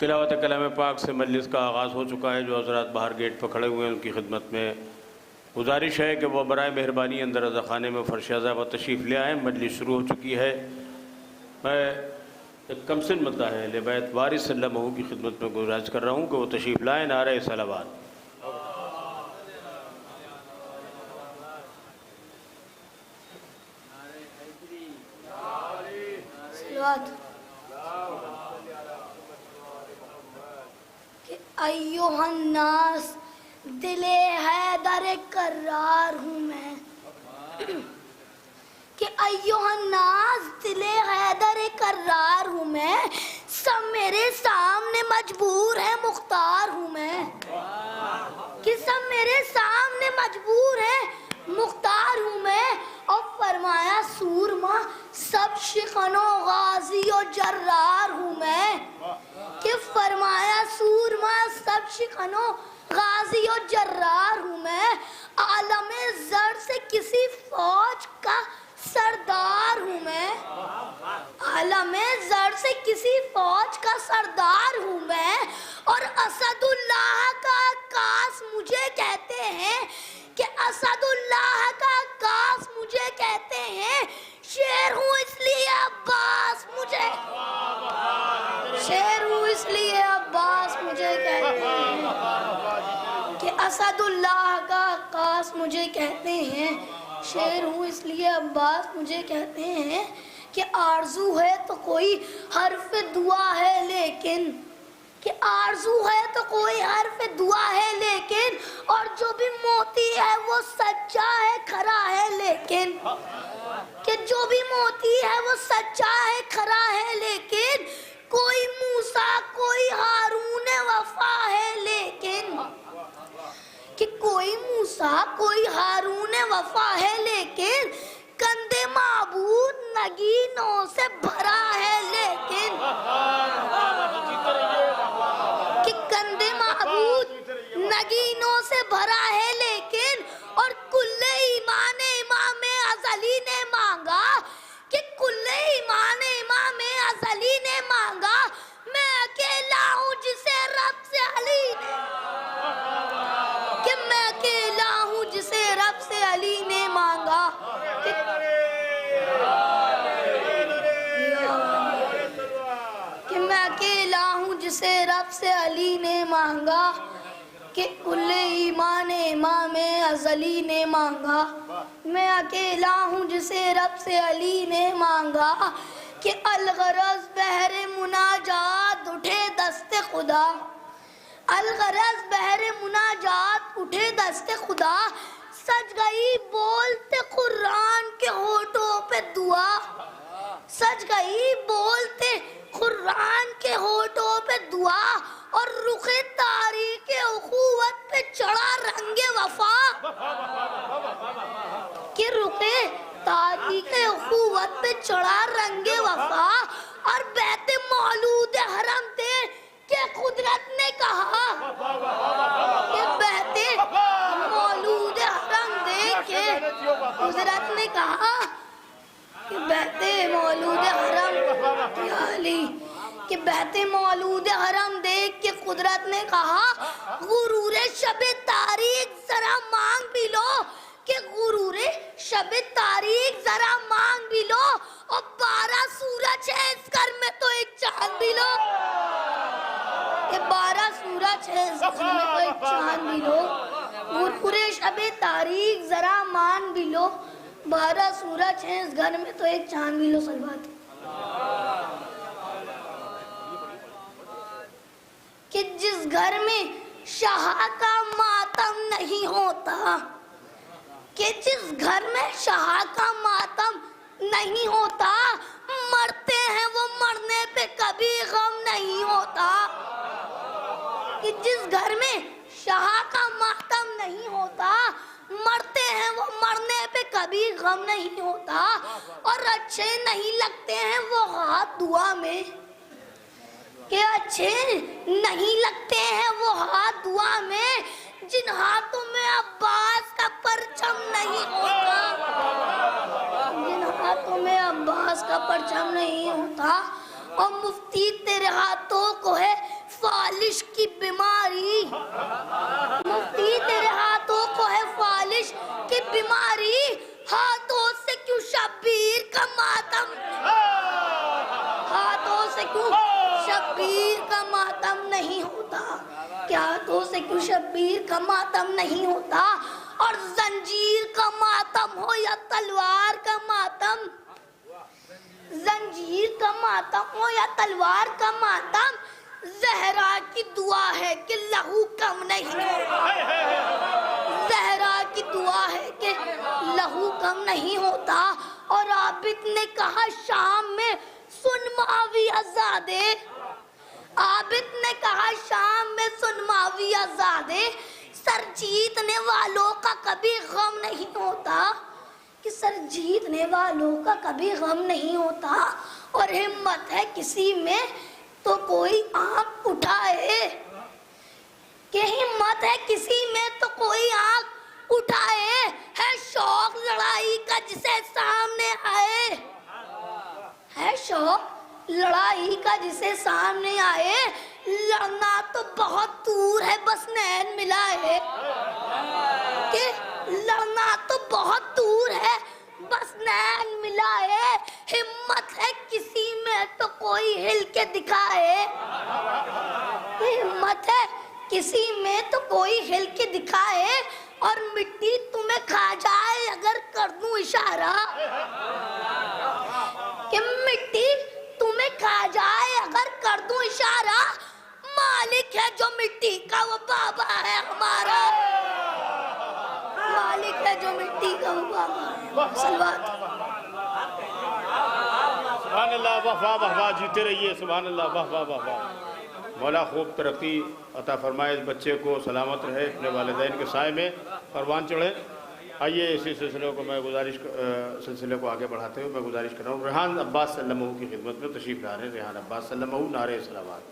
तिलावत कलाम पाक से मजलिस का आगाज़ हो चुका है। जो हज़रात बाहर गेट पर खड़े हुए हैं उनकी खिदमत में गुजारिश है कि वह बराए मेहरबानी अंदर रज़ा ख़ाने में फ़र्श अज़ा व तशरीफ़ ले आएँ। मजलिस शुरू हो चुकी है। मैं एक कमसिन मद्दा है अहले बैत वारिस सल्लल्लाहु अलैहि की खिदमत में गुजारिश कर रहा हूँ कि वो तशरीफ़ लाएँ। नारे सलावत। अय्युहन्नास दिले हैदर करार हूँ मैं कि अय्युहन्नास दिले हैदर करार हूँ मैं सब मेरे सामने मजबूर है मुख्तार हूँ मैं कि सब मेरे सामने मजबूर है मुख्तार हूँ मैं और फरमाया सूरमा सब शिकनो गाजी और जर्रार हूँ मैं कि फरमाया सूरमा सब शिकनो गाजी और जर्रार हूँ मैं आलमे जर से किसी फौज का सरदार हूँ मैं आलमे जर से किसी फौज का सरदार हूँ मैं और असदुल्लाह का कास मुझे कहते हैं कि असदुल्लाह का कास मुझे कहते हैं शेर हूँ इसलिए अब्बास मुझे शेर हूँ इसलिए अब्बास मुझे कहते हैं कि असदुल्लाह का कास मुझे कहते हैं शेर हूँ इसलिए अब्बास मुझे कहते हैं कि आरजू है तो कोई हर्फ दुआ है लेकिन, कि आरजू है तो कोई हर्फ दुआ है लेकिन, और जो भी मोती है वो सच्चा है खरा है लेकिन, कि जो भी मोती है वो सच्चा है खरा है लेकिन, कोई मूसा कोई हारून वफा है लेकिन, कि कोई मूसा कोई हारून वफा है लेकिन, कंधे माबूद नगीनों से भरा है लेकिन, कि कंधे माबूद नगीनों से भरा है लेकिन, और कुल्ले ईमान इमाम अज़ली ने मांगा, कि कुल्ले ईमान इमाम अज़ली ने मांगा, मैं अकेला हूँ जिसे रब से अली ने, कि मैं अकेला हूँ जिसे रब से अली ने मांगा, कि मैं अकेला हूँ जिसे रब से अली ने मांगा, कि कुल्ले ईमान इमाम अज़ली ने मांगा, मैं अकेला हूँ जिसे रब से अली ने मांगा, कि अलगरज बहरे मुनाजात उठे दस्ते खुदा, अलगरज बहरे मुनाजात उठे दस्ते खुदा, सज गई बोलते कुरान के होठों पे दुआ, सज गई बोलते कुरान के होठों पे दुआ, और रुखे तारीख उखुवत पे चढ़ा रंगे वफा, कि रुखे तारीख उखुवत पे चढ़ा रंगे वफा, और बैते मौलूद हरम थे कि कुदरत ने कहा, कि बहते मौलूद हरम देख के कुदरत ने कहा, कि बहते मौलूद हरम या अली, कि बहते मौलूद हरम देख के कुदरत ने कहा, गुरूरे शबे तारीख जरा मांग भी लो, कि गुरूरे शबे तारीख जरा मांग भी लो, और 12 सूरज है इस घर में तो एक चांद भी लो, कि 12 सूरज है इस घर में तो एक चांद भी लो, गुरूरे शबे तारीख जरा मान भी लो, 12 सूरज है इस घर में तो एक चांद भी लो। सलवात कि जिस घर में शाह का मातम नहीं होता, कि जिस घर में शाह का मातम नहीं होता, मरते हैं वो मरने पे कभी गम नहीं होता, कि जिस घर में शाह का मातम नहीं होता, मरते हैं वो मरने पे कभी गम नहीं होता, और अच्छे नहीं लगते हैं वो हाथ दुआ में, कि अच्छे नहीं लगते हैं वो हाथ दुआ में, जिन हाथों में अब्बास का परचम नहीं होता, जिन हाथों में अब्बास का परचम नहीं होता, और मुफ्ती तेरे हाथों को है फालिश की बीमारी, मुफ्ती तेरे हाथों को है फालिश की बीमारी, हाथों से क्यों शब्बीर का मातम, हाथों से क्यों शब्बीर का मातम नहीं होता, क्या हाथों से क्यों शब्बीर का मातम नहीं होता, और जंजीर का मातम हो या तलवार का मातम, जंजीर का मातम हो या तलवार का मातम, ज़हरा की दुआ है कि लहू कम नहीं होता, ज़हरा की दुआ है कि लहू कम नहीं होता, और आबिद ने कहा शाम में सुन माविया ज़ादे, आबिद ने कहा शाम में सुन माविया ज़ादे, सर जीतने वालों का कभी गम नहीं होता, कि सर जीतने वालों का कभी गम नहीं होता, और हिम्मत है किसी में तो कोई आंख उठाए, कि हिम्मत है किसी में तो कोई आंख उठाए, है शौक लड़ाई का जिसे सामने आए, है शौक लड़ाई का जिसे सामने आए, लड़ना तो बहुत दूर है बस नैन मिलाए, कि लड़ना तो बहुत दूर है बस नैन मिलाए, हिम्मत है किसी में तो कोई हिल के दिखाए, हिम्मत है किसी में तो कोई हिल के दिखाए, और मिट्टी तुम्हें खा जाए अगर कर दूं इशारा कि मिट्टी तुम्हें खा जाए अगर कर दूं इशारा, मालिक है जो मिट्टी का वो बाबा है हमारा, मालिक है जो मिट्टी का वो बाबा है। सलवात। सुभान अल्लाह, वाह वाह वाह वाह, जीते रहिए, सुभान अल्लाह, वाह वाह वाह वाह। मौला खूब तरक्की अता फरमाए, इस बच्चे को सलामत रहे, अपने वालिदैन के साए में परवान चढ़े। आइए इसी सिलसिले को मैं सिलसिले को आगे बढ़ाते हुए मैं गुजारिश कर रहा हूँ रेहान अब्बास सल्लमहू की खिदमत में तशरीफ़ ला रहे हैं। रेहान अब्बास सल्लमहू, नारे सलावत।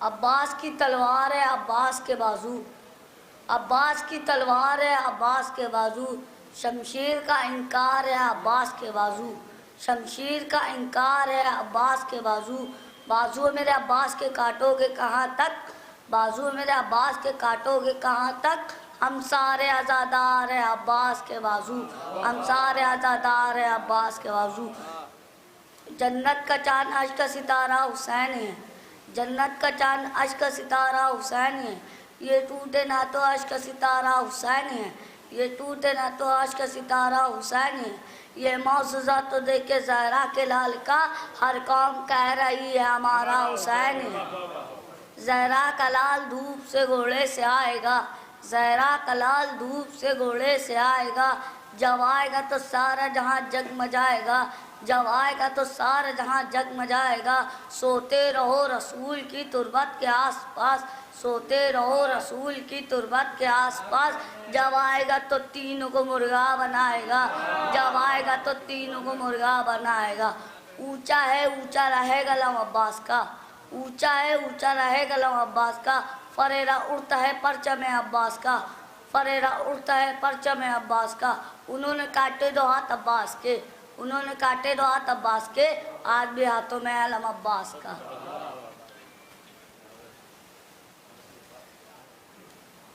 अब्बास की तलवार है अब्बास के बाजू, अब्बास की तलवार है अब्बास के बाजू, शमशीर का इनकार है अब्बास के बाजू, शमशीर का इनकार है अब्बास के बाजू, बाजू मेरे अब्बास के काटोगे कहाँ तक, बाजू मेरे अब्बास के काटोगे कहाँ तक, हम सारे आज़ादार है अब्बास के बाजू, हम सारे आज़ादार है अब्बास के बाजू। जन्नत का चांद अश्क का सितारा हुसैन है, जन्नत का चांद अश्क का सितारा हुसैन है, ये टूटे ना तो अश्क का सितारा हुसैन है, ये टूटे ना तो अश्क का सितारा हुसैन है, ये मौजूज़ा तो देखे ज़हरा के लाल का, हर कौम कह रही है हमारा हुसैन है। ज़हरा का लाल धूप से घोड़े से आएगा, ज़हरा का लाल धूप से घोड़े से आएगा, जब आएगा तो सारा जहां जगमगाएगा, जब आएगा तो सारा जहां जगमगाएगा। सोते रहो रसूल की तुरबत के आसपास, सोते रहो रसूल की तुरबत के आसपास, जब आएगा तो तीनों को मुर्गा बनाएगा, जब आएगा तो तीनों को मुर्गा बनाएगा। ऊंचा है ऊंचा रहेगा लम अब्बास का, ऊंचा है ऊंचा रहेगा लम अब्बास का, फरेरा उड़ता है परचम अब्बास का, फरेरा उड़ता है परचम अब्बास का। उन्होंने काटे दो हाथ अब्बास के, उन्होंने काटे दो हाथ अब्बास के, आज भी हाथों में अलम अब्बास का।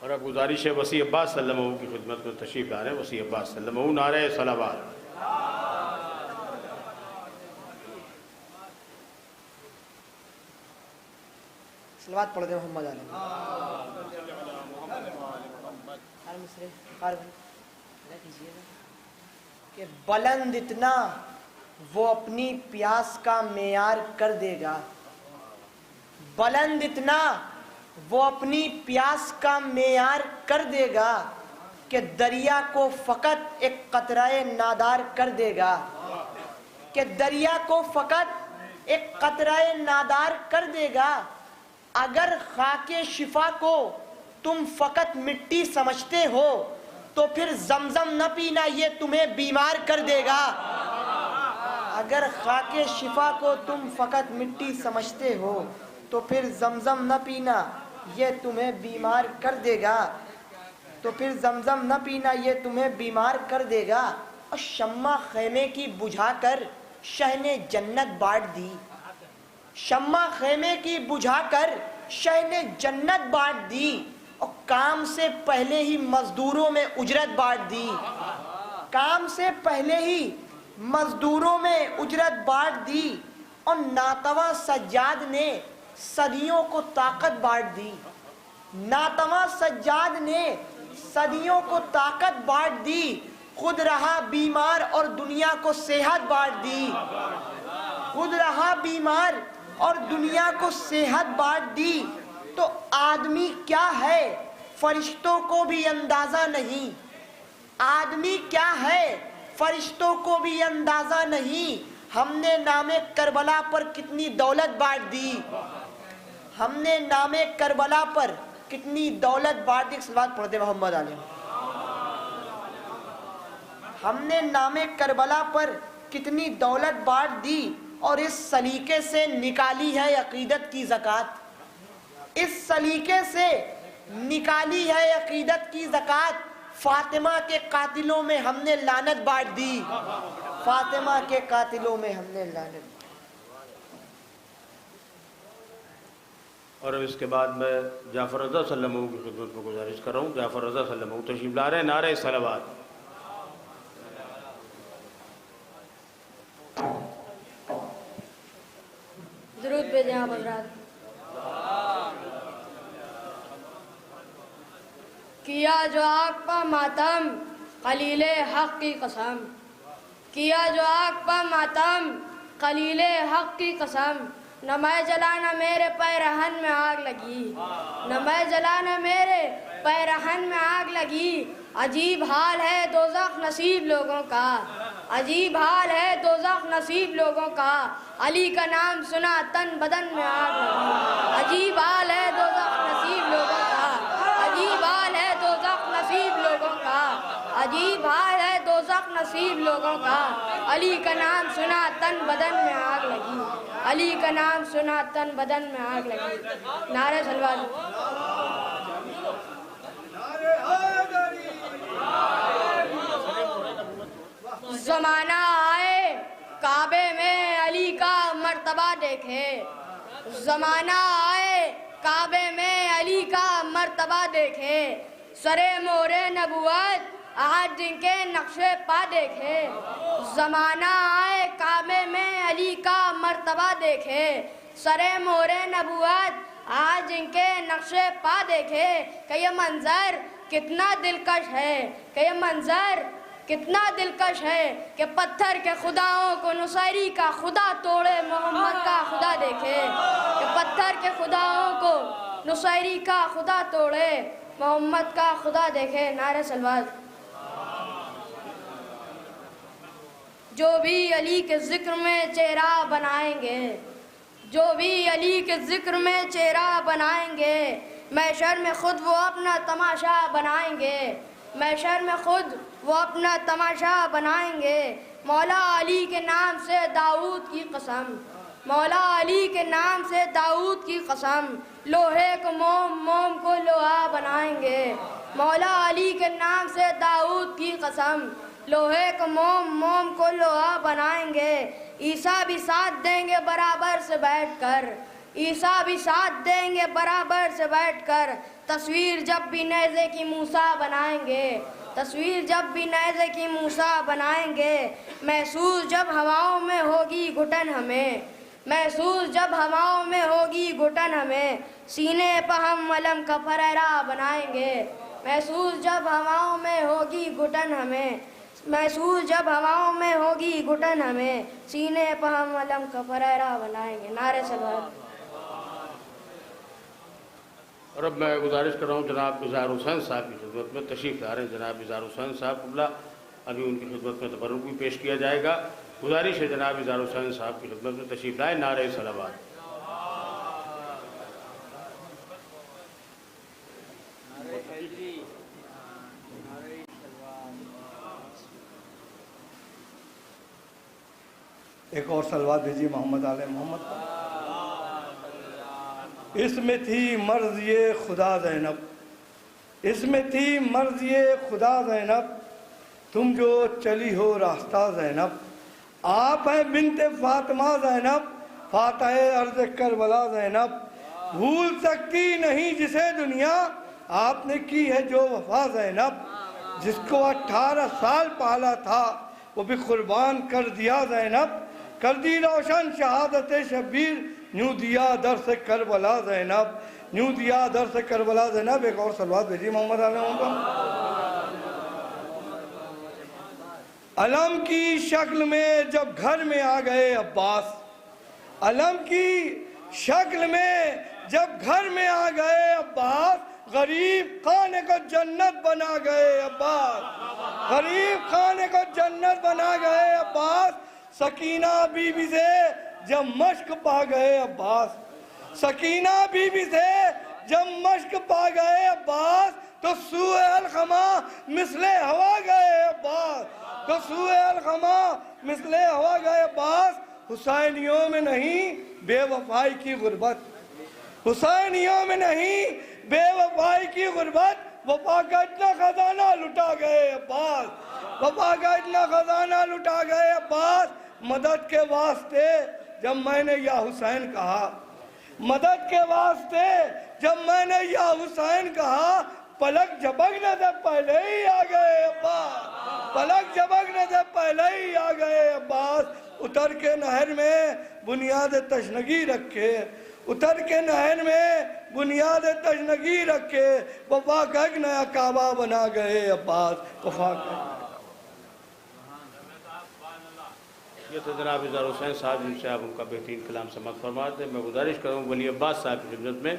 और अब गुजारिश है वसी अब्बास सल्लमहू की खिदमत में तशरीफ़ ला रहे हैं। वसी अब्बास सल्लमहू, नारे सलावत। सलावत पढ़ दे मोहम्मद आले कि बुलंद इतना वो अपनी प्यास का मेयार कर देगा, बुलंद इतना वो अपनी प्यास का मेयार कर देगा कि दरिया को फकत एक कतराए नादार कर देगा, कि दरिया को फकत एक कतराए नादार कर देगा। अगर खाके शिफा को तुम फकत मिट्टी समझते हो तो फिर जमजम न पीना, ये तुम्हें बीमार कर देगा। अगर खाके शिफा को तुम फकत मिट्टी समझते हो तो फिर जमजम न पीना, ये तुम्हें बीमार कर देगा, तो फिर जमजम न पीना, ये तुम्हें बीमार कर देगा। और शम्मा खेमे की बुझाकर शह ने जन्नत बांट दी, शम्मा खेमे की बुझाकर शह ने जन्नत बांट दी, और काम से पहले ही मजदूरों में उजरत बांट दी, काम से पहले ही मजदूरों में उजरत बांट दी। और नातवा सज्जाद ने सदियों को ताकत बांट दी, नातवा सज्जाद ने सदियों को ताकत बांट दी, खुद रहा बीमार और दुनिया को सेहत बांट दी, खुद रहा बीमार और दुनिया को सेहत बांट दी। तो आदमी क्या है फरिश्तों को भी अंदाजा नहीं, आदमी क्या है फरिश्तों को भी अंदाजा नहीं। हमने नामे करबला पर कितनी दौलत बांट दी, हमने नामे करबला पर कितनी दौलत बांट दी। सलावत पढ़ दे मोहम्मद आले। हमने नामे करबला पर कितनी दौलत बांट दी, और इस सलीके से निकाली है अकीदत की ज़कात, इस सलीके से निकाली है अकीदत की ज़कात। फातिमा के कातिलों में हमने लानत बांट दी, फातिमा के कातिलों में हमने लानत। और इसके बाद मैं जाफ़र रज़ा सल्लमहू की खिदमत में गुजारिश कर रहा हूँ। जाफ़र रज़ा सल्लमहू तशरीफ़ ला रहे हैं, नारे सलावत। दुरूद पे जहाँ हज़रात। किया जो आग पर मातम खलीले हक की कसम, किया जो आग पर मातम खलीले हक की कसम, न मैं जला न मेरे पैरहन में आग लगी, न मैं जला न मेरे पैरहन में आग लगी। अजीब हाल है दोज़ख नसीब लोगों का, अजीब हाल है दोज़ख नसीब लोगों का, अली का नाम सुना तन बदन में आग लगी। अजीब हाल है दोज़ख नसीब लोगों का, अजीब हाल है दोज़ख नसीब लोगों का, अजीब हाल है दोज़ख नसीब लोगों का, अली का नाम सुना तन बदन में आग लगी, अली का नाम सुना तन बदन में आग लगी। नारे सलवात। ज़माना आए काबे में अली का मर्तबा देखे, ज़माना आए काबे में अली का मर्तबा देखे, सरे मोरे नबुवत आज जिनके नक्शे पा देखे। ज़माना आए काबे में अली का मर्तबा देखे, सरे मोरे नबुवत आज जिनके नक्शे पा देखे। कि ये मंजर कितना दिलकश है, कि ये मंजर कितना दिलकश है कि पत्थर के खुदाओं को नुसैरी का खुदा तोड़े मोहम्मद का खुदा देखे, कि पत्थर के खुदाओं को नुसैरी का खुदा तोड़े मोहम्मद का खुदा देखे। नारे सलवात। जो भी अली के जिक्र में चेहरा बनाएंगे, जो भी अली के जिक्र में चेहरा बनाएंगे, महशर में खुद वो अपना तमाशा बनाएंगे, महशर में खुद वो अपना तमाशा बनाएंगे। मौला अली के नाम से दाऊद की कसम, मौला अली के नाम से दाऊद की कसम, लोहे को मोम, मोम को लोहा बनाएंगे। मौला अली के नाम से दाऊद की कसम, लोहे को मोम, मोम को लोहा बनाएंगे। ईसा भी साथ देंगे बराबर से बैठकर, ईसा भी साथ देंगे बराबर से बैठकर। तस्वीर जब भी नेज़े की मूसा बनाएंगे, तस्वीर जब भी नेज़े की मूसा बनाएंगे। महसूस जब हवाओं में होगी घुटन हमें, महसूस जब हवाओं में होगी घुटन हमें, सीने पर हम अलम का फरेरा बनाएंगे। महसूस जब हवाओं में होगी घुटन हमें, महसूस जब हवाओं में होगी घुटन हमें, सीने पर हम अलम का फरेरा बनाएंगे। नारे सलवात। और अब मैं गुजारिश कर रहा हूँ जनाब इज़हार हुसैन साहब की खिदमत में तशरीफ़ ला रहे हैं जनाब इज़हार हुसैन साहब कुबला, अभी उनकी खिदमत में तबर्रुक भी पेश किया जाएगा। गुजारिश है जनाब इज़हार हुसैन साहब की खिदमत में तशरीफ़ लाए। नारे सलावत। एक और सलवात भेजिए मोहम्मद आले मोहम्मद का। इसमें थी मर्ज़ ये खुदा ज़ैनब, इसमें थी मर्ज़ ये खुदा ज़ैनब, तुम जो चली हो रास्ता ज़ैनब। आप हैं बिन्ते फातिमा ज़ैनब, फातह अर्ज़ करबला ज़ैनब। भूल सकती नहीं जिसे दुनिया, आपने की है जो वफा ज़ैनब। जिसको 18 साल पाला था वो भी कुर्बान कर दिया ज़ैनब। कर दी रोशन शहादत शब्बीर, न्यू दिया दर से करबला ज़ैनब, न्यू दिया दर से करबला ज़ैनब। एक और सलवात भेजिए मोहम्मद आले मोहम्मद। अलम की शक्ल में जब घर में आ गए अब्बास, अलम की शक्ल में जब घर में आ गए अब्बास, गरीब खाने को जन्नत बना गए अब्बास, गरीब खाने को जन्नत बना गए अब्बास। सकीना बीबी से जब मश्क पा गए अब्बास, सकीना बीबी से जब मश्क पा गए अब्बास, तो सूए अलखमा मिसले हवा गए अब्बास, तो सूए अलखमा मिसले हवा गए अब्बास। हुसैनियों में नहीं बेवफाई की गुर्बत, हुसैनियों में नहीं बेवफाई की गुर्बत। वफा का इतना खजाना लुटा गए अब्बास, वफा का इतना खजाना लुटा गए अब्बास। मदद के वास्ते जब मैंने या हुसैन कहा, मदद के वास्ते जब मैंने या हुसैन कहा, पलक झपकने से पहले ही आ गए अब्बास, पलक झपकने से पहले ही आ गए अब्बास। उतर के नहर में बुनियाद तशनगी रखे, उतर के नहर में बुनियाद तजनगी रखे, वफा का एक नया काबा बना गए अब्बास, वफा का। ये तो जनाब इज़हार हुसैन साहब जिनसे आप उनका बेहतरीन कलाम समाअत फरमाते हैं। मैं गुजारिश करूँ वली अब्बास साहब की खिदमत में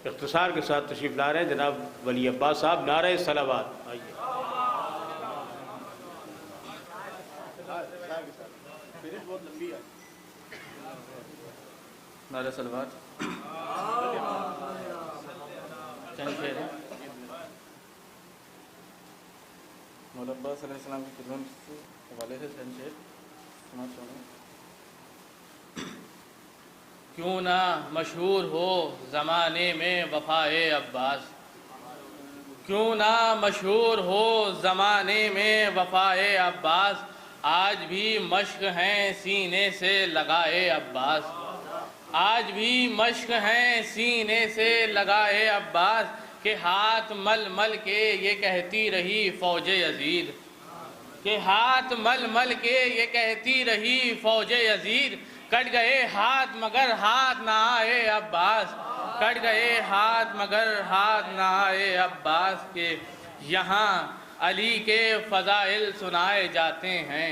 इख्तिसार के साथ तशरीफ़ ला रहे हैं जनाब वली अब्बास साहब। नारे सलावत, आइए। नारे सलावत मौला अब्बास अलैहिस्सलाम की खिदमत से हवाले से संशेर सुना चाहूँ। क्यों ना मशहूर हो ज़माने में वफ़ाए अब्बास, क्यों ना मशहूर हो ज़माने में वफ़ाए अब्बास, आज भी मश्क हैं सीने से लगाए अब्बास, आज भी मश्क हैं सीने से लगाए अब्बास, के हाथ मल मल के ये कहती रही फ़ौज यज़ीद, के हाथ मल मल के ये कहती रही फ़ौज यज़ीद, कट गए हाथ मगर हाथ ना आए अब्बास, कट गए हाथ मगर हाथ ना आए अब्बास, के यहाँ अली के फ़ज़ाइल सुनाए जाते हैं,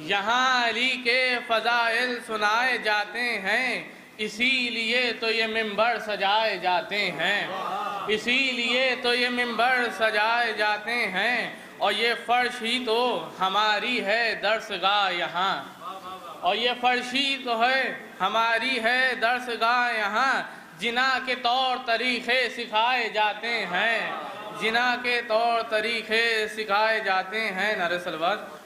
यहाँ अली के फ़ज़ाइल सुनाए जाते हैं, इसीलिए तो ये मिंबर सजाए जाते हैं, इसीलिए तो ये मिंबर सजाए जाते हैं, और ये फ़र्श ही तो हमारी है दर्सगाह यहाँ, और ये फ़र्श ही तो है हमारी है दर्सगाह यहाँ, जिना के तौर तरीक़े सिखाए जाते हैं, जिना के तौर तरीक़े सिखाए जाते हैं। नारे सलवात।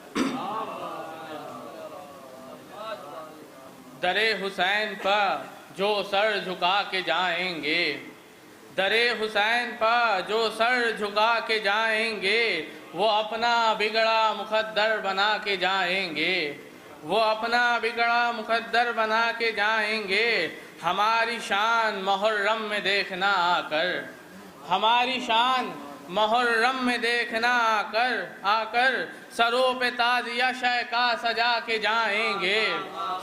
दरे हुसैन पर जो सर झुका के जाएंगे, दरे हुसैन पर जो सर झुका के जाएंगे, वो अपना बिगड़ा मुक़द्दर बना के जाएंगे, वो अपना बिगड़ा मुक़द्दर बना के जाएंगे, हमारी शान मुहर्रम में देखना आकर, हमारी शान मुहर्रम में देखना आकर सरों पे ताज़िया शायका सजा के जाएंगे,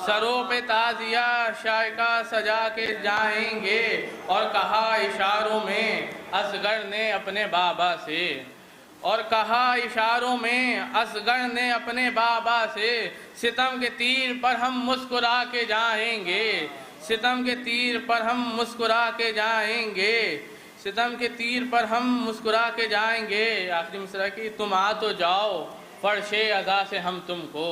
सरों पे ताज़िया शायका सजा के जाएंगे, और कहा इशारों में असगर ने अपने बाबा से, और कहा इशारों में असगर ने अपने बाबा से, सितम के तीर पर हम मुस्कुरा के जाएंगे, सितम के तीर पर हम मुस्कुरा के जाएंगे, सितम के तीर पर हम मुस्कुरा के जाएंगे। आखिरी मिसरा की, तुम आ तो जाओ फर्शे अदा से हम तुमको,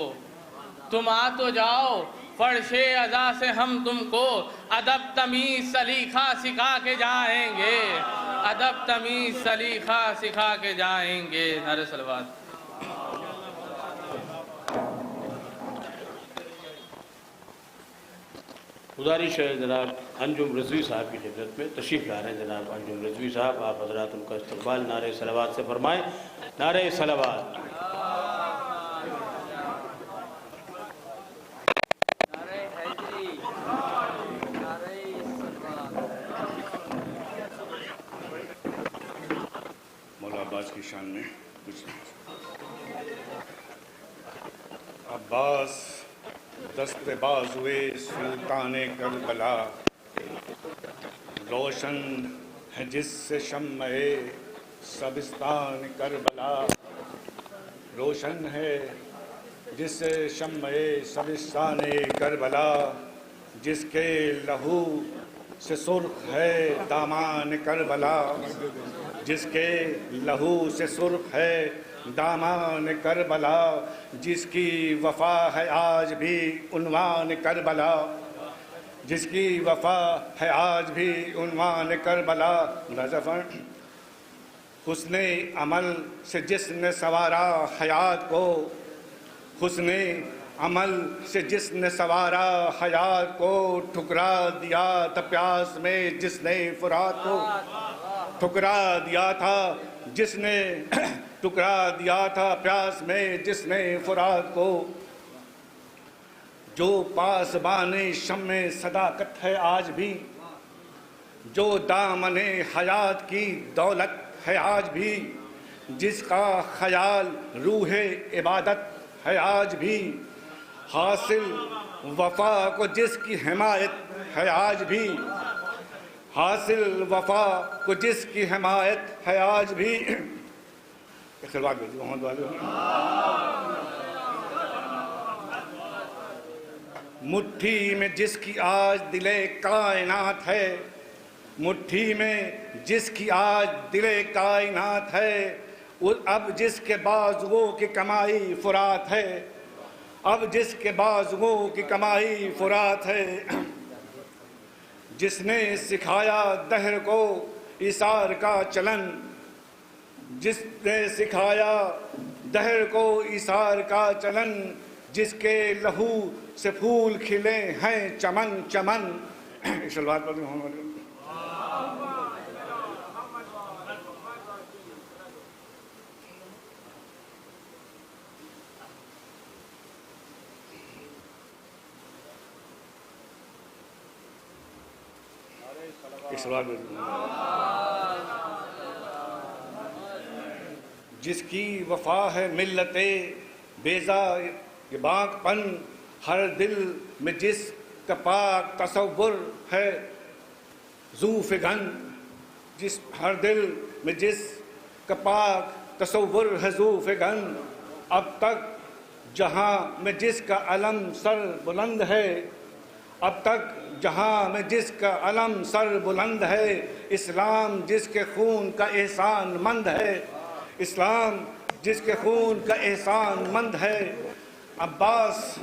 तुम आ तो जाओ फर्शे अदा से हम तुमको, अदब तमीज़ सलीखा सिखा के जाएंगे, अदब तमीज़ सलीखा सिखा के जाएंगे। नारे सलवात। गुजारिश है जनाब अंजुम रज़वी साहब की खिदमत में तशरीफ़ ला रहे हैं जनाब अंजुम रज़वी साहब, आप हज़रात उनका इस्तक़बाल नारे सलावत से फरमाएँ। नारे सलावत। मौला अब्बास की शान में कुछ अब्बास दस्ते बाजुए सुल्ताने करबला, रोशन है जिससे शम्मे सबिस्तान करबला, रोशन है जिससे शम्मे सबिस्तान करबला, जिसके लहू से सुर्ख है दामान करबला, जिसके लहू से सुर्ख है दामान करबला, जिसकी वफ़ा है आज भी उन्वान करबला, जिसकी वफ़ा है आज भी उन्वान करबला। नज़फ़न हुस्ने अमल से जिसने सवारा हयात को, हुस्ने अमल से जिसने सवारा हयात को, ठुकरा दिया था प्यास में जिसने फुरात को, ठुकरा दिया था जिसने टुकरा दिया था प्यास में जिसने फुरात को, जो पासबाने शम्मे सदाकत है आज भी, जो दामने हयात की दौलत है आज भी, जिसका ख्याल रूहे इबादत है आज भी, हासिल वफा को जिसकी हिमायत है आज भी, हासिल वफा को जिसकी हिमायत है आज भी। मोहम्मद वाले मुट्ठी में जिसकी आज दिले कायनात है, मुट्ठी में जिसकी आज दिले कायनात है, अब जिसके बाजुओं की कमाई फुरात है, अब जिसके बाजुओं की कमाई फुरात है। जिसने सिखाया दहर को इसार का चलन, जिसने सिखाया दहर को इसार का चलन, जिसके लहू से फूल खिले हैं चमन चमन। सलवात पढ़ मोहम्मद। जिसकी वफा है मिल्लते बेजा ये बाकपन, हर दिल में जिसका पाक तसव्वुर है ज़ूफ़िगन, जिस हर दिल में जिसका पाक तसव्वुर है ज़ूफ़िगन। अब तक जहाँ में जिसका अलम सर बुलंद है, अब तक जहाँ में जिसका अलम सर बुलंद है, इस्लाम जिसके खून का एहसान मंद है, इस्लाम जिसके खून का एहसान मंद है। अब्बास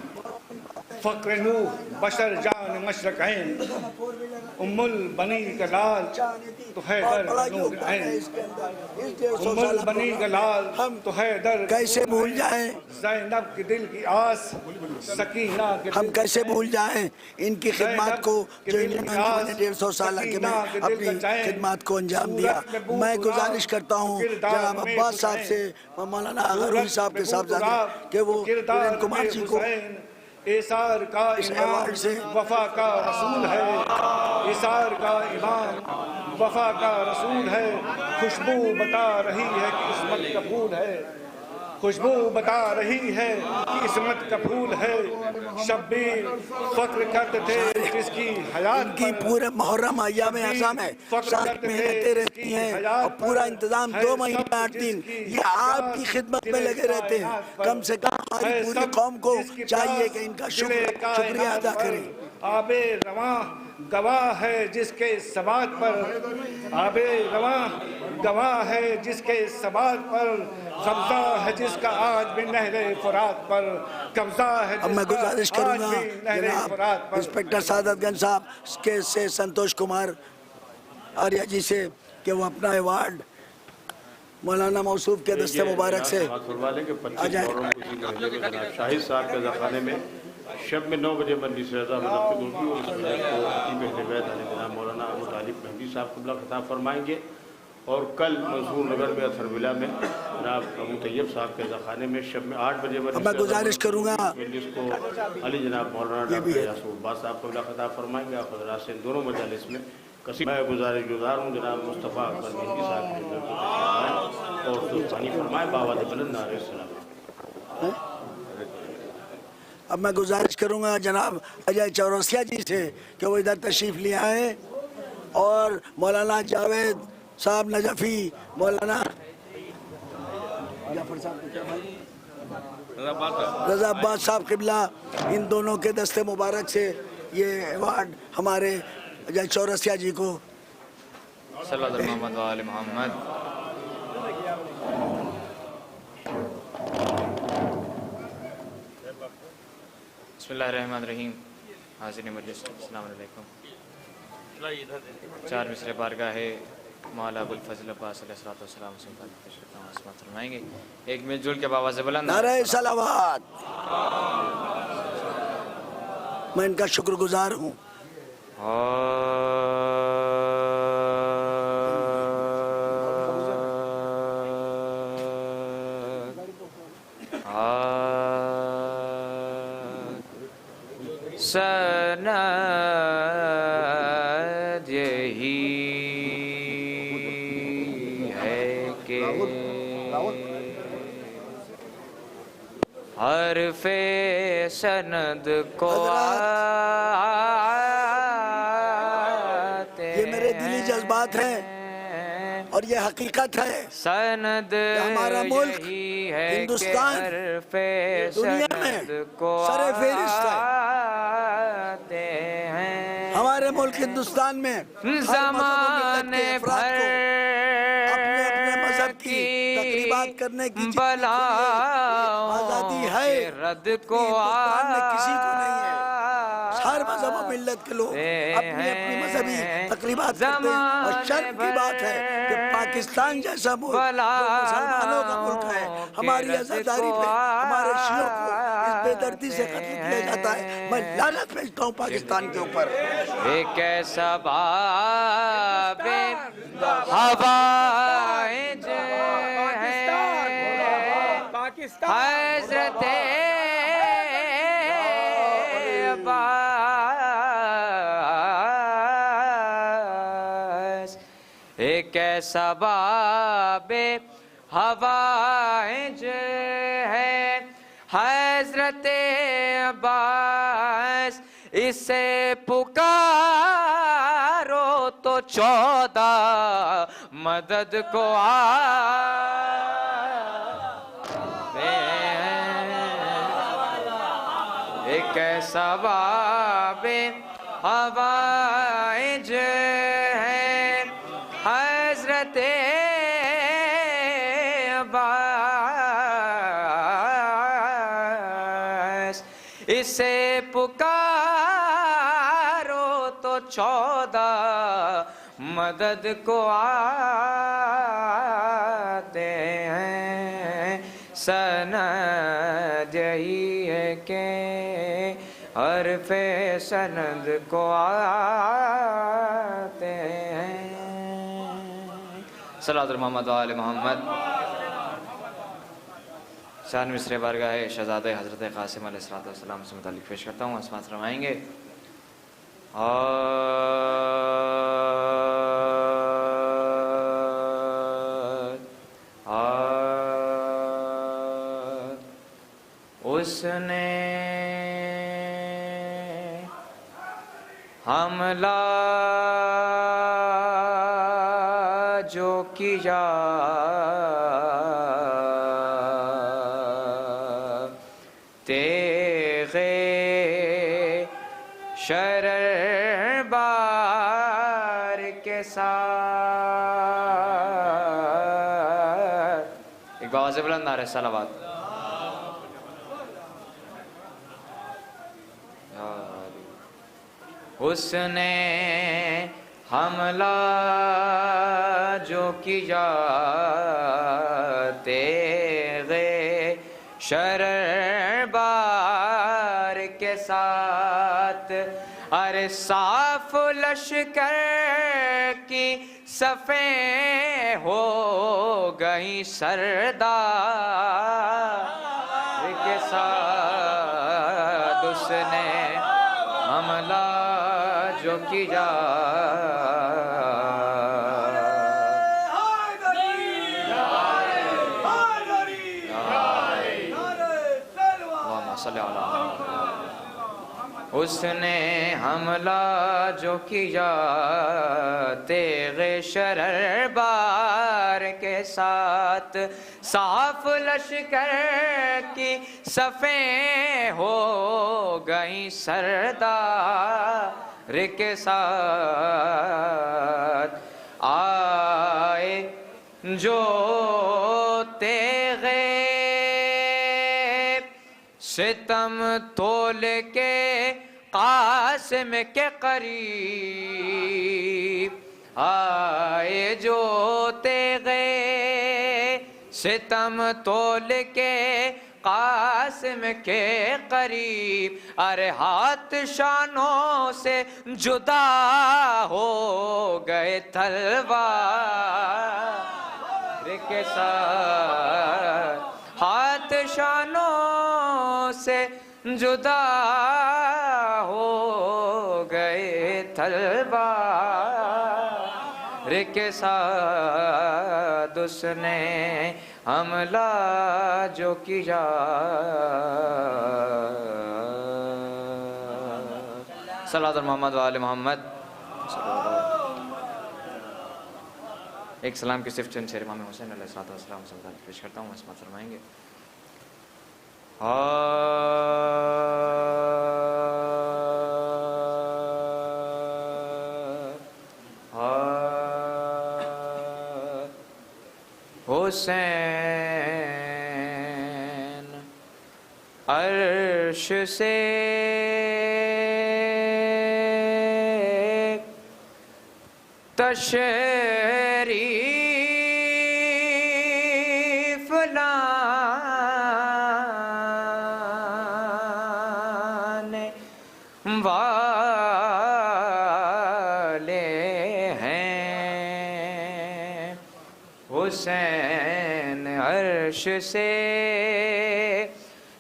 फ़क्र नूह बशर जान मशरक़ैन, उम्मुल बनी का लाल तो हैदर नूर ऐन, उम्मुल बनी का लाल तो हैदर। कैसे भूल जाएं ज़ैनब के दिल की आस, सकीना के हम कैसे भूल जाएं इनकी खिदमत को, जो इन्होंने 150 साल के में अपनी खिदमत को अंजाम दिया। मैं गुजारिश करता हूँ जनाब अब्बास साहब से, मौलाना रूही साहब के साहबजादे कि वो वीरेंद्र कुमार जी को इसार का इमाम वफा का रसूल है, इसार का इमाम वफा का रसूल है। खुशबू बता रही है कि इस्मत का फूल है, खुशबू बता रही है कि इस्मत का फूल है। शब्बीर फख्र करते थे जिसकी हयात की पूरे मुहर्रम अय्याम आज़म है, सारी मेहनतें रहती हैं और पूरा इंतजाम 2 महीने 8 दिन ये आपकी खिदमत में लगे रहते हैं। कम से कम हमारी पूरी कौम को चाहिए कि इनका शुक्रिया अदा करें। आबे रवां गवाह है जिसके सबात पर, आबे रवां गवाह है जिसके सबात पर, कब्जा है जिसका आज भी नहरे फुरात पर, कब्जा है। अब मैं गुजारिश करूंगा जनाब इंस्पेक्टर सादतगंज साहब के से संतोष कुमार आर्या जी से कि वो अपना अवार्ड मौलाना मौसूफ के दस्ते मुबारक से आ जाए। शाहिद साहब के ज़ख़ाने में शब में 9 बजे मजलिस रज़ा मुनक़्क़िद होगी और इस मजलिस को खतीब अहले बैत जनाब मौलाना अबू तालिब मेहदी साहब क़िबला ख़िताब फरमाएंगे। और कल मंसूर नगर में अथरविला में जनाब अबू तैयब साहब के ज़ख़ाने में शब में 8 बजे मैं गुजारिश करूँगा मजलिस को अली जनाब मौलाना डॉक्टर यासूर अब्बास साहब क़िबला ख़िताब फरमाएंगे। आप हज़रात से दोनों मजालिस में कसी मैं गुजारिश गुजार हूँ जनाब मुस्तफ़ा अकबर मेहदी साहब और दोस्तानी फरमाए बावाद बुलंद नारे सलाम। अब मैं गुजारिश करूंगा जनाब अजय चौरसिया जी से कि वो इधर तशरीफ़ ले आए और मौलाना जावेद साहब नजफ़ी, मौलाना रज़ा अब्बास साहब क़िबला, इन दोनों के दस्ते मुबारक से ये अवार्ड हमारे अजय चौरसिया जी को। सल्लल्लाहु अलैहि मोहम्मद। बिस्मिल्लाहिर्रहमानिर्रहीम। हाज़िरीन मजलिस अस्सलाम वालेकुम। 4 मिसरे बारगाह है मौला अबुल फज़ल अब्बास अलैहिस्सलाम से फरमाएंगे। एक मिलजुल के बाबा से बुलंद नारे सलावत। मैं इनका शुक्रगुजार हूँ। सनद यही है कि हरफे सनद को आते ये मेरे दिली जज्बात हैं और ये हकीकत है। सनद हमारा मुल्क हिंदुस्तान दुनिया में सरे फेरिस्त है। हमारे मुल्क हिंदुस्तान में ज़माने भर अपने अपने मजहब की तकरीबात करने की आजादी है, रद को किसी को नहीं है। हर मजहब और मिल्लत के लोग अपनी अपनी मजहबी तकरीबात करते हैं और शर्म की बात है कि पाकिस्तान जैसा मुल्क जो मुसलमानों का मुल्क है, हमारी आजादी पे हमारे शियों को इस बेदर्दी से कत्ल किया जाता है। मैं लानत भेजता हूँ पाकिस्तान के ऊपर। एक ऐसा बाबे हवाएं जो है हज़रत अब्बास, एक ऐसा बाबे हवाएं जो है हज़रत अब्बास, इसे पुकारो तो 14 मदद को आते हैं। एक ऐसा बाबे हवाएं जो है हज़रत अब्बास, इसे पुकारो तो 14 मदद को आते हैं। सनद यही है के हरफे सनद को आते हैं। सल्लल्लाहु अलैहि मोहम्मद व आले मोहम्मद। शान मिस्र बारगाह शहज़ादे हज़रत क़ासिम अलैहिस्सलाम से मुतालिक पेश करता हूँ। अस्मात फरमाएंगे उसने हमला जो किया तेगे शरबार के साथ। एक बाबा से बुलंद नारे सलावत। उसने हमला जो किया तेगे शरबार के साथ, अरे साफ लश्कर की सफ़ें हो गई सरदार के साथ। उसने हमला जो किया उसने हमला जो किया तेगे शरबार के साथ, साफ लश्कर की सफ़ें हो गई सरदार के साथ। आए जो तेगे सितम तोल के कासिम के करीब, आए जो तेगे सितम तोल के कासिम के करीब, अरे हाथ शानों से जुदा हो गए तलवार के साथ। हाथ शानों से जुदा हो गए तलवार के साथ। उसने हमला जो किया सल्लल्लाहु मोहम्मद वाले मोहम्मद। एक सलाम की सिर्फ चंद शेर इमाम हुसैन अलैहिस्सलाम से पेश करता हूँ, इसमें फरमाएंगे हुसैन अर्श से तशरीफ लाने वाले हैं। हुसैन अर्श से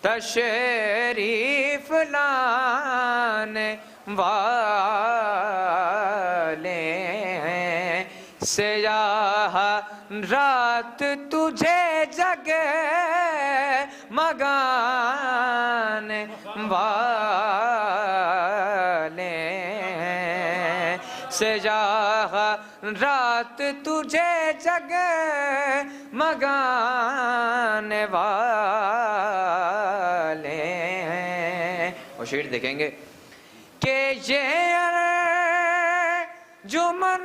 तशरीफ लाने वाले हैं। सियाह रात तुझे जगे मगाने वाले हैं। सियाह रात तुझे जगे मगाने वाले हैं। और शेर देखेंगे कि ये जुमन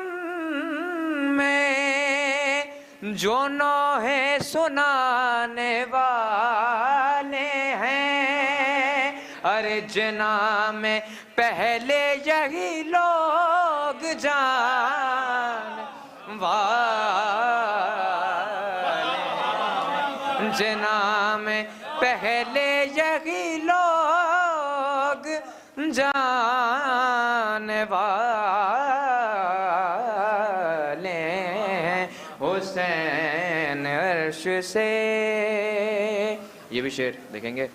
में जो नौहे सुनाने वाले हैं। अरे जना में पहले यही लोग जान वाले हैं। जना में पहले यही लोग जाने वाले हैं। हुसैन अर्श से। ये भी शेर देखेंगे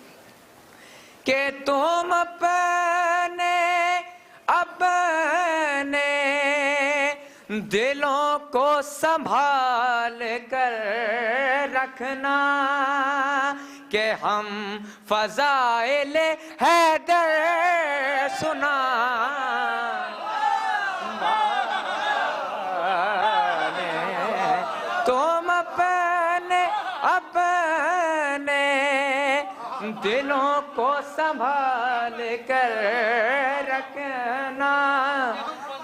कि तुम अपने दिलों को संभाल कर रखना कि हम फज़ाइल हैदर सुना तुम अपने दिलों को संभाल कर रखना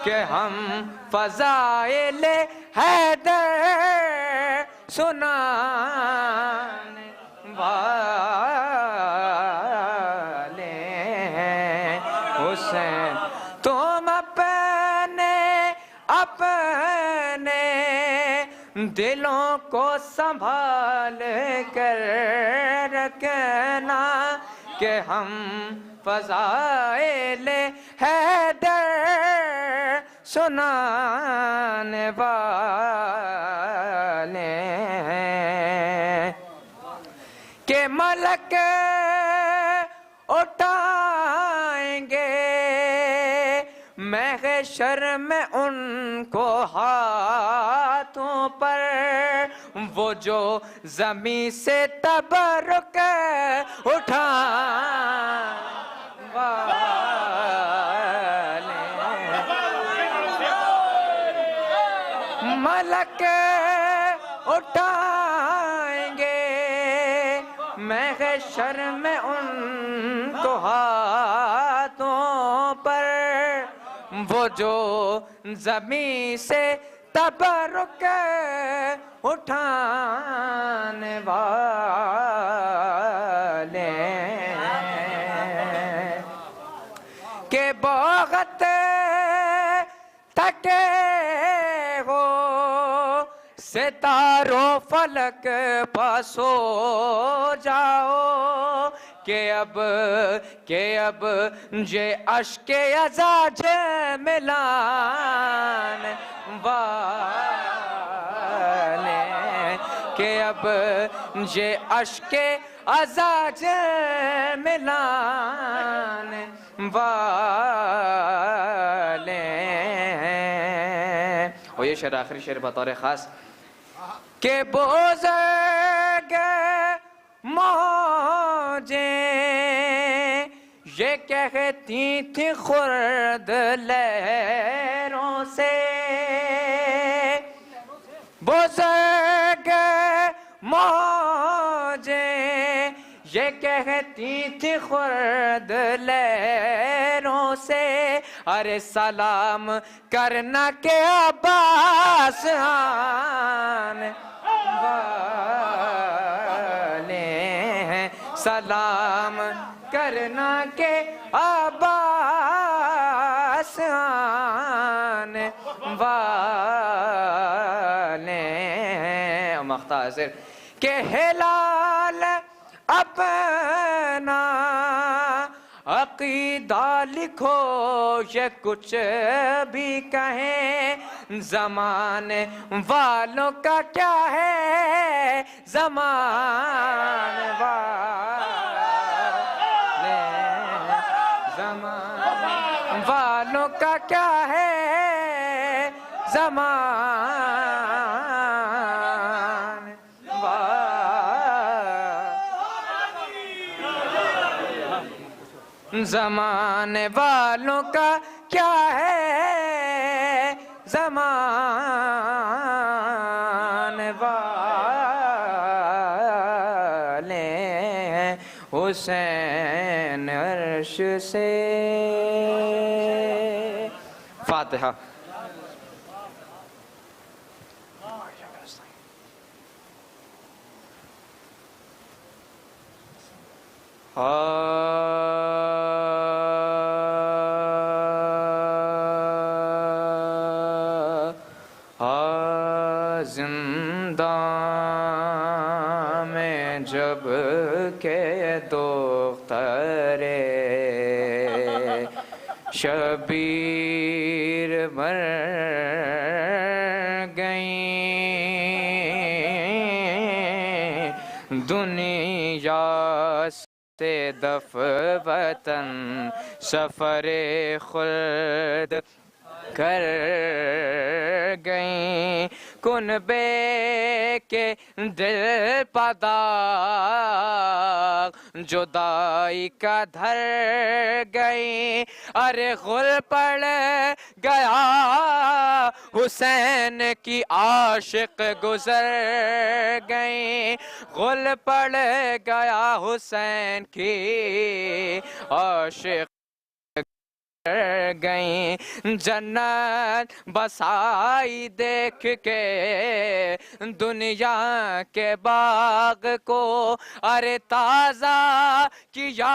कि हम फज़ाइल हैदर सुनाने वाले हैं। हुसैन तुम अपने दिलों को संभाल कर रखना कि हम फज़ाइल हैदर सुनाने वाले हैं। कि मलक उठाएंगे महशर में उनको हाथों पर वो जो ज़मीं से तबरुक उठा मलक उठाएंगे महशर में उनको हाथों पर वो जो ज़मीं से तबरुक उठाने वाले के बहुत तके हो सितारों फलक पासो जाओ के अब जे अश्के अज़ाज मिलान वाले के अब जे अश्के अज़ाज मिलान वाले हैं। और ये शेर आखिरी शेर बतौर ख़ास के बोझ गए मौजें ये कहती थी खुर्द लहरों से, बुजुर्ग मौजें ये कहती थी खुर्द लहरों से, अरे सलाम करना के अब्बास आने वाले हैं, सलाम करना के अब्बास आने वाले हैं। मुख्तासिर के हिलाल अपना अकीदा लिखो ये कुछ भी कहें, ज़माने वालों का क्या है, ज़माने वालों का क्या है, ज़माने वालों का क्या है, ज़माने वाले हैं हुसैन अर्श से। फातिहा। जिंदा में जब के दुख्तरे शबीर मर गई, दुनिया से दफ वतन सफरे खुल्द कर गई, कुनबे के दिल पदाग जुदाई का धर गई, अरे गुल पड़ गया हुसैन की आशिक गुजर गई, गुल पड़ गया हुसैन की आशिक गई, जन्नत बसाई देख के दुनिया के बाग को, अरे ताज़ा किया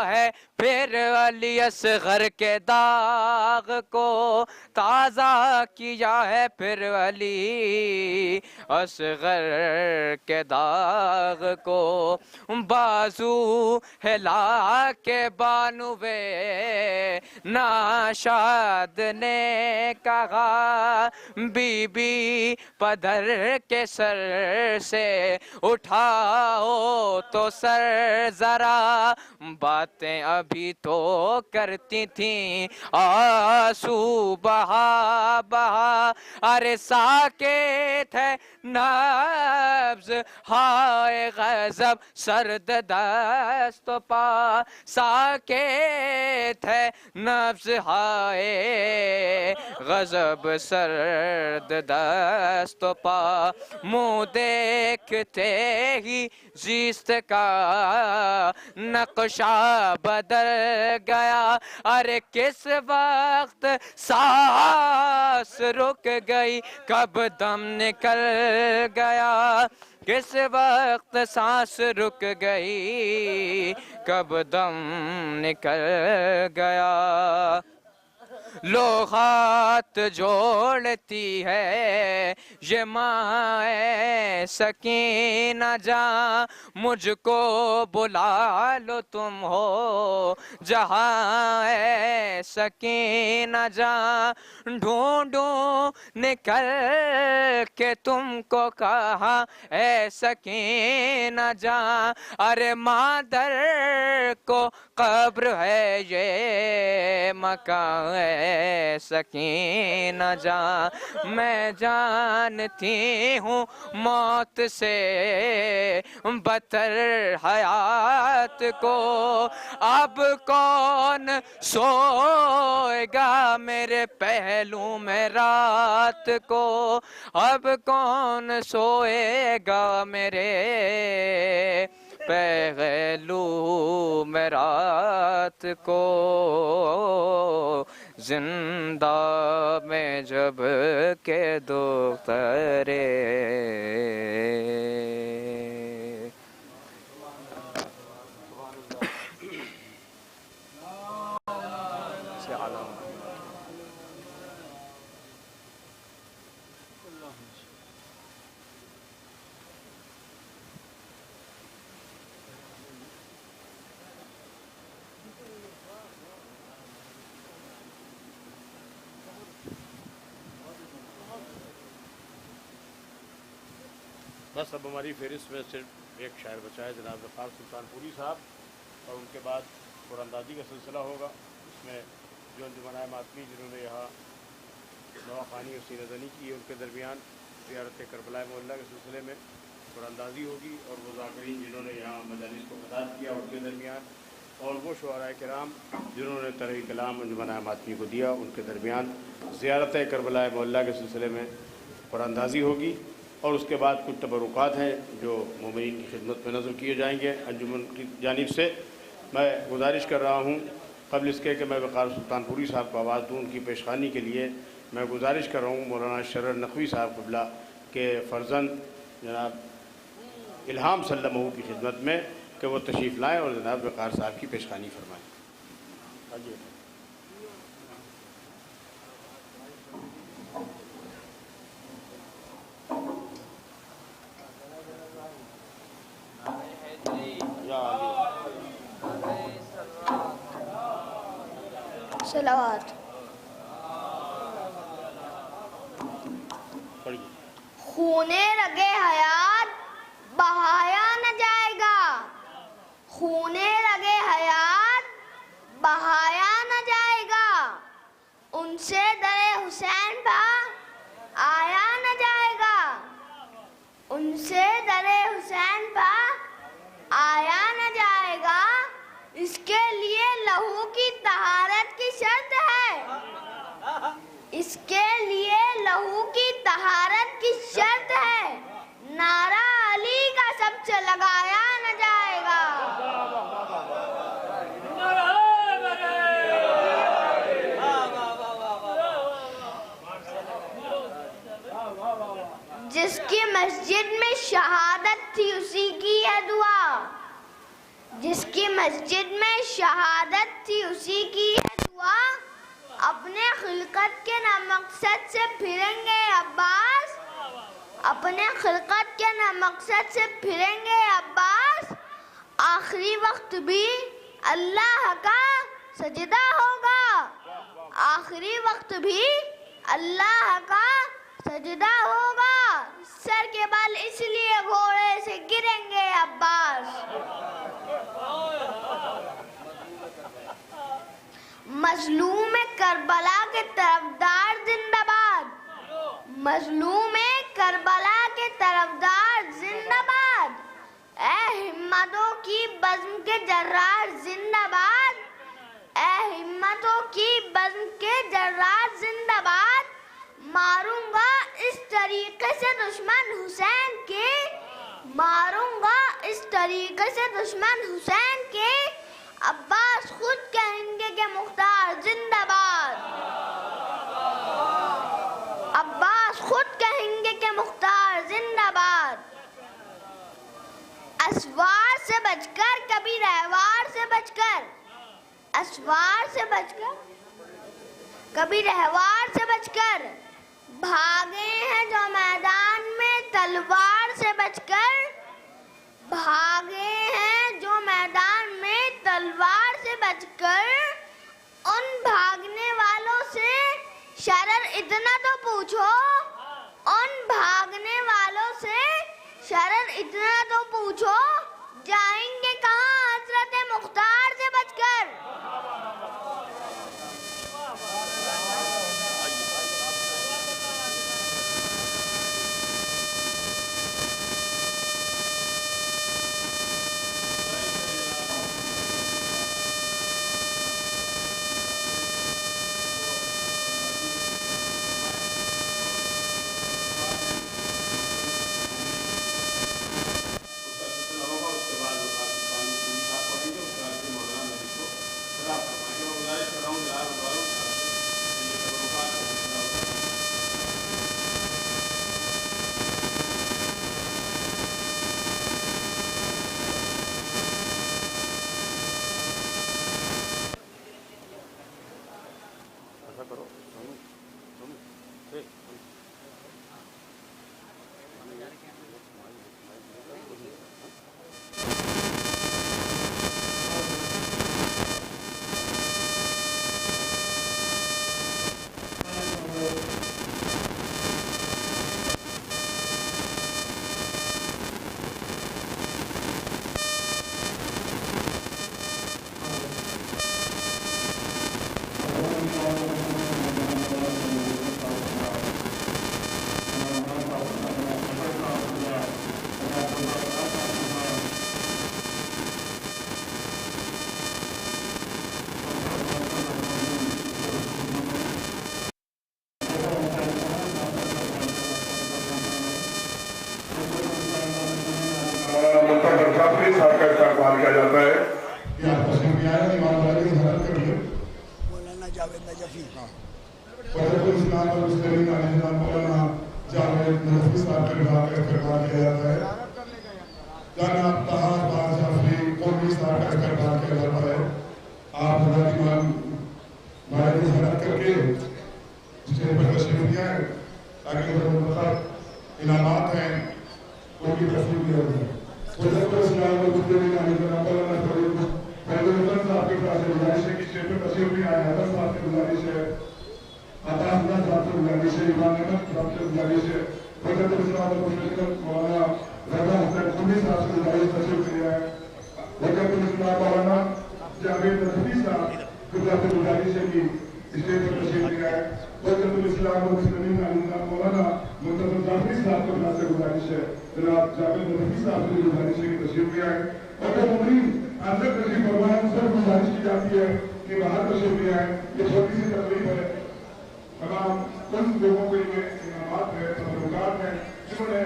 है फिर अली असगर के दाग को, ताज़ा किया है फिर अली असगर के दाग को, बाजू हिला के बानुवे नाशाद ने कहा, बीबी पधर के सर से उठाओ तो सर जरा, बातें अभी तो करती थी आंसू बहा बहा, अरे साकेत है नब्ज़ हाय गज़ब सर्द दस्त पा, साकेत है नब्ज़ हाय गज़ब सर्द दस्त पा, मुँह देखते ही ज़िस्त का नक्शा बदल गया, अरे किस वक्त सांस रुक गई, कब दम निकल गया, किस वक्त सांस रुक गई, कब दम निकल गया। लो हाथ जोड़ती है ये माए सकीना जा, मुझको बुला लो तुम हो जहाँ है सकीना जा, ढूंढूं निकल के तुमको कहा है सकीना जा, अरे मादर को कब्र है ये मकान है सकीना जान। मैं जानती हूँ मौत से बदतर हयात को, अब कौन सोएगा मेरे पहलू में रात को, अब कौन सोएगा मेरे पहलू में रात को। जिंदा में जब के दोस्तरे बस अब हमारी फहरिस्त में सिर्फ एक शायर बचा है, जनाब वक़ार सुल्तानपुरी साहब, और उनके बाद कुरानदाजी का सिलसिला होगा। इसमें जो अंजुमन मातमी जिन्होंने यहाँ नवाखानी और सीनज़नी की है, उनके दरमियान ज़ियारत करबला मोहल्ला के सिलसिले में कुरानदाजी होगी, और वो ज़ाकिरीन जिन्होंने यहाँ मजालिस को खिताब किया उनके दरमियान, और वो शुअराए किराम जिन्होंने तरह कलाम अंजुमन मातमी को दिया उनके दरमियान ज़ियारत करबला मोहल्ला के सिलसिले में कुरानदाजी होगी। और उसके बाद कुछ तबरुकात हैं जो मोमिनीन की खिदमत में नज़र किए जाएंगे अंजुमन की जानिब से। मैं गुजारिश कर रहा हूँ क़ब्ल इसके कि मैं वक़ार सुल्तानपुरी साहब को आवाज़ दूँ, उनकी पेशखानी के लिए मैं गुजारिश कर रहा हूँ मौलाना शरर नक़वी साहब क़िबला के फ़र्जंद जनाब इल्हाम सल्लमहू की खिदमत में कि वो तशरीफ़ लाएँ और जनाब वक़ार साहब की पेशखानी फरमाएँ। आइए। सलावत। खूने रगे हयात बहाया न जाएगा, खूने रगे हयात बहाया न जाएगा, उनसे दरे हुसैन पा आया न जाएगा, उनसे दरे हुसैन पा आया न जाएगा। इसके लिए लहू की तहारत की शर्त है, इसके लिए लहू की तहारत की शर्त है, नारा अली का सबसे लगाया न जाएगा। जिसकी मस्जिद में शहादत थी उसी की है दुआ, जिसकी मस्जिद में शहादत थी उसी की है दुआ, अपने खिलकत के ना मकसद से फिरेंगे अब्बास, अपने खिलकत के ना मकसद से फिरेंगे अब्बास, आखिरी वक्त भी अल्लाह का सजदा होगा, आखिरी वक्त भी अल्लाह का सजदा होगा, सर के बाल इसलिए घोड़े से गिरेंगे अब्बास। मजलूम करबला के तरफदार जिंदाबाद, मजलूम करबला के तरफदार जिंदाबाद, ए हिम्मतों की बज़्म के जर्रार जिंदाबाद, ए हिम्मतों की बज़्म के जर्रार जिंदाबाद। मारूंगा इस तरीके से दुश्मन हुसैन के, मारूंगा इस तरीके से दुश्मन हुसैन के, अब्बास खुद कहेंगे कि मुख्तार जिंदाबाद, अब्बास खुद कहेंगे कि मुख्तार जिंदाबाद। असवार से बचकर कभी रहवार से बचकर, असवार से बचकर कभी रहवार से बचकर, भागे हैं जो मैदान में तलवार से बचकर, भागे हैं जो मैदान में तलवार से बचकर। उन भागने वालों से शरर इतना तो पूछो, उन भागने वालों से शरर इतना तो पूछो, जाएंगे कहाँ हज़रत मुख्तार से गुजारिश साहब का इस्तेमाल किया जाता है। मौलाना जावेद नजफी इनामात हैं कोई भी तस्वीर नहीं होती आपके पास गुजारिश है कि स्टेज पर तस्वीर भी आए हजरत साहब की गुजारिश है, अता साहब की गुजारिश है, इमाम अहमद साहब की गुजारिश है, मौलाना रजा हुसैन खुदी साहब की गुजारिश तस्वीर की है, मौलाना जावेद नजफी साहब की गुजारिश है कि स्टेज पर तस्वीर दिया है, मौलाना मुंतजम जाफरी साहब को गुजारिश है, जनाब जावेद नजफी साहब की गुजारिश है कि तस्वीर दिया है और अंदर तशरीफ फरमाए उन सब गुजारिश की जाती है कि बाहर तशरीफ ले आए। ये छोटी सी तकलीफ है, तमाम उन लोगों के लिए इनामात है, तबरुकात है जिन्होंने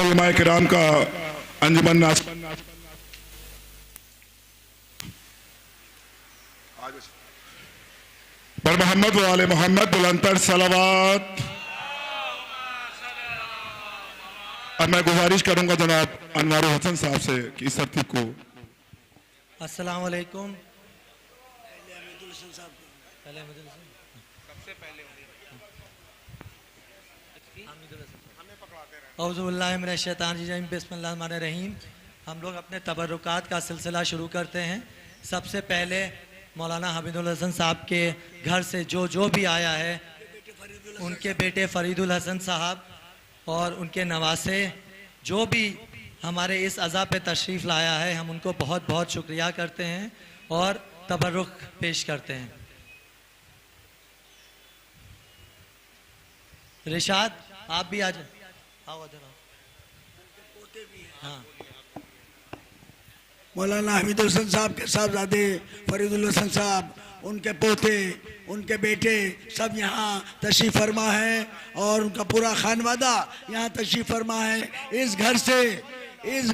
उलमाए किराम का अंजुमन पर मोहम्मद वाले मोहम्मद बुलंदतर सलावत। अब मैं गुजारिश करूंगा जनाब अनवार हसन साहब से कि इस तरतीब को। अस्सलाम वालेकुम। बिस्मिल्लाहिर्रहमानिर्रहीम। हम लोग अपने तबरुकात का सिलसिला शुरू करते हैं। सबसे पहले मौलाना हमीदुल हसन साहब के घर से जो भी आया है, उनके बेटे फरीदुल हसन साहब और उनके नवासे जो भी हमारे इस अज़ा पे तशरीफ़ लाया है, हम उनको बहुत बहुत शुक्रिया करते हैं और तबरुक पेश करते हैं। रिशाद आप भी आज आओ इधर आओ। हाँ, मौलाना हमीदुल हसन साहब के साहबजादे फरीदुल हसन साहब, उनके पोते, उनके बेटे सब यहाँ तशरीफ़ फरमा है और उनका पूरा खानवादा यहाँ तशरीफ़ फरमा है। इस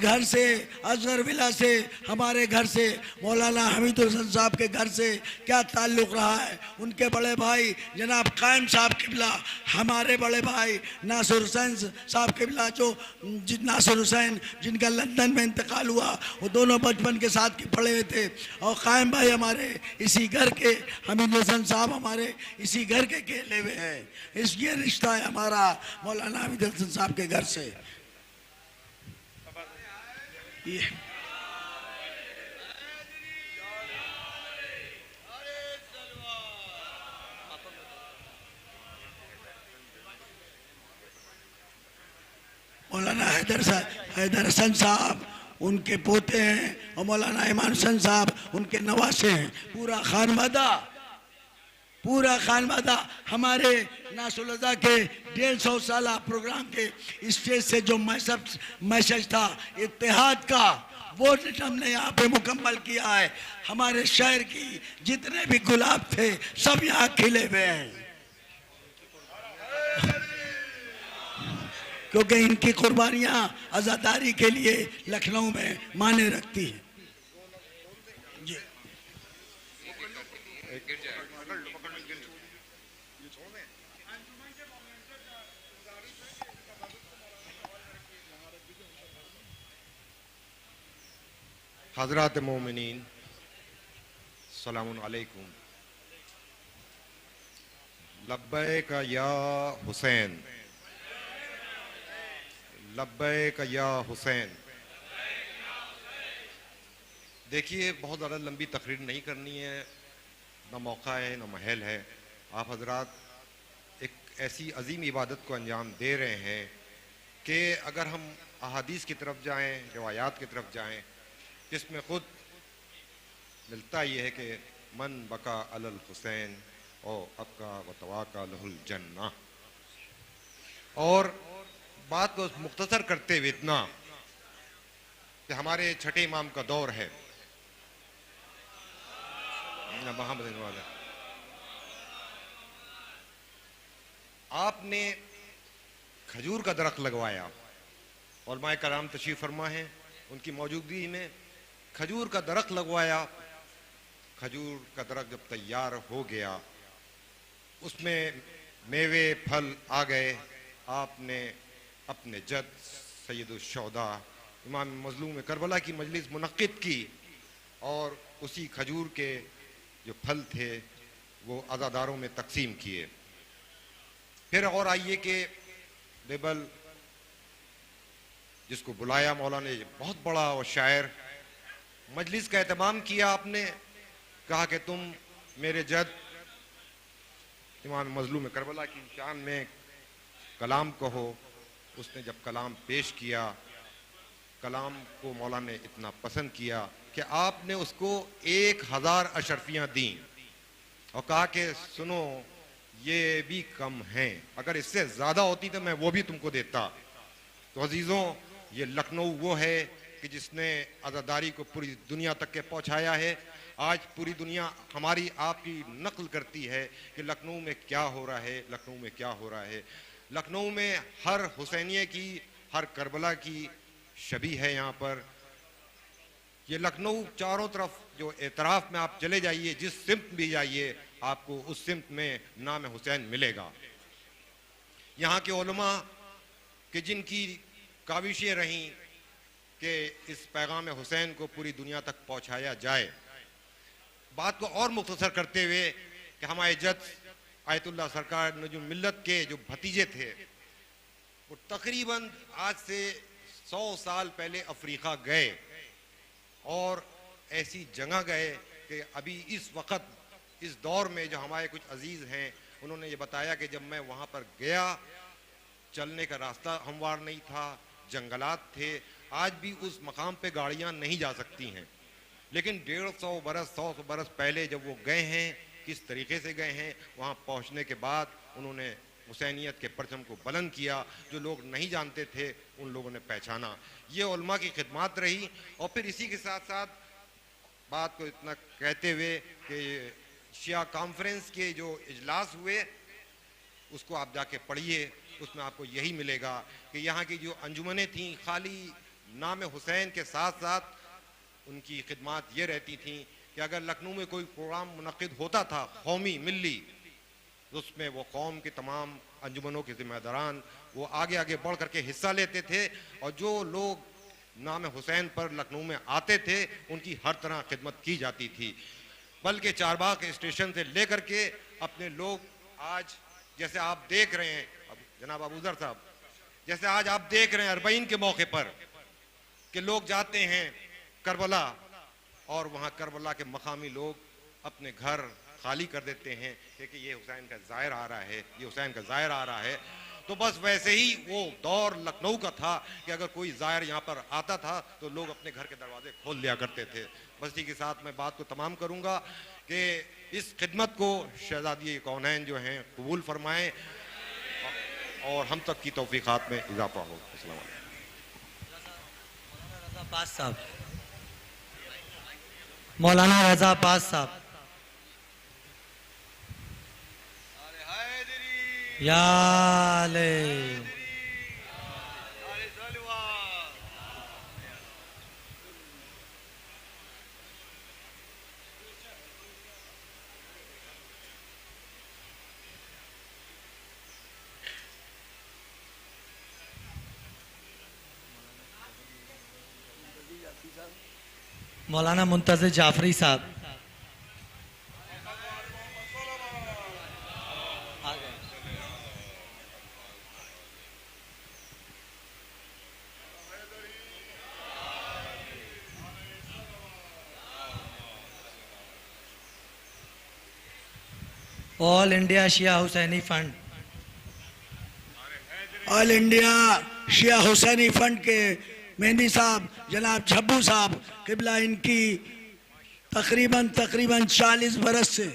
घर से अजहर विला से, हमारे घर से, मौलाना हमीदुल हसन साहब के घर से क्या ताल्लुक़ रहा है। उनके बड़े भाई जनाब कायम साहब किबला, हमारे बड़े भाई नासिर हुसैन साहब किबला, जो नासिर हुसैन जिनका लंदन में इंतकाल हुआ, वो दोनों बचपन के साथ के पढ़े हुए थे। और कायम भाई हमारे इसी घर के, हमीदुल हसन साहब हमारे इसी घर के खेले हुए हैं। इसलिए रिश्ता है हमारा मौलाना हमीदुल हसन साहब के घर से। मौलाना हैदर हसन साहब उनके पोते हैं और मौलाना इमान हसन साहब उनके नवासे हैं। पूरा खानवादा हमारे नासुलज़ा के 150 साला प्रोग्राम के स्टेज से जो मैसेज था इत्तेहाद का, वो हमने यहाँ पे मुकम्मल किया है। हमारे शहर की जितने भी गुलाब थे सब यहाँ खिले हुए हैं, क्योंकि इनकी कुर्बानियाँ आज़ादारी के लिए लखनऊ में माने रखती हैं। हज़रात मोमिनीन सलामुन अलैकुम। लब्बैक या हुसैन, लब्बैक या हुसैन। देखिए, बहुत ज़्यादा लंबी तकरीर नहीं करनी है, ना मौका है ना महल है। आप हजरात एक ऐसी अजीम इबादत को अंजाम दे रहे हैं कि अगर हम अहादीस की तरफ जाएं, रिवायात की तरफ जाएं, जिसमें ख़ुद मिलता ये है कि मन बका अलल हुसैन और अबका व तवाका लहुल जन्ना। और बात को मुख्तसर करते हुए इतना कि हमारे छठे इमाम का दौर है, आपने खजूर का दरख्त लगवाया, उलमाए कराम तशरीफ फरमा है, उनकी मौजूदगी में खजूर का दरख्त लगवाया। खजूर का दरख्त जब तैयार हो गया, उसमें मेवे फल आ गए। आपने अपने जद सैयदुल शुहदा इमाम मज़लूम करबला की मजलिस मुनक्किद की और उसी खजूर के जो फल थे वो अज़ादारों में तकसीम किए। फिर और आइए कि बेबल जिसको बुलाया मौलाना ने, बहुत बड़ा और शायर, मजलिस का एहतमाम किया। आपने कहा कि तुम मेरे जद इमाम मज़लूम करबला की शान में कलाम कहो। उसने जब कलाम पेश किया, कलाम को मौलाना ने इतना पसंद किया कि आपने उसको 1000 अशरफियाँ दी और कहा कि सुनो, ये भी कम हैं, अगर इससे ज़्यादा होती तो मैं वो भी तुमको देता। तो अजीज़ों, ये लखनऊ वो है कि जिसने आज़ादारी को पूरी दुनिया तक के पहुँचाया है। आज पूरी दुनिया हमारी आपकी नकल करती है कि लखनऊ में क्या हो रहा है, लखनऊ में क्या हो रहा है। लखनऊ में हर हुसैनिये की, हर करबला की शबी है यहाँ पर। ये लखनऊ चारों तरफ जो एतराफ़ में आप चले जाइए, जिस सिमत भी जाइए, आपको उस सिमत में नाम हुसैन मिलेगा। यहाँ के उलमा कि जिनकी काविशें रहीं कि इस पैगाम हुसैन को पूरी दुनिया तक पहुँचाया जाए। बात को और मुख्तसर करते हुए कि हमारे जद आयतुल्लाह सरकार नजूम मिल्लत के जो भतीजे थे, वो तकरीबन आज से 100 साल पहले अफ्रीका गए और ऐसी जगह गए कि अभी इस वक्त, इस दौर में जो हमारे कुछ अजीज़ हैं, उन्होंने ये बताया कि जब मैं वहाँ पर गया, चलने का रास्ता हमवार नहीं था, जंगलात थे। आज भी उस मकाम पे गाड़ियाँ नहीं जा सकती हैं, लेकिन 150 बरस 100 बरस पहले जब वो गए हैं, किस तरीके से गए हैं, वहाँ पहुँचने के बाद उन्होंने हुसैनियत के परचम को बुलंद किया। जो लोग नहीं जानते थे उन लोगों ने पहचाना। ये उलमा की खिदमत रही। और फिर इसी के साथ साथ बात को इतना कहते हुए कि शिया कॉन्फ्रेंस के जो इजलास हुए, उसको आप जाके पढ़िए, उसमें आपको यही मिलेगा कि यहाँ की जो अंजुमनें थीं, खाली नाम हुसैन के साथ साथ उनकी खिदमत ये रहती थी कि अगर लखनऊ में कोई प्रोग्राम मुनक्किद होता था कौमी मिली, तो उसमें वो कौम के तमाम अंजुमनों के ज़िम्मेदारान वो आगे आगे बढ़ करके हिस्सा लेते थे। और जो लोग नाम हुसैन पर लखनऊ में आते थे, उनकी हर तरह खिदमत की जाती थी। बल्कि चारबाग स्टेशन से लेकर के अपने लोग आज, जैसे आप देख रहे हैं जनाब अबूजर साहब, जैसे आज आप देख रहे हैं अरबईन के मौके पर कि लोग जाते हैं करबला और वहाँ करबला के मकामी लोग अपने घर खाली कर देते हैं कि ये हुसैन का ज़ाहिर आ रहा है, ये हुसैन का ज़ाहिर आ रहा है। तो बस वैसे ही वो दौर लखनऊ का था कि अगर कोई ज़ाहिर यहाँ पर आता था तो लोग अपने घर के दरवाजे खोल लिया करते थे। बस इसी के साथ मैं बात को तमाम करूँगा कि इस खिदमत को शहज़ादी कौनैन जो हैं कबूल फरमाएँ और हम तक की तौफीक़ात में इजाफा हो। अस्सलाम वालेकुम। मौलाना रज़ा अब्बास साहब। याले मौलाना मुंतज़िर जाफरी साहब। ऑल इंडिया शिया हुसैनी फंड, ऑल इंडिया शिया हुसैनी फंड के मेहंदी साहब जनाब झब्बू साहब किबला, इनकी तकरीबन 40 बरस से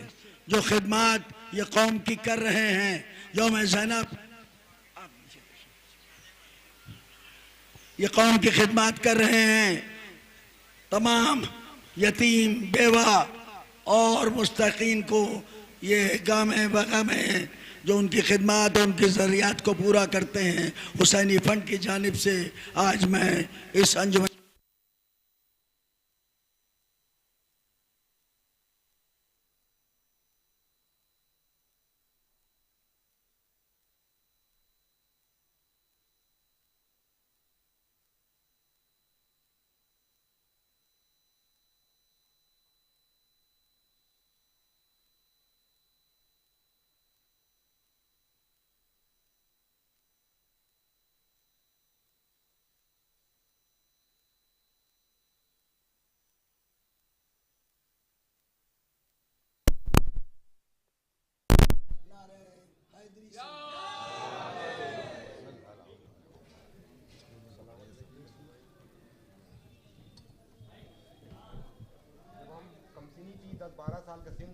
जो खिदमत ये कौम की कर रहे हैं, यौम ज़ैनब ये कौम की खिदमत कर रहे हैं, तमाम यतीम बेवा और मुस्तकीन को ये गामे बगामे जो उनकी खिदमत उनकी ज़रूरियात को पूरा करते हैं, हुसैनी फंड की जानिब से आज मैं इस अंजुमन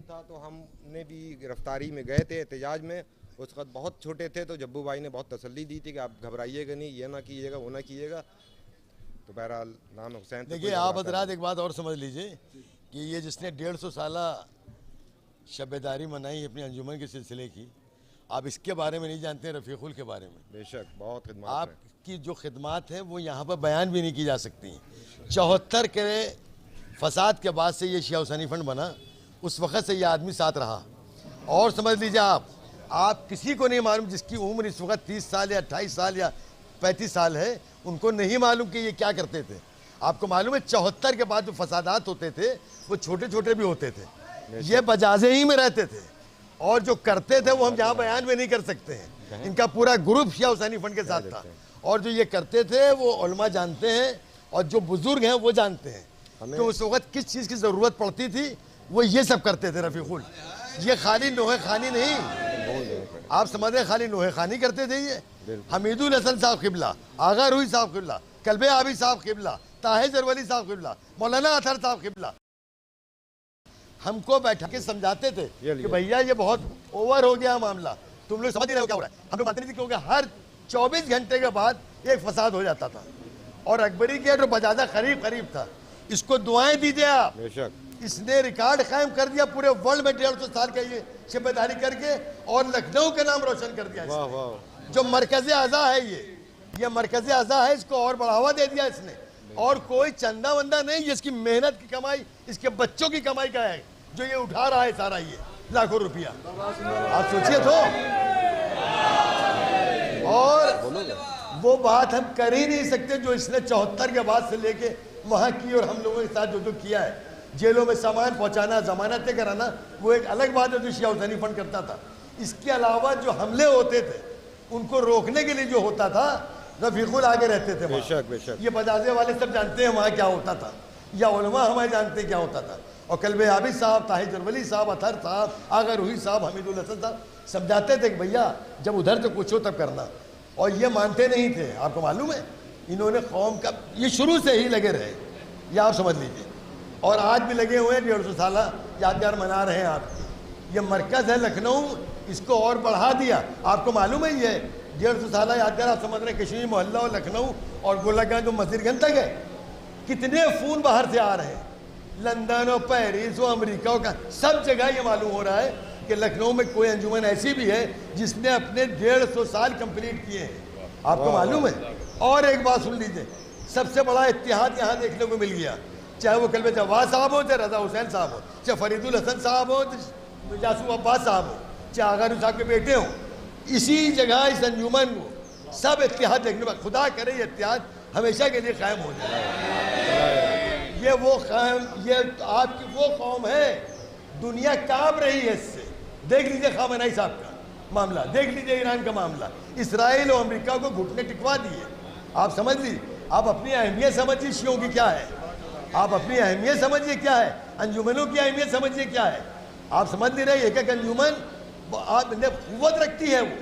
था तो हमने भी गिरफ्तारी में गए थे एहतजाज में। उस वक्त बहुत छोटे थे तो जब्बू भाई ने बहुत तसल्ली दी थी कि आप घबराइएगा नहीं, ये ना कीजिएगा वो ना कीजिएगा। तो बहरहाल नाम हुसैन। देखिए आप हजरात एक बात और समझ लीजिए कि ये जिसने 150 साला शबेदारी मनाई अपनी अंजुमन के सिलसिले की, आप इसके बारे में नहीं जानते हैं, रफ़ीकुल के बारे में। बेशक बहुत खिदमत आपकी जो खिदमत है वो यहाँ पर बयान भी नहीं की जा सकती। 74 के फसाद के बाद से ये शिया हुसैनी फंड बना, उस वक़्त से ये आदमी साथ रहा। और समझ लीजिए आप किसी को नहीं मालूम जिसकी उम्र इस वक्त 30 साल या 28 साल या 35 साल है, उनको नहीं मालूम कि ये क्या करते थे। आपको मालूम है 74 के बाद जो फसादात होते थे वो छोटे छोटे भी होते थे, ये बजाजे ही में रहते थे और जो करते थे वो हम यहाँ बयान में नहीं कर सकते हैं। इनका पूरा ग्रुप शिया हुसैनी फंड के साथ था और जो ये करते थे वो उलमा जानते हैं और जो बुजुर्ग हैं वो जानते हैं कि उस वक्त किस चीज़ की ज़रूरत पड़ती थी, वो ये सब करते थे। रफ़ीकुल ये खाली नोहे खानी नहीं, आप समझ रहे, खाली नोहे खानी करते थे। ये हमीदुल हसन साहब किबला, आगा रूही साहब किबला, कल्बे आबी साहब किबला, ताहिर जरवली साहब किबला, मौलाना अतहर साहब किबला हमको बैठा के समझाते थे कि भैया ये बहुत ओवर हो गया मामला, तुम लोग समझ नहीं रहे हो क्या हो रहा है। हम लोग मानते नहीं थे क्योंकि हर 24 घंटे के बाद एक फसाद हो जाता था और अकबरी के जो बजाजा करीब था, इसको दुआएं दीजिए आप। इसने रिकॉर्ड कायम कर दिया पूरे वर्ल्ड में 150 साल का ये शबेदारी करके और लखनऊ का नाम रोशन कर दिया। जो मरकज़े आज़ा है ये मरकज़े आज़ा है, इसको और बढ़ावा दे दिया इसने। और कोई चंदा वंदा नहीं, जिसकी मेहनत की कमाई इसके बच्चों की कमाई का है जो ये उठा रहा है सारा ये लाखों रुपया। आप सोचिए तो, और वो बात हम कर ही नहीं सकते जो इसने 74 के बाद से लेके वहाँ की और हम लोगों के साथ जो किया है। जेलों में सामान पहुँचाना, जमानतें कराना, वो एक अलग बात है जो शिया हुसैनी फंड करता था। इसके अलावा जो हमले होते थे उनको रोकने के लिए जो होता था, रफ़ीकुल आगे रहते थे। बेशक ये बजाजे वाले सब जानते हैं वहाँ क्या होता था, या उलमा हमारे जानते हैं क्या होता था। और कल्बे आबिद साहब, ताहिर जरवली साहब, अतहर साहब, आगा रूही साहब, हमीदुल हसन साहब समझाते थे कि भैया जब उधर से कुछ हो तब करना। और ये मानते नहीं थे। आपको मालूम है इन्होंने कौम का ये शुरू से ही लगे रहे, ये आप समझ लीजिए। और आज भी लगे हुए हैं, 150 साला यादगार मना रहे हैं आपकी। ये मरकज़ है लखनऊ, इसको और बढ़ा दिया। आपको मालूम है ये 150 साला यादगार आप समझ रहे हैं, कश्मीर मोहल्ला और लखनऊ और गोलागंज जो मस्जिदगंज तक है, कितने फ़ोन बाहर से आ रहे हैं, लंदन और पेरिस और अमेरिका का सब जगह ये मालूम हो रहा है कि लखनऊ में कोई अंजुमन ऐसी भी है जिसने अपने 150 साल कंप्लीट किए हैं। आपको मालूम है। और एक बात सुन लीजिए, सबसे बड़ा इत्तेहाद यहाँ देखने को मिल गया, चाहे वो कल्बे जवाद साहब हो, चाहे रजा हुसैन साहब हो, चाहे फरीदुल हसन साहब हो, चाहे यासूफ अब्बास साहब हो, चाहे आगा रूही साहब के बेटे हों, इसी जगह इस अंजुमन को सब इत्तेहाद देखने में, खुदा करे ये इत्तेहाद हमेशा के लिए कायम हो जाए। ये वो कायम, ये आपकी वो कौम है, दुनिया कांप रही है इससे। देख लीजिए खामेनी साहब का मामला, देख लीजिए ईरान का मामला, इसराइल और अमेरिका को घुटने टिकवा दिए। आप समझ लीजिए, आप अपनी अहमियत समझिए शियों की क्या है, आप अपनी अहमियत समझिए क्या है, अंजुमनों की अहमियत समझिए क्या है। आप समझ नहीं रहे, एक एक अंजुमन आपने कुव्वत रखती है वो।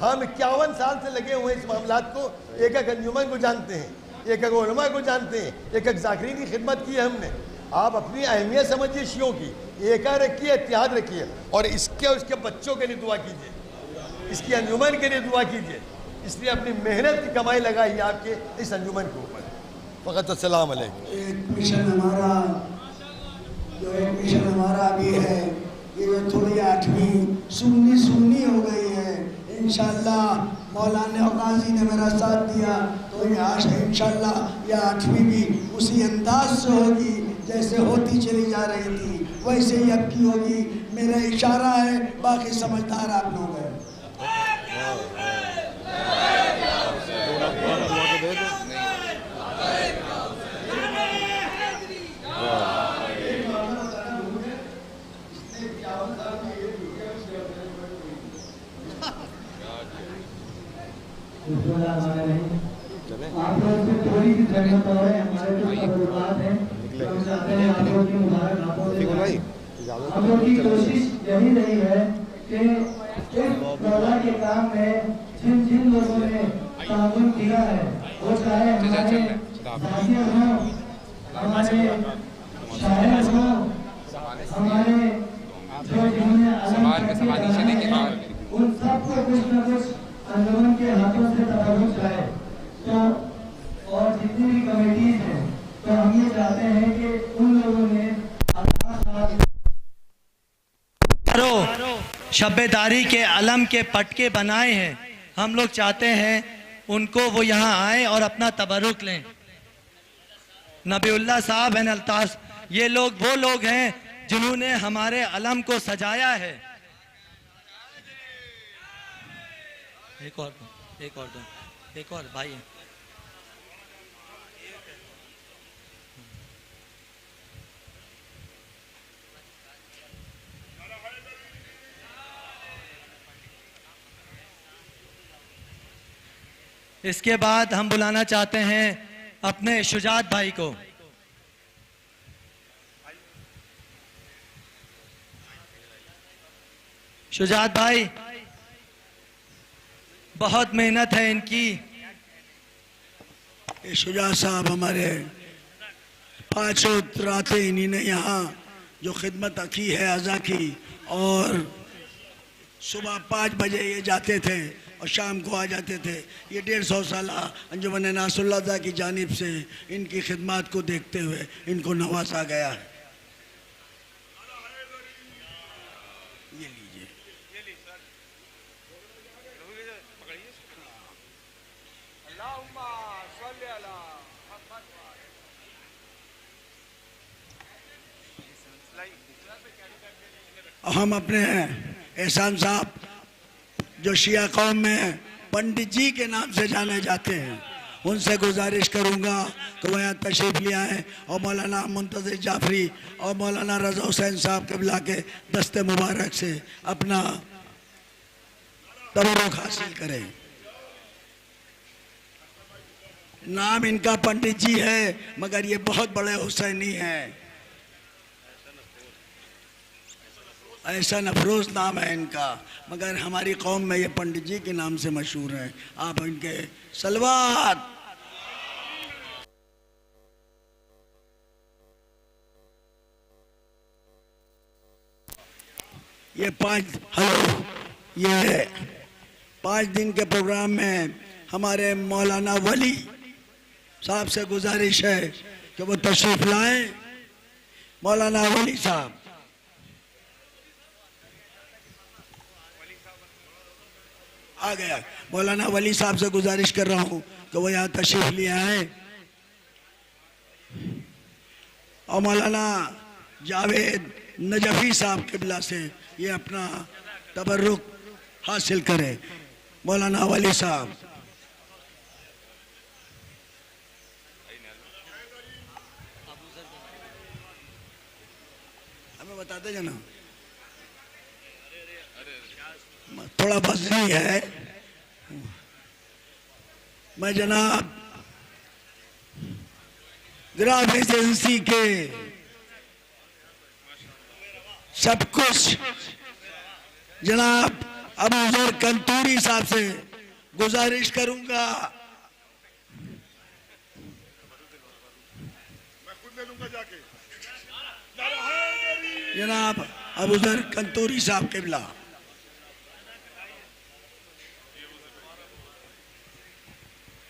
हम 51 साल से लगे हुए इस मामलात को, एक एक अंजुमन को जानते हैं, एक एक उलमा को जानते हैं, एक एक ज़ाकिरीन की खिदमत की है हमने। आप अपनी अहमियत समझिए शियों की, एका रखिए, इत्तेहाद रखिए, और इसके उसके बच्चों के लिए दुआ कीजिए, इसकी अंजुमन के लिए दुआ कीजिए। इसलिए अपनी मेहनत की कमाई लगाइए आपके इस अंजुमन के ऊपर। फ़कत अस्सलाम अलैकुम। एक मिशन हमारा भी है, ये जो थोड़ी 8वीं सुन्नी हो गई है, इंशाअल्लाह मौलाना गाजी ने मेरा साथ दिया तो ये आशा है इंशाअल्लाह ये 8वीं भी उसी अंदाज से होगी जैसे होती चली जा रही थी, वैसे ही अब की होगी। मेरा इशारा है, बाकी समझदार आप लोग हैं। आप लोग से थोड़ी सी जरूरत और है, हमारे जो तबरुकात हैं हम चाहते हैं आप लोग की मुबारक हाथों से हम लोग की कोशिश यही रही है कि इस मौला के काम में जिन जिन लोगों ने ताउन किया है, वो चाहे हमारे साथियों हों, हमारे शायर हों, हमारे जो जिन्होंने उन सबको कुछ न कुछ अंजुमन के हाथों से तबरुक जाए। तो और जितनी भी कमेटीज हैं, तो हम ये चाहते हैं कि उन लोगों ने शब्बेदारी के अलम के पटके बनाए हैं, हम लोग चाहते हैं उनको वो यहाँ आए और अपना तबरुक लें। नबीउल्लाह साहब हैं अल्ताफ, ये लोग वो लोग हैं जिन्होंने हमारे अलम को सजाया है। एक और भाई है। इसके बाद हम बुलाना चाहते हैं अपने शुजात भाई को। शुजात भाई, बहुत मेहनत है इनकी। शुजात साहब हमारे 5 रातें इन्हीं ने यहाँ जो खिदमत की है अज़ा की, और सुबह 5 बजे ये जाते थे और शाम को आ जाते थे। ये 150 साल अंजुमन नासरुल्लाह की जानिब से इनकी खिदमत को देखते हुए इनको नवाजा गया है। ये लीजिए। हम अपने एहसान साहब जो शिया कौम में पंडित जी के नाम से जाने जाते हैं, उनसे गुजारिश करूंगा कि वह यहाँ तशरीफ़ ले आएँ और मौलाना मुंतज़िर जाफरी और मौलाना रज़ा हुसैन साहब के बुला के दस्ते मुबारक से अपना तबरुक हासिल करें। नाम इनका पंडित जी है, मगर ये बहुत बड़े हुसैनी हैं। ऐसा नफरोज नाम है इनका, मगर हमारी कौम में ये पंडित जी के नाम से मशहूर हैं। आप इनके सलवात। ये 5 दिन के प्रोग्राम में हमारे मौलाना वली साहब से गुजारिश है कि वो तशरीफ लाएं। मौलाना वली साहब, आ गया। मौलाना वली साहब से गुजारिश कर रहा हूँ कि वो यहाँ तशरीफ ले आए और मौलाना जावेद नजफी साहब किबला से ये अपना तबर्रुक हासिल करें। मौलाना वली साहब, हमें बताते जाना, थोड़ा बजनी है। मैं जनाब ग्राम एजेंसी के सब कुछ जनाब अबू जर कंतूरी साहब से गुजारिश करूंगा, जनाब अबू जर कंतूरी साहब किबला।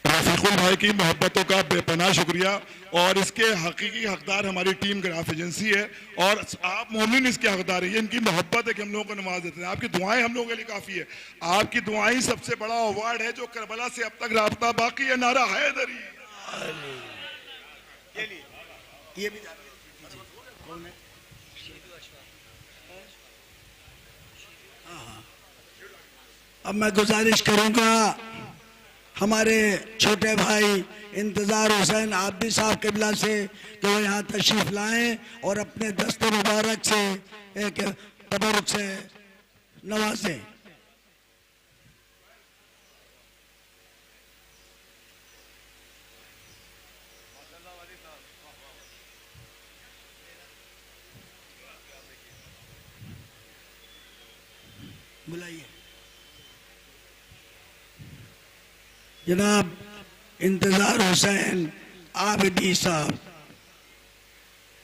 रफीकुल भाई की मोहब्बतों का बेपनाह शुक्रिया, और इसके हकीकी हकदार हमारी टीम ग्राफ एजेंसी है, और आप मोमिन इसके हकदार है। ये इनकी मोहब्बत है कि हम लोगों को नवाज देते हैं। आपकी दुआएं हम लोगों के लिए काफ़ी है। आपकी दुआएं सबसे बड़ा अवार्ड है जो करबला से अब तक राब्ता बाकी है। नारा हैदरी। ये भी अब मैं गुजारिश करूंगा हमारे छोटे भाई इंतज़ार हुसैन आबदी साहब किबला से कि वो यहाँ तशरीफ लाएं और अपने दस्ते मुबारक से एक तबरुक से नवाजें। बुलाइए जनाब इंतज़ार हुसैन आबिदी साहब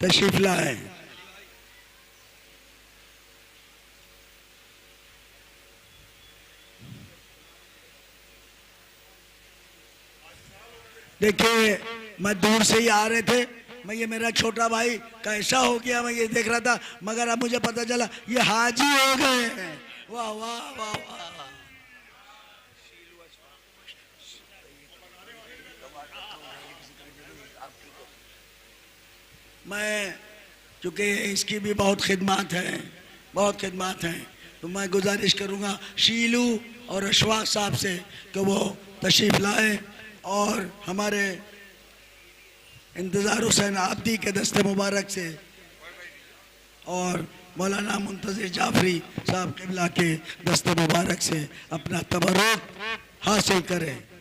तशरीफ लाए। देखिए मैं दूर से ही आ रहे थे, मैं ये मेरा छोटा भाई कैसा हो गया मैं ये देख रहा था, मगर अब मुझे पता चला ये हाजी हो गए हैं। वाह वाह वाह वाह। मैं चूँकि इसकी भी बहुत खिदमत हैं, तो मैं गुजारिश करूँगा शीलू और अशफाक साहब से कि वो तशरीफ़ लाएँ और हमारे इंतज़ार हुसैन आबदी के दस्ते मुबारक से और मौलाना मुंतज़िर जाफरी साहब किबला के दस्ते मुबारक से अपना तबरुक हासिल करें।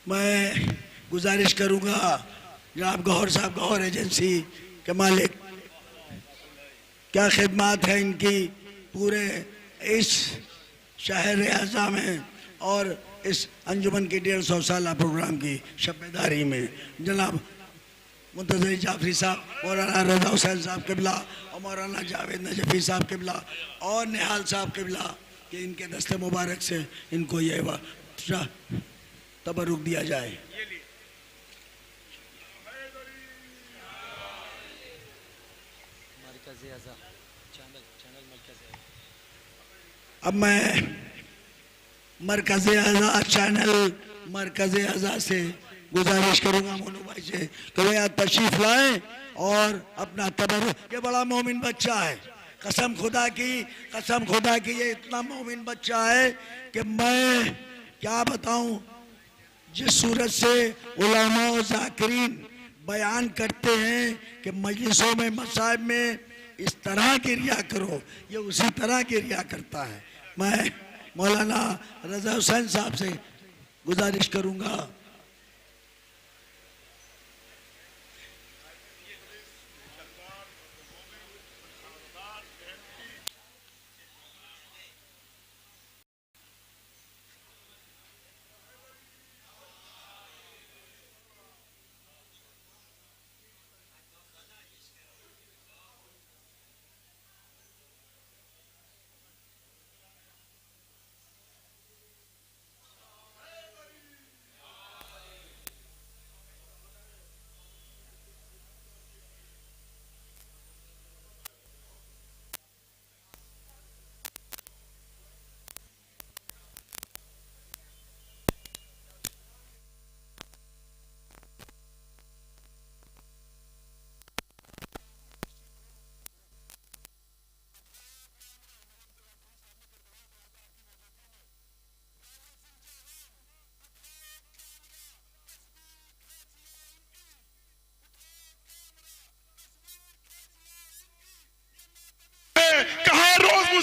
मैं गुजारिश करूँगा जनाब गौहर साहब, गौहर एजेंसी के मालिक, क्या खिदमत है इनकी पूरे इस शहर अज़ा में और इस अंजुमन की 150 साल प्रोग्राम की शब्बेदारी में। जनाब मुंतज़िर जाफरी साहब, मौलाना रज़ा हुसैन साहब किबला और मौलाना जावेद नजफ़ी साहब किबला और निहाल साहब किबला कि इनके दस्ते मुबारक से इनको ये तबरुक दिया जाए। अब मैं मरकज़ आज़ा चैनल मरकज़ आज़ा से गुजारिश करूँगा मोनू भाई से कि वो यहाँ तशरीफ़ लाएँ और अपना तबरुक। ये बड़ा मोमिन बच्चा है, कसम खुदा की ये इतना मोमिन बच्चा है कि मैं क्या बताऊँ। जिस सूरत से उलमा और ज़ाकिरीन बयान करते हैं कि मजलिसों में मसाइब में इस तरह की रिया करो, ये उसी तरह की रिया करता है। मैं मौलाना रज़ा हुसैन साहब से गुजारिश करूँगा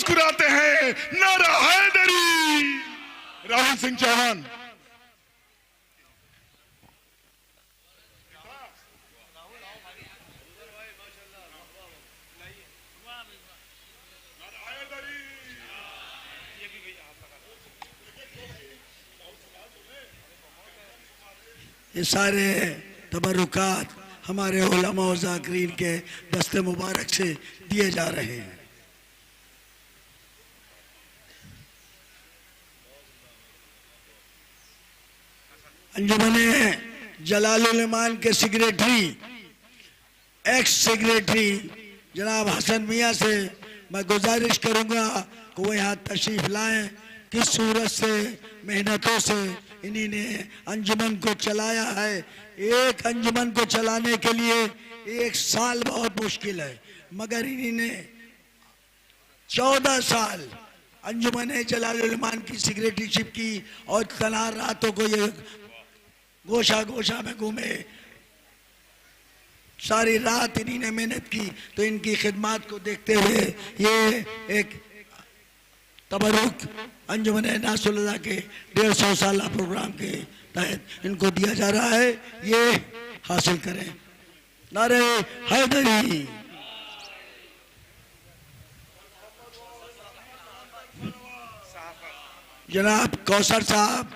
मुस्कुराते हैं, नारा हैदरी। राहुल सिंह चौहान। ये सारे तबरुकात हमारे उलमा और ज़ाकिरीन के दस्ते मुबारक से दिए जा रहे हैं। अंजुमने जलालुल ईमान के सेक्रेटरी, एक्स सेक्रेटरी जनाब हसन मियाँ से मैं गुजारिश करूँगा कि वो यहाँ तशरीफ़ लाएं। किस सूरत से, मेहनतों से इन्हीं ने अंजुमन को चलाया है। एक अंजुमन को चलाने के लिए 1 साल बहुत मुश्किल है, मगर इन्हीं ने 14 साल अंजुमन जलालुल ईमान की सेक्रेटरीशिप की और तनार रातों को ये गोशा गोशा में घूमे, सारी रात इन्हीं ने मेहनत की। तो इनकी खिदमत को देखते हुए ये एक तबरुक अंजुमन नासरुल्लाह के 150 साल प्रोग्राम के तहत इनको दिया जा रहा है, ये हासिल करें। नारे हैदरी। जनाब कौसर साहब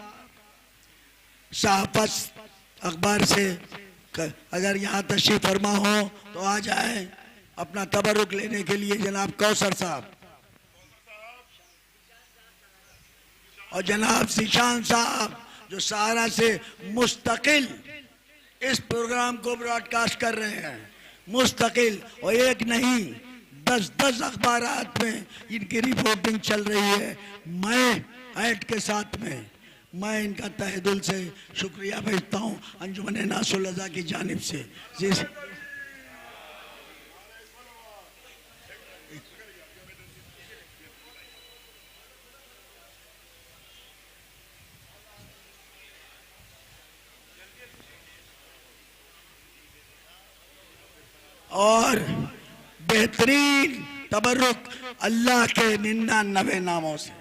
सहाफत अखबार से अगर यहाँ तशरीफ फरमा हो तो आ जाए अपना तबरुक लेने के लिए। जनाब कौसर साहब और जनाब ज़ीशान साहब जो सहारा से मुस्तकिल इस प्रोग्राम को ब्रॉडकास्ट कर रहे हैं, मुस्तकिल, और एक नहीं 10 अखबारात में इनकी रिपोर्टिंग चल रही है। मैं ऐड के साथ में मैं इनका तहे दिल से शुक्रिया भेजता हूँ अंजुमन नासरुल्लाह की जानिब से। और बेहतरीन तबरुक अल्लाह के 99 नामों से।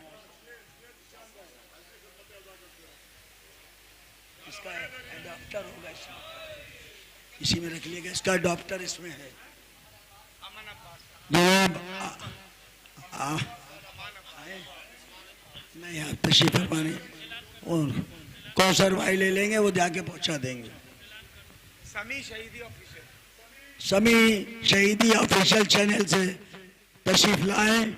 इसका अडॉप्टर होगा, इसी में रख लिएगा, इसका अडॉप्टर इसमें है। नहीं आप तशरीफ फरमाने और कौसर भाई ले लेंगे, वो जाके पहुंचा देंगे। समी शहीदी ऑफिशियल चैनल से तशरीफ लाएं।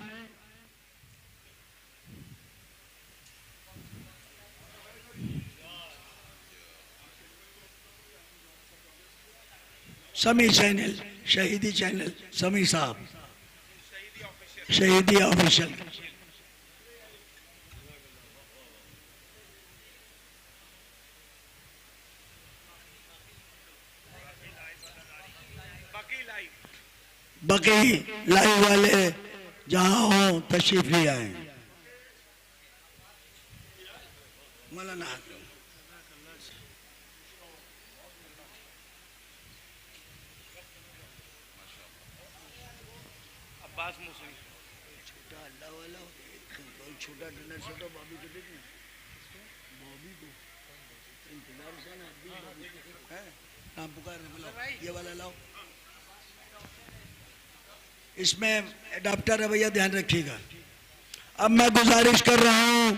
समी चैनल, शहीदी चैनल, समी साहब शहीदी ऑफिशियल। बकी लाइव वाले जहां हो तशरीफ ले आए। मौलाना अब्बास मुस्लिम छोटा अल्लाह वाला छोटा डिनर छोटा बॉबी को देखना, बॉबी को इंतजार से ना है नाम पुकारने बुलाओ, ये वाला लाओ। इसमें अडॉप्टर है भैया, ध्यान रखिएगा। अब मैं गुजारिश कर रहा हूं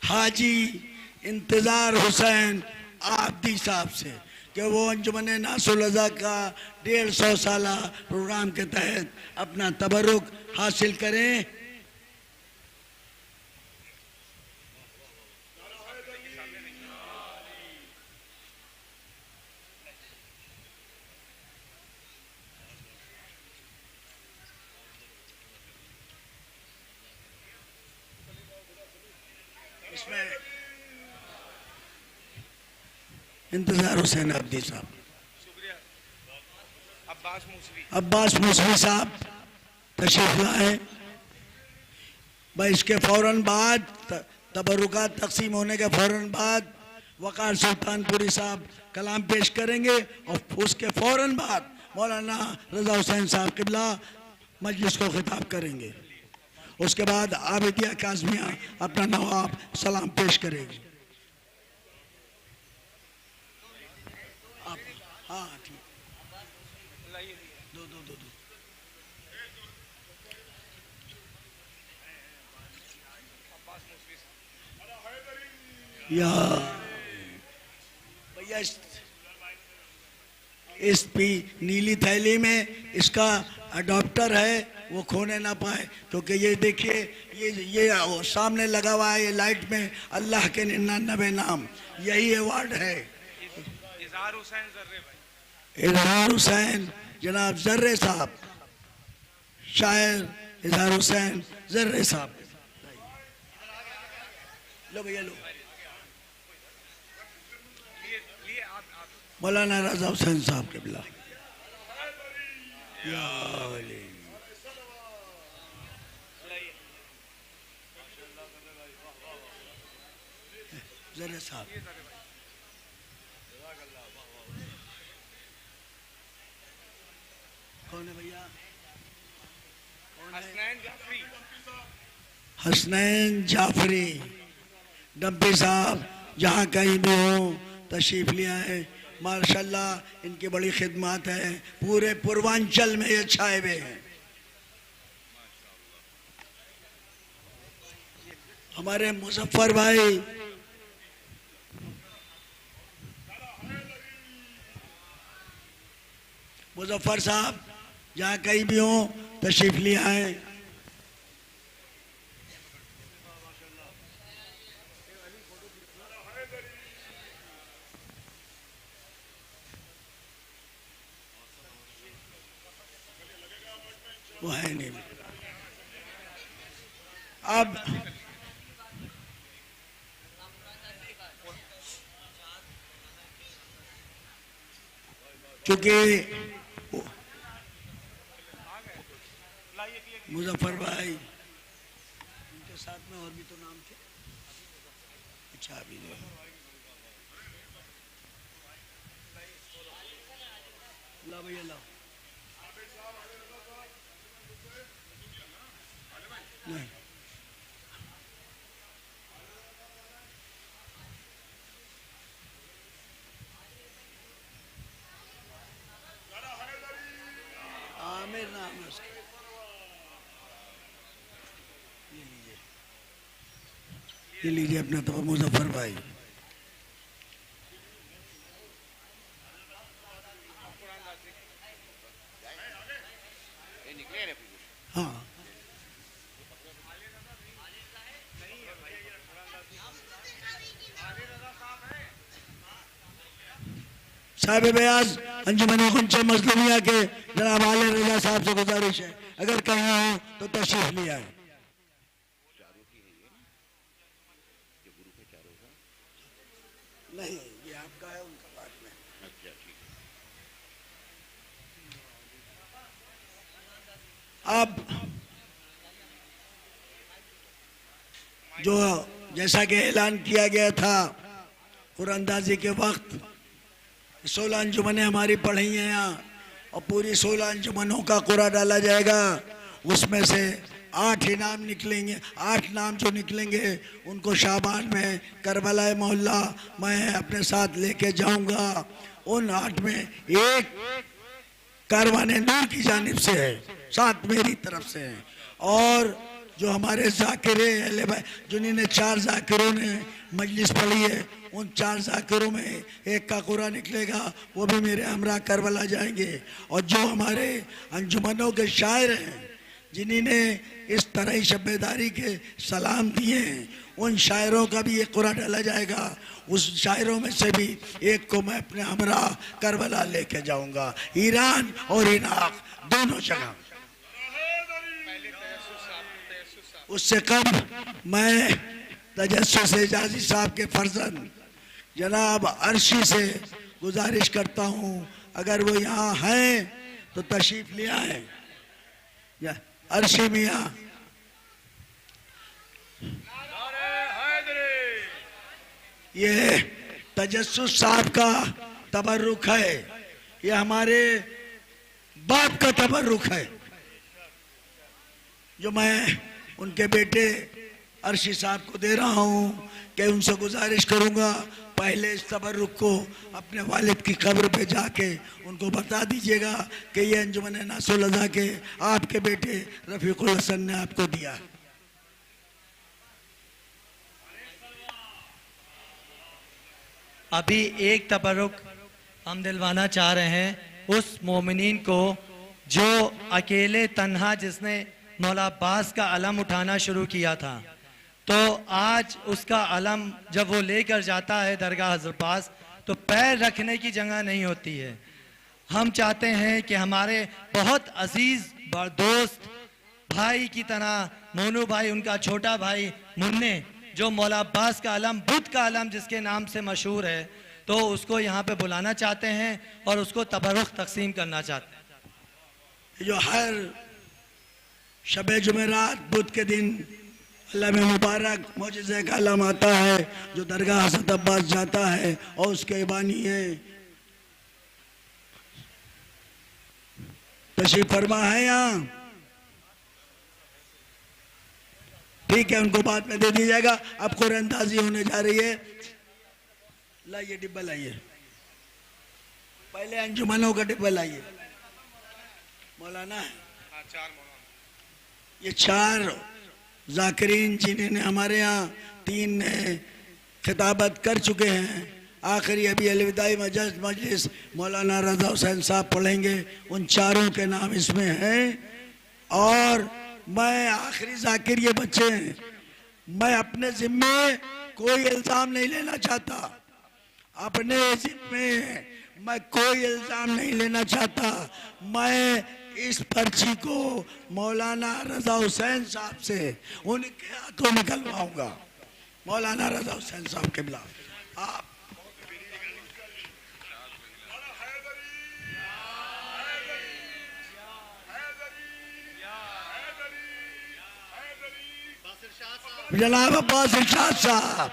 हाजी इंतजार हुसैन आब्दी साहब से कि वो अंजुमन नासरुल्लाह का 150 साला प्रोग्राम के तहत अपना तबरुक हासिल करें। इंतजार हुसैन आब्दी साहब, अब्बास मुसवी साहब तशरीफ लाए। भाई इसके फौरन बाद तबरुकात तकसीम होने के फौरन बाद वकार सुल्तानपुरी साहब कलाम पेश करेंगे और उसके फौरन बाद मौलाना रजा हुसैन साहब किबला मजलिस को खिताब करेंगे। उसके बाद आबिदिया काज़मिया अपना नवाब सलाम पेश करेगी। हाँ ठीक, दो दो दो दो। या भैया इस नीली थैली में इसका अडॉप्टर है, वो खोने ना पाए, क्योंकि ये देखिए ये सामने लगा हुआ है, ये लाइट में अल्लाह के 99 नाम, यही अवार्ड है। इजहार हुसैन जनाब जर्रे साहब, शायर इजहार हुसैन जर्रे साहब। लो भैया लो। मौलाना रजा हुसैन साहब के बिला। जर्रे साहब कौन है भैया? हसनैन जाफरी डम्पी साहब, जहाँ कहीं भी हो तशरीफ लिया है। माशाल्लाह इनकी बड़ी खिदमत है, पूरे पूर्वांचल में ये छाए हुए हैं। हमारे मुजफ्फर भाई मुजफ्फर साहब, जहाँ कहीं भी हो तशरीफ लिया है। वो है नहीं। अब चूंकि मुजफ्फर भाई उनके साथ में और भी तो नाम थे। अच्छा अभी ला भैया लाओ। नहीं आमिर नाम है उसका। ये लीजिए अपना तो मुजफ्फर भाई। हाँ साहिब बयाज अंजुमन खुंचे मजलूमिया के जनाब आले रजा साहब से गुजारिश है, अगर कहीं हो तो तशरीफ लिया है। नहीं ये आपका है, उनका बाद में। अब जो जैसा कि ऐलान किया गया था कुरानंदाजी के वक्त, 16 अंजुमनें हमारी पढ़ी हैं यहाँ, और पूरी 16 अंजुमनों का कुरा डाला जाएगा। उसमें से 8 इनाम निकलेंगे। 8 नाम जो निकलेंगे उनको शाबान में करबला मोहल्ला मैं अपने साथ लेके जाऊंगा। उन 8 में एक कारवाने नूर की जानिब से है, 7 मेरी तरफ से है। और जो हमारे जाकिरे अहले भाई जिन्होंने 4 जाकिरों ने मजलिस पढ़ी है, उन 4 जाकिरों में एक का कुरा निकलेगा, वो भी मेरे हमरा करबला जाएंगे। और जो हमारे अंजुमनों के शायर हैं जिन्होंने इस तरह ही शब्बेदारी के सलाम दिए हैं, उन शायरों का भी एक कुरा डाला जाएगा। उस शायरों में से भी एक को मैं अपने हमरा करबला लेके जाऊंगा, ईरान और इराक दोनों जगह। उससे कम मैं तजस्सुस एजाजी साहब के फर्जंद जनाब अर्शी से गुजारिश करता हूँ, अगर वो यहाँ हैं तो तशरीफ ले आए। अर्शी मियाँ ये तजस्सुस साहब का तबर्रुक है, ये हमारे बाप का तबर्रुक है। जो मैं उनके बेटे अर्शी साहब को दे रहा हूँ कि उनसे गुजारिश करूँगा पहले इस तबर्रुक को अपने वालिद की कब्र पे जाके उनको बता दीजिएगा कि ये अंजुमन नासुल अज़ा के आपके बेटे रफ़ीकुल हसन ने आपको दिया। अभी एक तबर्रुक हम दिलवाना चाह रहे हैं उस मोमिनीन को जो अकेले तन्हा जिसने मौला अब्बास का अलम उठाना शुरू किया था, तो आज उसका अलम जब वो लेकर जाता है दरगाह हज़रत पास तो पैर रखने की जगह नहीं होती है। हम चाहते हैं कि हमारे बहुत अजीज़ दोस्त भाई की तरह मोनू भाई, उनका छोटा भाई मुन्ने, जो मौला अब्बास का अलम, बुद्ध का अलम जिसके नाम से मशहूर है, तो उसको यहाँ पे बुलाना चाहते हैं और उसको तबरुख तकसीम करना चाहते हैं। जो हर शब जुमेरात बुध के दिन अल्लाह में मुबारक मौजज़े का अलम आता है, जो दरगाह हज़रत अब्बास जाता है और उसके बानी है तशरीफ फरमा है यहाँ, ठीक है, उनको बाद में दे दी जाएगा। अब कुरानंदाजी होने जा रही है। लाइए डिब्बा लाइए, पहले अंजुमनों का डिब्बा लाइए। मौलाना है, ये 4 जाकिरीन जिन्हें हमारे यहाँ 3 ने खिताबत कर चुके हैं। आखिरी अभी अलविदाई मजलिस मौलाना रज़ा हुसैन साहब पढ़ेंगे, उन 4 के नाम इसमें हैं। और मैं आखिरी जाकिर ये बच्चे हैं, मैं अपने ज़िम्मे कोई इल्ज़ाम नहीं लेना चाहता, अपने ज़िम्मे मैं कोई इल्ज़ाम नहीं लेना चाहता। मैं इस पर्ची को मौलाना रज़ा हुसैन साहब से उनके हाथों निकलवाऊंगा। मौलाना रज़ा हुसैन साहब के बिला आप जनाब अब्बास इरशाद साहब,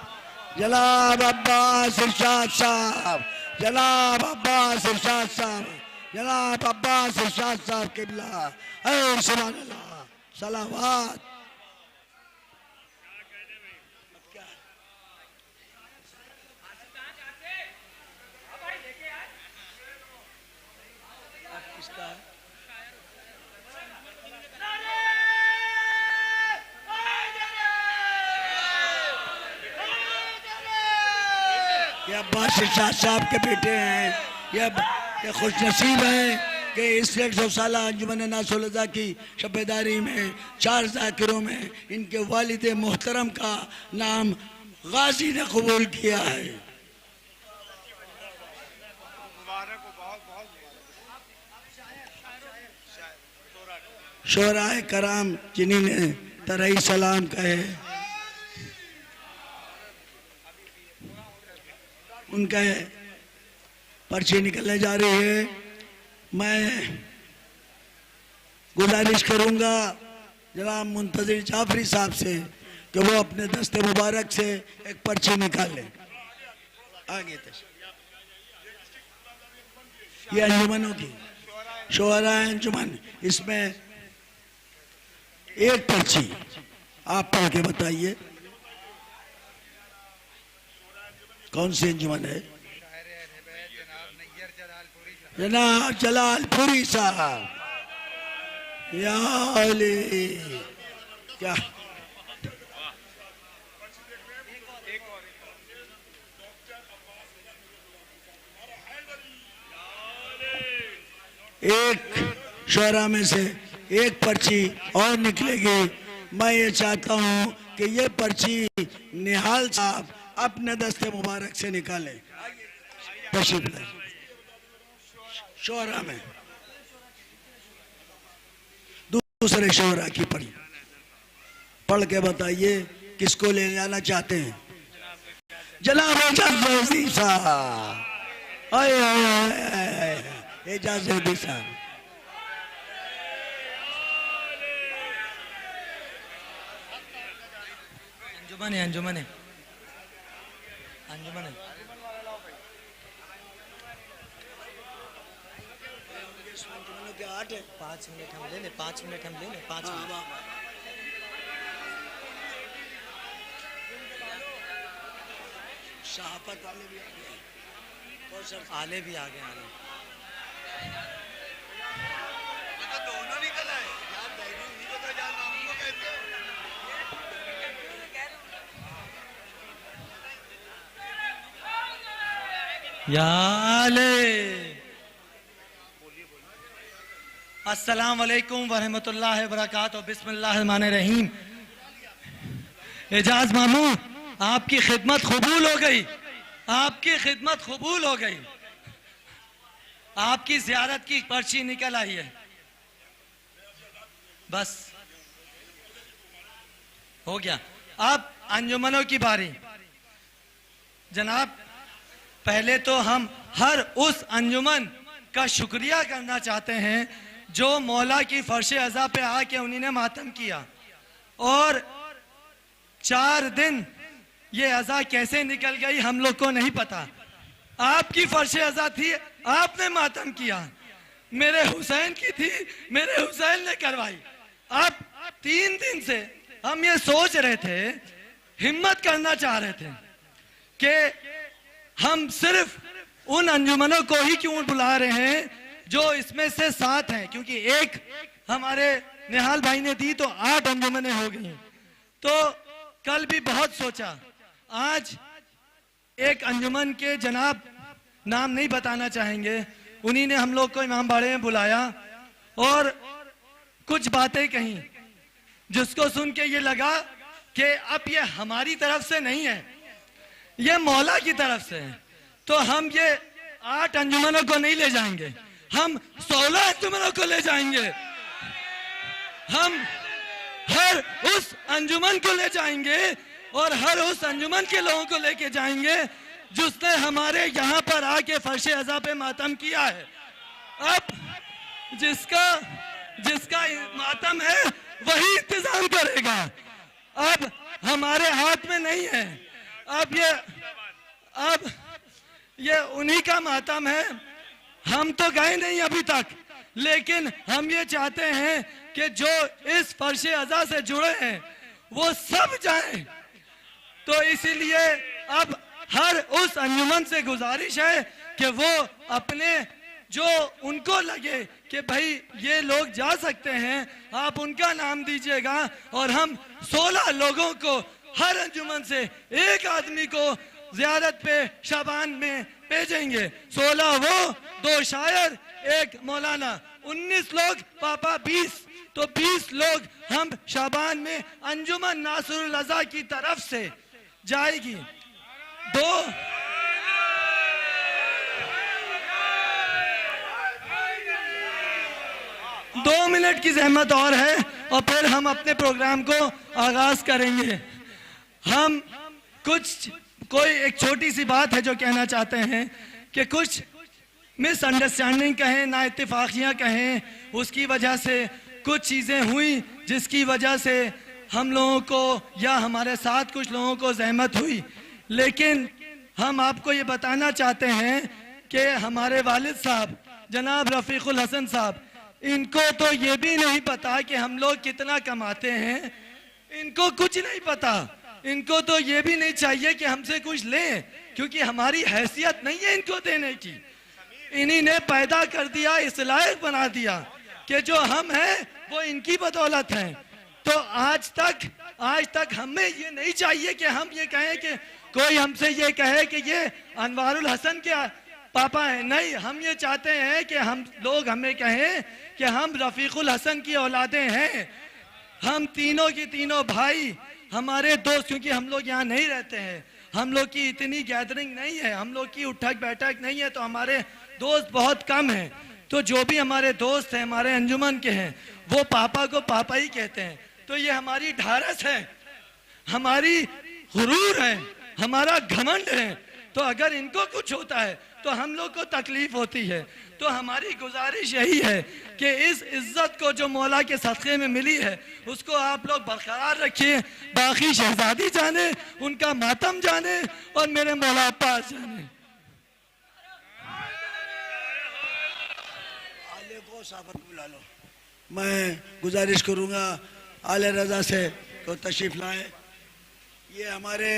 जनाब अब्बास इरशाद साहब, जनाब अब्बास इरशाद साहब, जनाब अब्बास इरशाद साहब किबला, ऐ सुभान अल्लाह, सलावत। ये अब्बास इरशाद साहब के बेटे हैं। ये खुश नसीब हैं कि इस 100 साल अंजुमन नासुल अज़ा की शबेदारी में 4 जाकिरों में इनके वालिद मोहतरम का नाम गाजी ने कबूल किया है। शोराए कराम जिन्हें तरही सलाम कहे, उनका पर्ची निकलने जा रही है। मैं गुजारिश करूंगा जनाब मुंतज़िर जाफरी साहब से कि वो अपने दस्ते मुबारक से एक पर्ची निकालें। आगे ये अंजुमनों की शोहरा अंजुमन, इसमें एक पर्ची आप पढ़ के बताइए कौन सी अंजुमन है। जनाब जलालपुरी साहब, या अली क्या एक शोरा में से एक पर्ची और निकलेगी। मैं ये चाहता हूँ कि ये पर्ची निहाल साहब अपने दस्ते मुबारक से निकालें। तशरीफ लाए शोरा में दूसरे शोरा की पढ़ के बताइए किसको ले जाना चाहते हैं। जनाब एजाज़ साहब, एजाज़ साहब, अंजुमन है, अंजुमन है, अंजुमन है। 5 मिनट हम ले लें, 5 मिनट हम ले लें, 5 मिनट। शहाफत वाले भी आ गए, कौशल आले भी आ गए। आले तो दोनों निकल आए यार, बैठो नहीं तो यार नाम को कहते हो। या आले। अस्सलाम वालेकुम वरहमतुल्लाहि वबरकातुहू। बिस्मिल्लाहिर्रहमानिर्रहीम। एजाज मामू, आपकी खिदमत कबूल हो गई, आपकी खिदमत कबूल हो गई। आपकी ज़ियारत की पर्ची निकल आई है। बस हो गया। अब अंजुमनों की बारी। जनाब, पहले तो हम हर उस अंजुमन का शुक्रिया करना चाहते हैं जो मौला की फर्श अज़ा पे आके उन्हीं ने मातम किया। और 4 दिन ये अज़ा कैसे निकल गई हम लोग को नहीं पता। आपकी फर्श अज़ा थी, आपने मातम किया। मेरे हुसैन की थी, मेरे हुसैन ने करवाई। अब 3 दिन से हम ये सोच रहे थे, हिम्मत करना चाह रहे थे कि हम सिर्फ उन अंजुमनों को ही क्यों बुला रहे हैं जो इसमें से 7 हैं, क्योंकि एक हमारे निहाल भाई ने दी तो 8 अंजुमनें हो गई। तो कल भी बहुत सोचा। आज एक अंजुमन के जनाब नाम नहीं बताना चाहेंगे, उन्हीं ने हम लोग को इमाम बाड़े में बुलाया और कुछ बातें कही जिसको सुन के ये लगा कि अब ये हमारी तरफ से नहीं है, ये मौला की तरफ से है। तो हम ये 8 अंजुमनों को नहीं ले जाएंगे, हम 16 अंजुमनों को ले जाएंगे। हम हर उस अंजुमन को ले जाएंगे और हर उस अंजुमन के लोगों को लेके जाएंगे जिसने हमारे यहाँ पर आके फर्श अज़ा पे मातम किया है। अब जिसका मातम है वही इंतजाम करेगा, अब हमारे हाथ में नहीं है। अब ये उन्हीं का मातम है। हम तो गए नहीं अभी तक, लेकिन हम ये चाहते हैं कि जो इस फर्श अज़ा से जुड़े हैं वो सब जाएं। तो इसीलिए अब हर उस अंजुमन से गुजारिश है कि वो अपने जो उनको लगे कि भाई ये लोग जा सकते हैं, आप उनका नाम दीजिएगा और हम 16 लोगों को हर अंजुमन से एक आदमी को ज़ियारत पे शाबान में भेजेंगे। 16 वो, 2 शायर, 1 मौलाना, 19 लोग पापा 20, तो 20 लोग हम शाबान में अंजुमन नासिरुल अज़ा की तरफ से जाएगी। 2 मिनट की जहमत और है और फिर हम अपने प्रोग्राम को आगाज करेंगे। हम कोई एक छोटी सी बात है जो कहना चाहते हैं कि कुछ मिसअंडरस्टैंडिंग कहें, ना इत्तेफाकियाँ कहें, उसकी वजह से कुछ चीज़ें हुई जिसकी वजह से हम लोगों को या हमारे साथ कुछ लोगों को जहमत हुई। लेकिन हम आपको ये बताना चाहते हैं कि हमारे वालिद साहब जनाब रफ़ीकुल हसन साहब, इनको तो ये भी नहीं पता कि हम लोग कितना कमाते हैं, इनको कुछ नहीं पता। इनको तो ये भी नहीं चाहिए कि हमसे कुछ लें, क्योंकि हमारी हैसियत नहीं है इनको देने की। इन्हीं ने पैदा कर दिया, इस लायक बना दिया कि जो हम हैं वो इनकी बदौलत हैं। तो आज तक हमें ये नहीं चाहिए कि हम ये कहें कि कोई हमसे ये कहे कि ये अनवारुल हसन के पापा हैं। नहीं, हम ये चाहते हैं कि हम लोग हमें कहें कि हम रफ़ीकुल हसन की औलादें हैं। हम तीनों की तीनों भाई, हमारे दोस्त, क्योंकि हम लोग यहाँ नहीं रहते हैं, हम लोग की इतनी गैदरिंग नहीं है, हम लोग की उठक बैठक नहीं है, तो हमारे दोस्त बहुत कम हैं। तो जो भी हमारे दोस्त हैं, हमारे अंजुमन के हैं, वो पापा को पापा ही कहते हैं। तो ये हमारी ढारस है, हमारी गुरूर है, हमारा घमंड है। तो अगर इनको कुछ होता है तो हम लोग को तकलीफ होती है। तो हमारी गुजारिश यही है कि इस इज्जत को जो मौला के सदक़े में मिली है उसको आप लोग बरकरार रखिए। बाकी शहजादी जाने, उनका मातम जाने और मेरे मौला अब्बास जाने। आले को साफत बुला लो। मैं गुजारिश करूँगा आले रज़ा से तो तशरीफ़ लाए। ये हमारे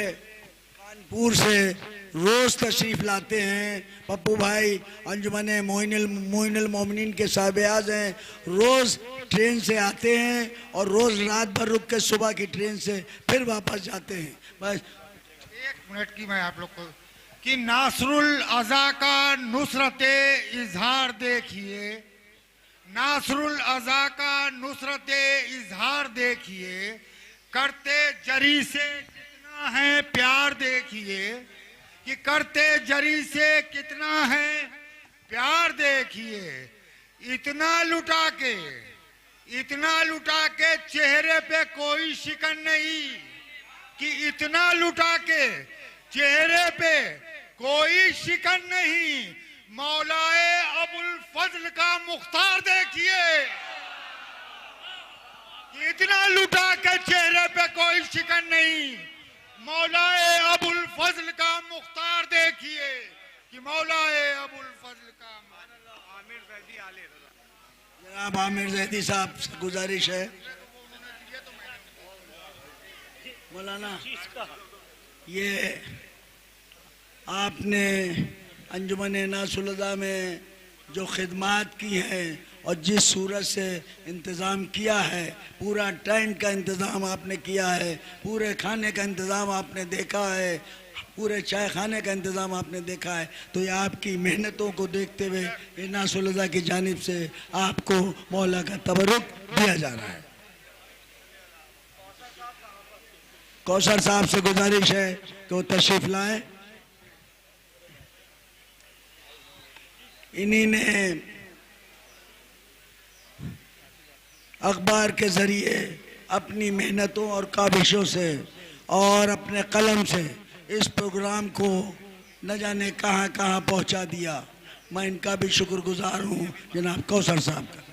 कानपुर से रोज़ तशरीफ़ लाते हैं। पप्पू भाई अंजुमन मोइनुल मोमिनीन के साहिब-ए-आज़ हैं, रोज़ ट्रेन से आते हैं और रोज़ रात भर रुक के सुबह की ट्रेन से फिर वापस जाते हैं। बस 1 मिनट की मैं आप लोग को कि नासरुल अज़ा का नुसरते इजहार देखिए, नासरुल अज़ा का नुसरते इजहार देखिए, करते जरी से कितना है प्यार देखिए, कि करते जरी से कितना है प्यार देखिए। इतना लुटा के चेहरे पे कोई शिकन नहीं, कि इतना लुटा के चेहरे पे कोई शिकन नहीं। मौलाए अबुल फजल का मुख्तार देखिए, कि इतना लुटा के चेहरे पे कोई शिकन नहीं। मौलाए अबुल फजल का मुख्तार देखिए, कि मौलाए अबुल फजल का। आमिर ज़ैदी आले जनाब आमिर ज़ैदी साहब से गुजारिश है, मौलाना ये आपने अंजुमन नासरुल अज़ा में जो खिदमात की हैं और जिस सूरत से इंतज़ाम किया है, पूरा टेंट का इंतज़ाम आपने किया है, पूरे खाने का इंतज़ाम आपने देखा है, पूरे चाय खाने का इंतज़ाम आपने देखा है, तो ये आपकी मेहनतों को देखते हुए नासरुल अज़ा की जानिब से आपको मौला का तबरुक दिया जा रहा है। कौसर साहब से गुजारिश है कि वो तशरीफ लाएं। इन्हीं ने अखबार के ज़रिए अपनी मेहनतों और काबिशों से और अपने कलम से इस प्रोग्राम को न जाने कहाँ कहाँ पहुँचा दिया। मैं इनका भी शुक्रगुजार हूँ, जनाब कौसर साहब का।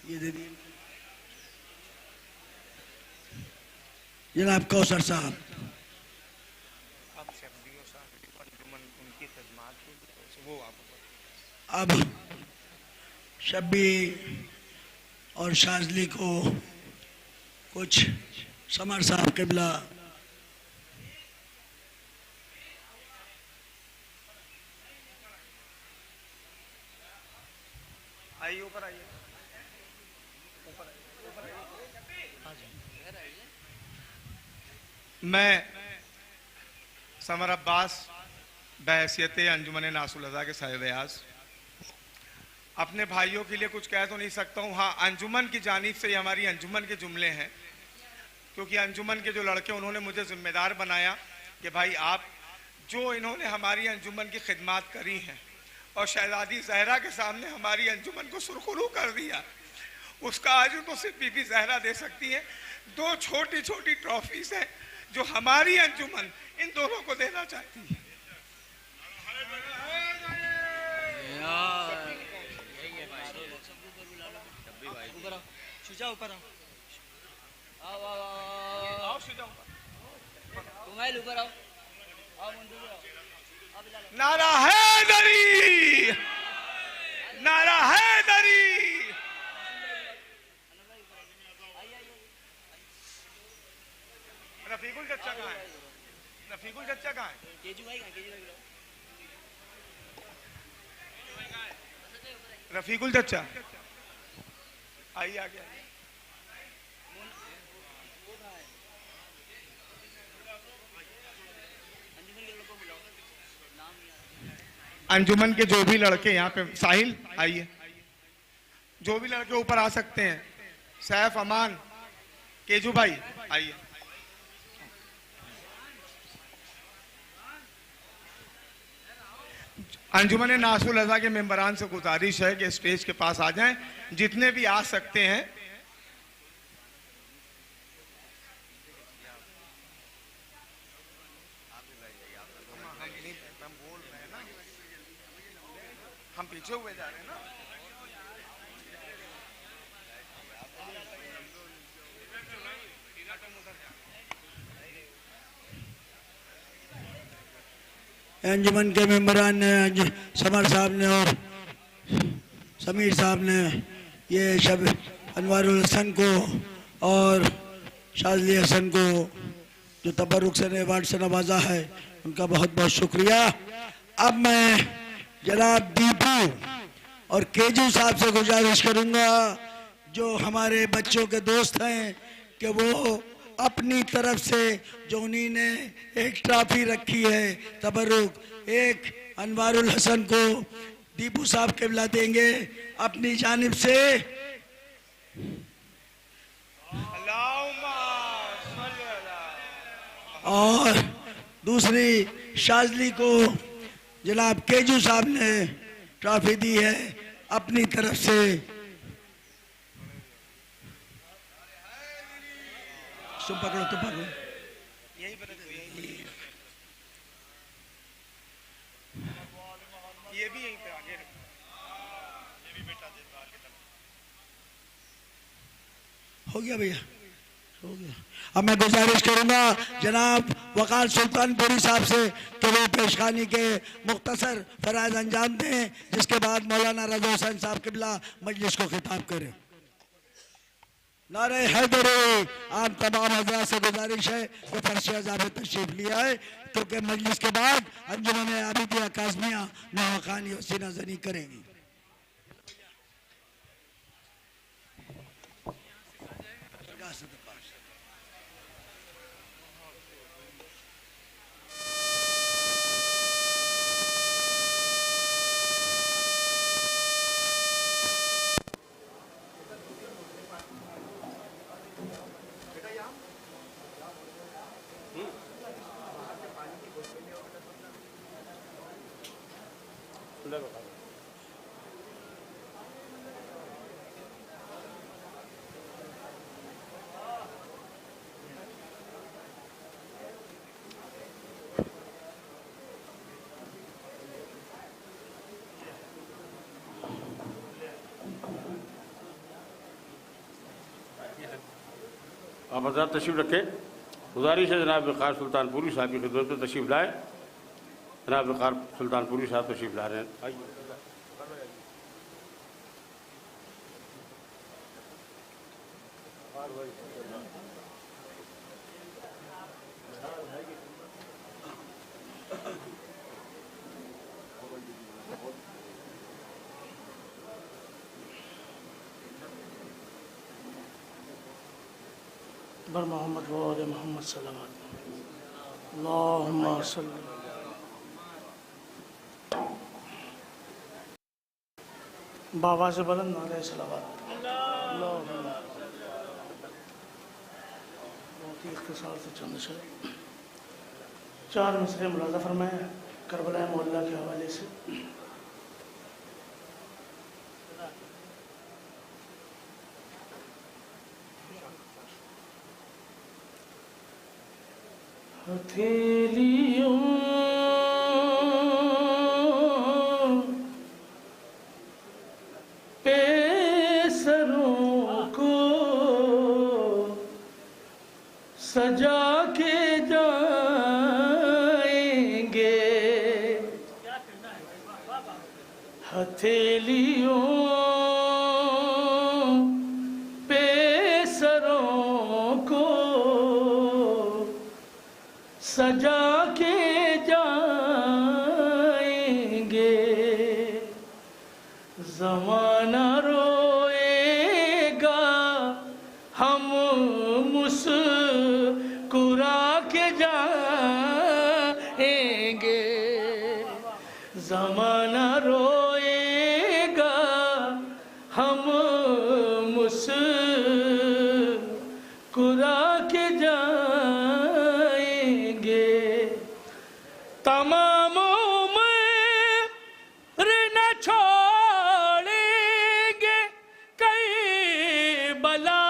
ये दे दिए जनाब कौसर साहब। अब शब्बी और शाजली को कुछ समर साहब किबला आइए, ऊपर आइए। मैं समर अब्बास बहैसियत अंजुमन नासरुल अज़ा के साहिब-ए-आज़ अपने भाइयों के लिए कुछ कह तो नहीं सकता हूँ। हाँ, अंजुमन की जानिब से हमारी अंजुमन के जुमले हैं, क्योंकि अंजुमन के जो लड़के उन्होंने मुझे जिम्मेदार बनाया कि भाई आप जो इन्होंने हमारी अंजुमन की खिदमत करी हैं और शहजादी ज़हरा के सामने हमारी अंजुमन को सुरखरू कर दिया, उसका आज तो सिर्फ बीबी ज़हरा दे सकती है। 2 छोटी छोटी ट्रॉफीज हैं जो हमारी अंजुमन इन दोनों को देना चाहती है। ऊपर आओ, ऊपर आओ। नारा हैदरी, नारा हैदरी। रफीकुल चच्चा कहाँ है? रफीकुल चच्चा कहाँ है? रफीकुल चच्चा आइए आगे। अंजुमन के जो भी लड़के यहाँ पे, साहिल आइए, जो भी लड़के ऊपर आ सकते हैं, सैफ, अमान, केजू भाई आइए। अंजुमन नासरुल अज़ा के मेंबरान से गुजारिश है कि स्टेज के पास आ जाएं, जितने भी आ सकते हैं। हम पीछे हुए जा रहे हैं ना। अंजुमन के मेंबरान ने, समर साहब ने और समीर साहब ने ये शब अनवारुल हसन को और शाज़ली हसन को जो तबरुक से अवार्ड से नवाजा है, उनका बहुत बहुत शुक्रिया। अब मैं जनाब दीपू और केजू साहब से गुजारिश करूंगा, जो हमारे बच्चों के दोस्त हैं, कि वो अपनी तरफ से जो उन्हीं ने एक ट्रॉफी रखी है तबरुक, एक अनवारुल हसन को दीपू साहब किबला देंगे अपनी जानिब से। और दूसरी शाज़ली को जनाब केजू साहब ने ट्रॉफी दी है अपनी तरफ से। तुम पकड़ो, तुम पकड़ो। ये भी यहीं पे आगे हो गया भैया, हो गया। अब मैं गुजारिश करूंगा जनाब वकार सुल्तानपुरी साहब से कि वो पेशखानी के मुख्तसर फराइज अंजाम दें, जिसके बाद मौलाना रज़ा हुसैन साहब किबला मजलिस को खिताब करें। नारे हैदरी। आप तमाम हज़रात से गुजारिश है कि फर्श अज़ा में तशरीफ लिया है, क्योंकि मजलिस के बाद अंजुमन आबिदिया काज़मिया नवाखानी और सीना जनी करेंगी। आप हज़रात तशरीफ़ रखें। गुजारिश है जनाब वकार सुल्तानपुरी साहब की खिदमत में तशरीफ़ लाए। जनाब वकार सुल्तानपुरी साहब तशरीफ़ ला रहे हैं। बर मोहम्मद वाले मोहम्मद सल्लल्लाहु अलैहि वसल्लम। बाबा से बुलंद नारे सलावत। बहुत ही इख्तिसार से चंद शेर, 4 मिसरे मुलाज़ा फरमाए करबला मोहल्ला के हवाले से। हथेलियों पे सरों को सजा के जाएंगे, हथेलियों पे सरों को सजा के जाएंगे, ज़माना रोएगा हम मुस्कुरा के जाएंगे, ज़माना रोएगा हम मुस्कुरा के जाएंगे, तमाम उम्र न छोड़ेंगे कई बला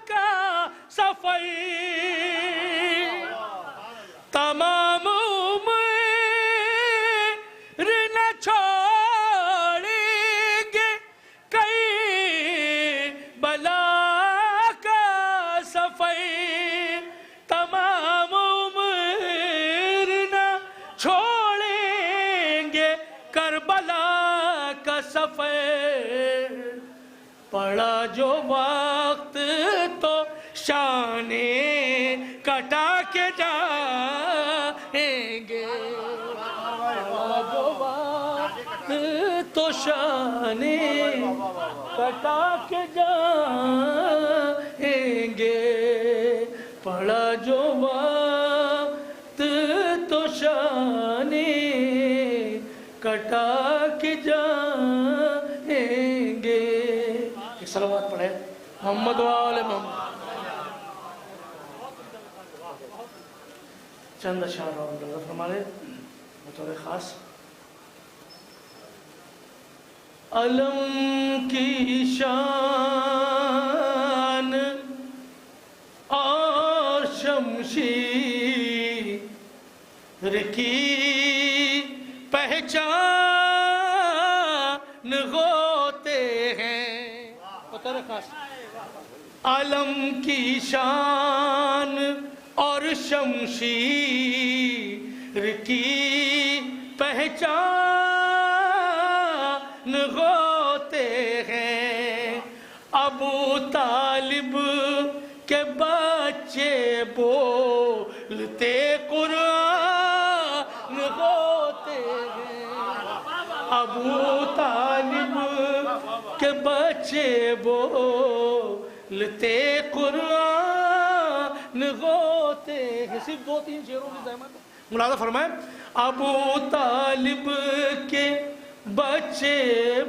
का सफ़र, तमाम उम्र न छोड़ेंगे कई बला का सफ़र, तमाम उम्र न छोड़ेंगे करबला का सफ़र, पड़ा जो वक्त तो शाने कटा के जाएंगे, तो शाने कटा के जाएंगे, पड़ा जो वक्त तो शाने कटा के जाएंगे। एक सलावत पढ़े मोहम्मद वाले मोहम्मद। चंद अशआर और फरमाए बतौर खास। अलम की शान और शमशीर की पहचान होते हैं। बतौर खास अलम की शान और शमशीर की पहचान होते हैं। अबू तालिब के बच्चे बोलते कुरान होते हैं। अबू तालिब के बच्चे बोलते कुरान होते हैं। सिर्फ 2-3 शेरों की ज़हमत मुलाज़ा फरमाए। अबू तालिब के बच्चे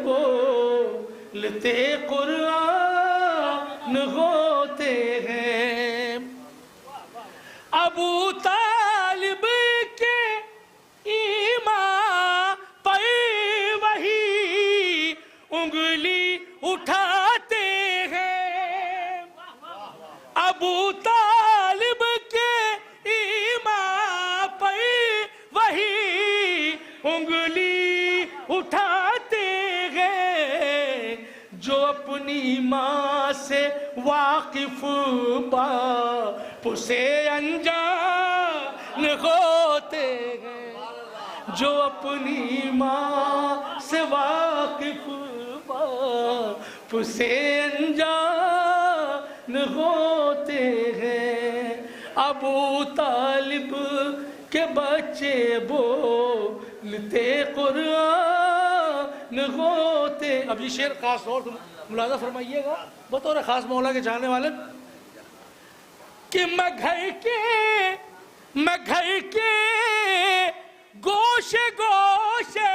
बोलते कुरान होते हैं। अबू तालिब के ईमान पर वही उंगली उठाते हैं। अबू तालिब के ईमान पर वही उंगली उठाते हैं। जो अपनी माँ से वाकिफ बाप से अनजान होते हैं। जो अपनी माँ से वाकिफ बाप से अनजान होते हैं। अबू तालिब के बच्चे बोलते कुरान होते। अब ये शेर खास और मुलाज़ा फरमाइएगा बतौर खास मौला के चाहने वाले कि मैं घर के गोशे गोशे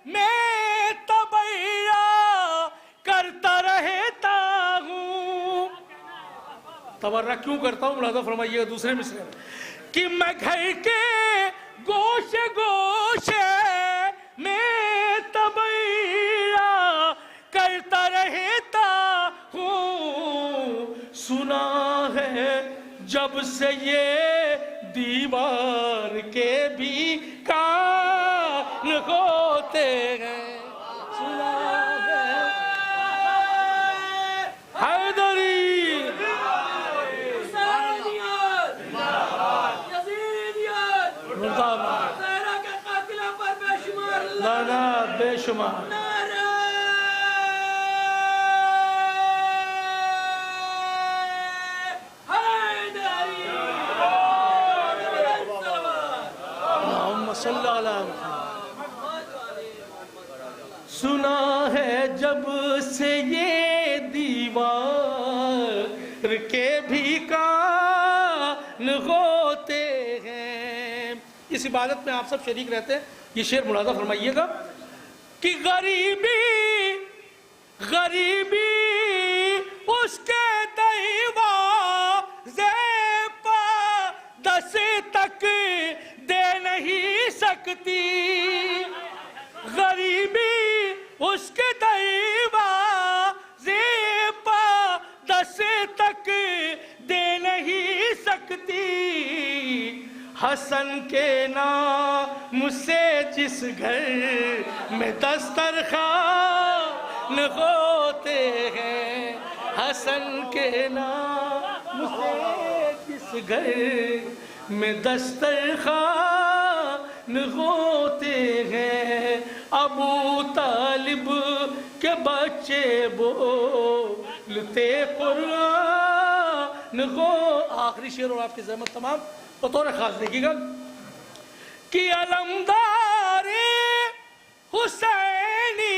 मैं तबैया करता रहता हूँ। तबर्रा क्यों करता हूँ मुलाज़ा फरमाइएगा दूसरे मिसरे में कि मैं घर के गोशे गोशे मैं तबैया करता रहता हूँ। सुना है जब से ये दीवार के भी कान होते हैं। सुना है हैदरी लाना बेशुमार सुना है जब से ये दीवार के भी कान होते हैं। इस इबादत में आप सब शरीक रहते हैं। ये शेर मुलाज़ा फरमाइएगा कि गरीबी गरीबी उसके दरवाज़े पर दस तक दे नहीं सकती। गरीबी उसके दरवाज़े पर दस तक दे नहीं सकती। हसन के नाम से जिस घर में दस्तरखान होते हैं। हसन के नाम से जिस घर में दस्तरखान होते हैं। अबू तालिब के बच्चे बोलते कुरान को आखिरी शेर और आपकी जहमत तमाम बतौर खास देखिएगा कि अलमदारे हुसैनी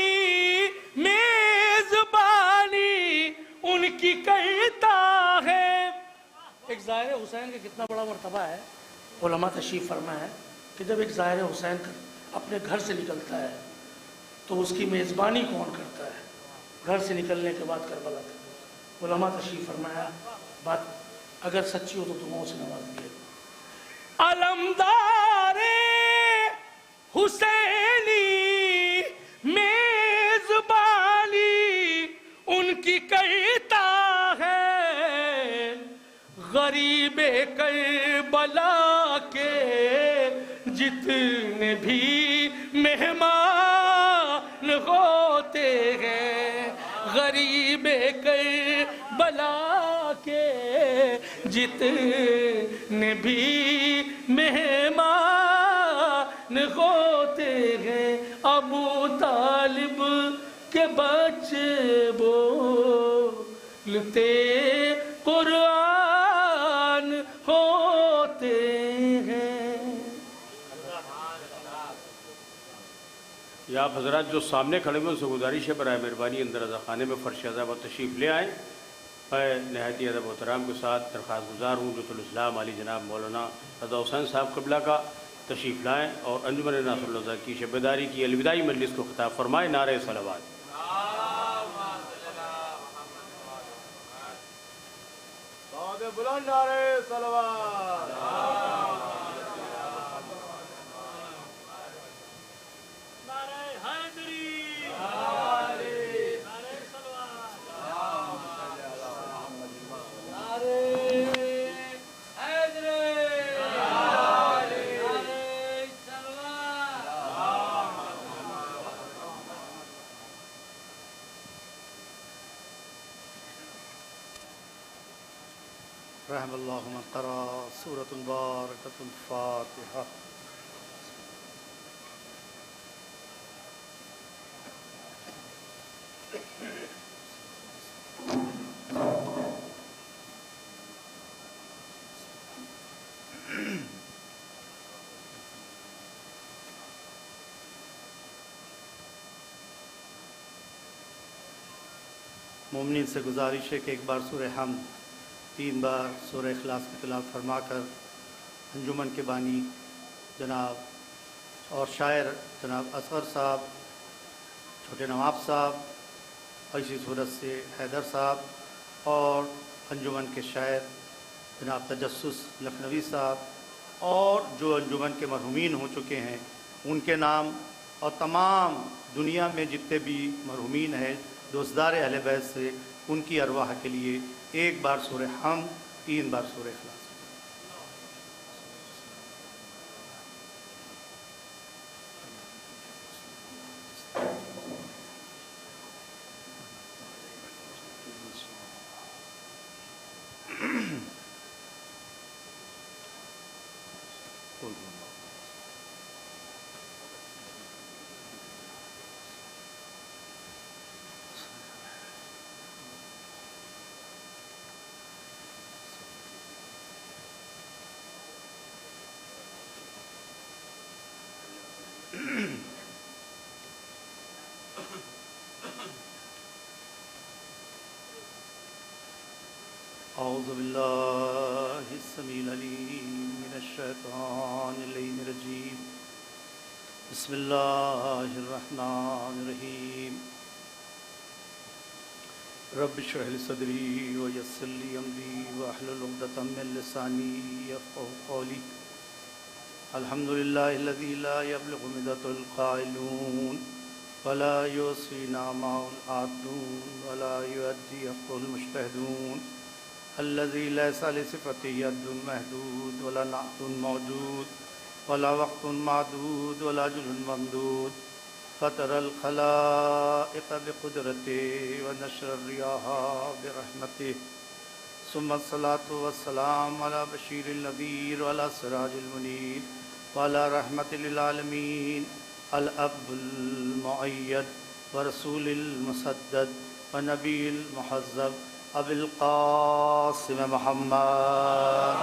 मेजबानी उनकी कहता है। एक ज़ाहिर हुसैन का कितना बड़ा मर्तबा है, उलमा तशरीफ़ फरमा है कि जब एक ज़ाहिर हुसैन अपने घर से निकलता है तो उसकी मेज़बानी कौन करता है। घर से निकलने के बाद करबला तक उलमा तशरीफ़ फरमाया, बात अगर सच्ची हो तो दुआओं से नवाज दिए। अलमदारे हुसैनी मेज़बानी उनकी कहता है, गरीबे करबला के जितने भी मेहमान होते हैं, गरीबे करबला के जितने भी मेहमान होते हैं, अबू तालिब के बच्चे बोलते कुरान होते हैं। या आप हजरात जो सामने खड़े हुए उनसे गुजारिश है बराए मेहरबानी अंदर रज़ा खाने में फ़र्श अज़ा व तशरीफ़ ले आएँ। मैं नहायत अदब एहतराम के साथ दरख्वास्त गुजार हूँ जो इस्लाम अली जनाब मौलाना रज़ा हुसैन साहब क़िबला का तशरीफ़ लाएँ और अंजुमन नासरुल हुदा की शबेदारी की अलविदाई मजलिस को ख़िताब फरमाएँ। नारे सलावत। बुलंद नारे सलावत। रहमल्लाहु मन क़रा सूरतुल बारकतुल फातिहा। मोमिनीन से गुजारिश है कि एक बार सूरह हमद, 3 बार सूरह इखलास की तिलावत फरमाकर अंजुमन के बानी जनाब और शायर जनाब असगर साहब, छोटे नवाब साहब और इसी सूरत से हैदर साहब और अंजुमन के शायर जनाब तजस्सुस लखनवी साहब और जो अंजुमन के मरहूमीन हो चुके हैं उनके नाम और तमाम दुनिया में जितने भी मरहूमीन हैं दोस्तदार अहले बैत से उनकी अरवाह के लिए एक बार सूरह हमद, 3 बार सूरह इखलास। औज़ु बिल्लाहि अस्समीउल अलीम मिनश शैतानिर रजीम। बिस्मिल्लाहिर रहमानिर रहीम। रब्बि इश्रह ली सदरी व यस्सिर ली अमरी वहलुल उक़दतम मिन लिसानी यफ़क़हू क़ौली। अल्हम्दुलिल्लाहिल्लज़ी ला यब्लुगु मिदतुल क़ाइलून वला युसी नामाउल आदून वला युअद्दी हक़्क़ुल मुज्तहिदून अल्लज़ी लैसा लिसिफ़तिही यद्दुन महदूद वला नाअतुन मौजूद वला वक़्तुन मादूद वला जुलुन ममदूद फ़तरल ख़लाइक़ बिक़ुदरतिही व नशरर रियाहा बिरहमतिही सुम्मा सलातु वस्सलाम अला बशीरिल नज़ीर वला सिराजिल मुनीर वला रहमतिल लिल आलमीन अल अब्दुल मुअय्यद व रसूलिल मुसद्दद व नबील मुहज़्ज़ब अबिल क़ासिम मोहम्मद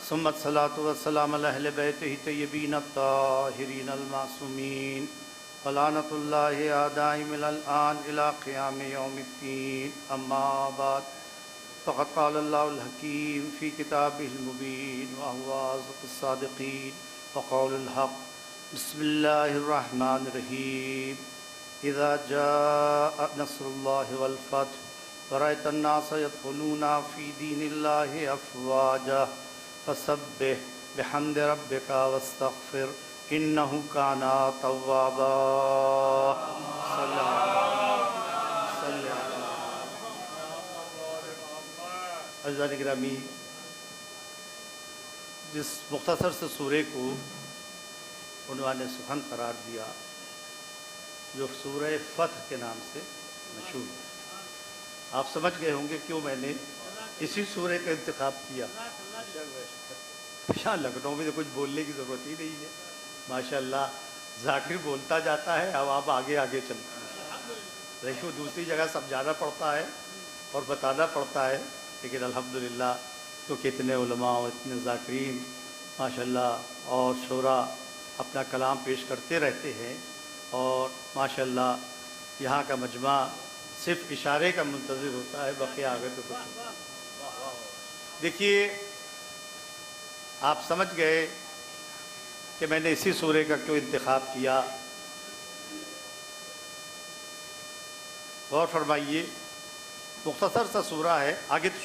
सुम्मत सलातु वस्सलाम अला अहले बैतिही तय्यबीन अत्ताहिरीन अल-मासूमीन व लानतुल्लाहि आदाइमिल आन इला क़ियाम यौमिद्दीन अम्मा बाद फ़क़द क़ाल अल्लाहुल हकीम फ़ी किताबिहिल मुबीन व हुवा अस्दक़ुस सादिक़ीन व क़ौलुल हक़ बिस्मिल्लाहिर रहमानिर रहीम इज़ा जाअ नस्रुल्लाहि वल फ़थ व रअयतन नास यदख़ुलूना फ़ी दीनिल्लाहि अफ़वाजा फसब्बिह बिहम्दि रब्बिका वस्तग़फ़िर इन्नहु काना तव्वाबा। अज़ीज़ान गिरामी, जिस मुख्तसर से सूरे को उन्होंने सुखन करार दिया, जो सूरह फ़थ के नाम से मशहूर है, आप समझ गए होंगे क्यों मैंने इसी सूरे का इंतखाब किया। यहाँ लखनऊ में तो कुछ बोलने की ज़रूरत ही नहीं है, माशाअल्लाह जाकिर बोलता जाता है, अब आप आगे आगे चलते हैं। देखो दूसरी जगह समझाना पड़ता है और बताना पड़ता है, लेकिन अल्हम्दुलिल्लाह तो कितने उलमा और इतने जाकिरीन माशाअल्लाह और शोरा अपना कलाम पेश करते रहते हैं, और माशाअल्लाह यहाँ का मजमा सिर्फ इशारे का मुंतज़िर होता है, बाकी आगे तो कुछ। देखिए आप समझ गए कि मैंने इसी सूरे का क्यों इंतखाब किया। गौर फरमाइए, मुख्तसर सा सूरा है, आगे तो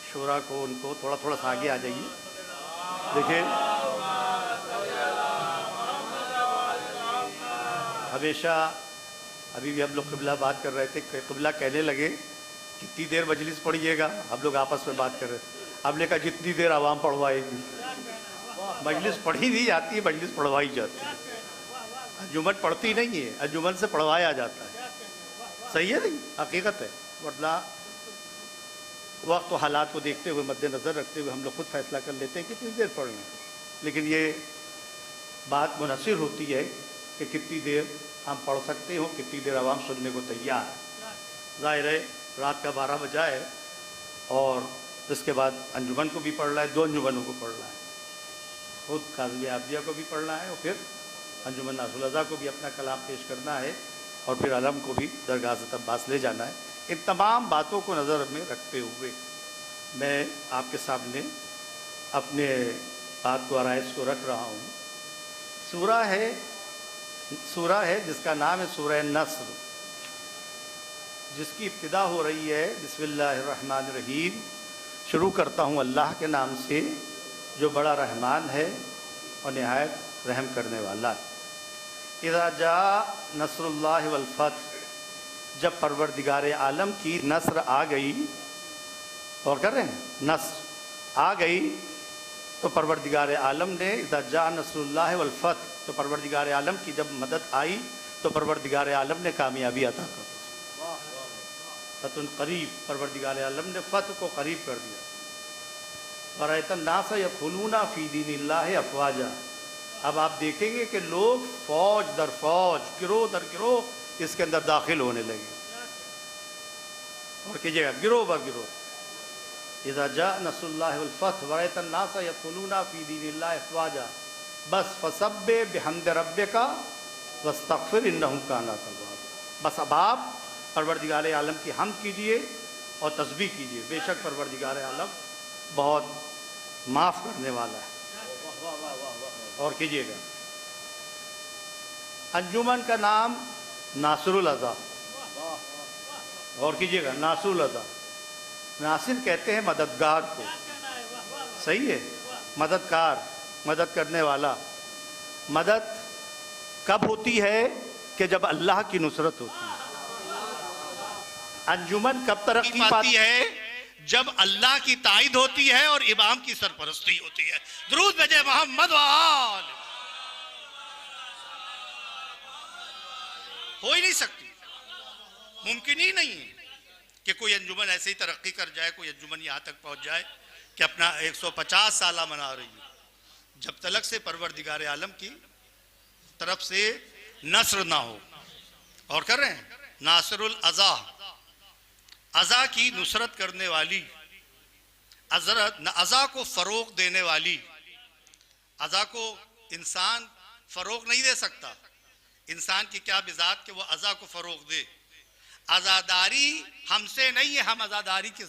शूरा को उनको थोड़ा थोड़ा सा आगे आ जाइए। देखिए हमेशा अभी भी हम लोग क़िबला बात कर रहे थे, क़िबला कहने लगे कितनी देर मजलिस पढ़िएगा, हम लोग आपस में बात कर रहे थे। हमने कहा जितनी देर आवाम पढ़वाएगी, मजलिस पढ़ी नहीं जाती है, मजलिस पढ़वाई जाती है। अंजुमन पढ़ती नहीं है, अंजुमन से पढ़वाया जाता है। सही है नहीं, हकीकत है। वरना वक्त और हालात को देखते हुए, मद्देनज़र रखते हुए हम लोग खुद फैसला कर लेते हैं कितनी देर पढ़ें, लेकिन ये बात मुनसिर होती है कि कितनी देर हम पढ़ सकते हो, कितनी देर आवाम सुनने को तैयार है। ज़ाहिर है रात का 12 बजा है और इसके बाद अंजुमन को भी पढ़ना है, 2 अंजुमनों को पढ़ना है, खुद काज़मी आबदिया को भी पढ़ना है और फिर अंजुमन नासुल अज़ा को भी अपना कलाम पेश करना है और फिर अलम को भी दरगाह हज़रत अब्बास ले जाना है। इन तमाम बातों को नज़र में रखते हुए मैं आपके सामने अपने बात को आराइश को रख रहा हूँ। सूरा है जिसका नाम है सूरह नस्र, जिसकी इब्तिदा हो रही है बिस्मिल्लाहिर्रहमानिर्रहीम। शुरू करता हूँ अल्लाह के नाम से जो बड़ा रहमान है और निहायत रहम करने वाला है। इज़ा जा नस्रुल्लाहि वल फ़थ, जब परवरदिगार आलम की नस्र आ गई, और कर रहे हैं नस्र आ गई, तो परवरदिगार आलम ने इज़ा जा नस्रुल्लाहि वल फ़थ, तो परवरदिगार आलम की जब मदद आई तो परवरदिगार आलम ने कामयाबी अता कर दी। फतुन करीब, परवरदिगार आलम ने फ़त को करीब कर दिया। वरअयतन नास यदख़ुलूना फ़ी दीनिल्लाहि अफ़वाजा, अब आप देखेंगे कि लोग फौज दर फौज, गिरोह दर गिरोह इसके अंदर दाखिल होने लगे। और कीजिएगा गिरोह ब गिरोह। इज़ा जा नस्रुल्लाहि वल फ़थ वरअयतन नास यदख़ुलूना फ़ी दीनिल्लाहि अफ़वाजा बस फसब्बिह बिहम्दि रब्बिका वस्तग़फ़िर इन्नहु काना तव्वाबा। बस अब आप परवरदिगार आलम की हम्द कीजिए और तस्बीह कीजिए, बेशक परवरदिगार आलम बहुत माफ़ करने वाला है। और कीजिएगा अंजुमन का नाम नासरुल अज़ा, और कीजिएगा नासरुल अज़ा। नासिर कहते हैं मददगार को, सही है, मददगार, मदद करने वाला। मदद कब होती है कि जब अल्लाह की नुसरत होती है। अंजुमन कब तरक्की पाती है? जब अल्लाह की ताईद होती है और इमाम की सरपरस्ती होती है। दुरूद भेजे मोहम्मद व आल। हो ही नहीं सकती, मुमकिन ही नहीं है कि कोई अंजुमन ऐसे ही तरक्की कर जाए, कोई अंजुमन यहाँ तक पहुँच जाए कि अपना 150 साल मना रही है, जब तलक से परवरदिगार आलम की तरफ से नस्र ना हो। और कर रहे हैं, नासरुल अज़ा, अज़ा की नुसरत करने वाली, अज़ा को फरोग देने वाली। अज़ा को इंसान फरोग नहीं दे सकता, इंसान की क्या बिजात कि वो अज़ा को फरोग दे। आज़ादारी हमसे नहीं है, हम आज़ादारी के,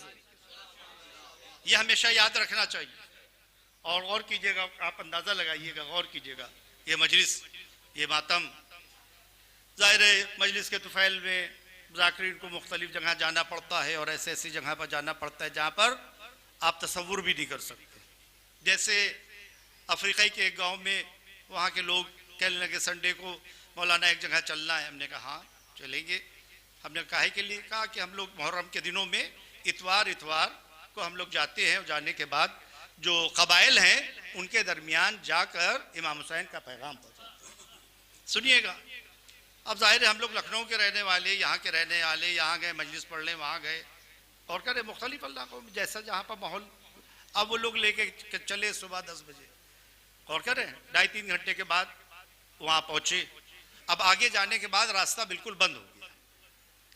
ये हमेशा याद रखना चाहिए। और गौर कीजिएगा, आप अंदाज़ा लगाइएगा, गौर कीजिएगा, ये मजलिस, ये मातम, ज़ाहिर है मजलिस के तुफ़ैल में ज़ाकिरीन को मुख्तलिफ जगह जाना पड़ता है और ऐसी ऐसी जगह पर जाना पड़ता है जहाँ पर आप तसव्वुर भी नहीं कर सकते। जैसे अफ्रीका के एक गाँव में वहाँ के लोग कहने लगे संडे को मौलाना एक जगह चलना है। हमने कहा हाँ चलेंगे। हमने काहे के लिए कहा कि हम लोग मुहर्रम के दिनों में इतवार को हम लोग जाते हैं और जाने के बाद जो कबाइल हैं उनके दरमियान जाकर इमाम हुसैन का पैगाम पहुँचाते हैं। सुनिएगा, अब जाहिर है हम लोग लखनऊ के रहने वाले, यहाँ के रहने वाले, यहाँ गए मजलिस पढ़ने, वहाँ गए और करे मुख्तलिफ इलाकों में जैसा जहाँ पर माहौल। अब वो लोग लेके चले सुबह 10 बजे और करें 2.5-3 घंटे के बाद वहाँ पहुँचे। अब आगे जाने के बाद रास्ता बिल्कुल बंद हो गया,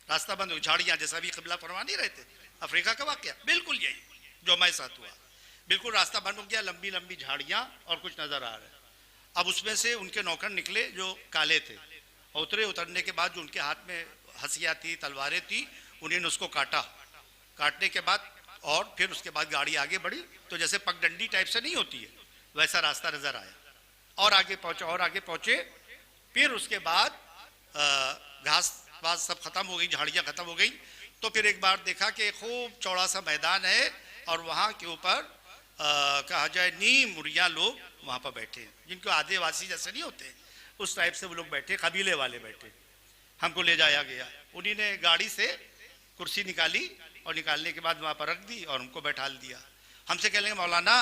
रास्ता बंद हो गया। झाड़ियाँ, जैसा भी क़िबला फरमा नहीं रहते, अफ्रीका का वाक़या बिल्कुल यही जो हमारे साथ हुआ, बिल्कुल रास्ता बंद हो गया, लंबी लंबी झाड़ियाँ और कुछ नज़र आ रहा है। अब उसमें से उनके नौकर निकले जो काले थे, उतरने के बाद जो उनके हाथ में हंसियाँ थी, तलवारें थी, उन्होंने उसको काटा। काटने के बाद और फिर उसके बाद गाड़ी आगे बढ़ी तो जैसे पगडंडी टाइप से नहीं होती है वैसा रास्ता नज़र आया और आगे पहुँचे और आगे पहुँचे। फिर उसके बाद घास वास सब खत्म हो गई, झाड़ियाँ खत्म हो गई। तो फिर एक बार देखा कि खूब चौड़ा सा मैदान है और वहाँ के ऊपर कहा जाए नीम मुरिया लोग वहाँ पर बैठे, जिनको आदिवासी जैसे नहीं होते उस टाइप से वो लोग बैठे, कबीले वाले बैठे। हमको ले जाया गया, उन्हीं ने गाड़ी से कुर्सी निकाली और निकालने के बाद वहाँ पर रख दी और उनको बैठा दिया। हमसे कह लेंगे मौलाना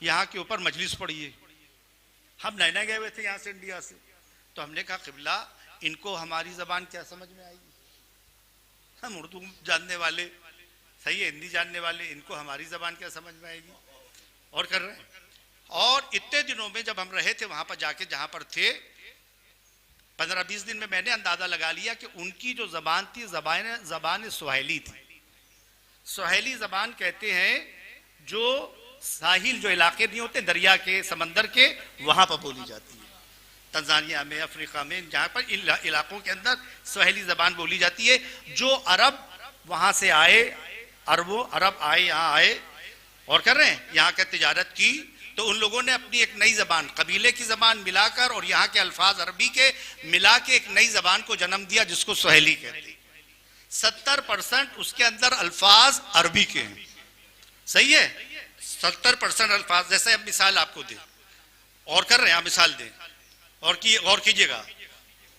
यहाँ के ऊपर मजलिस पढ़िए। हम नए गए हुए थे यहाँ से इंडिया से, तो हमने कहा क़िबला इनको हमारी ज़बान क्या समझ में आएगी, हम उर्दू जानने वाले, सही है, हिंदी जानने वाले, इनको हमारी ज़बान क्या समझ में आएगी। और कर रहे हैं। और इतने दिनों में जब हम रहे थे वहाँ पर जाके, जहाँ पर थे 15-20 दिन में मैंने अंदाज़ा लगा लिया कि उनकी जो ज़बान थी ज़बान सुहेली थी। सुहेली ज़बान कहते हैं जो साहिल जो इलाके नहीं होते दरिया के, समंदर के, वहाँ पर बोली जाती है। तंजानिया में, अफ्रीका में, जहाँ पर इन इलाकों के अंदर सुहेली ज़बान बोली जाती है। जो अरब वहाँ से आए, अरब आए, यहाँ आए और कर रहे हैं, यहाँ के तिजारत की, तो उन लोगों ने अपनी एक नई ज़बान, कबीले की ज़बान मिलाकर और यहाँ के अल्फाज अरबी के मिला के एक नई ज़बान को जन्म दिया जिसको सुहेली कहते हैं। 70% उसके अंदर अल्फाज अरबी के हैं, सही है, 70% अल्फाज। जैसे अब मिसाल आपको दे और कर रहे हैं, मिसाल दें और कीजिएगा।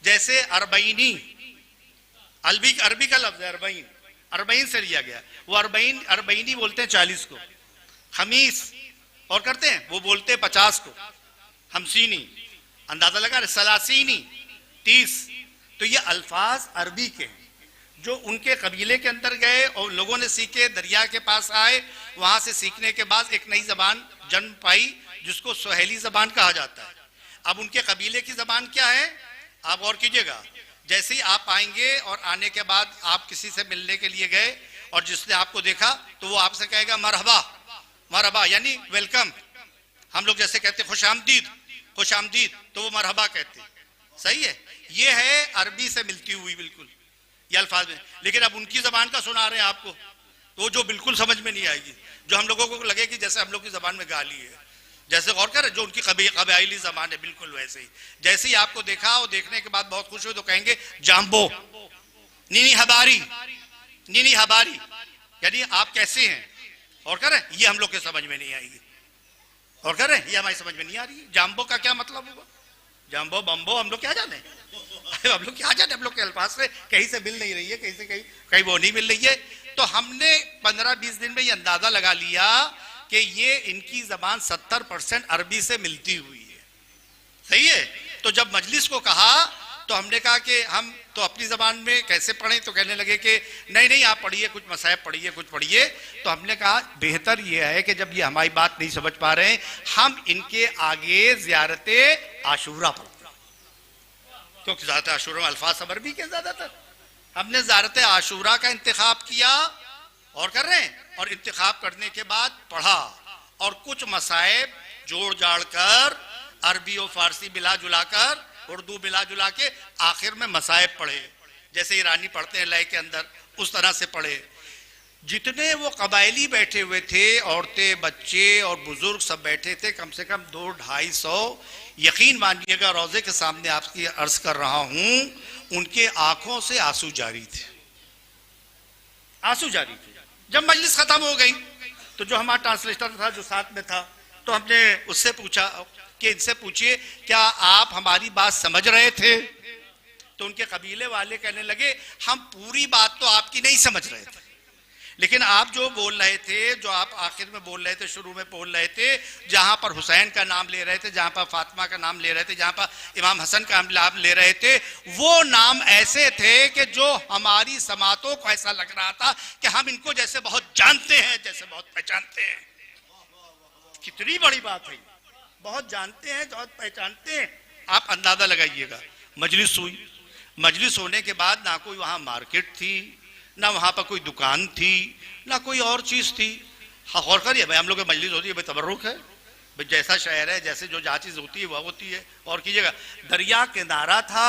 जैसे अरबईनी, अरबी का लफ्ज है अरबईन, अरबईन से लिया गया। वो अरबईनी बोलते हैं 40 को, खमीस और करते हैं वो बोलते हैं 50 को, हमसीनी, अंदाजा लगा रहे, सलासीनी 30। तो ये अल्फाज अरबी के हैं जो उनके कबीले के अंदर गए और लोगों ने सीखे, दरिया के पास आए, वहां से सीखने के बाद एक नई जबान जन्म पाई जिसको सुहेली जबान कहा जाता है। अब उनके कबीले की जबान क्या है, आप गौर कीजिएगा। जैसे ही आप आएंगे और आने के बाद आप किसी से मिलने के लिए गए और जिसने आपको देखा तो वो आपसे कहेगा मरहबा, मरहबा यानी वेलकम। हम लोग जैसे कहते खुश आमदीद, खुश आमदीद, तो वो मरहबा कहते, सही है। ये है अरबी से मिलती हुई बिल्कुल ये अल्फाज में। लेकिन अब उनकी जबान का सुना रहे हैं आपको तो जो बिल्कुल समझ में नहीं आएगी, जो हम लोगों को लगे कि जैसे हम लोग की जबान में गाली है, जैसे गौर करें जो उनकी कबायली जबान है बिल्कुल वैसे ही। जैसे ही आपको देखा और देखने के बाद बहुत खुश हुए तो कहेंगे जाम्बो, नीनी हबारी, नीनी हबारी यानी आप कैसे हैं। और करें ये हम लोग के समझ में नहीं आएगी, और करें ये हमारी समझ में नहीं आ रही है। जाम्बो का क्या मतलब होगा, जाम्बो बम्बो हम लोग क्या जाने, हम लोग क्या जाने, हम लोग के अल्फाज से कहीं से मिल नहीं रही है, कहीं से कहीं वो नहीं मिल रही है। तो हमने 15-20 दिन में ये अंदाजा लगा लिया कि ये इनकी जबान 70% अरबी से मिलती हुई है, सही है। तो जब मजलिस को कहा तो हमने कहा कि हम तो अपनी जबान में कैसे पढ़ें, तो कहने लगे कि नहीं नहीं आप पढ़िए, कुछ मसाइब पढ़िए, कुछ पढ़िए। तो हमने कहा बेहतर ये है कि जब ये हमारी बात नहीं समझ पा रहे हैं हम इनके आगे ज़ियारत आशूरा पढ़ते हैं। क्योंकि ज़ारत आशूरा में अल्फाज सबर भी के ज़्यादातर। हमने ज़ारत आशूरा का इंतखाब किया और कर रहे हैं, और इंतखाब करने के बाद पढ़ा और कुछ मसाइब जोड़ जाड़ कर अरबी और फारसी मिला जुला कर उर्दू मिला जुला के आखिर में मसाइब पढ़े, जैसे ईरानी पढ़ते हैं लय के अंदर, उस तरह से पढ़े। जितने वो कबायली बैठे हुए थे, औरतें बच्चे और बुजुर्ग सब बैठे थे, कम से कम 200-250, यकीन मानिएगा रोजे के सामने आपकी अर्ज कर रहा हूं, उनके आंखों से आंसू जारी थे, आंसू जारी थे। जब मजलिस खत्म हो गई तो जो हमारा ट्रांसलेटर था जो साथ में था, तो हमने उससे पूछा कि इनसे पूछिए क्या आप हमारी बात समझ रहे थे? तो उनके कबीले वाले कहने लगे हम पूरी बात तो आपकी नहीं समझ रहे थे, लेकिन आप जो बोल रहे थे, जो आप आखिर में बोल रहे थे, शुरू में बोल रहे थे, जहां पर हुसैन का नाम ले रहे थे, जहां पर फातिमा का नाम ले रहे थे, जहां पर इमाम हसन का नाम ले रहे थे, वो नाम ऐसे थे कि जो हमारी समातों को ऐसा लग रहा था कि हम इनको जैसे बहुत जानते हैं, जैसे बहुत पहचानते हैं। कितनी बड़ी बात है, बहुत जानते हैं, बहुत पहचानते हैं। आप अंदाजा लगाइएगा। मजलिस हुई, मजलिस होने के बाद ना कोई वहां मार्केट थी, ना वहां पर कोई दुकान थी, ना कोई और चीज थी। हाँ, गौर करिए भाई, हम लोग की मजलिस होती है भाई, तबर्रुक है भाई, जैसा शहर है, जैसे जो जहाँ चीज होती है वह होती है। और कीजिएगा, दरिया किनारा था,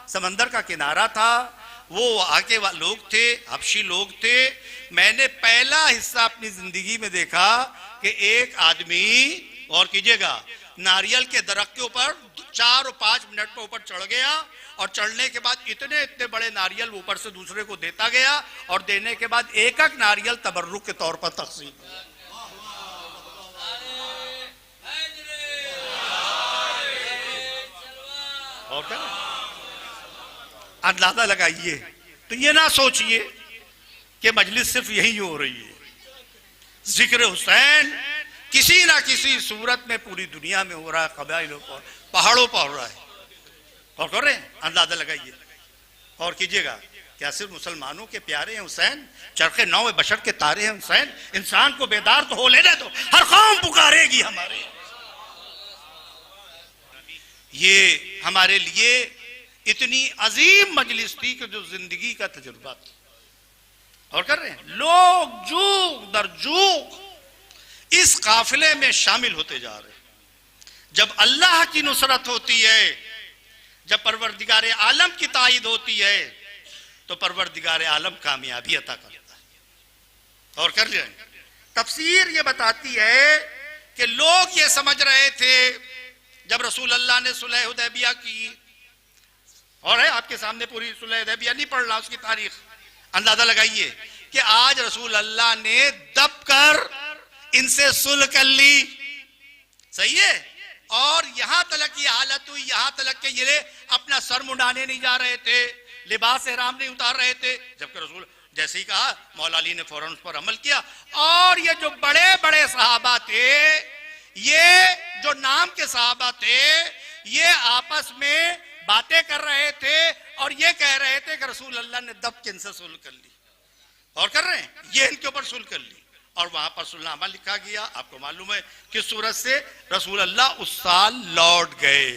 समंदर का किनारा था, वो आके लोग थे, हबशी लोग थे। मैंने पहला हिस्सा अपनी जिंदगी में देखा कि एक आदमी, और कीजिएगा, नारियल के दरख्त के ऊपर 4 और 5 मिनट पर ऊपर चढ़ गया, और चढ़ने के बाद इतने इतने बड़े नारियल ऊपर से दूसरे को देता गया, और देने के बाद एक एक नारियल तबर्रुक के तौर पर तकसीम। और क्या अंदाजा लगाइए। तो ये ना सोचिए कि मजलिस सिर्फ यही हो रही है। जिक्र हुसैन किसी ना किसी सूरत में पूरी दुनिया में हो रहा है, कबाइलों पर, पहाड़ों पर हो रहा है। और कर रहे हैं, अंदाजा लगाइए। और कीजिएगा, क्या सिर्फ मुसलमानों के प्यारे हैं हुसैन? चरखे नौ बशर के तारे हैं हुसैन। इंसान को बेदार तो हो लेने दो, हर कौम पुकारेगी हमारे। ये हमारे लिए इतनी अजीम मजलिस थी कि जो जिंदगी का तजुर्बा था। और कर रहे हैं, लोग जूग दर जूग इस काफिले में शामिल होते जा रहे हैं। जब अल्लाह की नुसरत होती है, जब परवरदिगार आलम की ताईद होती है, तो परवरदिगार आलम कामयाबी अता करता है। और कर रहे हैं, तफसीर ये बताती है कि लोग ये समझ रहे थे जब रसूल अल्लाह ने सुलह हुदैबिया की, और है आपके सामने पूरी सुलह हुदैबिया, नहीं पढ़ रहा उसकी तारीख, अंदाजा लगाइए कि आज रसूल अल्लाह ने दब कर इनसे सुलह कर ली, सही है। और यहां तक की हालत हुई, यहां तक के ये अपना सर मुंडाने नहीं जा रहे थे, लिबास एहराम नहीं उतार रहे थे, जबकि रसूल जैसे ही कहा मौला अली ने फौरन उस पर अमल किया। और ये जो बड़े बड़े सहाबा थे, ये जो नाम के सहाबा थे, ये आपस में बातें कर रहे थे और ये कह रहे थे कि रसूल अल्लाह ने दब के इनसे सुलह कर ली। और कर रहे हैं, ये इनके ऊपर सुलह कर ली। और वहां पर सुलहनामा लिखा गया, आपको मालूम है किस सूरत से? रसूल अल्लाह उस साल लौट गए,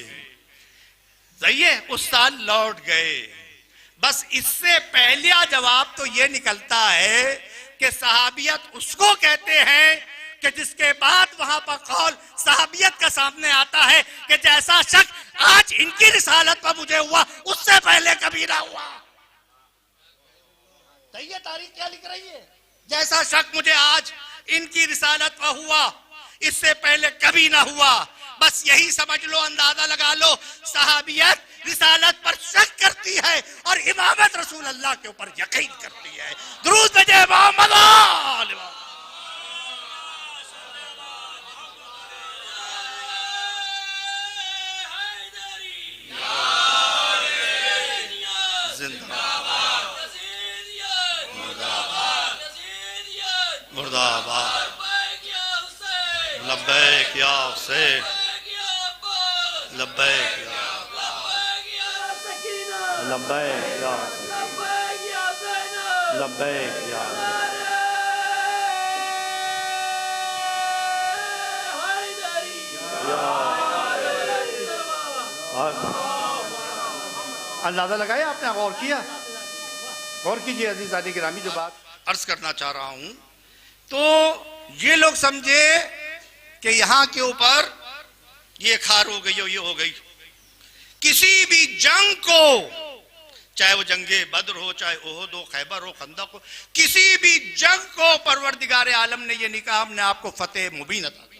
सही है, उस साल लौट गए। बस इससे पहला जवाब तो ये निकलता है कि सहाबियत उसको कहते हैं कि जिसके बाद वहां पर कौल सहाबियत का सामने आता है कि जैसा शक आज इनकी रिसालत पर मुझे हुआ, उससे पहले कभी ना हुआ। तो ये तारीख क्या लिख रही है? जैसा शक मुझे आज इनकी रिसालत पर हुआ, इससे पहले कभी ना हुआ। बस यही समझ लो, अंदाजा लगा लो, सहाबियत रिसालत पर शक करती है और इमामत रसूल अल्लाह के ऊपर यकीन करती है। दुरूद भेजे मोहम्मद। मुर्दाबाद, लब्बैक या हुसैन, लब्बैक या लब्बैक या लब्बैक या अंदाजा लगाया आपने, गौर किया? गौर कीजिए अजीज़ानी गिरामी, जो बात अर्ज करना चाह रहा हूं, तो ये लोग समझे कि यहां के ऊपर ये खार हो गई और ये हो गई। किसी भी जंग को, चाहे वो जंगे बद्र हो, चाहे ओहद हो, खैबर हो, खंदक हो, किसी भी जंग को परवरदिगार आलम ने ये नहीं कहा हमने आपको फतेह मुबीन अता की।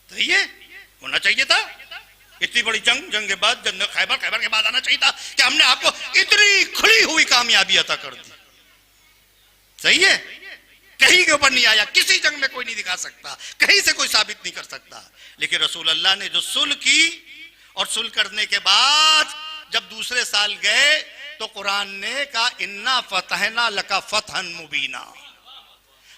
तो ये होना चाहिए था, इतनी बड़ी जंग बाद, जंग खैबर, खैबर के बाद आना चाहिए था कि हमने आपको इतनी खुली हुई कामयाबी अता कर दी। सही है, कहीं के ऊपर नहीं आया, किसी जंग में कोई नहीं दिखा सकता, कहीं से कोई साबित नहीं कर सकता। लेकिन रसूल अल्लाह ने जो सुलह की, और सुलह करने के बाद जब दूसरे साल गए तो कुरान ने कहा इन्ना फतहना लका फतहन मुबीना,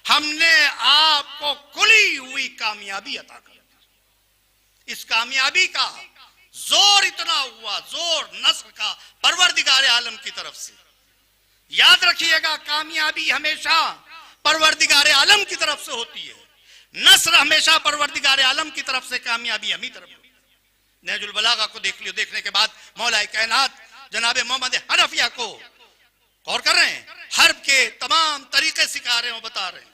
हमने आपको खुली हुई कामयाबी अता कर दी। इस कामयाबी का जोर इतना हुआ, जोर नस्र का परवरदिगार आलम की तरफ से। याद रखिएगा, कामयाबी हमेशा परवरदिगार आलम की तरफ से होती है, नस्र हमेशा परवरदिगार आलम की तरफ से, कामयाबी हमी तरफ। नहजुल बलागा को देख लियो, देखने के बाद मौलाए कायनात जनाब मोहम्मद हनफिया को गौर कर रहे हैं, हर्ब के तमाम तरीके सिखा रहे हैं, बता रहे हैं।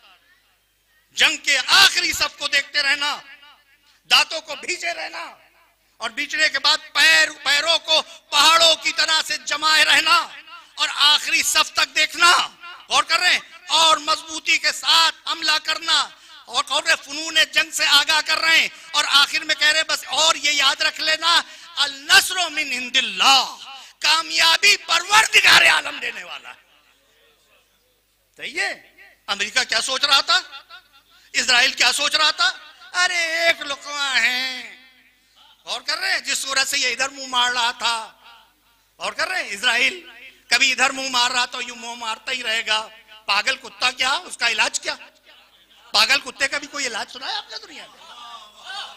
जंग के आखिरी सबको देखते रहना, दांतों को भींचे रहना, और बीचने के बाद पैरों को पहाड़ों की तरह से जमाए रहना, और आखिरी सफ तक देखना, गौर कर रहे हैं, और मजबूती के साथ हमला करना, और कौन रहे फनून जंग से आगाह कर रहे हैं, और आखिर में कह रहे बस और ये याद रख लेना, अल नस्र मिन इंदिल्लाह, कामयाबी परवरदिगार आलम देने वाला है। सही है। अमेरिका क्या सोच रहा था, इजराइल क्या सोच रहा था, अरे एक लुकमा है, और कर रहे हैं, जिस सूरत से ये इधर मुंह मार रहा था, और कर रहे हैं, इजराइल कभी इधर मुंह मार रहा तो यूं मुंह मारता ही रहेगा। पागल कुत्ता क्या, उसका इलाज क्या? पागल कुत्ते का भी कोई इलाज सुना है आपने दुनिया में?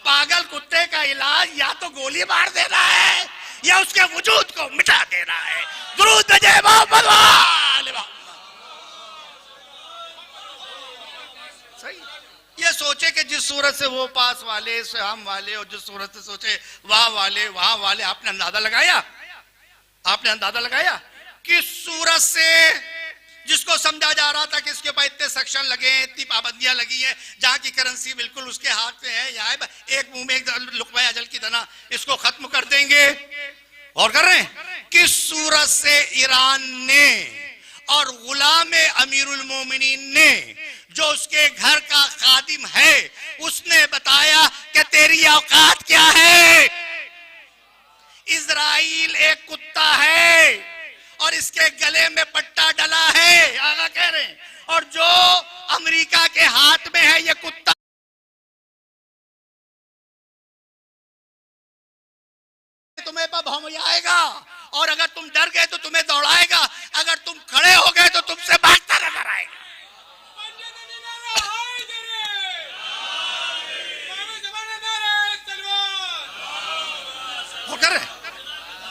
पागल कुत्ते का इलाज या तो गोली मार देना है या उसके वजूद को मिटा देना है। दुरूद भेजे मोहम्मद वाले। सही। ये सोचे कि जिस सूरत से वो पास वाले से हम वाले, और जिस सूरत से सोचे वहां वाले वहां वाले, आपने अंदाजा लगाया, आपने अंदाजा लगाया किस सूरत से जिसको समझा जा रहा था कि इसके ऊपर इतने सेक्शन लगे हैं, इतनी पाबंदियां लगी हैं, जहां की करेंसी बिल्कुल उसके हाथ में है, यहाँ एक मुंह में एक लुकमा अजल की तरह इसको खत्म कर देंगे। और कर रहे हैं किस सूरत से ईरान ने और गुलाम अमीरुल मोमिनीन ने, जो उसके घर का खादिम है, उसने बताया कि तेरी औकात क्या है। इजराइल एक कुत्ता है और इसके गले में पट्टा डला है, आगा कह रहे हैं, और जो अमेरिका के हाथ में है ये कुत्ता तुम्हें पर भौं आएगा, और अगर तुम डर गए तो तुम्हें दौड़ाएगा, अगर तुम खड़े हो गए तो तुमसे भागता नजर आएगा।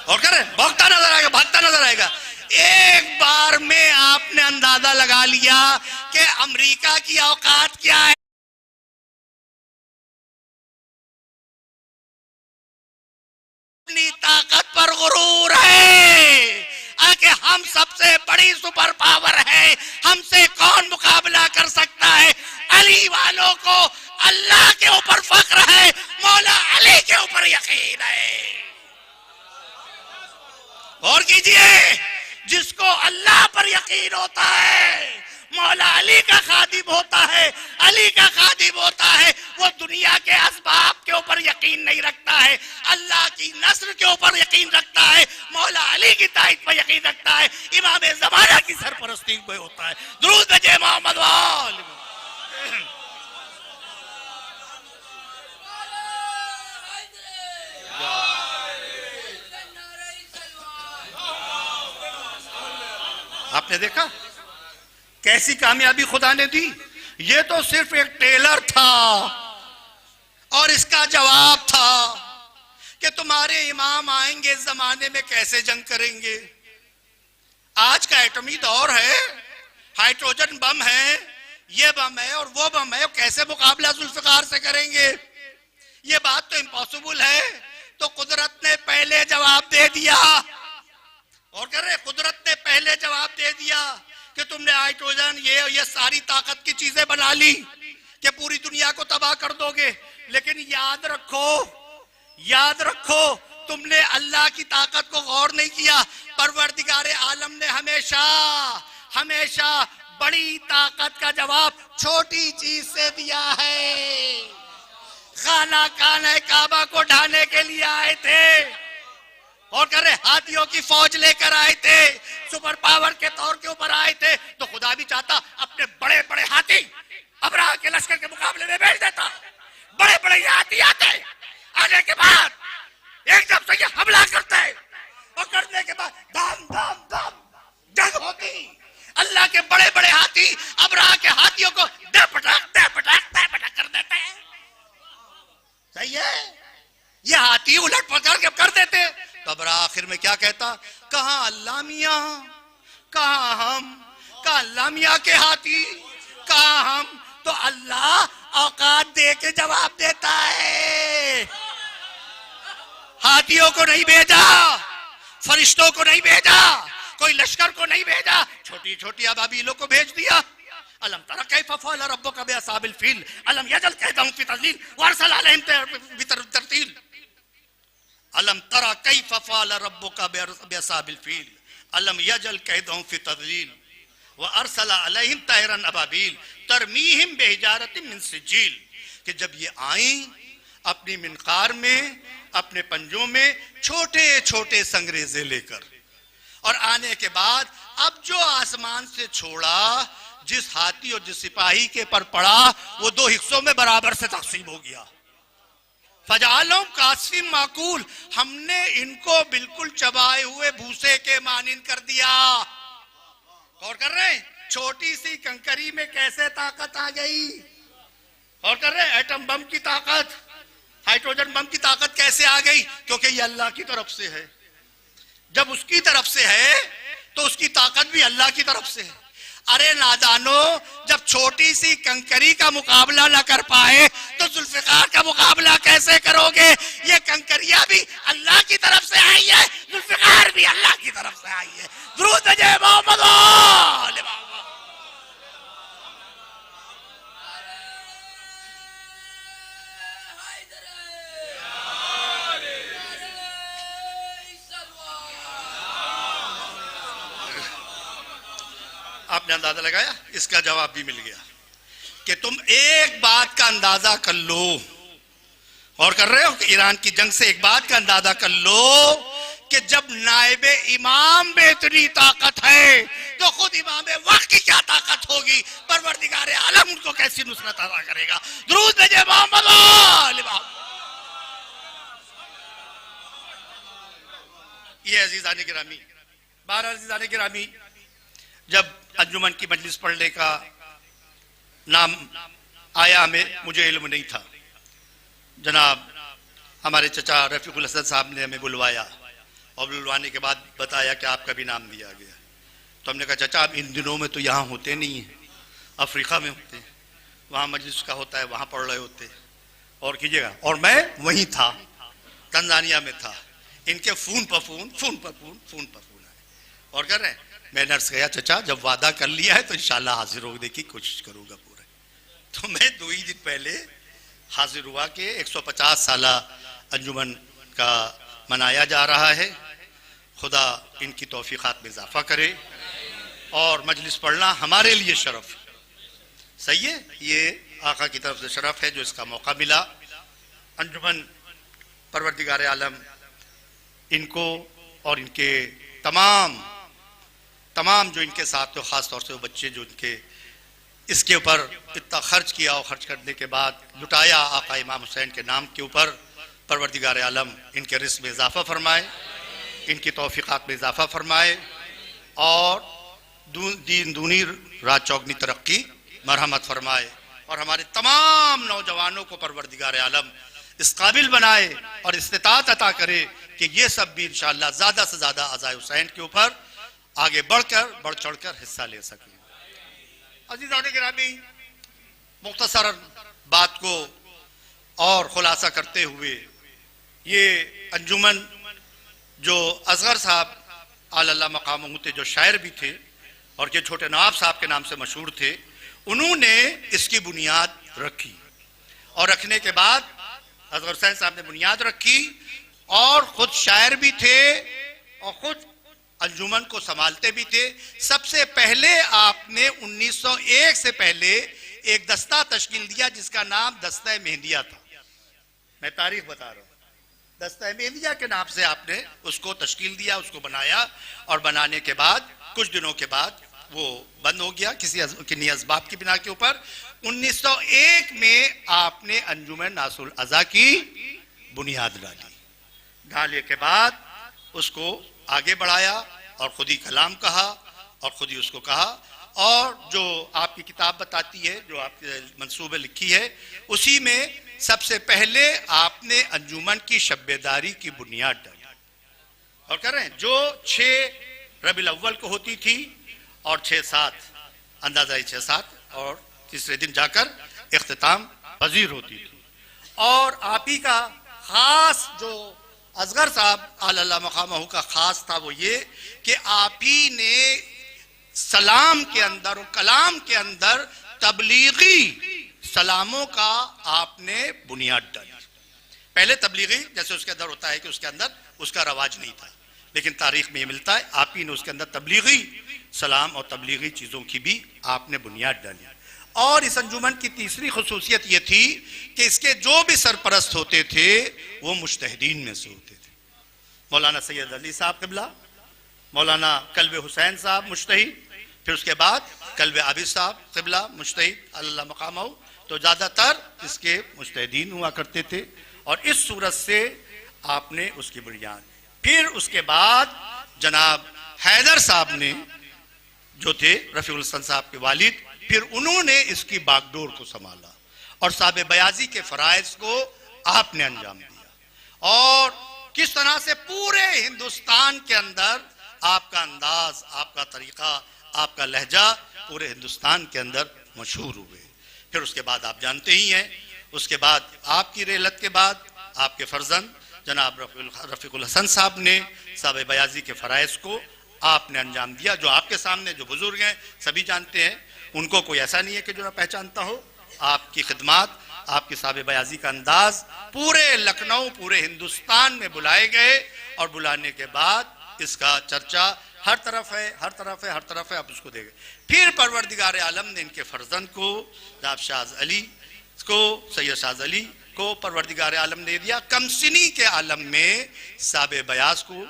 और करे भागता नजर आएगा, भागता नजर आएगा। एक बार में आपने अंदाजा लगा लिया कि अमेरिका की औकात क्या है। अपनी ताकत पर गुरूर है कि हम सबसे बड़ी सुपर पावर है, हमसे कौन मुकाबला कर सकता है। अली वालों को अल्लाह के ऊपर फख्र है, मौला अली के ऊपर यकीन है। और कीजिए, जिसको अल्लाह पर यकीन होता है, मौला अली का खादिम होता है, अली का खादिम होता है, वो दुनिया के असबाब के ऊपर यकीन नहीं रखता है, अल्लाह की नस्र के ऊपर यकीन रखता है, मौला अली की ताईद पर यकीन रखता है, इमाम ज़माना की सरपरस्ती में होता है। दुरूद भेजे मोहम्मद वाले। आपने देखा कैसी कामयाबी खुदा ने दी। ये तो सिर्फ एक टेलर था और इसका जवाब था कि तुम्हारे इमाम आएंगे इस जमाने में कैसे जंग करेंगे। आज का एटमी दौर है, हाइड्रोजन बम है, ये बम है और वो बम है, कैसे मुकाबला जुल्फिकार से करेंगे। ये बात तो इम्पॉसिबल है। तो कुदरत ने पहले जवाब दे दिया। और कर रहे कुदरत ने पहले जवाब दे दिया कि तुमने हाइड्रोजन ये सारी ताकत की चीजें बना ली कि पूरी दुनिया को तबाह कर दोगे, लेकिन याद रखो तुमने अल्लाह की ताकत को गौर नहीं किया। परवरदिगारे आलम ने हमेशा बड़ी ताकत का जवाब छोटी चीज से दिया है। खाना काने काबा को ढाने के लिए आए थे और कर रहे हाथियों की फौज लेकर आए थे, सुपर पावर के तौर के ऊपर आए थे, तो खुदा भी चाहता अपने बड़े बड़े हाथी अब्राह के लश्कर के मुकाबले में भेज देता। बड़े बड़े हाथी आने के बाद एकदम से ये हमला करते और करने के बाद दाम जंग होती। अल्लाह के बड़े बड़े हाथी अब्राह के हाथियों को दे पटाक कर देते हैं। सही है, ये हाथी उलट पलट के कर देते। तो अब्राह आखिर में क्या कहता, कहां अल्लाह मियां, कहां हम, कहां अल्लाह मियां के हाथी, कहां हम। तो अल्लाह औकात दे के जवाब देता है। हाथियों को नहीं भेजा, फरिश्तों को नहीं भेजा, कोई लश्कर को नहीं भेजा, छोटी छोटी अबाबीलों को भेज दिया। अलम तरा कैफ फअल रब्बुका बिअस्हाबिल फील अलम यजल कैदहुम फी तज़लील वअरसल अलैहिम तरतील। अलम तरा कैफ फअल रब्बुका बिअस्हाबिल फील अलम यजल कैदहुम फी तज़लील वअरसल अलैहिम तैरन अबाबील तरमीहिम बिहिजारतिन मिन सिजील। कि जब ये आई अपनी मिनकार में, अपने पंजों में छोटे छोटे संगरेजे लेकर, और आने के बाद अब जो आसमान से छोड़ा, जिस हाथी और जिस सिपाही के पर पड़ा, वो दो हिस्सों में बराबर से तकसीम हो गया। फजालुम कासिम माकूल, हमने इनको बिल्कुल चबाए हुए भूसे के मानिंद कर दिया। और कर रहे छोटी सी कंकरी में कैसे ताकत आ गई। और कर रहे एटम बम की ताकत, हाइड्रोजन बम की ताकत कैसे आ गई, क्योंकि ये अल्लाह की तरफ से है। जब उसकी तरफ से है तो उसकी ताकत भी अल्लाह की तरफ से है। अरे नादानो, जब छोटी सी कंकरी का मुकाबला न कर पाए तो जुल्फिकार का मुकाबला कैसे करोगे। ये कंकरिया भी अल्लाह की तरफ से आई है, जुल्फिकार भी अल्लाह की तरफ से आई है। दुरूद जय मोहम्मद। आपने अंदाजा लगाया, इसका जवाब भी मिल गया कि तुम एक बात का अंदाजा कर लो। और कर रहे हो कि ईरान की जंग से एक बात का अंदाजा कर लो कि जब नायबे इमाम में इतनी ताकत है तो खुद इमाम वक्त की क्या ताकत होगी। परवरदिगार आलम उनको कैसी नुसरत अता करेगा। दुरूद भेजे मोहम्मद। ये अजीजाने गिरामी, 12 अजीजाने गिरामी, जब अंजुमन की मजलिस पढ़ने का नाम आया, मुझे इल्म नहीं था। जनाब हमारे चचा रफीकुल हसन साहब ने हमें बुलवाया और बुलवाने के बाद बताया कि आपका भी नाम दिया गया। तो हमने कहा चाचा अब इन दिनों में तो यहाँ होते नहीं हैं, अफ्रीका में होते हैं, वहाँ मजलिस का होता है, वहाँ पढ़ रहे होते हैं। और कीजिएगा, और मैं वहीं था, तंजानिया में था। इनके फोन पर फोन आए और कर रहे हैं। मैं नर्स गया, चचा जब वादा कर लिया है तो इंशाल्लाह हाजिर होने की कोशिश करूंगा पूरे। तो मैं 2 ही दिन पहले हाजिर हुआ कि 150 साल अंजुमन का मनाया जा रहा है। खुदा इनकी तौफीकात में इजाफा करे और मजलिस पढ़ना हमारे लिए शरफ। सही है, ये आका की तरफ से शरफ है जो इसका मौका मिला। अंजुमन परवरदिगार आलम इनको और इनके तमाम जो इनके साथ हो, खास तौर से वो बच्चे जो इनके इसके ऊपर इतना खर्च किया और खर्च करने के बाद लुटाया आका इमाम हुसैन के नाम के ऊपर, परवरदिगार आलम इनके रिस्क में इजाफा फरमाए, इनकी तौफीकात में इजाफा फरमाए और दीन दूनी रात चौगनी तरक्की मरहमत फरमाए और हमारे तमाम नौजवानों को परवरदिगार आलम इस काबिल बनाए और इस्तिताअत अता करे कि ये सब भी इंशाअल्लाह ज़्यादा से ज़्यादा अज़ाए हुसैन के ऊपर आगे बढ़ चढ़कर हिस्सा ले सके। अज़ीज़ान गिरामी, मुख्तसर बात को और खुलासा करते हुए ये अंजुमन जो असगर साहब आला मकाम होते, जो शायर भी थे और ये छोटे नवाब साहब के नाम से मशहूर थे, उन्होंने इसकी बुनियाद रखी और रखने के बाद असगर हुसैन साहब ने बुनियाद रखी और खुद शायर भी थे और खुद अंजुमन को संभालते भी थे। सबसे पहले आपने 1901 से पहले एक दस्ता तश्कील दिया जिसका नाम दस्ता मेहंदिया था। मैं तारीख बता रहा हूं, दस्ता मेहंदिया के नाम से आपने उसको तश्कील दिया, उसको बनाया और बनाने के बाद कुछ दिनों के बाद वो बंद हो गया किन्हीं असबाब की बिना के ऊपर। 1901 में आपने अंजुमन नासरुल अज़ा की बुनियाद डाली। डालने के बाद उसको आगे बढ़ाया और खुद ही कलाम कहा और खुद ही उसको कहा। और जो आपकी किताब बताती है, जो आपके मंसूबे लिखी है, उसी में सबसे पहले आपने अंजुमन की शब्बेदारी की बुनियाद डाली। और कर रहे हैं जो 6 रबीउल अव्वल को होती थी और 6-7 अंदाजा 6-7 और तीसरे दिन जाकर इख्तिताम पजीर होती थी। और आप ही का खास जो असगर साहब आला मकामहू का खास था वो ये कि आप ही ने सलाम के अंदर और कलाम के अंदर तबलीगी सलामों का आपने बुनियाद डाली। पहले तबलीगी जैसे उसके अंदर होता है कि उसके अंदर उसका रवाज नहीं था, लेकिन तारीख में ये मिलता है आप ही ने उसके अंदर तबलीगी सलाम और तबलीगी चीज़ों की भी आपने बुनियाद डाली। और इस अंजुमन की तीसरी खुसूसियत ये थी कि इसके जो भी सरपरस्त होते थे वो मुज्तहिदीन में से होते थे। मौलाना सैयद अली साहब क़िबला, मौलाना कल्बे हुसैन साहब मुज्तहिद, फिर उसके बाद कल्बे आबिद साहब क़िबला मुज्तहिद अल्लाह मकामहू, तो ज़्यादातर इसके मुज्तहिदीन हुआ करते थे। और इस सूरत से आपने उसकी बुनियाद। फिर उसके बाद जनाब हैदर साहब ने जो थे रफ़ीउल हसन साहब के वालिद, फिर उन्होंने इसकी बागडोर को संभाला और साहब बयाजी के फ़राइज़ को आपने अंजाम दिया। और किस तरह से पूरे हिंदुस्तान के अंदर आपका अंदाज, आपका तरीका, आपका लहजा पूरे हिंदुस्तान के अंदर मशहूर हुए। फिर उसके बाद आप जानते ही हैं, उसके बाद आपकी रहलत के बाद आपके फर्जंद जनाब रफ़ीकुल हसन साहब ने साहब बयाजी के फ़राइज़ को आपने अंजाम दिया। जो आपके सामने जो बुजुर्ग हैं सभी जानते हैं, उनको कोई ऐसा नहीं है कि जो ना पहचानता हो। आपकी खिदमत, आपकी साहब बयाजी का अंदाज पूरे लखनऊ, पूरे हिंदुस्तान में बुलाए गए और बुलाने के बाद इसका चर्चा हर तरफ है, हर तरफ है, हर तरफ है। आप उसको देखें। फिर परवरदिगार आलम ने इनके फर्जंद को जनाब शाह अली को, सैयद शाह अली को परवरदिगार आलम ने दिया। कमसिनी के आलम में साहब बयाज को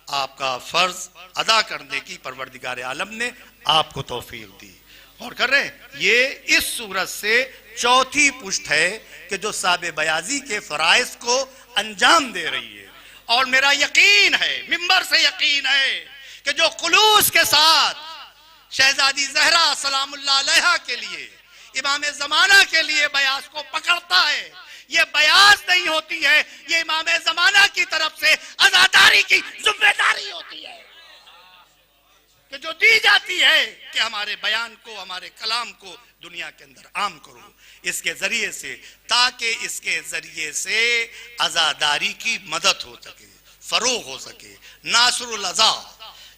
आपका फर्ज अदा करने की परवरदिगार आलम ने आपको तौफीक दी। और कर रहे हैं, ये इस सूरत से चौथी पुष्ट है कि जो साहब बयाजी के फ़राइज़ को अंजाम दे रही है। और मेरा यकीन है, मिंबर से यकीन है कि जो खुलूस के साथ शहजादी ज़हरा सलामुल्लाह अलैहा के लिए, इमाम ज़माना के लिए बयास को पकड़ता है, ये बयास नहीं होती है, ये इमाम ज़माना की तरफ से अज़ादारी की जिम्मेदारी होती है कि जो दी जाती है कि हमारे बयान को, हमारे कलाम को दुनिया के अंदर आम करो इसके जरिए से, ताकि इसके जरिए से अज़ादारी की मदद हो सके, फरोग हो सके। नासरुल अज़ा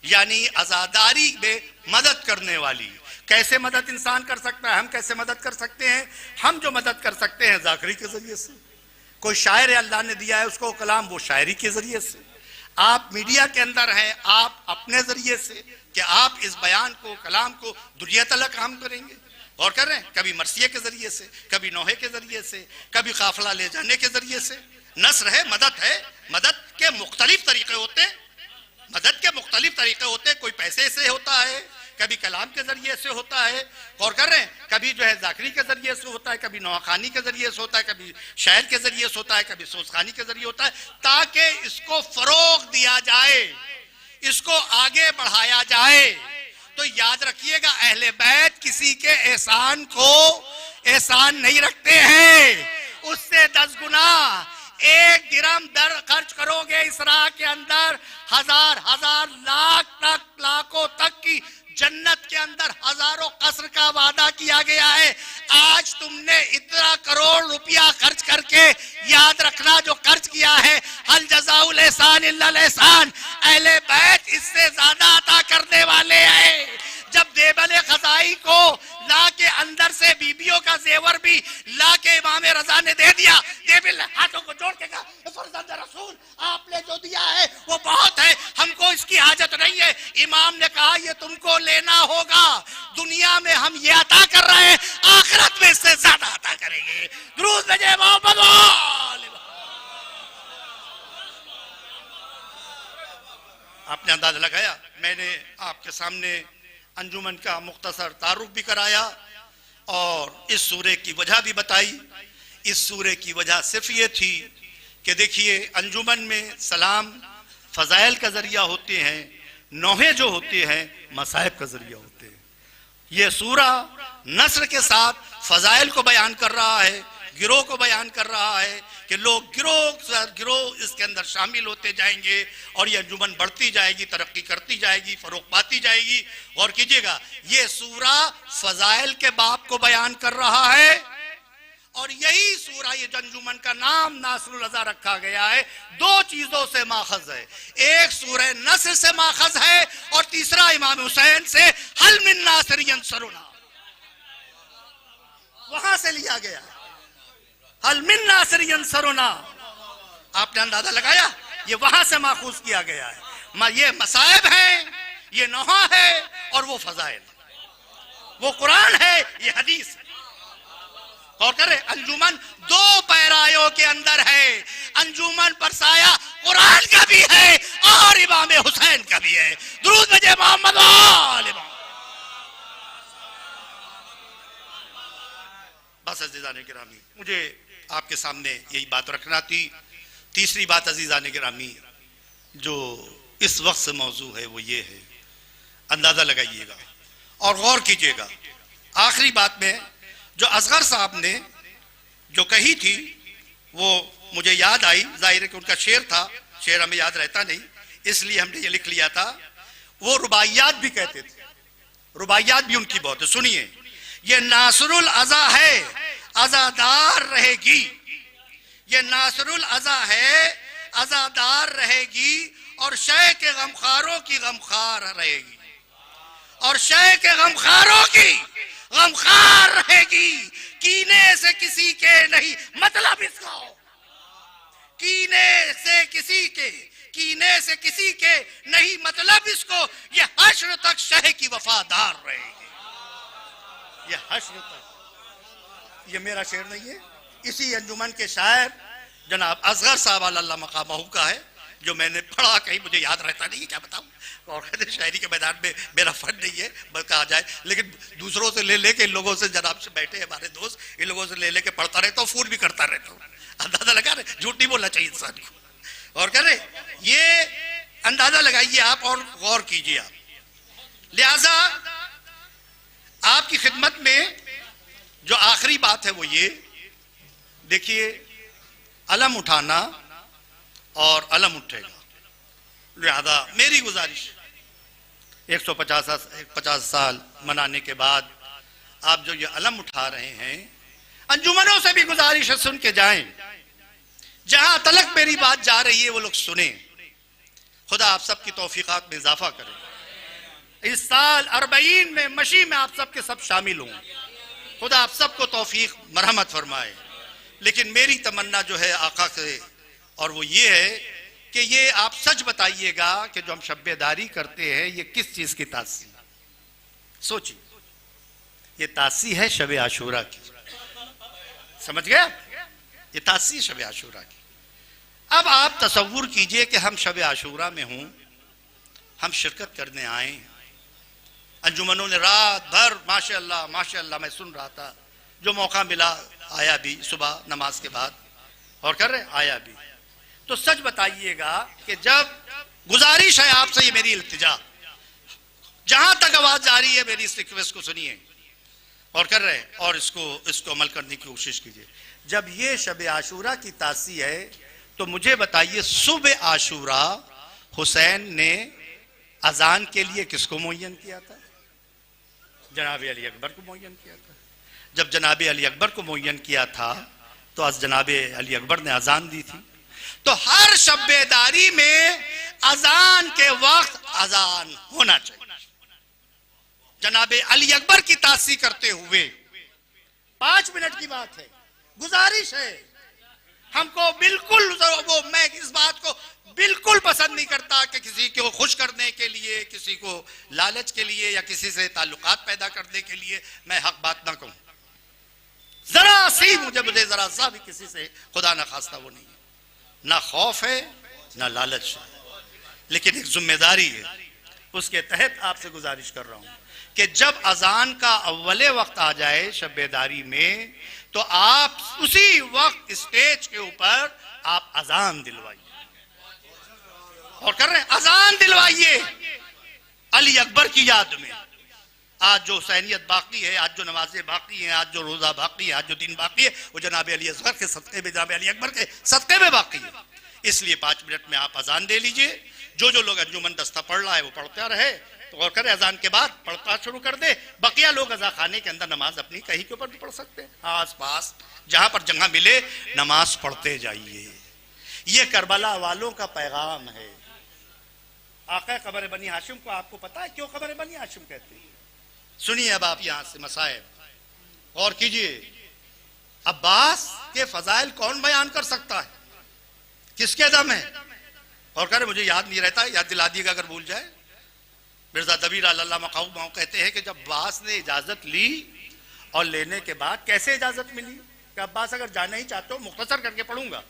यानी अज़ादारी में मदद करने वाली। कैसे मदद इंसान कर सकता है? हम कैसे मदद कर सकते हैं? हम जो मदद कर सकते हैं ज़ाकरी के जरिए से। कोई शायर अल्लाह ने दिया है उसको कलाम, वो शायरी के जरिए से। आप मीडिया के अंदर हैं, आप अपने जरिए से कि आप इस बयान को, कलाम को दुनिया तलक हम करेंगे। और कर रहे हैं, कभी मरसिए के जरिए से, कभी नोहे के जरिए से, कभी काफिला ले जाने के जरिए से। नस्र है, मदद है। मदद के मुख्तलिफ तरीके होते हैं, मदद के मुख्तलिफ तरीके होते हैं। कोई पैसे से होता है, कभी कलाम के जरिए से होता है। और कर रहे हैं, कभी जो है जाकरी के जरिए से होता है, कभी नवाखानी के जरिए से होता है, कभी शायर के जरिए से होता है, कभी सोचखानी के जरिए होता है, ताकि इसको फरोग दिया जाए, इसको आगे बढ़ाया जाए। तो याद रखिएगा, अहले बैत किसी के एहसान को एहसान नहीं रखते हैं, उससे 10 गुना। 1 दिरहम दर खर्च करोगे इस राह के अंदर, हजार हजार लाख तक, लाखों तक की जन्नत के अंदर हजारों कसर का वादा किया गया है। आज तुमने इतना करोड़ रुपया खर्च करके, याद रखना जो खर्च किया है एहसान इल्लल एहसान, अहले बैत इससे ज्यादा अता करने वाले हैं। जब देवल खजाई को ला के अंदर से बीबियों का जेवर भी ला के इमाम रजा ने दे दिया, देवल हाथों को जोड़ के कहा रसूल आपने जो दिया है वो बहुत है, हमको इसकी हाजत नहीं है। इमाम ने कहा ये तुमको लेना होगा, दुनिया में हम ये अता कर रहे हैं, आखिरत में इससे ज्यादा अता करेंगे। दुरूद भेजे मोहम्मद। आपने अंदाजा लगाया, मैंने आपके सामने अंजुमन का मुख्तसर तारुफ भी कराया और इस सूरे की वजह भी बताई। इस सूरे की वजह सिर्फ ये थी कि देखिए अंजुमन में सलाम फजाइल का जरिया होते हैं, नोहे जो होते हैं मसाइब का जरिया होते हैं। ये सूरा नस्र के साथ फजाइल को बयान कर रहा है, गिरोह को बयान कर रहा है कि लोग गिरोह इसके अंदर शामिल होते जाएंगे और ये अंजुमन बढ़ती जाएगी, तरक्की करती जाएगी, फरोग पाती जाएगी। और कीजिएगा, ये सूरा फजाइल के बाप को बयान कर रहा है और यही सूरा, ये अंजुमन का नाम नासरुल अज़ा रखा गया है, दो चीजों से माखज है। एक सूरह नस्र से माखज है और तीसरा इमाम हुसैन से हल मिन नासिर यंसरुना, वहां से लिया गया है। हल मिन नासिर यंसरुना, आपने अंदाजा लगाया, ये वहां से माखूज किया गया है। ये मसाइब है, ये नोहा है और वो फजाइल, वो कुरान है, ये हदीस है। और करे, अंजुमन दो पैरायों के अंदर है। अंजुमन पर साया कुरान का भी है और इमाम हुसैन का भी है। दुरूद भेजे मोहम्मद। बस अजीज़ान गिरामी, मुझे आपके सामने यही बात रखना थी। तीसरी बात अजीज़ान गिरामी जो इस वक्त से मौजू है वो ये है, अंदाजा लगाइएगा और गौर कीजिएगा। आखिरी बात में जो असगर साहब ने जो कही थी वो मुझे याद आई, जाहिर है कि उनका शेर था, शेर हमें याद रहता नहीं इसलिए हमने ये लिख लिया था। वो रुबाइयात भी कहते थे, रुबाइयात भी उनकी बहुत है। सुनिए, ये नासरुल अज़ा है, अज़ादार रहेगी। ये नासरुल अज़ा है, अज़ादार रहेगी और शय के गमखारों की गमखार रहेगी, और शय के गमखारों की गमखार रहेगी। कीने से किसी के नहीं मतलब इसका, कीने से किसी के नहीं मतलब इसको, ये हश्र तक शह की वफादार रहेगी। ये हश्र तक, ये मेरा शेर नहीं है, इसी अंजुमन के शायर जनाब असगर साहब अल्लाह मकामहू का है, जो मैंने पढ़ा, कहीं मुझे याद रहता नहीं है, क्या बताऊं। और कहते शायरी के मैदान में मेरा फन नहीं है, बस कहा जाए, लेकिन दूसरों से ले लेके, इन लोगों से जनाब से बैठे हमारे दोस्त, इन लोगों से ले लेके पढ़ता रहता हूँ, फोन भी करता रहता हूँ। अंदाजा लगा रहे, झूठ नहीं बोलना चाहिए इंसान को। और कह रहे, ये अंदाजा लगाइए आप और गौर कीजिए आप। लिहाजा आपकी खिदमत में जो आखिरी बात है वो ये देखिए, अलम उठाना और अलम उठेगा। लिहाजा मेरी गुजारिश, 150 साल मनाने के बाद आप जो ये अलम उठा रहे हैं, अंजुमनों से भी गुजारिश है सुन के जाएं, जहां तलक मेरी बात जा रही है वो लोग सुने। खुदा आप सबकी तौफीकात में इजाफा करे। इस साल 40 में मशी में आप सबके सब शामिल हों, खुदा आप सबको तौफीक मरहमत फरमाए। लेकिन मेरी तमन्ना जो है आका से, और वो ये है कि ये आप सच बताइएगा कि जो हम शब्बेदारी करते हैं ये किस चीज की तासी। सोचिए, ये तासी है शब आशूरा की, समझ गया, ये तासी शब आशूरा की। अब आप तसव्वुर कीजिए कि हम शब आशूरा में हूं, हम शिरकत करने आए, अंजुमनों ने रात भर माशाअल्लाह माशाअल्लाह, मैं सुन रहा था, जो मौका मिला आया भी सुबह नमाज के बाद, और कर रहे आया भी। तो सच बताइएगा कि जब गुजारिश है आपसे, ये मेरी इल्तिजा, जहां तक आवाज जा रही है मेरी इस रिक्वेस्ट को सुनिए और कर रहे, और इसको अमल करने की कोशिश कीजिए। जब ये शब आशूरा की तासी है तो मुझे बताइए, सुबह आशूरा हुसैन ने अजान के लिए किसको मुअय्यन किया था? जनाब अली अकबर को मुअय्यन किया था। जब जनाब अली अकबर को मुअय्यन किया था तो आज जनाब अली अकबर ने अजान दी थी। तो हर शब-ए-दारी में अजान के वक्त अजान होना चाहिए। जनाबे अली अकबर की तासी करते हुए 5 मिनट की बात है, गुजारिश है हमको बिल्कुल, वो मैं इस बात को बिल्कुल पसंद नहीं करता कि किसी को खुश करने के लिए, किसी को लालच के लिए या किसी से ताल्लुकात पैदा करने के लिए मैं हक बात ना कहूं। जरा सी मुझे जरा सा भी किसी से खुदा ना खास्ता वो नहीं है, ना खौफ है ना लालच है, लेकिन एक जिम्मेदारी है। उसके तहत आपसे गुजारिश कर रहा हूं कि जब अजान का अव्वले वक्त आ जाए शब-ए-दारी में, तो आप उसी वक्त स्टेज के ऊपर आप अजान दिलवाइए, और कर रहे हैं अजान दिलवाइए अली अकबर की याद में। आज जो हुसैनियत बाकी है, आज जो नमाजें बाकी हैं, आज जो रोजा बाकी है, आज जो दिन बाकी है, वो जनाब अली असगर के सदक़े में, जनाब अली अकबर के सदक़े में बाकी है। इसलिए 5 मिनट में आप अजान दे लीजिए। जो जो लोग अंजुमन दस्ता पढ़ रहा है वो पढ़ता रहे, तो गौर करें अजान के बाद पढ़ता शुरू कर दे। बकिया लोग अजा खाने के अंदर नमाज अपनी कहीं के ऊपर भी पढ़ सकते हैं, आस पास जहां पर जगह मिले नमाज पढ़ते जाइए। ये करबला वालों का पैगाम है। आका कब्र बनी हाशिम को आपको पता है क्यों कब्र बनी हाशिम कहते हैं? सुनिए अब आप यहां से मसाइब और कीजिए। अब्बास के फजाइल कौन बयान कर सकता है, किसके दम है? और कह रहे मुझे याद नहीं रहता, याद दिला दिएगा अगर भूल जाए। मिर्जा दबीर अल्लाह मकाऊ कहते हैं कि जब अब्बास ने इजाजत ली और लेने के बाद कैसे इजाजत मिली कि अब्बास अगर जाना ही चाहते हो, मुख्तसर करके पढ़ूंगा,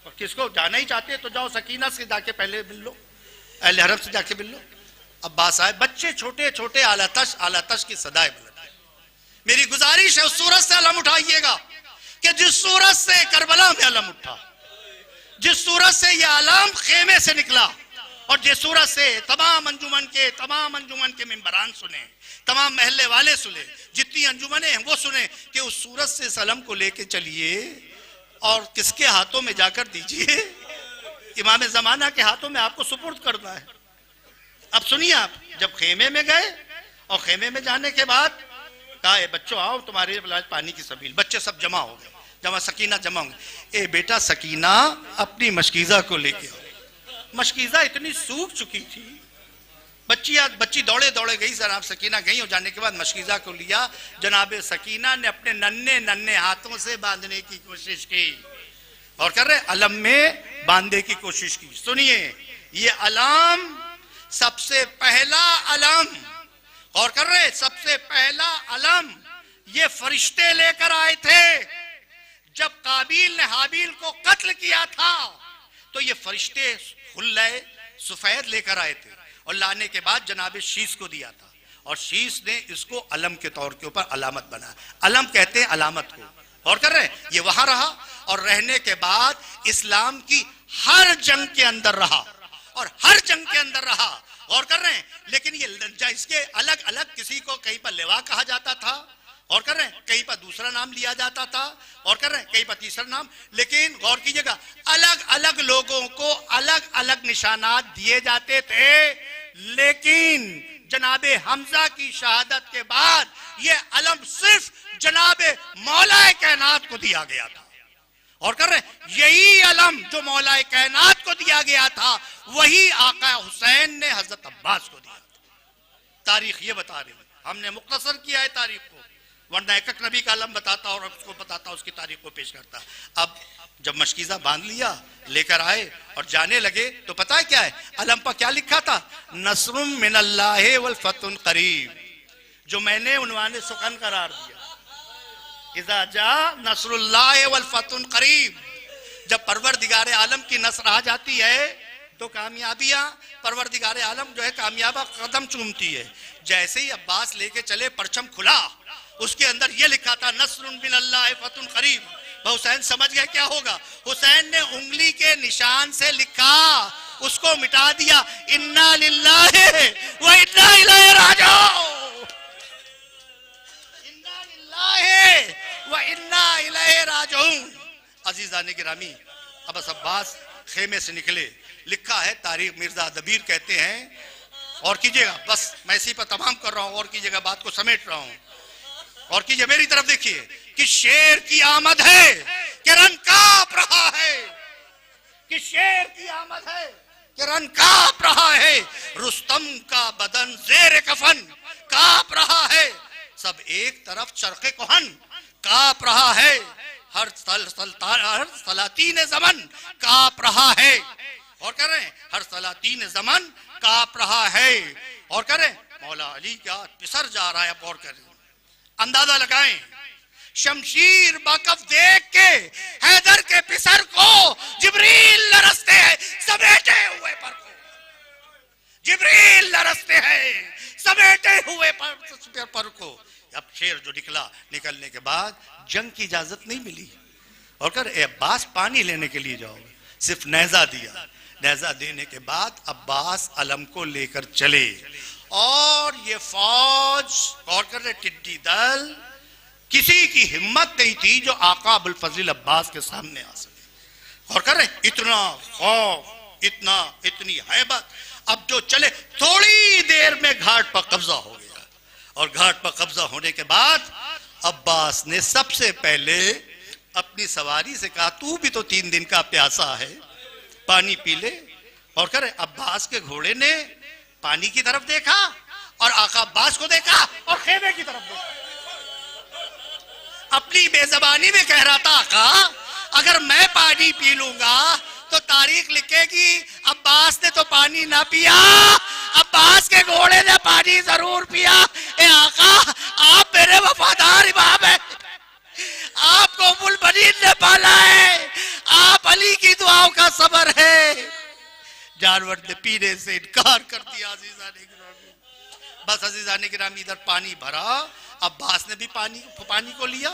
और किसको जाना ही चाहते तो जाओ सकीना से जाके पहले मिल लो, अहले हरम से जाके मिल लो। अब्बास आए, बच्चे छोटे छोटे आलातश की सदाएं बुलंद। मेरी गुजारिश है उस सूरत से अलम उठाइएगा कि जिस सूरत से करबला में अलम उठा, जिस सूरत से यह अलम खेमे से निकला, और जिस सूरत से तमाम अंजुमन के मेंबरान सुने, तमाम महल्ले वाले सुने, जितनी अंजुमने हैं वो सुने कि उस सूरत से इस अलम को लेके चलिए और किसके हाथों में जाकर दीजिए? इमाम ज़माना के हाथों में आपको सुपुर्द करना है। अब सुनिए, आप जब खेमे में गए और खेमे में जाने के बाद कहा बच्चों आओ तुम्हारे पानी की सबील, बच्चे सब जमा हो गए, जमा सकीना जमा होंगे। ए बेटा सकीना अपनी मशकीज़ा को लेके आओ। मशकीज़ा इतनी सूख चुकी थी, बच्ची दौड़े दौड़े गई, जनाब सकीना गई, और जाने के बाद मशकीज़ा को लिया। जनाब सकीना ने अपने नन्हे नन्हे हाथों से बांधने की कोशिश की, और कर रहे अलम में बांधने की कोशिश की। सुनिए, ये अलम सबसे पहला अलम, और कर रहे सबसे पहला अलम ये फरिश्ते लेकर आए थे। जब काबिल ने हाबिल को कत्ल किया था तो ये फरिश्ते हुल्ले सफेद लेकर आए थे, और लाने के बाद जनाब शीश को दिया था, और शीश ने इसको अलम के तौर के ऊपर अलामत बना। अलम कहते हैं अलामत को, और कर रहे ये वहां रहा, और रहने के बाद इस्लाम की हर जंग के अंदर रहा, और हर जंग के अंदर रहा, और कर रहे हैं। लेकिन ये इसके अलग अलग, किसी को कहीं पर लेवा कहा जाता था, और कर रहे हैं कहीं पर दूसरा नाम लिया जाता था, और कर रहे हैं कहीं पर तीसरा नाम। लेकिन गौर कीजिएगा, अलग अलग लोगों को अलग अलग निशानात दिए जाते थे, लेकिन जनाबे हमजा की शहादत के बाद यह अलम सिर्फ जनाबे मौलाए कायनात को दिया गया था, और कर रहे यही अलम जो मौलाए कायनात को दिया गया था वही आका हुसैन ने हजरत अब्बास को दिया। तारीख ये बता रही, हमने मुख्तसर किया है तारीख को, वरना एक एक नबी का अलम बताता और उसको बताता, उसकी तारीख को पेश करता। अब जब मशकीज़ा बांध लिया, लेकर आए और जाने लगे, तो पता है क्या है अलम पर क्या लिखा था? नस्रुम मिनल्लाहि वल फतहुन करीब, जो मैंने उन्वाने सुखन करार दिया। इज़ा जा नस्रुल्लाहि वल फतहुन करीब, जब परवरदिगार आलम की नस्र आ जाती है तो कामयाबियां, परवरदिगार आलम जो है कामयाबा कदम चूमती है। जैसे ही अब्बास लेके चले, परचम खुला, उसके अंदर ये लिखा था नस्रुन मिनल्लाहि फतहुन करीब। हुसैन समझ गए क्या होगा। हुसैन ने उंगली के निशान से लिखा, उसको मिटा दिया, इन्ना लिल्लाहि व इन्ना इलैहि राजिऊन, इन्ना लिल्लाहि व इन्ना इलैहि राजिऊन। अजीजान गिरामी, अब अब्बास खेमे से निकले, लिखा है तारीख, मिर्जा दबीर कहते हैं, और कीजिएगा बस मैं इसी पर तमाम कर रहा हूं, और कीजिएगा बात को समेट रहा हूं, और कीजिए मेरी तरफ देखिए कि शेर की आमद है कि रन कांप रहा है, कि शेर आमद है कि रन कांप रहा है, रुस्तम का बदन जेर कफन कांप रहा है, सब एक तरफ चरखे कोहन कांप रहा है, हर सलातीन जमन कांप रहा है। और कर रहे हैं हर सलातीन जमन कांप रहा है। और कर रहे मौला अली क्या पिसर जा रहा है। अब गौर करें, अंदाजा लगाएं, शमशीर बाकफ देख के हैदर के पिसर को जिब्रील लरसते हैं समेटे हुए पर को, जिब्रील लरसते हैं समेटे हुए पर को। अब शेर जो निकलने के बाद जंग की इजाजत नहीं मिली। और कर अब्बास पानी लेने के लिए जाओ, सिर्फ नेजा दिया, नेजा देने के बाद अब्बास अलम को लेकर चले और ये फौज और कर रहे टिड्डी दल किसी की हिम्मत नहीं थी जो आका अबुल फजल अब्बास के सामने आ सके। और कर रहे इतना खौफ, इतनी हैबत। अब जो चले थोड़ी देर में घाट पर कब्जा हो गया और घाट पर कब्जा होने के बाद अब्बास ने सबसे पहले अपनी सवारी से कहा तू भी तो 3 दिन का प्यासा है, पानी पी ले। और करे अब्बास के घोड़े ने पानी की तरफ देखा और आका अब्बास को देखा और खेमे की तरफ देखा। अपनी बेजबानी में कह रहा था आका अगर मैं पानी पी लूंगा तो तारीख लिखेगी अब्बास ने तो पानी ना पिया, अब्बास के घोड़े ने पानी जरूर पिया। ए आका आप मेरे वफादार इमाम हैं, आपको अबुल बनीन ने पाला है, आप अली की दुआओं का सबर है। जानवर ने पीने से इनकार कर दिया। अजीजा ने गिरामी, बस अजीजा ने गिरामी इधर पानी भरा, अब्बास ने भी पानी को लिया।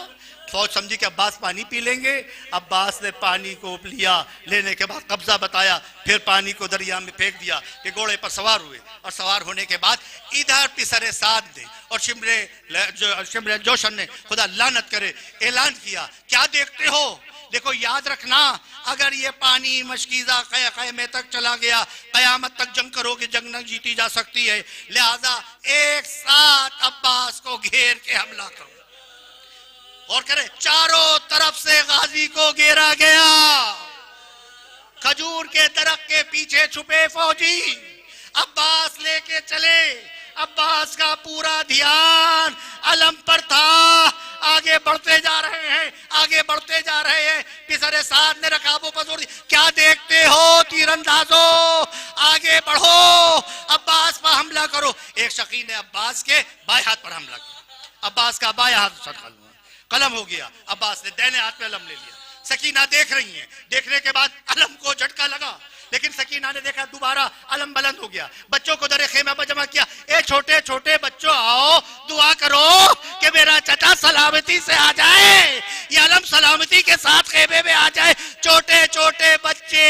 फौज समझी कि अब्बास पानी पी लेंगे, अब्बास ने पानी को लिया, लेने के बाद कब्जा बताया, फिर पानी को दरिया में फेंक दिया कि घोड़े पर सवार हुए। और सवार होने के बाद इधर पिसरे साद ने और शिमरे जोशन ने खुदा लानत करे ऐलान किया क्या देखते हो, देखो याद रखना अगर ये पानी मशकीजा क़या तक चला गया कयामत तक जंग करोगे, जंग न जीती जा सकती है, लिहाजा एक साथ अब्बास को घेर के हमला करो। और करे चारों तरफ से गाजी को घेरा गया, खजूर के दरख्त के पीछे छुपे फौजी अब्बास लेके चले। अब्बास का पूरा ध्यान अलम पर था, आगे बढ़ते जा रहे हैं, आगे बढ़ते जा रहे हैं। पिसरे साथ ने रकाबों पर जोर दिया, क्या देखते हो तीरंदाजों, आगे बढ़ो, अब्बास पर हमला करो। एक शकी ने अब्बास के बाएं हाथ पर हमला किया, अब्बास का बाएं हाथ कलम हो गया, अब्बास ने दाहिने हाथ में अलम ले लिया। सकीना देख रही हैं, देखने के बाद अलम को झटका लगा, लेकिन सकीना ने देखा दोबारा अलम बुलंद हो गया। बच्चों को दरे खेमा पर जमा किया, ए छोटे छोटे बच्चों आओ दुआ करो कि मेरा चचा सलामती से आ जाए, ये अलम सलामती के साथ खेमे में आ जाए। छोटे छोटे बच्चे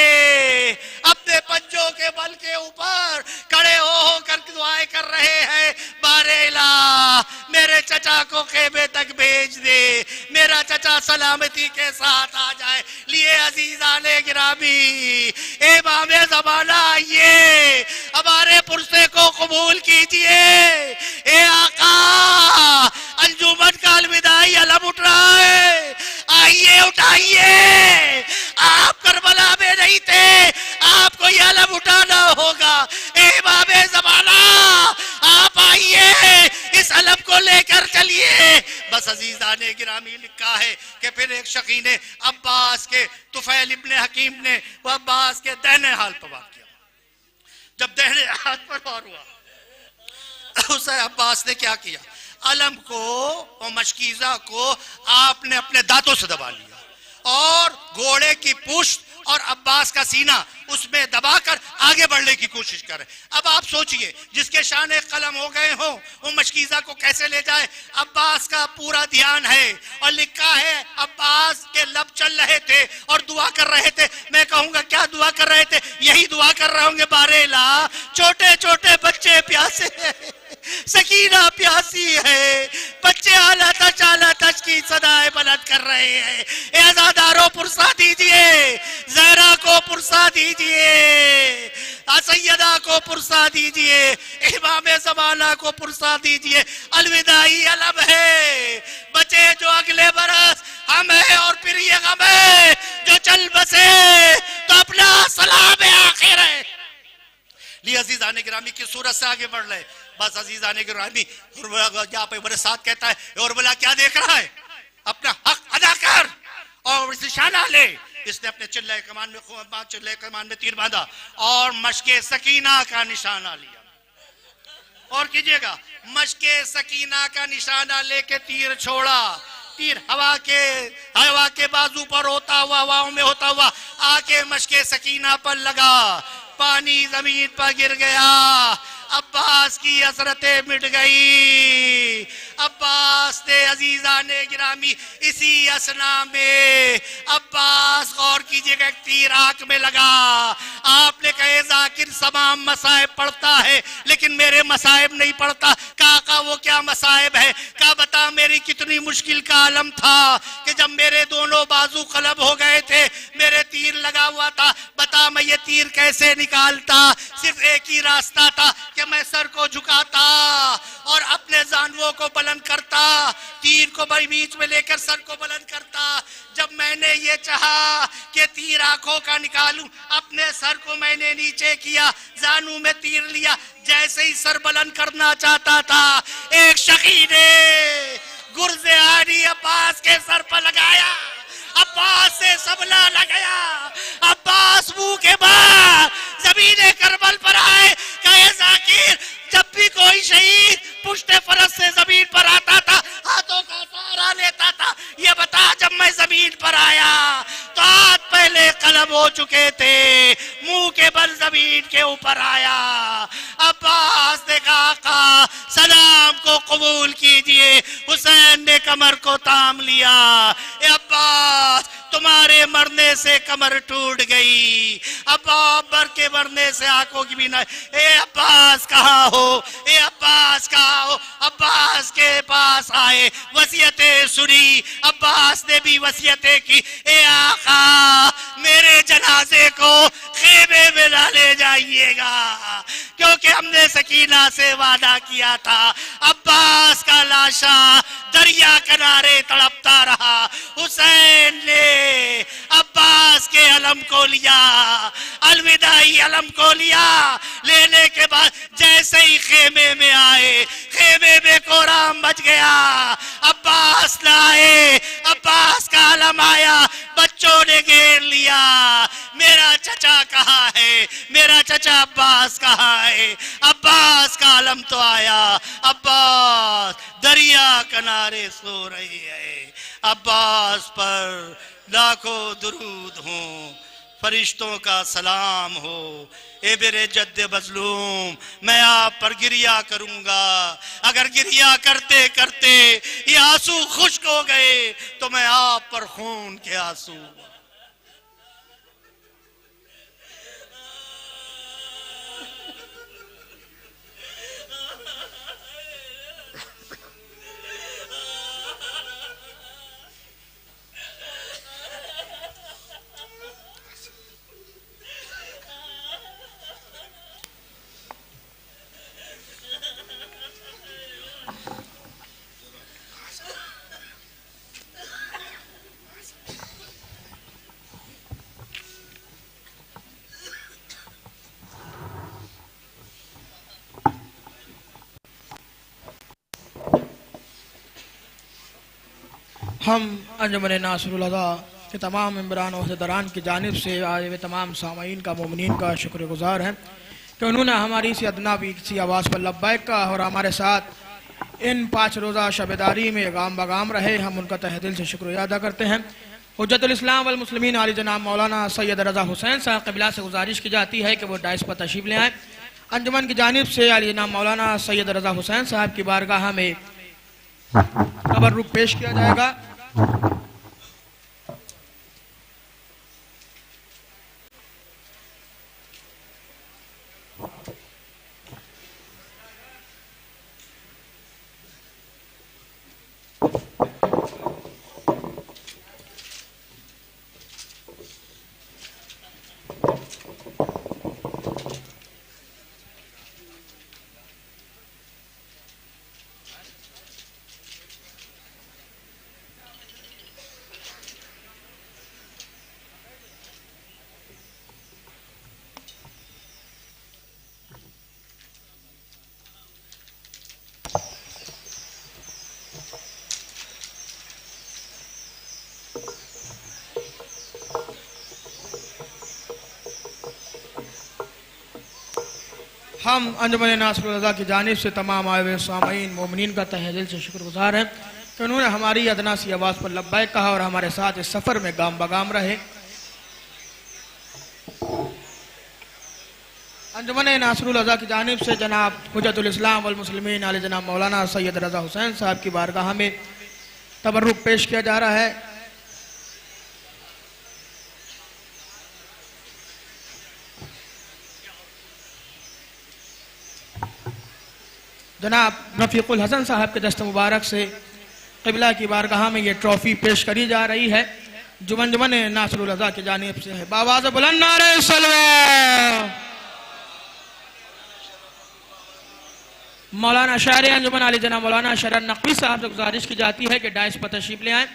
अपने पंजों के बल के ऊपर खड़े हो कर दुआएं कर रहे हैं, बारेला मेरे चचा को खेमे तक भेज दे, मेरा चचा सलामती के साथ आ जाए। लिए अजीजा ने गिरामी इमामे ज़माना आइए, हमारे पुरसे को कबूल कीजिए। ए आका अंजुमन का अलविदाई अलम उठ रहा है, आइए उठाइए, आप करबला में नहीं थे, आपको ये अलम उठाना होगा। ए इमामे ज़माना आप आइए, इस अलम को लेकर चलिए। बस अजीजा ने गिरामी लिखा है कि फिर एक शकी ने अब्बास के तुफैल इब्ने हकीम ने वो अब्बास के दाहिने हाथ पर वार किया। जब दाहिने हाथ पर वार हुआ उसे अब्बास ने क्या किया, अलम को और मशकीजा को आपने अपने दांतों से दबा लिया और घोड़े की पुश्त और अब्बास का सीना उसमें दबाकर आगे बढ़ने की कोशिश करे। अब आप सोचिए जिसके शाने कलम हो गए हो वो मशकीजा को कैसे ले जाए। अब्बास का पूरा ध्यान है और लिखा है अब्बास के लब चल रहे थे और दुआ कर रहे थे। मैं कहूंगा क्या दुआ कर रहे थे, यही दुआ कर रहे होंगे, बारेला छोटे छोटे बच्चे प्यासे हैं, सकीना प्यासी है, बच्चे आला तच की सदाएं बुलंद कर रहे हैं। आजादारों पुरसा दीजिए, जहरा को पुरसा दीजिए, सैयदा को पुरसा दीजिए, इमामे ज़माना को पुरसा दीजिए। अलविदाई अलम है, बचे जो अगले बरस हम है और फिर ये गम है जो चल बसे तो अपना सलाम है। दे रहे। ली अजीजान गिरामी की सूरत से आगे बढ़ रहे। बस अजीजान गिरामी यहाँ पे मेरे साथ कहता है और बोला क्या देख रहा है, अपना हक अदा कर और निशाना ले। इसने अपने चिल्ले कमान में तीर बांधा और मशके सकीना का निशाना लिया। और कीजिएगा, मशके सकीना का निशाना लेके तीर छोड़ा। तीर हवा के बाजू पर होता हुआ, हवाओं में होता हुआ आके मशके सकीना पर लगा। पानी जमीन पर गिर गया। अब्बास की हसरतें मिट गई। अब्बास ने अजीजा ने गिरामी इसी असना में अब्बास गौर कीजिएगा एक तीर आंख में लगा। आपने कहे जाकिर तमाम मसाइब पढ़ता है लेकिन मेरे मसाइब नहीं पढ़ता। काका वो क्या मसाइब है? का बता मेरी कितनी मुश्किल का आलम था कि जब मेरे दोनों बाजू कलब हो गए थे, मेरे तीर लगा हुआ था। बता मैं ये तीर कैसे निकालता? सिर्फ एक ही रास्ता था कि मैं सर को झुकाता और अपने जानवों को बुलंद करता, तीर को बीच में लेकर सर को बुलंद करता। जब मैंने ये चाहा कि तीर आंखों का निकालूं, अपने सर को मैंने नीचे किया, जानू में तीर लिया। जैसे ही सर बुलंद करना चाहता था, एक शकी ने गुर्ज़े आनी अब्बास के सर पर लगाया। अब्बास से सबला लगाया। अब्बास मुंह के बाद जमीने करबल पर आए। कहे जाकिर जब भी कोई शहीद पुश्ते फरस से जमीन पर आता था, हाथों का सहारा लेता था। ये बता जब मैं जमीन पर आया तो हाथ पहले कलम हो चुके थे, मुंह के बल जमीन के ऊपर आया। अब्बास ने कहा सलाम को कबूल कीजिए। हुसैन ने कमर को थाम लिया। अब्बास तुम्हारे मरने से कमर टूट गई। अब्बास के मरने से आंखों की भी ना। ए अब्बास कहाँ हो? ए अब्बास कहाँ हो? अब्बास के पास आए, वसीयतें सुनी। अब्बास ने भी वसीयतें की। ए आका मेरे जनाजे को खेमे में ना ले जाइएगा, क्योंकि हमने सकीना से वादा किया था। अब्बास का लाशा दरिया किनारे तड़पता रहा। हुसैन ने अब्बास के अलम को लिया, अलविदाई अलम को लिया। लेने के बाद जैसे ही खेमे में आए, खेमे में कोहराम मच गया। अब्बास लाए, अब्बास का अलम आया, बच्चों ने घेर लिया। मेरा चचा कहाँ है? मेरा चचा अब्बास कहाँ है? अब्बास का अलम तो आया। अब्बास दरिया किनारे सो रही है। अब्बास पर लाखों दुरूद हो, फरिश्तों का सलाम हो। ए मेरे जद्दे मजलूम, मैं आप पर गिरिया करूंगा। अगर गिरिया करते करते ये आंसू खुश्क हो गए तो मैं आप पर खून के आंसू। हम अंजुमन नासरुल अज़ा के तमाम मेम्बरान अहदेदारान की जानिब से आज वे तमाम सामाईन का मोमिनीन का शुक्रगुजार हैं कि उन्होंने हमारी इसी अदना भी किसी आवाज़ पर लब्बैक का और हमारे साथ इन 5 रोज़ा शबेदारी में गाम बगाम रहे। हम उनका तहे दिल से शुक्रिया अदा करते हैं। हुज्जतुल इस्लाम वल मुस्लिमीन आली जनाब मौलाना सैयद रज़ा हुसैन साहब क़िबला से गुजारिश की जाती है कि वो डाइस पर तशरीफ़ ले आएँ। अंजुमन की जानिब से आली जनाब मौलाना सैयद रज़ा हुसैन साहब की बारगाह में तबर्रुक पेश किया जाएगा। हम अंजुमन नासरुल रज़ा की जानिब से तमाम आए हुए सामीन मोमिनीन का तहे दिल से शुक्रगुजार हैं कि उन्होंने हमारी अदना सी आवाज़ पर लब्बैक कहा और हमारे साथ इस सफ़र में गाम बगाम रहे। अंजुमन नासरुल रज़ा की जानिब से जनाब हुज्जतुल इस्लाम वल मुस्लिमीन आले जनाब मौलाना सैयद रज़ा हुसैन साहब की बारगाह में तबर्रुक पेश किया जा रहा है। जनाब रफ़ीकुल हसन साहब के दस्त मुबारक से क़िबला की बारगाह में ये ट्रॉफ़ी पेश करी जा रही है जो अंजुमन नासरुल रज़ा की जानिब से है। बावाज़ बुलंद नारे सलवात। मौलाना शायर अंजुमन आली जनाब मौलाना शरर नकवी साहब से गुजारिश की जाती है कि डाइस पर तशरीफ ले आए।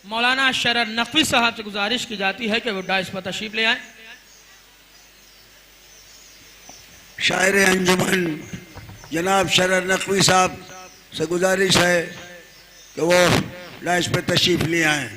मौलाना शरर नकवी साहब से गुजारिश की जाती है कि वो डाइस पर तशरीफ ले आए। शायर अंजुमन जनाब शरर नकवी साहब से गुजारिश है कि वो डाइस पर तशरीफ ले आए।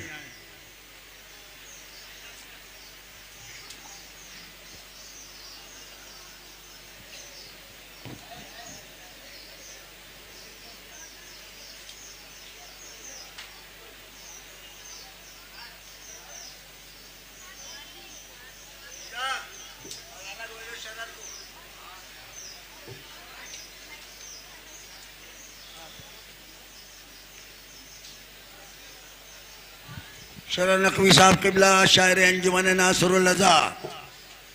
शरर नकवी साहब क़िबला शायर अंजुमन नासरुल रज़ा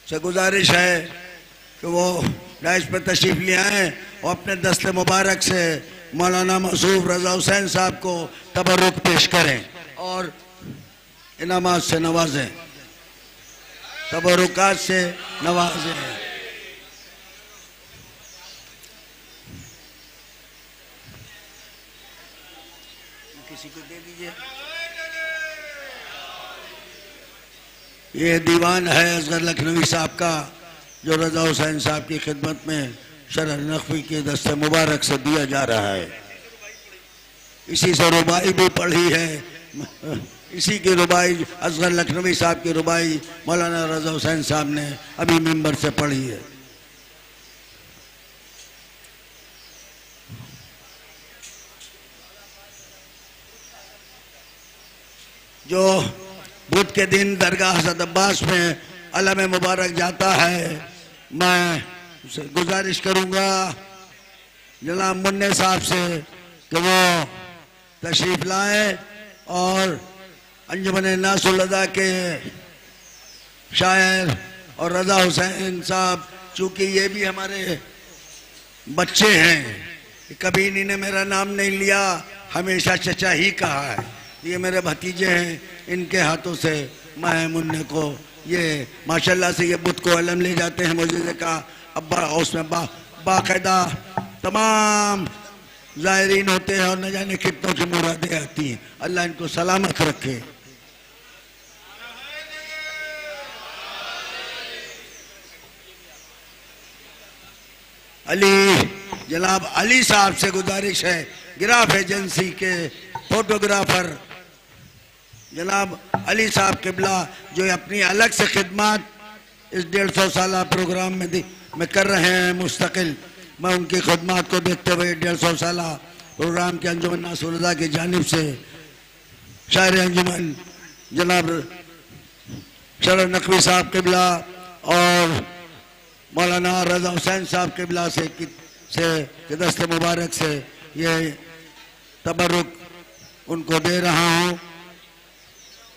से गुजारिश है कि वो डाइस पर तशरीफ़ ले आएँ और अपने दस्त मुबारक से मौलाना मसूफ रज़ा हुसैन साहब को तबर्रुक पेश करें और इनामात से नवाजें, तबर्रुकात से नवाजें। किसी को दे दीजिए। ये दीवान है असगर लखनवी साहब का जो रज़ा हुसैन साहब की खिदमत में शरर नकवी के दस्ते मुबारक से दिया जा रहा है। इसी से रुबाई भी पढ़ी है, इसी की रुबाई असगर लखनवी साहब की रुबाई मौलाना रज़ा हुसैन साहब ने अभी मिंबर से पढ़ी है। जो बुध के दिन दरगाह हज़रत अब्बास में अलम मुबारक जाता है, मैं गुजारिश करूँगा जनाब मुन्ने साहब से कि वो तशरीफ़ लाएं और अंजुमन नासरुल रज़ा के शायर और रज़ा हुसैन साहब, चूँकि ये भी हमारे बच्चे हैं, कभी इन्होंने मेरा नाम नहीं लिया, हमेशा चचा ही कहा है, ये मेरे भतीजे हैं, इनके हाथों से मैं मुन्ने को ये माशाल्लाह से ये बुत को अलम ले जाते हैं। मुझे कहा अब्बा उसमें बाकायदा तमाम ज़ायरीन होते हैं और न जाने कितनों की मुरादें आती हैं। अल्लाह इनको सलामत रखे। अली जनाब अली साहब से गुजारिश है, गिराफ एजेंसी के फोटोग्राफर जनाब अली साहब क़िबला जो अपनी अलग से खिदमत इस 150 साला प्रोग्राम में कर रहे हैं मुस्तकिल, मैं उनकी खिदमत को देखते हुए 150 साला प्रोग्राम के अंजुमन नासरुल रज़ा की जानिब से शायर अंजुमन जनाब शरर नकवी साहब क़िबला और मौलाना रज़ा हुसैन साहब क़िबला से दस्त मुबारक से ये तबर्रुक उनको दे रहा हूँ।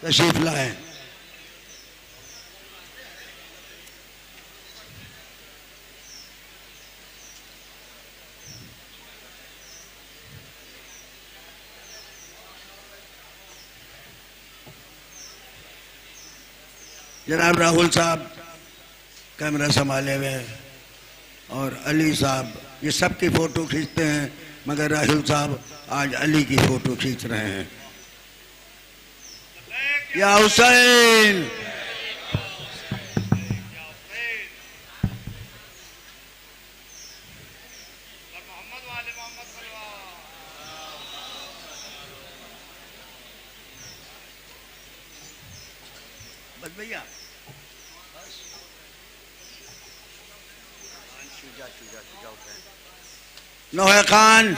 तशरीफ लाएं। जनाब राहुल साहब कैमरा संभाले हुए और अली साहब ये सबकी फ़ोटो खींचते हैं, मगर राहुल साहब आज अली की फ़ोटो खींच रहे हैं। या हुसैन बस भैया नौहे खान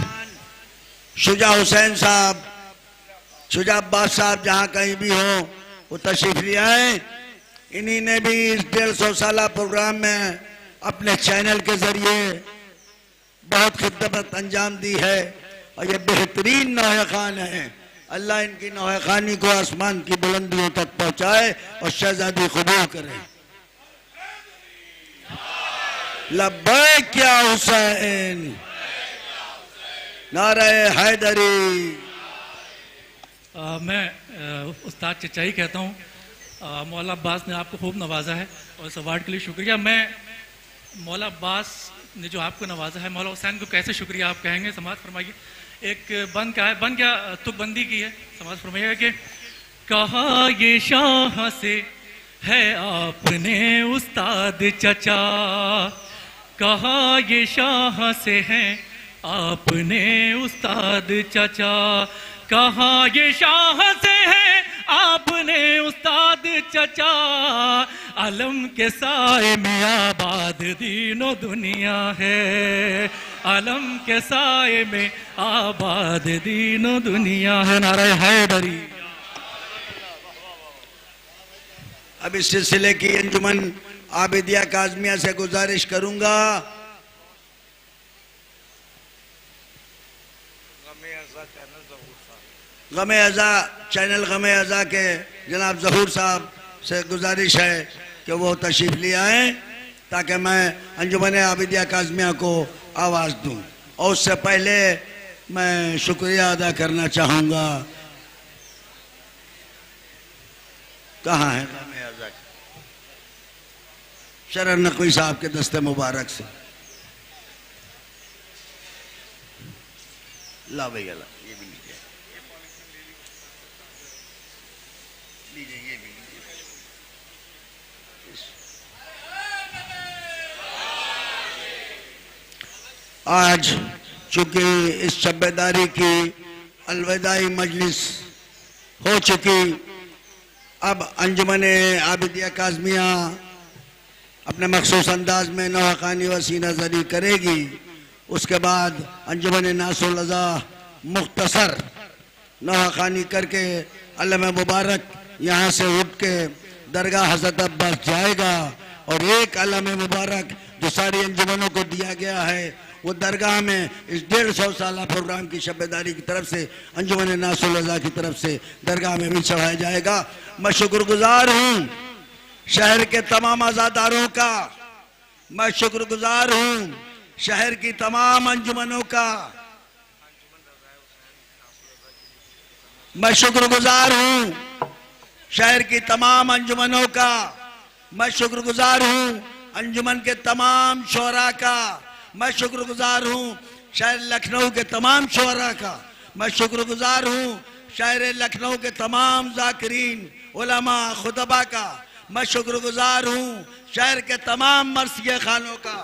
शुजा हुसैन साहब, शुजा अब्बास साहब जहाँ कहीं भी हो वो तशरीफ ले आए। इन्हीं ने भी इस 150 साला प्रोग्राम में अपने चैनल के जरिए बहुत खिदमत अंजाम दी है और ये बेहतरीन नौहे खान है। अल्लाह इनकी नौहे खानी को आसमान की बुलंदियों तक पहुंचाए और शहजादी कबूल करे। लब्बैक या हुसैन, नारे हैदरी। मैं उस्ताद चचाई कहता हूँ। मौला अब्बास ने आपको खूब नवाजा है और इस अवार्ड के लिए शुक्रिया। मैं मौला अब्बास ने जो आपको नवाजा है, मौला हुसैन को कैसे शुक्रिया आप कहेंगे? समाज फरमाइए। एक बंद क्या है, बंद क्या तुकबंदी की है, समाज फरमाइएगा कि कहा ये शाह से है आपने उस्ताद चचा, कहा ये शाह से है आपने उस्ताद चचा, कहा ये शाह से है आपने उस्ताद चचा, अलम के साए में आबाद दीनो दुनिया है, अलम के साए में आबाद दीनो दुनिया है। नारे हैदरी। अब इस सिलसिले की अंजुमन आबिदिया काज़मिया से गुजारिश करूंगा गमे अज़ा चैनल गमे अज़ा के जनाब ज़हूर साहब से गुजारिश है कि वो तशरीफ ले आए ताकि मैं अंजुमन आबिदिया काज़मिया को आवाज़ दूं। और उससे पहले मैं शुक्रिया अदा करना चाहूँगा, कहाँ है गमे अज़ा, शरर नकवी साहब के दस्ते मुबारक से। ला भैया ला, ये भी लीजिए, लीजिए ये भी लीजिए। आज चूंकि इस शब्बेदारी की अलविदाई मजलिस हो चुकी, अब अंजुमन आबिदिया काज़मिया अपने मखसूस अंदाज में नौखानी व सीना ज़री करेगी। उसके बाद अंजुमन नासुल अज़ा मुख्तसर नौखानी करके अल्लाह मुबारक यहाँ से उठ के दरगाह हज़रत अब्बास जाएगा और एक अल्लाह मुबारक जो सारी अंजुमनों को दिया गया है वो दरगाह में इस 150 साला प्रोग्राम की शब्बेदारी की तरफ से अंजुमन नासुल अज़ा की तरफ से दरगाह में भी चढ़ाया जाएगा। मैं शुक्रगुजार हूँ शहर के तमाम आज़ादारों का, मैं शुक्रगुजार हूँ शहर की तमाम अंजुमनों का, मैं शुक्रगुजार हूँ शहर की तमाम अंजुमनों का, मैं शुक्रगुजार हूँ अंजुमन के तमाम शोरा का, मैं शुक्रगुजार हूँ शहर लखनऊ के तमाम शोरा का, मैं शुक्रगुजार हूँ शहर लखनऊ के तमाम जाकिरीन उलमा खुतबा का, मैं शुक्रगुजार हूँ शहर के तमाम मरसिया खानों का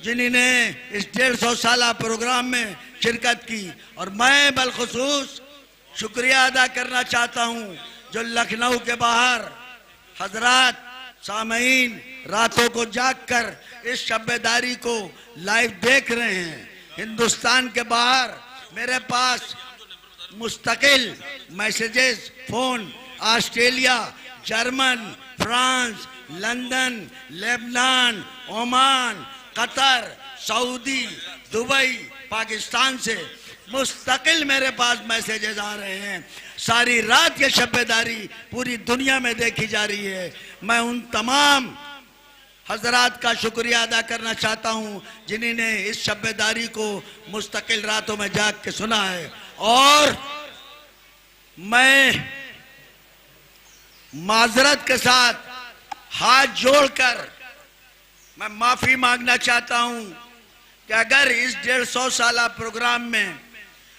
जिन्होंने इस 150 साला प्रोग्राम में शिरकत की। और मैं बलखुसूस शुक्रिया अदा करना चाहता हूँ जो लखनऊ के बाहर हजरात सामईन रातों को जाग कर इस शब्बेदारी को लाइव देख रहे हैं। हिंदुस्तान के बाहर मेरे पास मुस्तकिल messages, phone, Australia, German, France, London, Lebanon, Oman, Qatar, Saudi, Dubai, Pakistan से मुस्तकिल मेरे पास मैसेजेस आ रहे हैं। सारी रात ये शब्बेदारी पूरी दुनिया में देखी जा रही है। मैं उन तमाम हजरात का शुक्रिया अदा करना चाहता हूँ जिन्होंने इस शब्बेदारी को मुस्तकिल रातों में जाग के सुना है। और मैं माजरत के साथ हाथ जोड़कर मैं माफी मांगना चाहता हूं कि अगर इस 150 साला प्रोग्राम में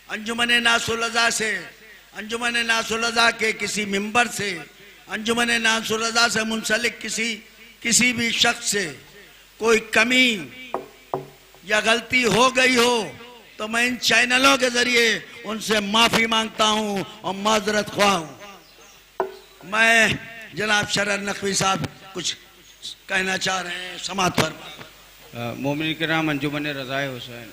अंजुमन नासुल अज़ा से, अंजुमन नासुल अज़ा के किसी मेंबर से, अंजुमन नासुल अज़ा से मुंसलिक किसी भी शख्स से कोई कमी या गलती हो गई हो तो मैं इन चैनलों के जरिए उनसे माफी मांगता हूं और माजरत ख्वाह हूं। मैं जनाब शरर नकवी साहब कुछ कहना चाह रहे हैं, समात पर। मोमिन किराम, अंजुमन रज़ाए हुसैन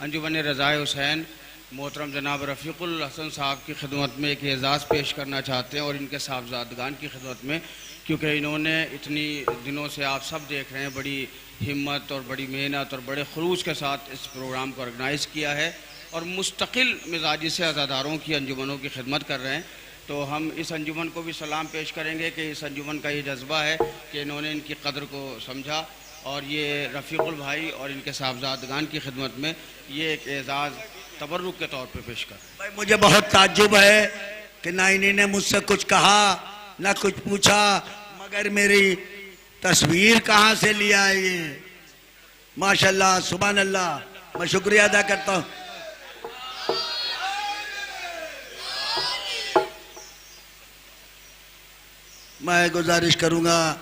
अंजुमन रज़ाए हुसैन मोहतरम जनाब रफ़ीक़ुल हसन साहब की खिदमत में एक एज़ाज़ पेश करना चाहते हैं और इनके साहबजादगान की खिदमत में, क्योंकि इन्होंने इतनी दिनों से आप सब देख रहे हैं बड़ी हिम्मत और बड़ी मेहनत और बड़े खलूस के साथ इस प्रोग्राम को ऑर्गेनाइज़ किया है और मुस्तकिल मिजाजी से अज़ादारों की अंजुमनों की खिदमत कर रहे हैं। तो हम इस अंजुमन को भी सलाम पेश करेंगे कि इस अंजुमन का ये जज्बा है कि इन्होंने इनकी कदर को समझा और ये रफ़ीक़ुल भाई और इनके साहबजादगान की खिदमत में ये एक एज़ाज़ तबर्रुक के तौर पे पेश कर। भाई मुझे बहुत ताज्जुब है कि ना इन्होंने मुझसे कुछ कहा ना कुछ पूछा, मगर मेरी तस्वीर कहाँ से लिया है ये। माशाल्लाह, सुभान अल्लाह, मैं शुक्रिया अदा करता हूँ। मैं गुजारिश करूँगा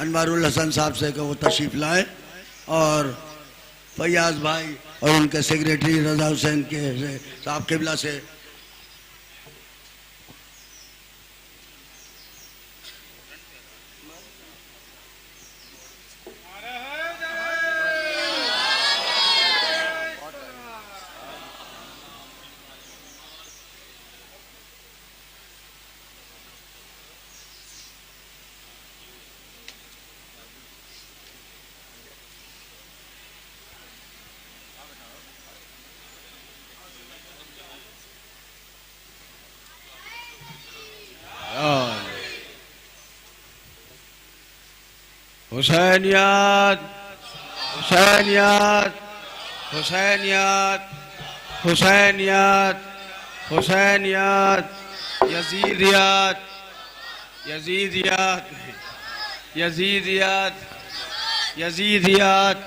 अनवारुल हसन साहब से कि वो तशरीफ़ लाए और फैयाज भाई और उनके सेक्रेटरी रज़ा हुसैन के साहब किबला से हुसैनियत हुसैनियत हुसैनियत हुसैनियत हुसैनियत यजीदियत यजीदियत यजीदियत यजीदियत।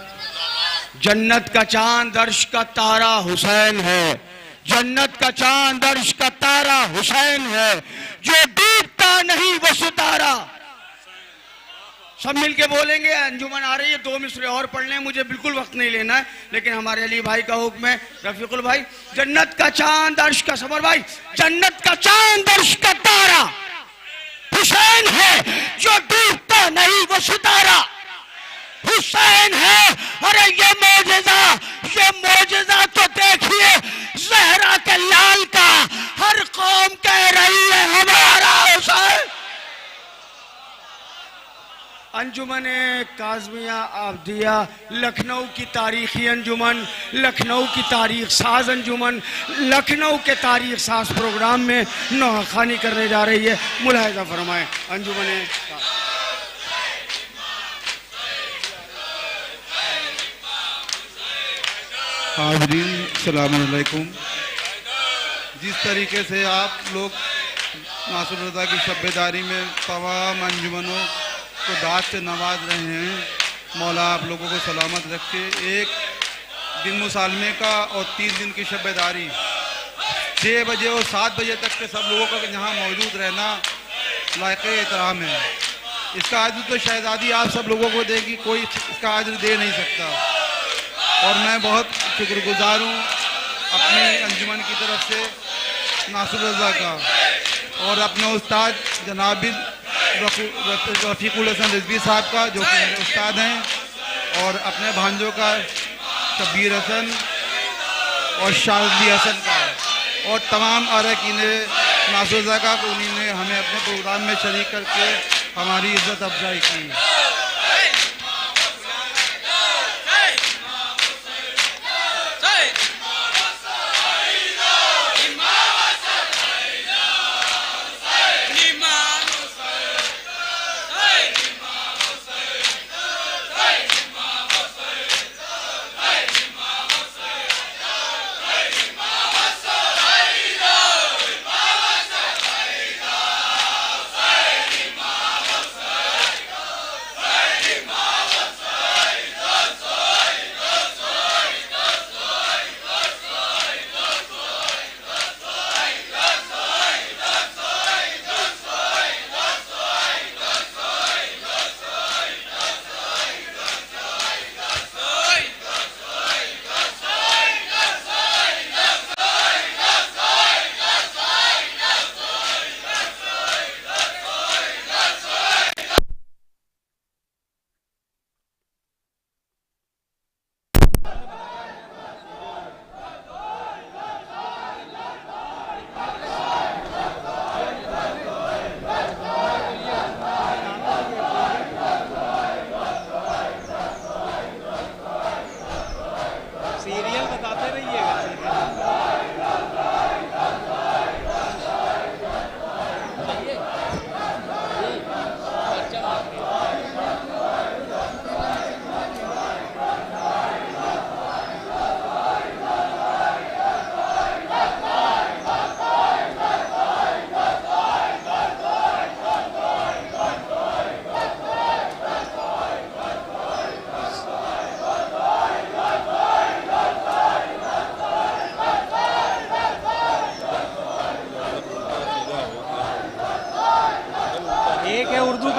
जन्नत का चांद अर्श का तारा हुसैन है, जन्नत का चांद अर्श का तारा हुसैन है, जो डूबता नहीं वो सितारा। सब मिलके बोलेंगे, अंजुमन आ रही है, 2 मिसरे और पढ़ लें, मुझे बिल्कुल वक्त नहीं लेना है, लेकिन हमारे अली भाई का हुक्म है। रफीकुल भाई, जन्नत का चांद अर्श का, समर भाई, जन्नत का चांद अर्श का तारा हुसैन है, जो डूबता नहीं वो सितारा हुसैन है। अरे ये मौजज़ा तो देखिए ज़हरा के लाल का, हर कौम कह रही है हमारा हुसैन। अंजुमन काज़मिया आबदिया लखनऊ की तारीखी अंजुमन, लखनऊ की तारीख साज अंजुमन, लखनऊ के तारीख साज प्रोग्राम में नौखानी करने जा रही है। मुलाहिज़ा फरमाएं अंजुमन। हाज़रीन अस्सलामु अलैकुम। जिस तरीके से आप लोग नासुर रज़ा की शब्बेदारी में तमाम अंजुमनों को दाद से नवाज रहे हैं, मौला आप लोगों को सलामत रखे। एक दिन मुसालमे का और 3 दिन की शब्बेदारी 6 बजे और 7 बजे तक के सब लोगों का यहाँ मौजूद रहना लायक़ एहतराम है। इसका आज्र तो शहज़ादी आप सब लोगों को देगी, कोई इसका आज्र दे नहीं सकता। और मैं बहुत शुक्रगुजार हूँ अपनी अंजुमन की तरफ से नासुर रज़ा का और अपने उस्ताद जनाब रफ़ीक़ुल हसन रिज़वी साहब का, जो कि मेरे उस्ताद हैं, और अपने भांजों का शब्बीर हसन और शादी हसन का, और तमाम अरकान नासुर रज़ा का, उन्होंने हमें अपने प्रोग्राम में शरीक करके हमारी इज़्ज़त अफजाई की।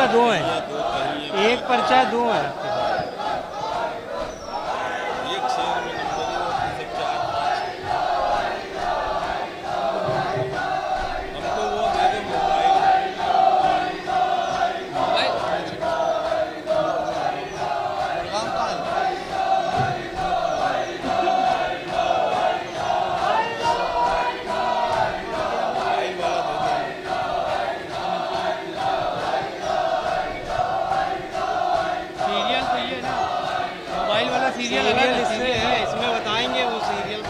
का दो है, एक पर्चा दो है आपके पास। सीरियल इसमें है, इसमें बताएंगे वो सीरियल।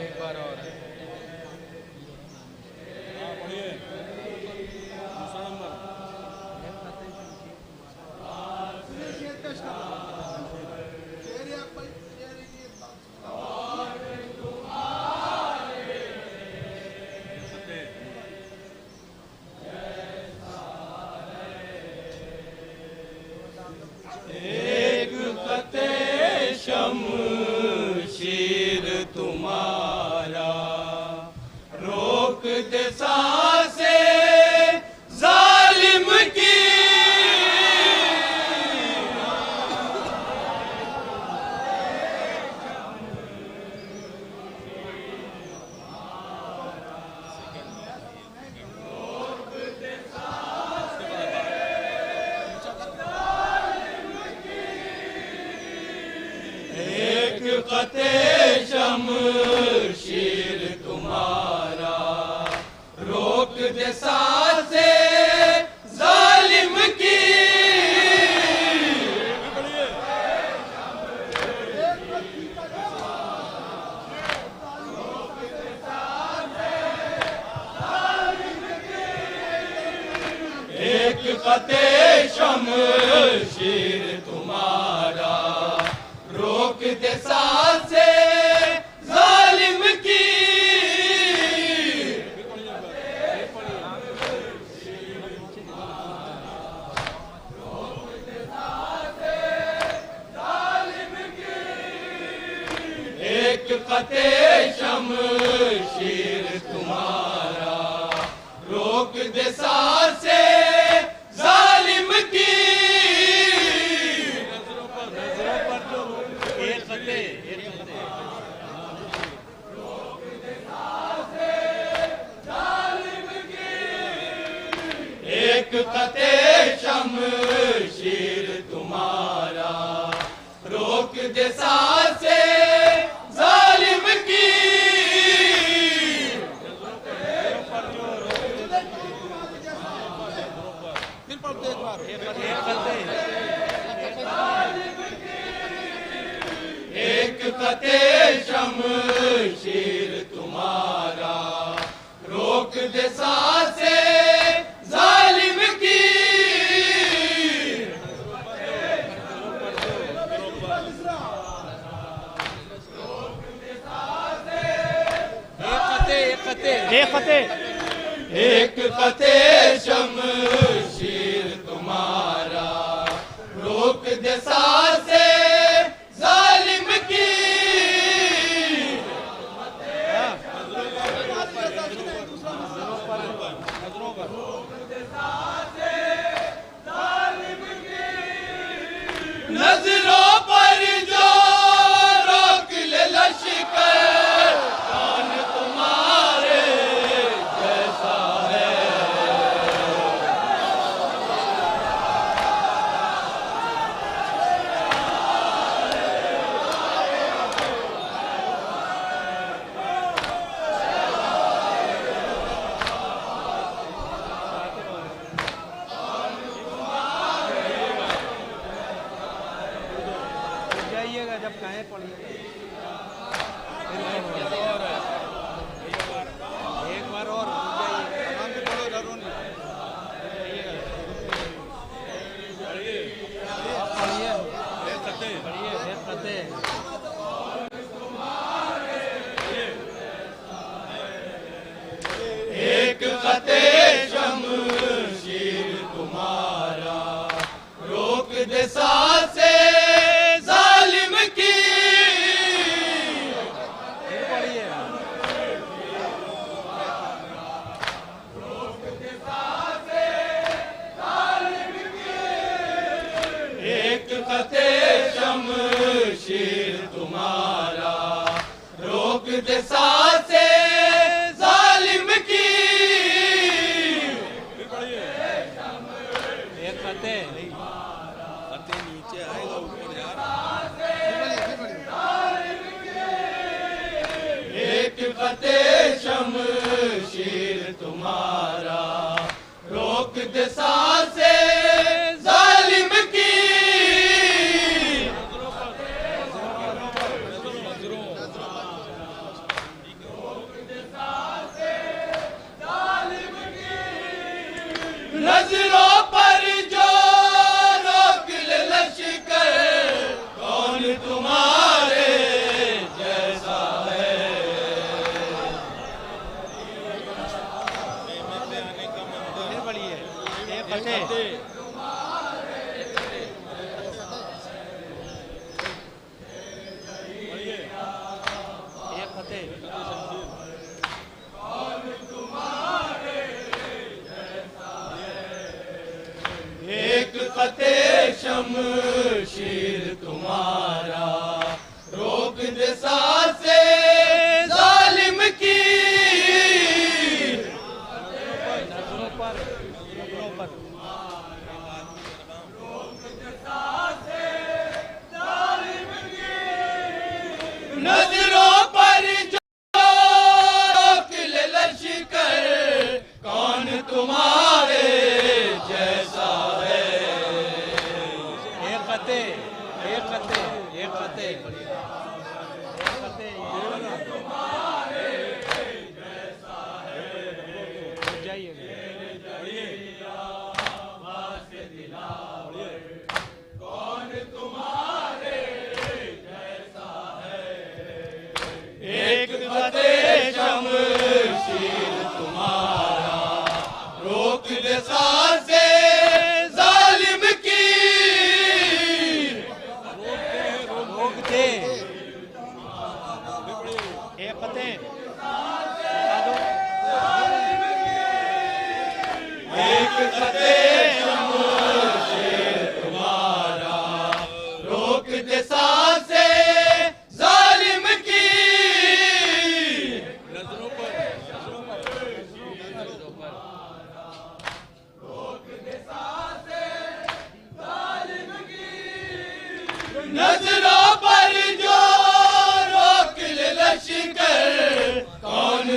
एक बार और रोक दे सांसे जालिम की एक क़ते शमशीर तुम्हारा रोक दे सांसे जालिम की एक क़ते शमशीर तुम्हारा रोक दे सांसे जालिम की एक क़ते शमशीर तुम्हारा रोक दे सांसे जालिम की एक क़ते शमशीर तुम्हारा रोक दे सांसे जालिम की एक क़ते शमशीर तुम्हारा रोक दे सांसे जालिम की एक क़ते शमशीर तुम्हारा रोक दे सांसे जालिम की नजरों पर जो रोक ले लश्कर कौन तुम्हारे जैसा है। जाइएगा जब कहें पढ़िए एक बार और जाइए आराम से पढ़ो डरो नहीं एक क़ते शमशीर तुम्हारा रोक दे सांसे जालिम की एक क़ते शमशीर तुम्हारा रोक दे सांसे जालिम की एक क़ते नीचे आएगा ऊपर जा एक क़ते शमशीर तुम्हारा रोक दे सांसे जालिम की नजरों पर जो रोक ले लश्कर कौन तुम्हारे जैसा है। एक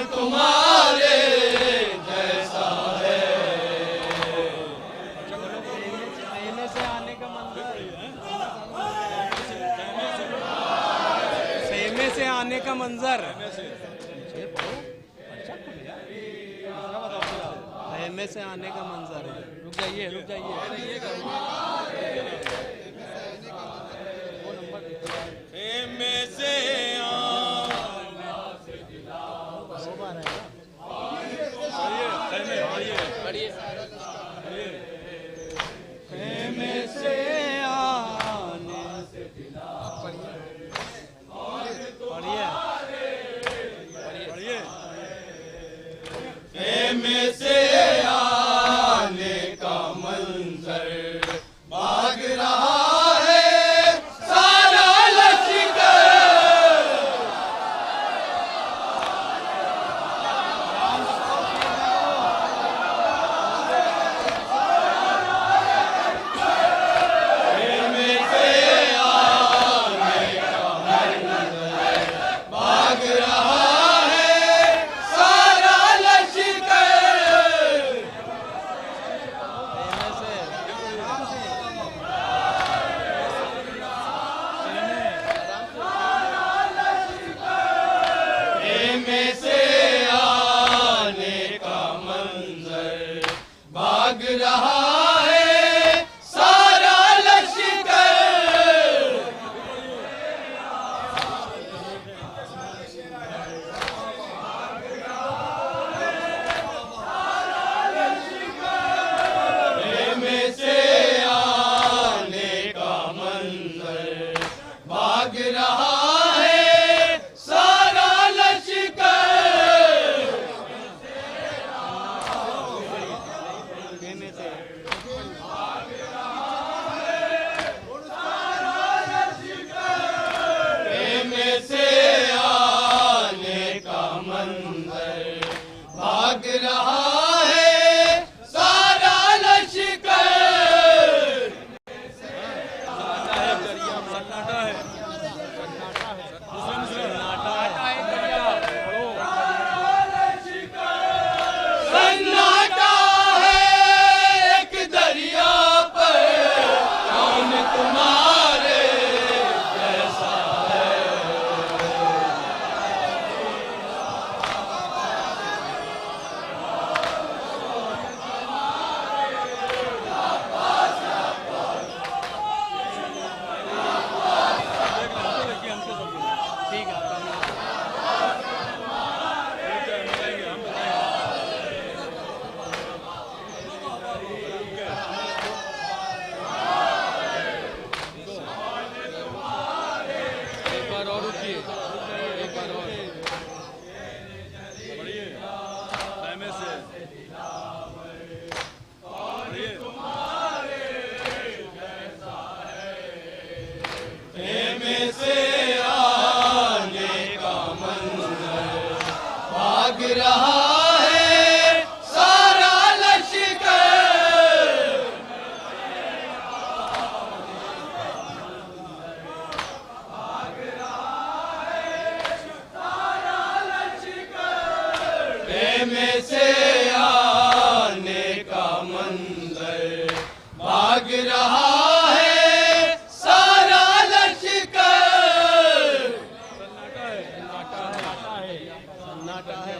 तुम्हारे जैसा है। खेमे से आने का मंजर, खेमे से आने का मंजर, खेमे से आने का मंजर है। रुक जाइए, रुक जाइए। खेमे से खेमे से आने से पढ़िए खेमे से आने का मंजर भाग रहा है सारा लश्कर। खेमे से आने का मंजर भाग रहा है सारा लश्कर। खेमे से आने का मंजर भाग रहा है सारा लश्कर। खेमे से आने का मंजर भाग रहा है सारा लश्कर। खेमे से आने का मंजर भाग रहा है सारा लश्कर। सन्नाटा है एक दरिया पर कौन तुम्हारे जैसा है। एक बार और रुकिए, एक बार और खेमे से खेमे से आने का मंजर भाग रहा है सारा लश्कर। खेमे से आने का मंजर भाग रहा है सारा लश्कर। सन्नाटा है।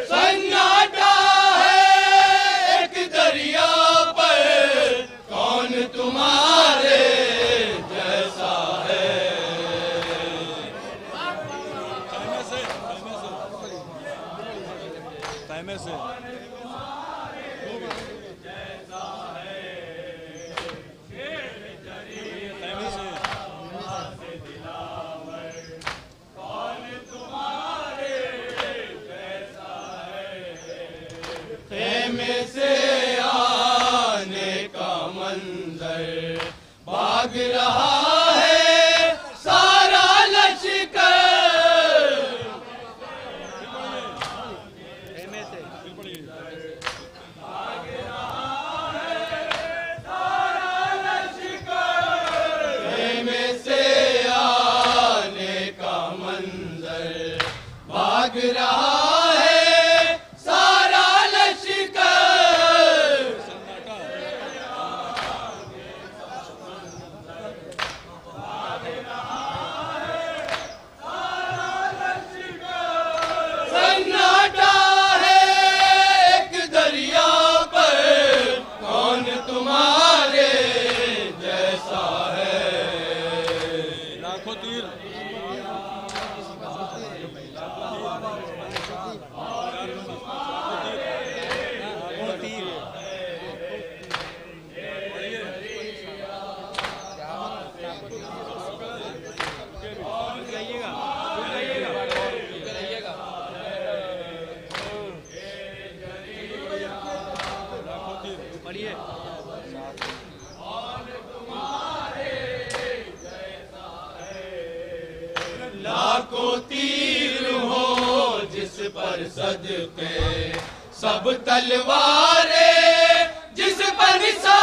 सन्नाटा है एक दरिया पर कौन तुम्हारे जैसा है। खेमे से खेमे से आने का मंजर भाग रहा है सारा लश्कर। खेमे से खेमे भाग रहा है सारा लश्कर। सन्नाटा है एक दरिया पर, कौन तुम्हारे जैसा है। लाखों तीर लाखों तीर हो जिस पर सदके, सब तलवारें जिस पर निसार।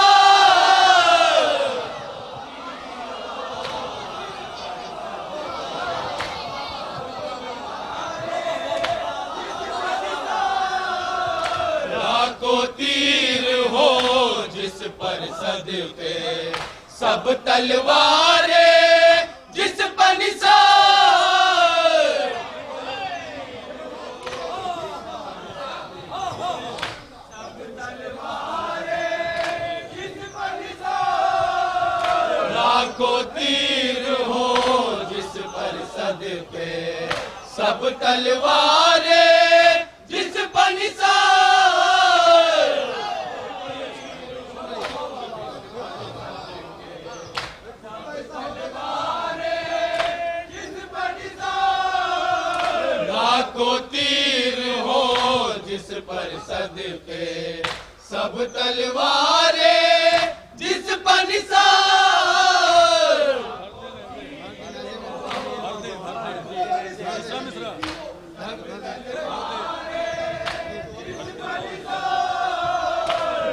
लाखों तीर हो जिस पर सदके, सब तलवारें जिस पर निसार। लाखों तीर हो जिस पर सदके, सब तलवारें जिस पर निसार। लाखों तीर हो जिस पर सदके, सब तलवारें जिस पर निसार।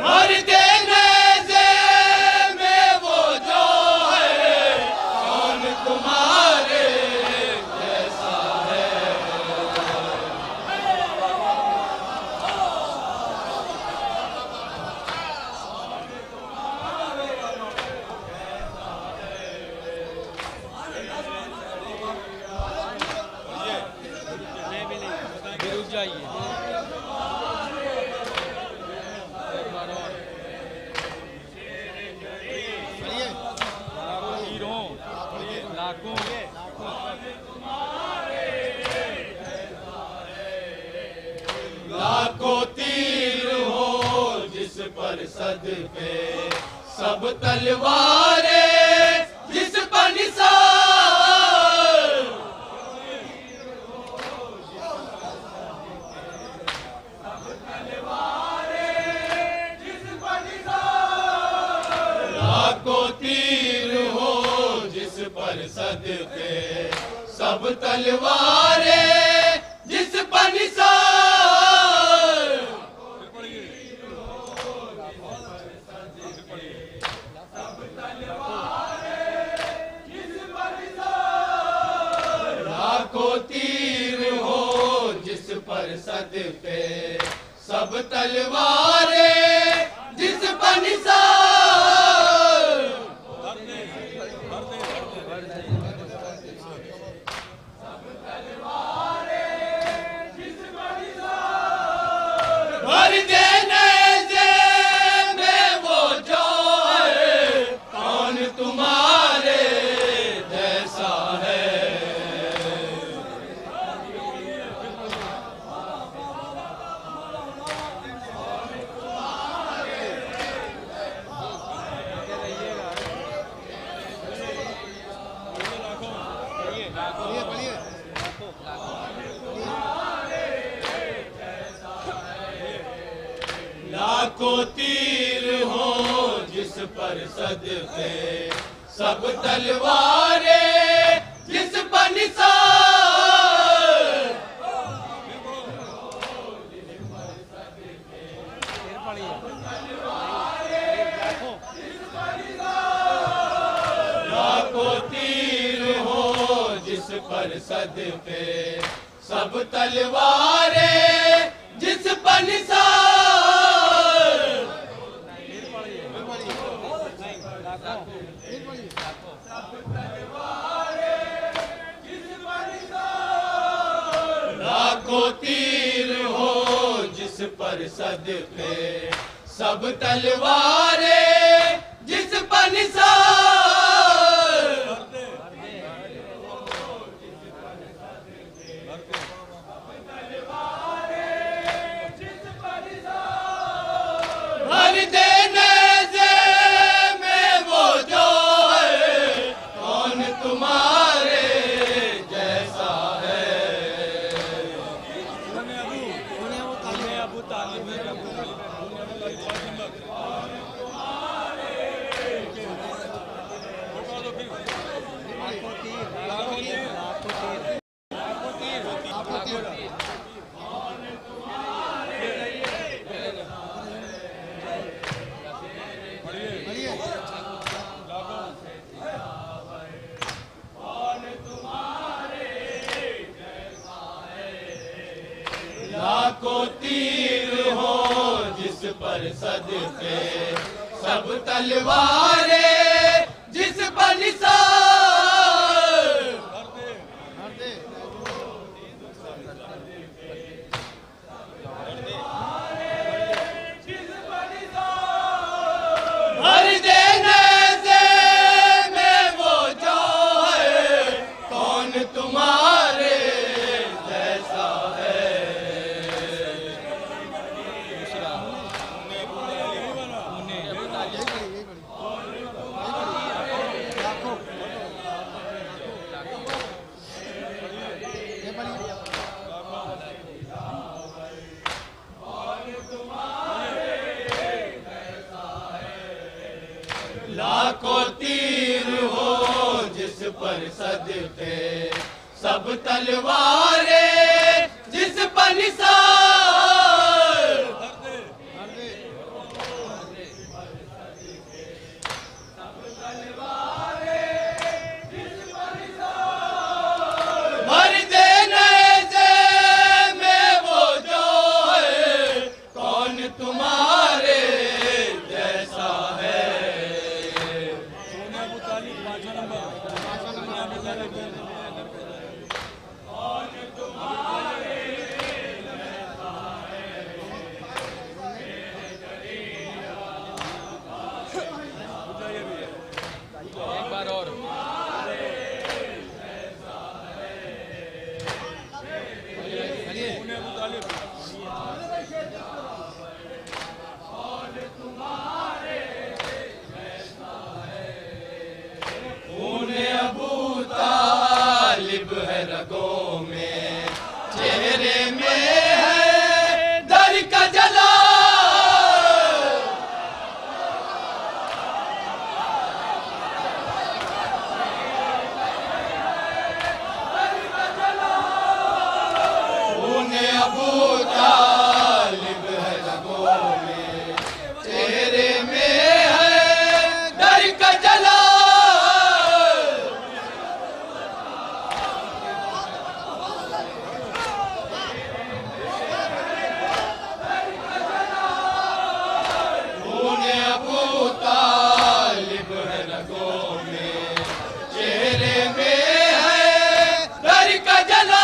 भर देने से में वो जो है, कौन तुम्हारे जैसा है। रुक जाइए लाखों लाखों तीर हो जिस पर सदके, सब तलवारें जिस पर निसार। लाखों तीर हो जिस पर सदके, सब तलवारें जिस पर निसार। लाखों तीर हो जिस पर सदके, सब तलवारें जिस पर निसार। भर देने से में वो जो है, कौन तुम्हारे जैसा है। लाखों तीर हो जिस पर सदके, सब तलवारें जिस पर निसार। लाखों तीर हो जिस पर सदके, सब तलवारें जिस पर निसार, लाखों तीर हो जिस पर सदके, सब तलवारें जिस पर निसार, भर देने से में वो जो है, कौन तुम्हारे जैसा है। लाखों तीर हो जिस पर सदके, सब तलवारें जिस पर निसार, भर देने से में वो जो है, कौन तुम्हारे जैसा है। लाखों तीर हो जिस पर सदके, सब तलवारें जिस पर निसार, भर देने से में वो जो है, कौन तुम्हारे जैसा है। एक बार और अबू तालिब है रगों में, चेहरे में है दर का जला, अबू तालिब है रगों में, चेहरे में है डर का जला, अबू तालिब है रगों में, चेहरे में है डर का जला।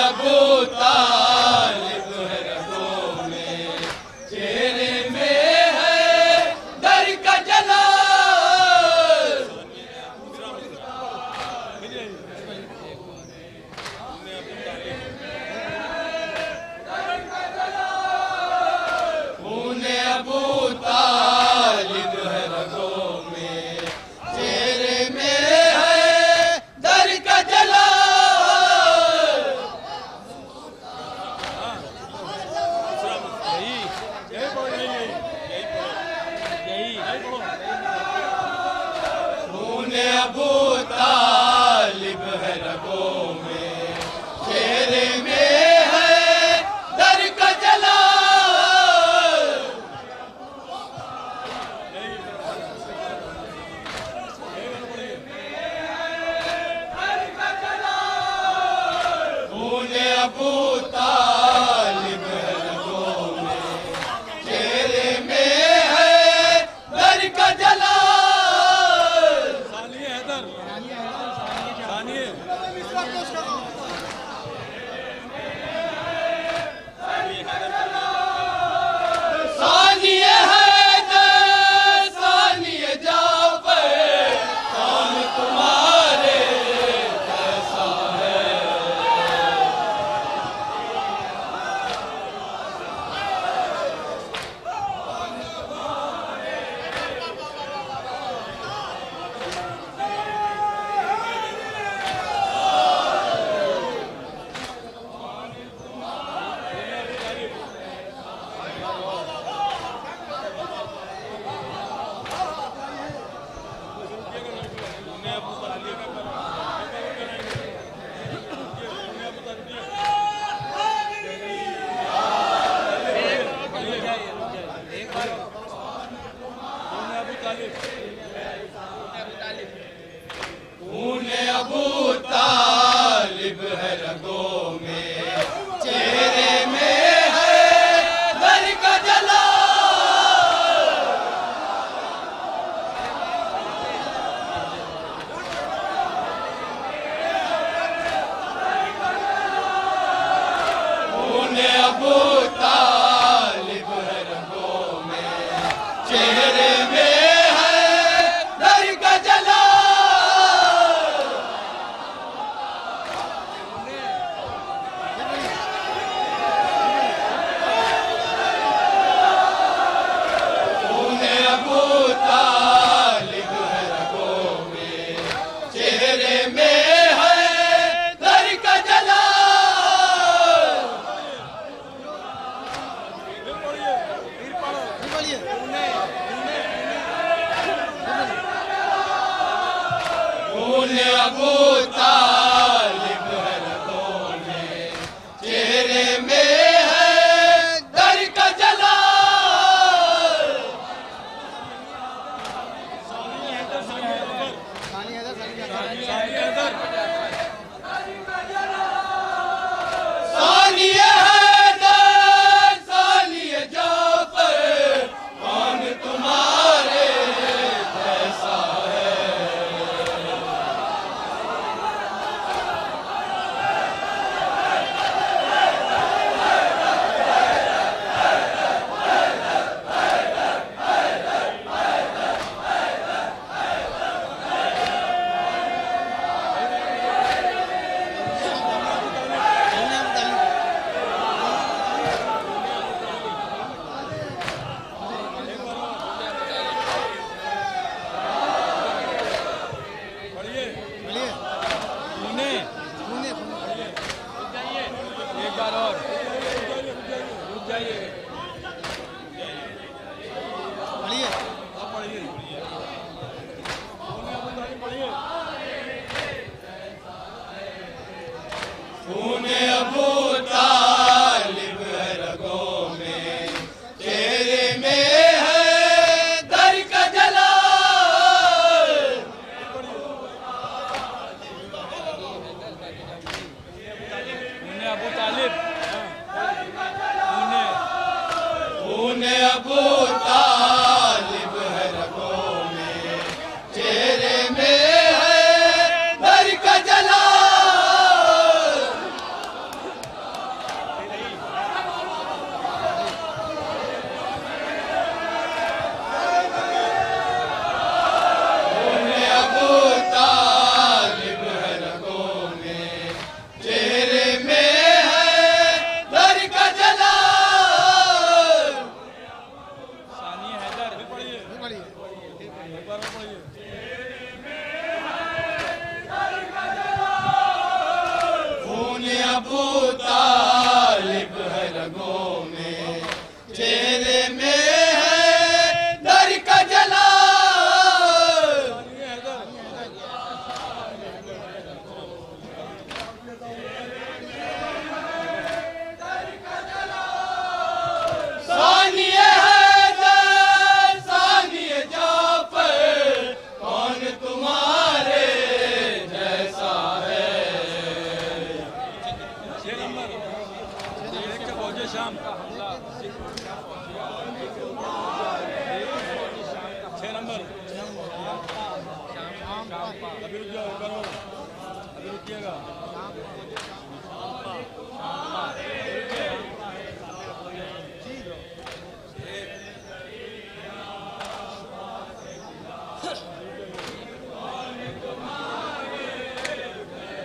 अबू तालिब है रगों में, चेहरे में है दर का जलाल। खून अबू तालिब है रगों में, चेहरे में है दर का जलाल। खून अबू तालिब है रगों में, चेहरे में है दर का जलाल। खून अबू तालिब है रगों में, चेहरे में है दर का जलाल। सानिए हैदर सानिए जाफर, कौन तुम्हारे जैसा है। खून अबू तालिब है रगों में, चेहरे में है दर का जलाल। खून अबू तालिब है रगों में, चेहरे में है दर का जलाल। खून अबू तालिब है रगों में, चेहरे में है दर का जलाल। खून अबू तालिब है रगों में, चेहरे में है दर का जलाल। सानिए हैदर सानिए जाफर, कौन तुम्हारे जैसा है। एक बार और रुक जाइए। खून अबू तालिब है रगों में, चेहरे में है दर का जलाल। खून अबू तालिब, खून अबू तालिब है रगों में, चेहरे में है दर का जलाल। फौज शाम का हमला 6 नंबर अभी रुकिएगा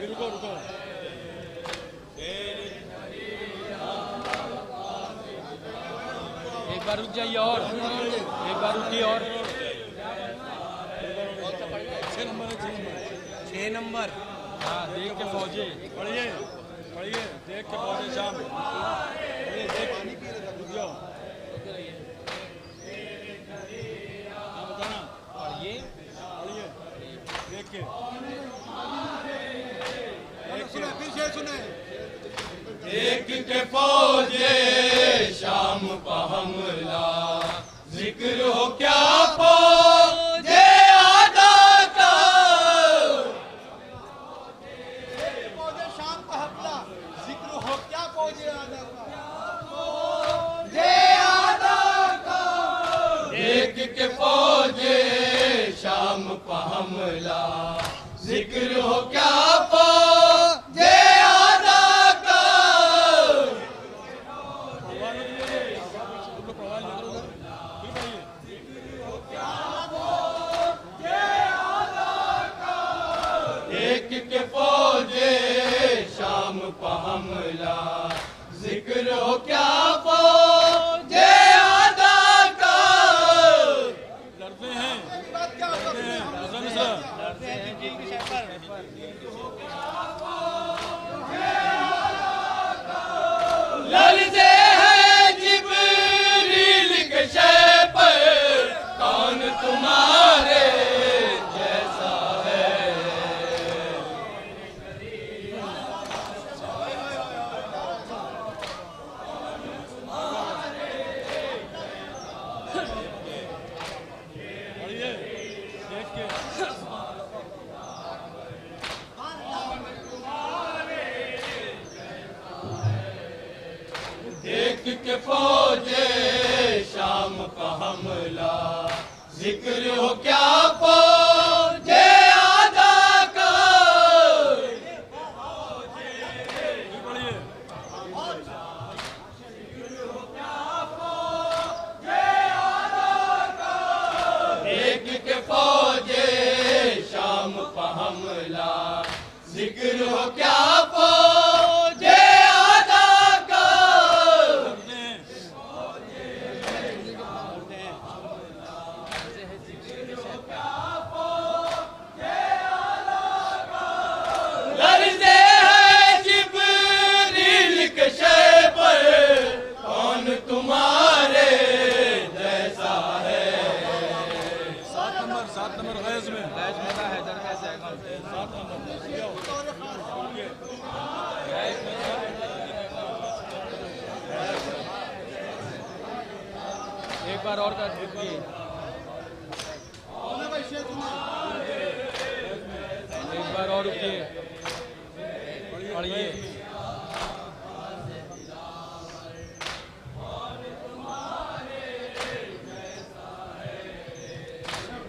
रुको एक बार रुक जाइए और एक बार रुकिए और 6 नंबर हाँ देख के फौजी पढ़िए देख के फौजी शाम रुक जाओ बताना पढ़िए देख के सुने देख के फौजे शाम का हमला जिक्र हो क्या फौजे आदा का फौजे शाम का हमला जिक्र हो क्या फौजे आदा का देख के फौजे शाम का हमला जिक्र हो क्या फौजे के फौजे शाम का हमला जिक्र हो क्या फौजे आदा का लड़ते हैं लड़ते हैं जिब्रील के शय पर कौन तुम्हारे जैसा है देख के फौजे शाम का हमला जिक्र हो क्या फौजे आदा का देख के फौजे शाम का हमला जिक्र हो क्या फौजे आदा का लड़ते हैं जिब्रील के शय पर कौन तुम्हारे जैसा है 7 नंबर गैस में है जरा कैसे है 7 नंबर एक बार और कर दीजिए एक बार और रुकिए पढ़िए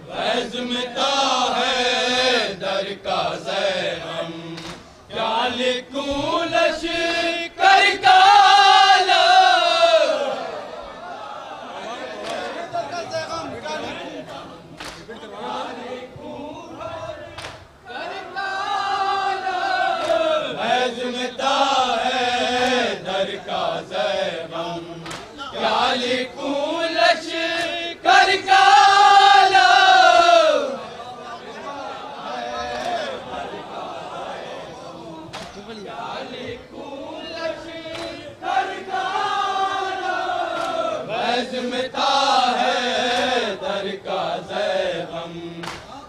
बज़्मता है दर का ज़ैगम क्या लिखूं लश्कर का बज़्मता है दर का ज़ैगम क्या लिखूं लश्कर का बज़्मता है दर का ज़ैगम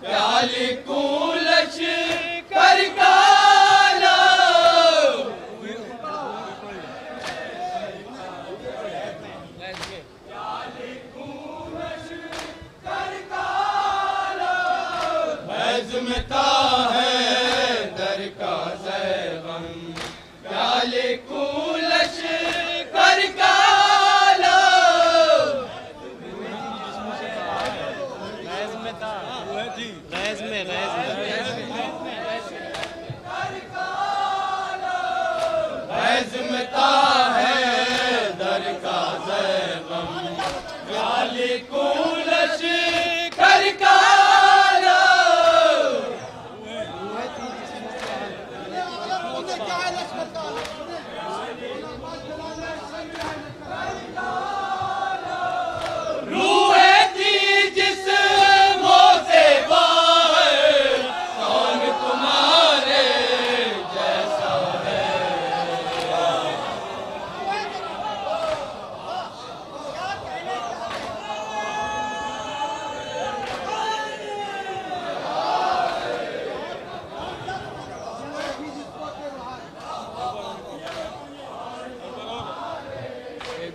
क्या लिखूं लश्कर का बज़्मता है दर का ज़ैगम क्या लिखूं लश्कर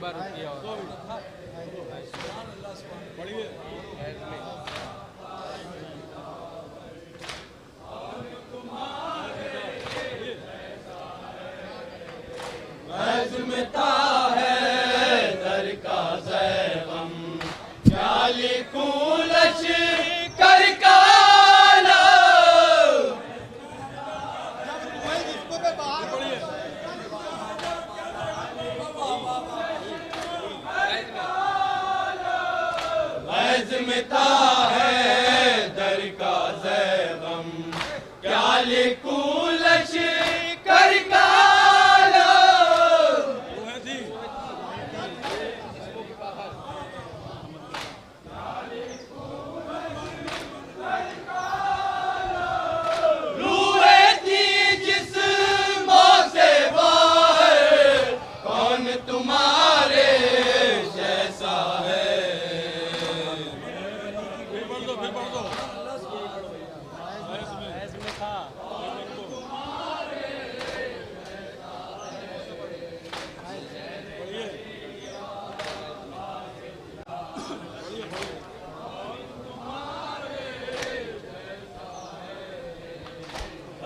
बार रुकिए और अज़मता है दर का ज़ैग़म क्या लिखूं लश्कर का अज़मता है दर का ज़ैग़म क्या लिखूं लश्कर का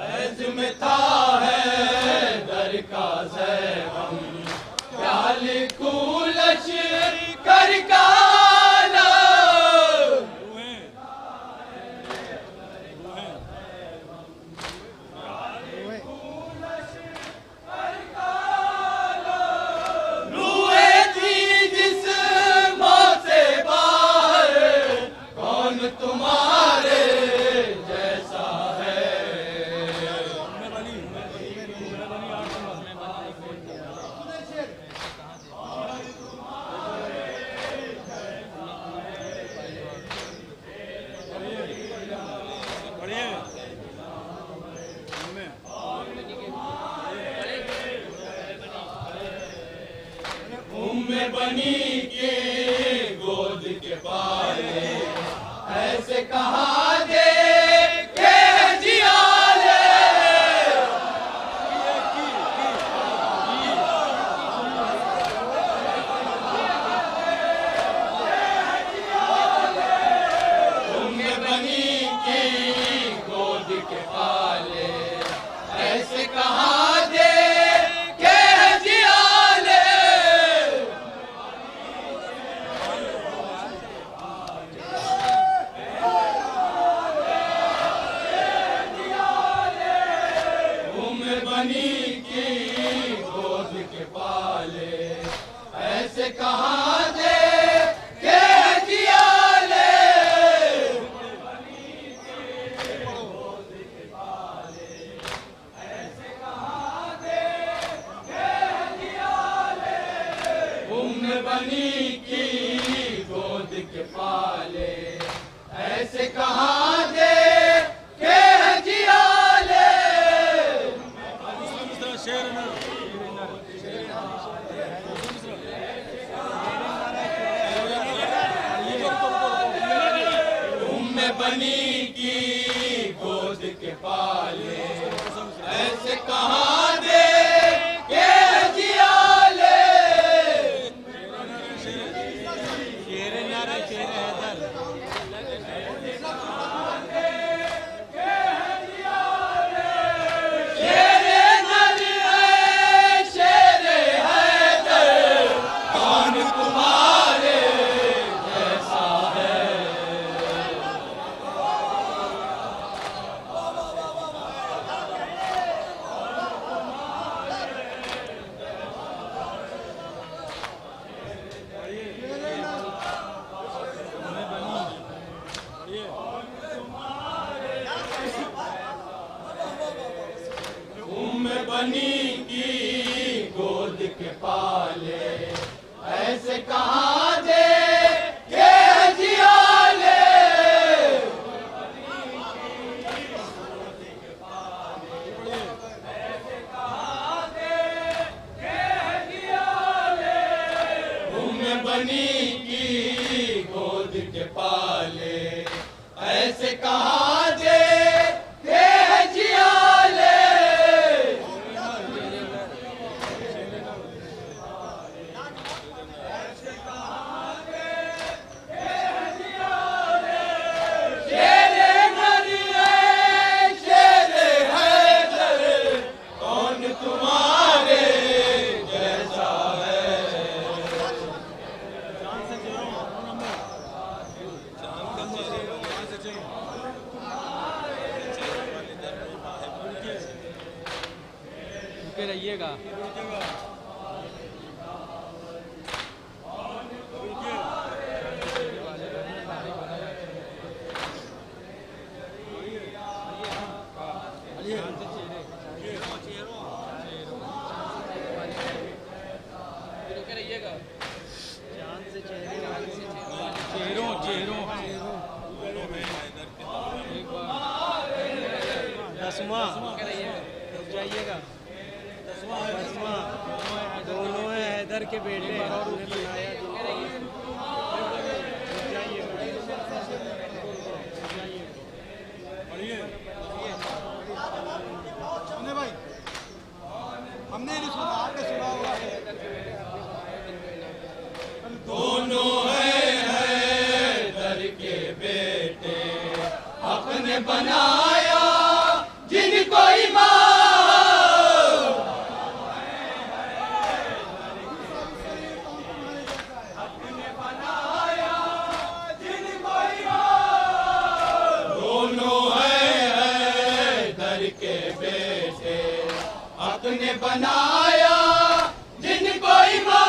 अज़मता है दर का ज़ैग़म क्या लिखूं लश्कर का बनी के गोद के पाले ऐसे कहा दे के जियाले तुमने बनी के गोद के पाले ऐसे कहा दे ऐसे कहा दे के जियाले ऐसे कहा दे के जियाले तुमने बनी की गोद के पाले ऐसे कहा दे के जियाले बनी की गोद के पाले ऐसे कहा दे के जियाले बनी की गोद के पाले ऐसे कहा दे के जियाले ऐसे कहा दे के जियाले तुम बनी की गोद के पाले ऐसे कहा दे के जियाले जाइएगा। दोनों है हैदर के बेटे हमने बनाया। सुने भाई, हमने नहीं सुना, आपने सुना होगा। दोनों है हैदर के बेटे अपने बनाया जिनको ईमान अपने बनाया जिनको ईमान। दोनों है हैदर के बेटे अपने बनाया जिनको ईमान।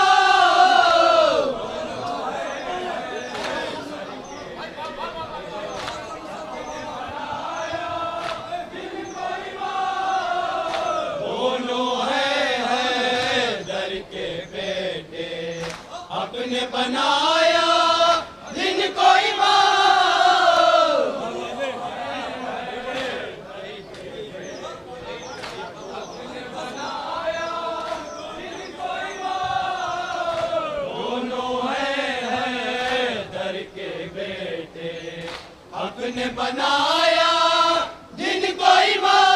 अपने बनाया जिनको ईमान। दोनों है हैदर के बेटे अपने बनाया जिनको ईमान।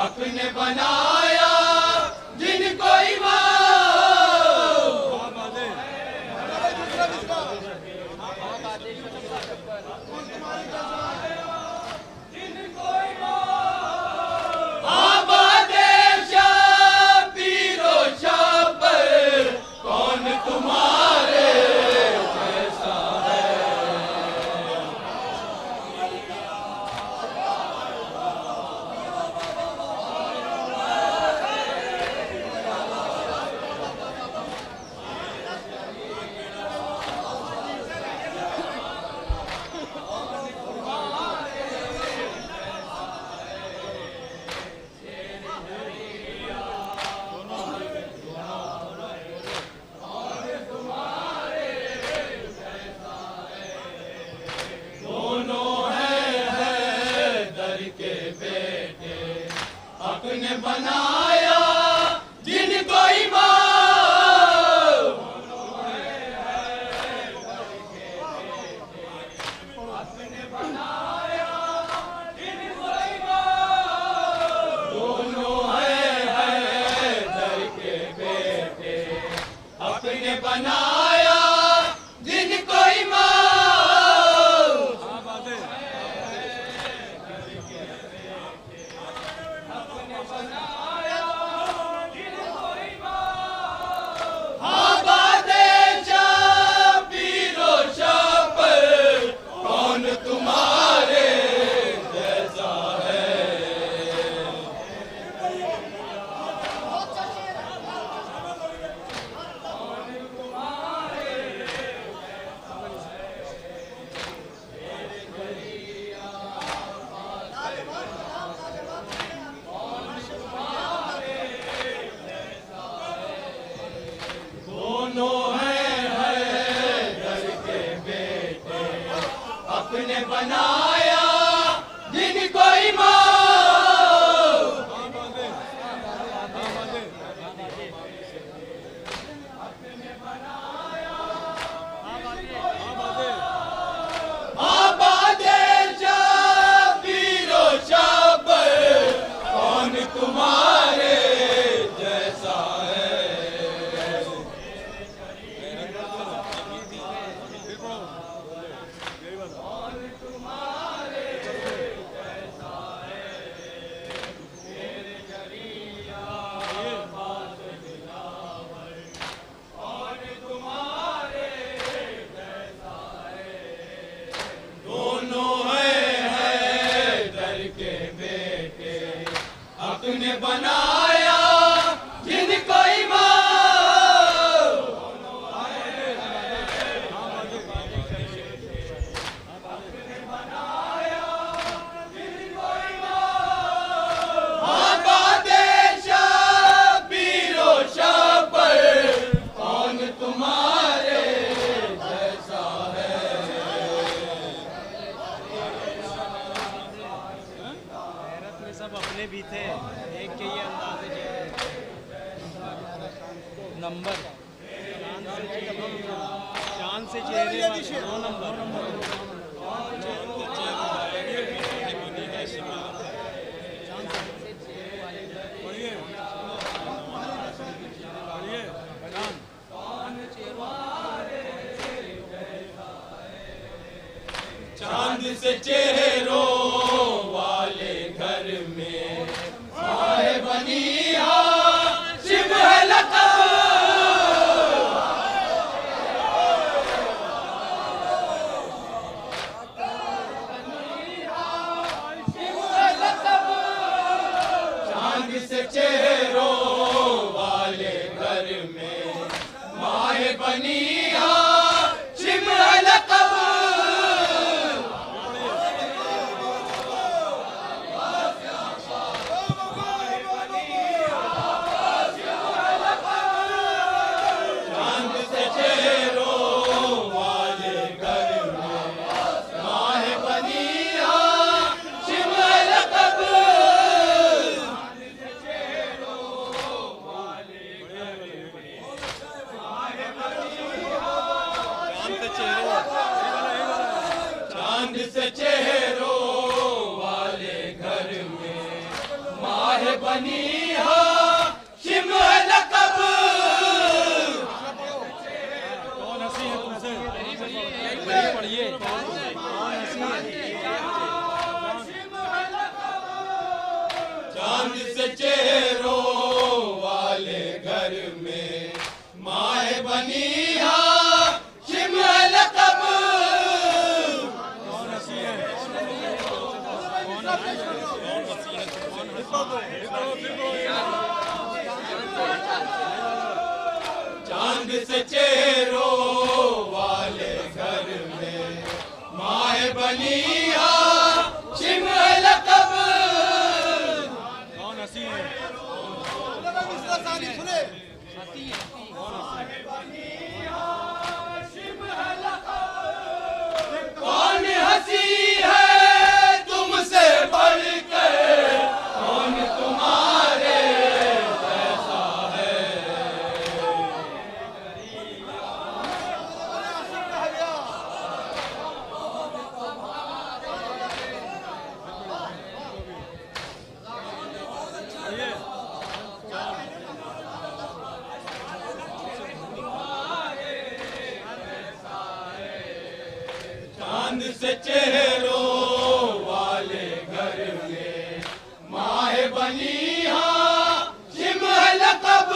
अपने बनाया जिनको कौन तुम्हारे जैसा है। अपने बनाया जिनको ईमान। अपने बनाया जिनको ईमान। दोनों है हैदर के बेटे अपने बनाया जिनको ईमान। कौन तुम्हारे जैसा है। दोनों है हैदर के बेटे अपने बनाया जिनको ईमान। अपने बनाया आबादे शबीरो शब कौन तुम्हारे जैसा है। कौन तुम्हारे नंबर चांद से चेहरे वाले 9 नंबर चांद से चेहरों वाले घर में माहे बनी हाशिम है लक़ब। चांद से चेहरों वाले घर में माहे बनी हाशिम है लक़ब। चांद से चेहरों वाले घर में माहे बनी हाशिम है लक़ब। कौन हंसी है तुमसे पढ़िए चांद से चेहरों वाले घर में माहे बनी हाशिम है लक़ब। चांद से चेहरों वाले घर में माहे बनी हाशिम है लक़ब। कौन हंसी है कौन हंसी है तुमसे बढ़कर, कौन तुम्हारे जैसा है। चांद से चेहरों वाले घर में माहे बनी हाशिम है लक़ब।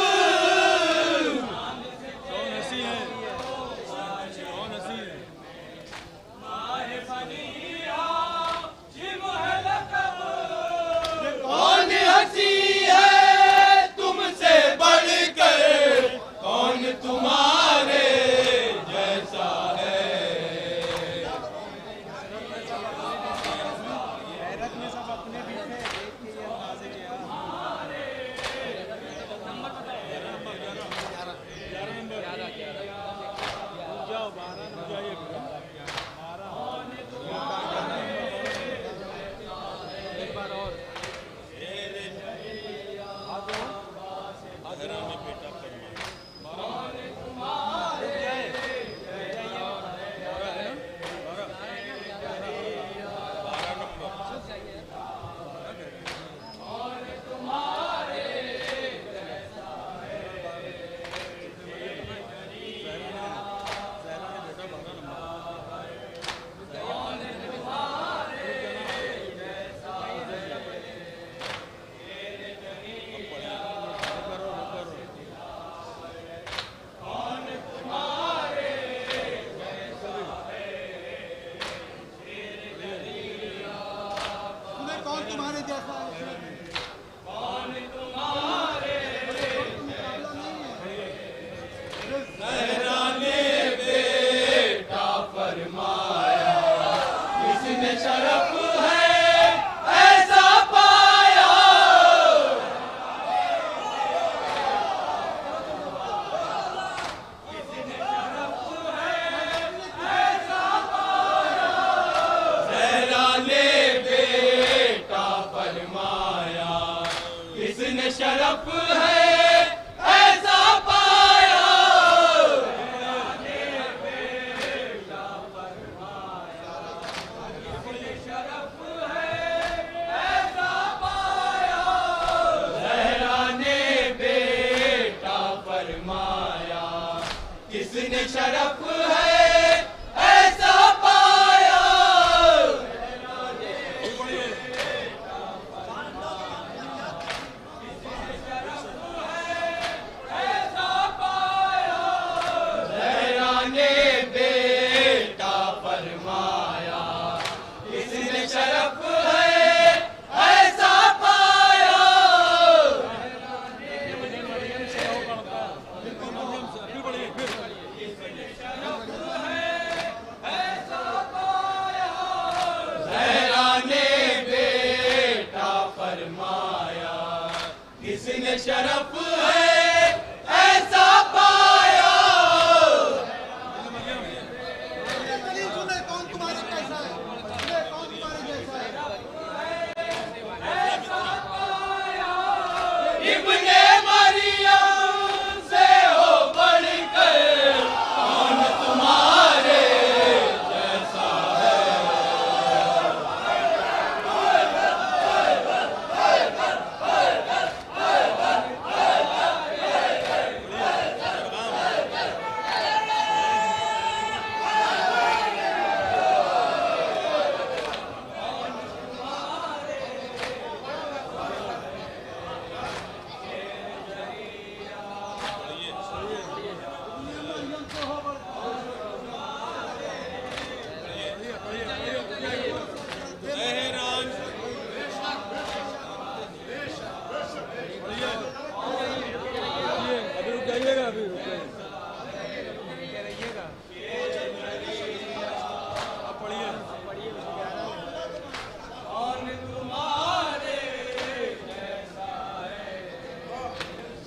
कौन हंसी है कौन हंसी है माहे बनी हाशिम है लक़ब। कौन हंसी है तुमसे बढ़कर, कौन तुम्हारे जैसा है। शरफ है ऐसा पाया। किसने शरफ है ऐसा पाया। ज़हरा ने बेटा फरमाया किसने शरफ है ऐसा पाया। ज़हरा ने बेटा फरमाया किसने शरफ है ऐसा पाया। कौन तुम्हारे कैसा है, कौन तुम्हारे जैसा है। इब्ने मरियम से हो बढ़कर कौन तुम्हारे जैसा है।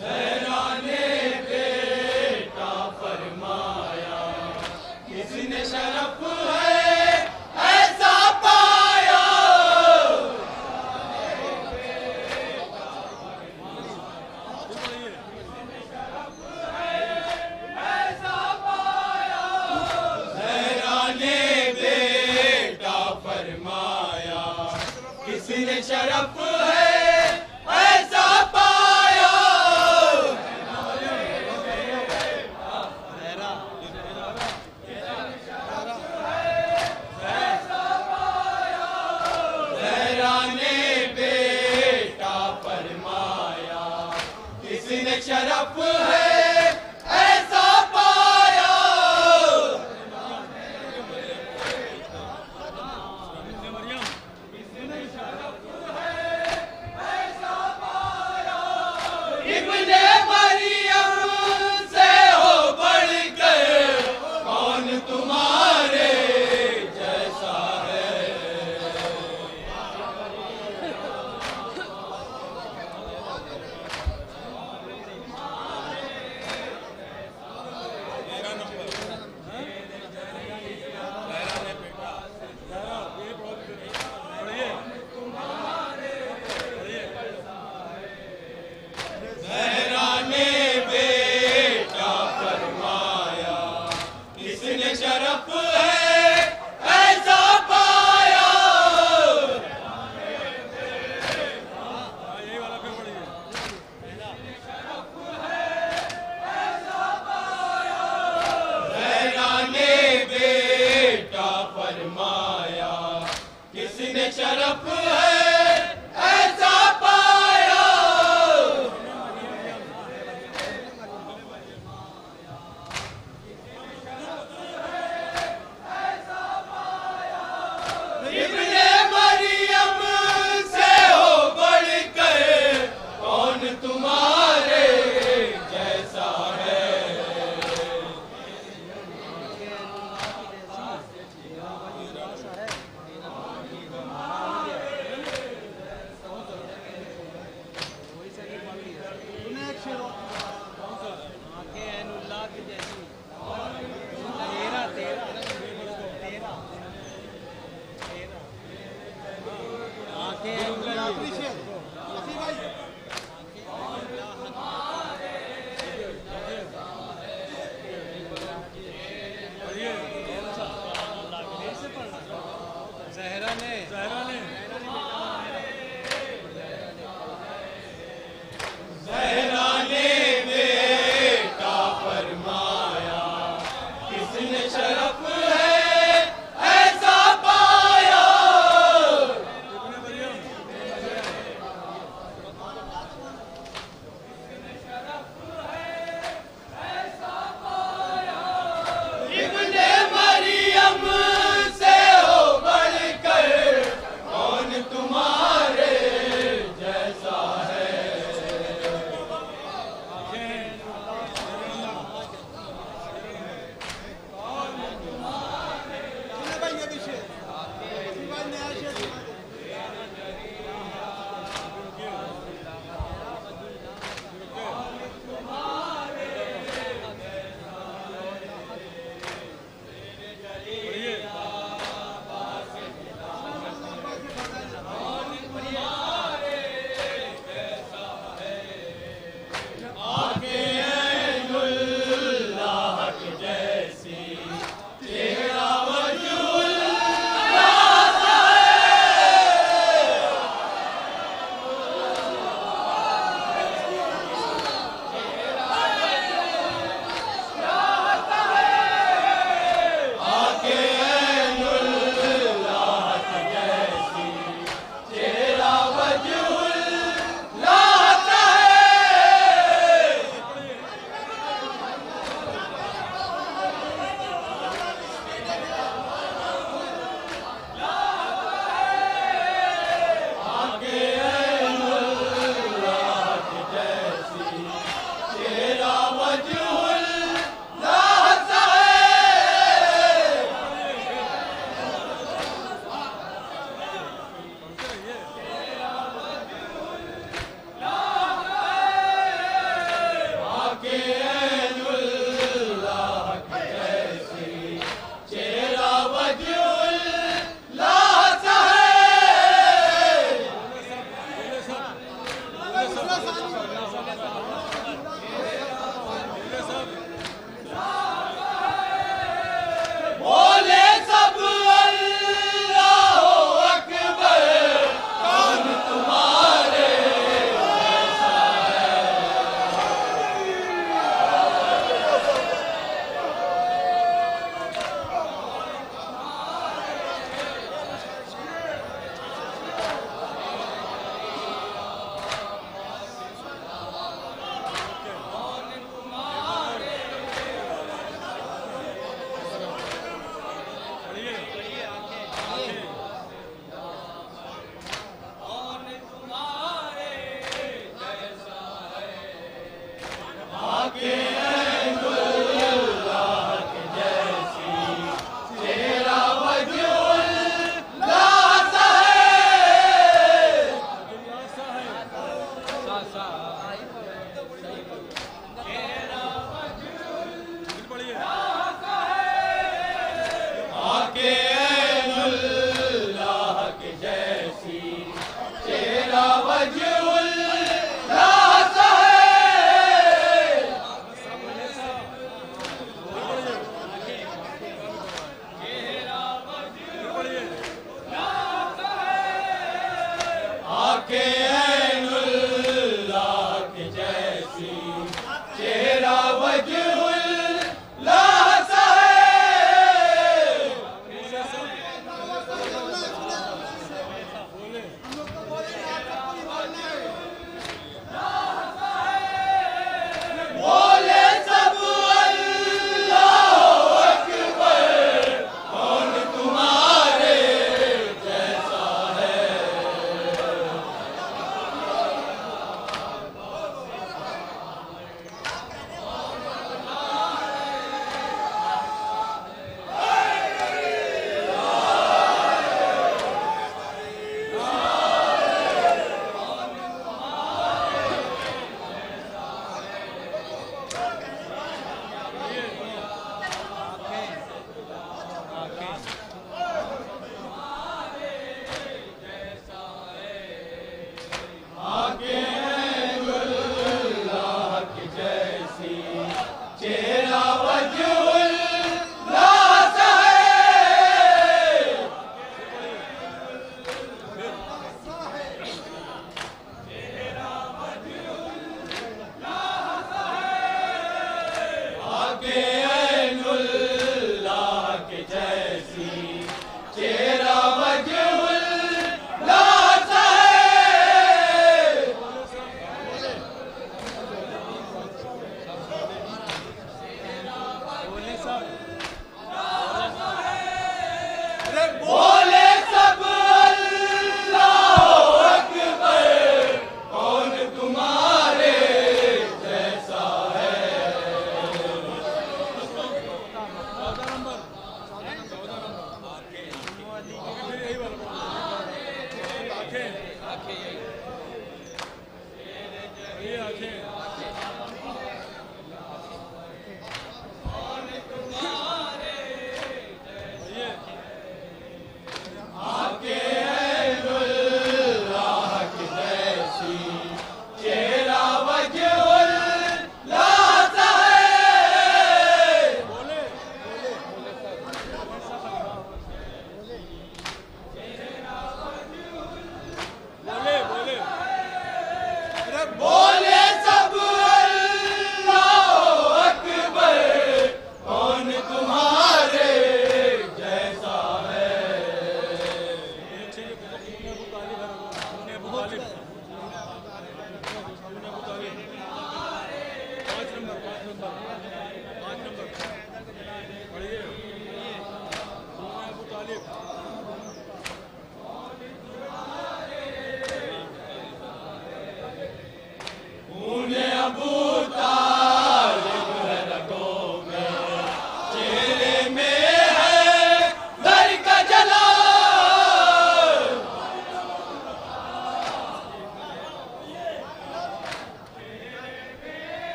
ज़हरा ने बेटा फरमाया किसने शरफ है ऐसा पाया। ज़हरा ने बेटा फरमाया किसने शरफ है ऐसा पाया। ज़हरा ने बेटा फरमाया किसने शरफ है ऐसा पाया। इब्ने मरियम से हो बढ़कर कौन तुम्हारे जैसा है। ज़हरा ने बेटा फरमाया किसने शरफ है ऐसा पाया। ज़हरा ने बेटा फरमाया किसने शरफ है ऐसा पाया। इब्ने मरियम से हो बढ़कर कौन तुम्हारे जैसा है।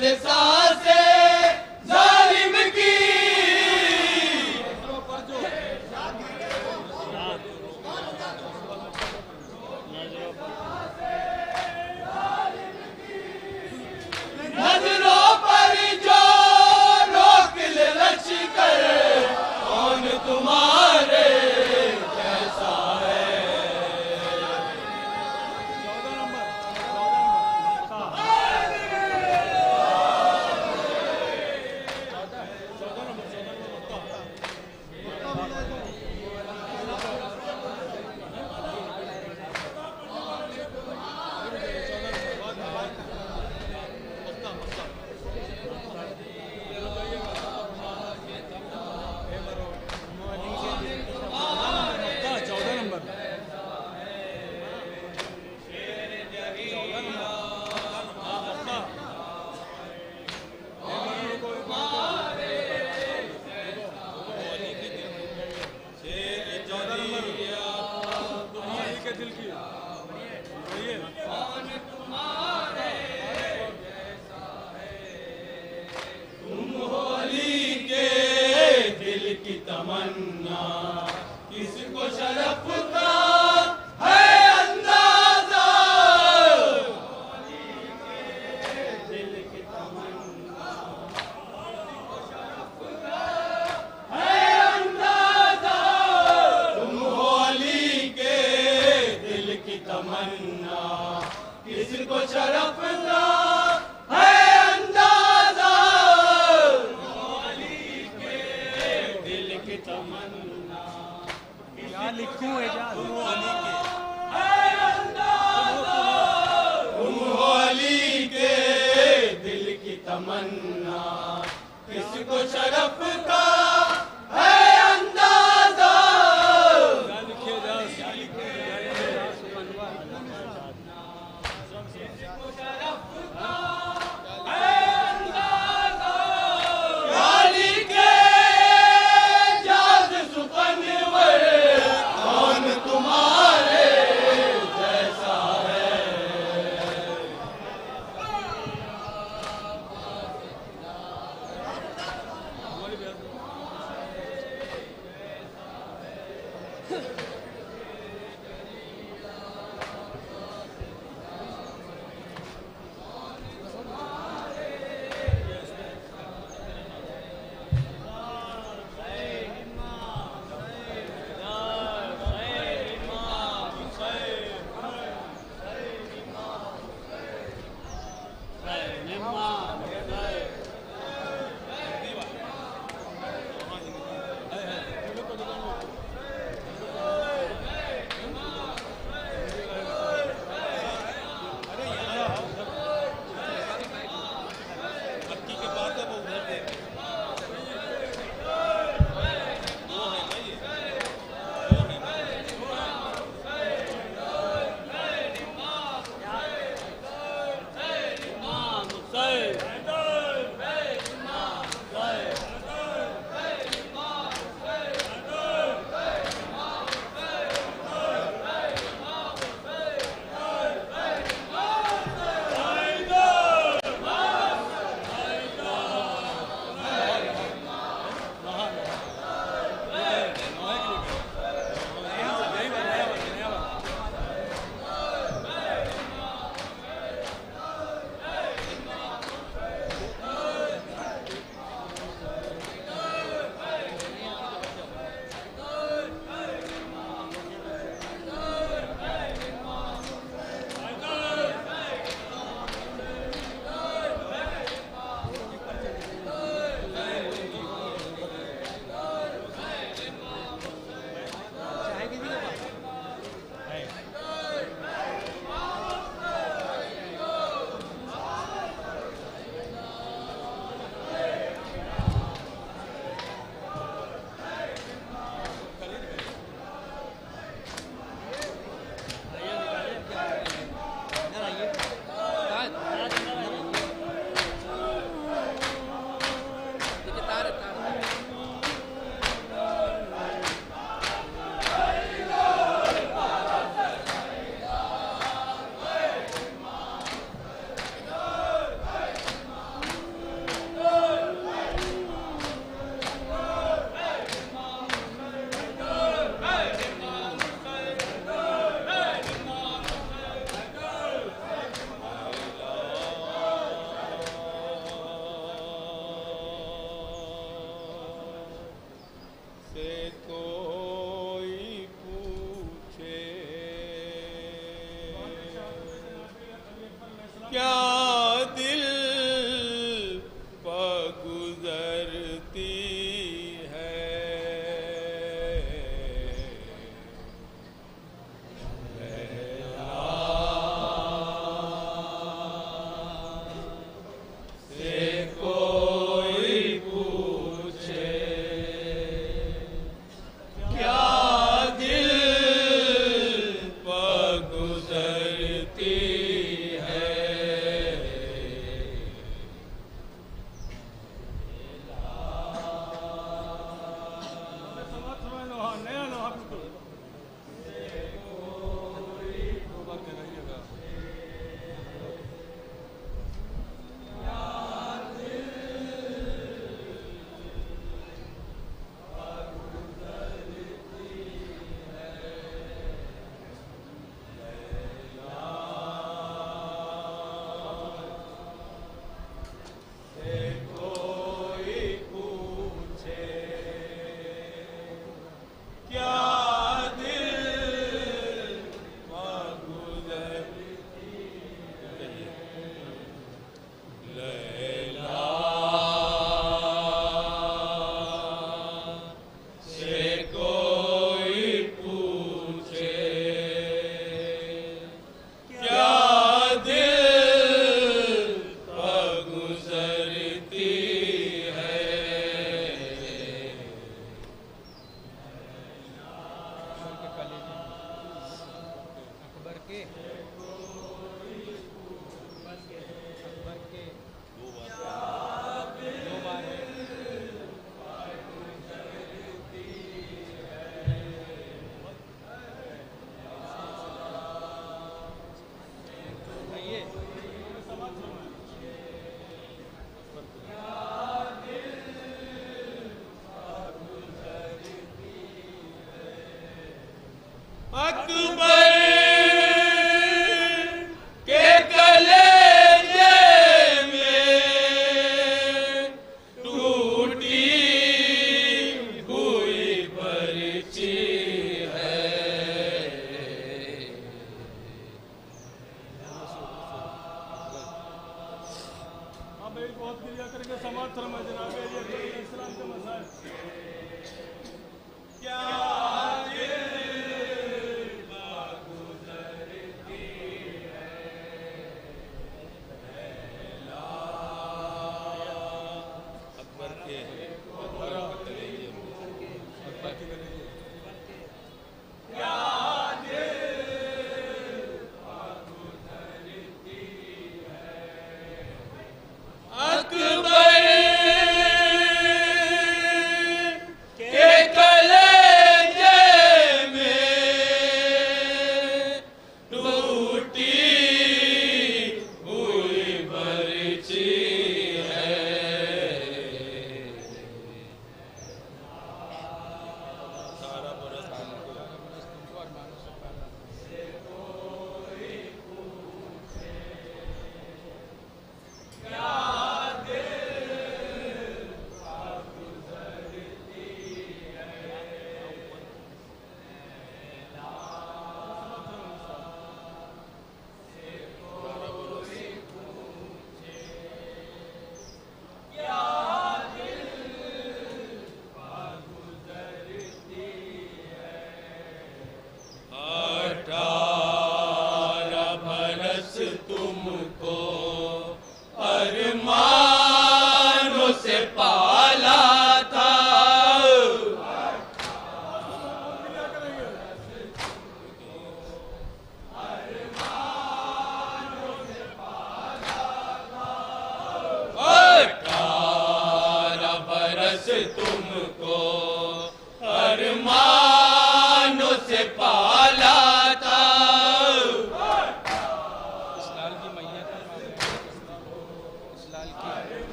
दे सांसे जालिम की नजरों पर जो रोक ले लश्कर कौन तुम्हारे कैसा है। तमन्ना किसको शरफ का है अंदाजा, दिल की तमन्ना शरफ का है अंदाजा, तुम हो अली के दिल की तमन्ना किसको शरफ का लिखूं है तुम हो अली के दिल की तमन्ना किसको शरफ का है अंदाजा। क्या दिल पर गुजरती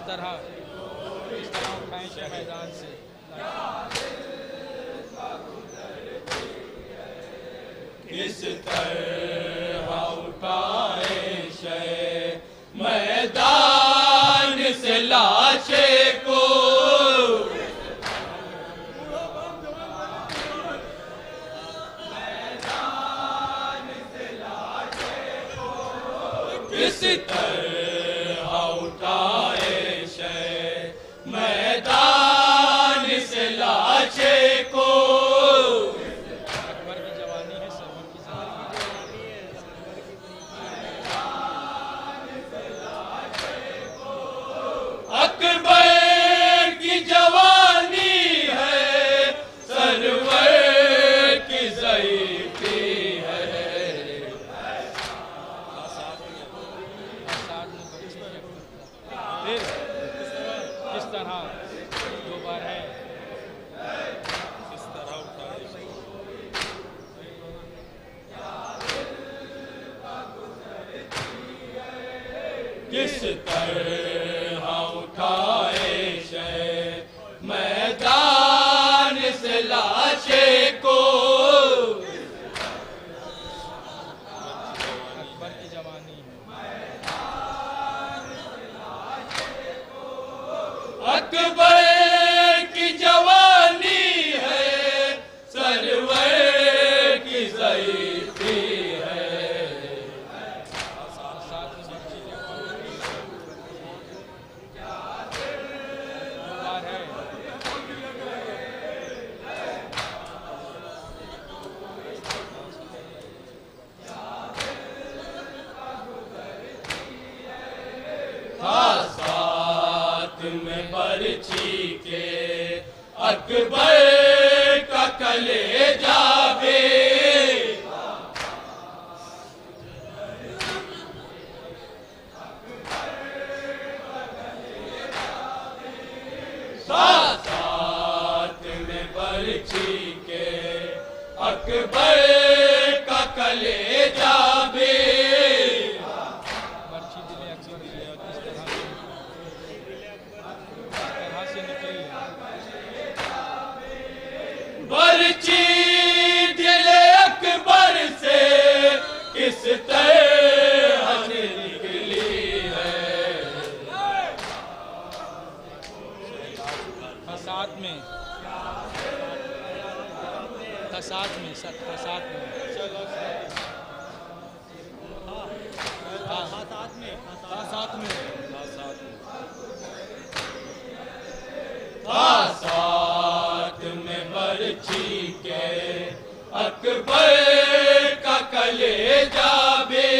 तरह उठाएं मैदान से। किस तरह उठाए शे मैदान से लाशे को, किस तरह उठाए शे मैदान से लाशे को। अकबर की जवानी है, सबर की जवानी है। अकबर की जवानी है, सरवर की ज़ईफ़ी है। किस तरह दो बार है, किस तरह उठाए किस तरह उठाए शे मैदान से लाशे को। अकबर की जवानी है। अकबर की जवानी है, सरवर की ज़ईफ़ी है। साथ में बरछी के अकबर का कलेजा बे, साथ में बरछी के अकबर का कलेजा बे। बर्छी दिले अकबर की है, और किस तरह से निकली है। बरछी दिले अकबर से किस तरह से निकली है। फसाद में, फसाद में, फसाद में, साथ में बरछी के अकबर का कलेजा बे।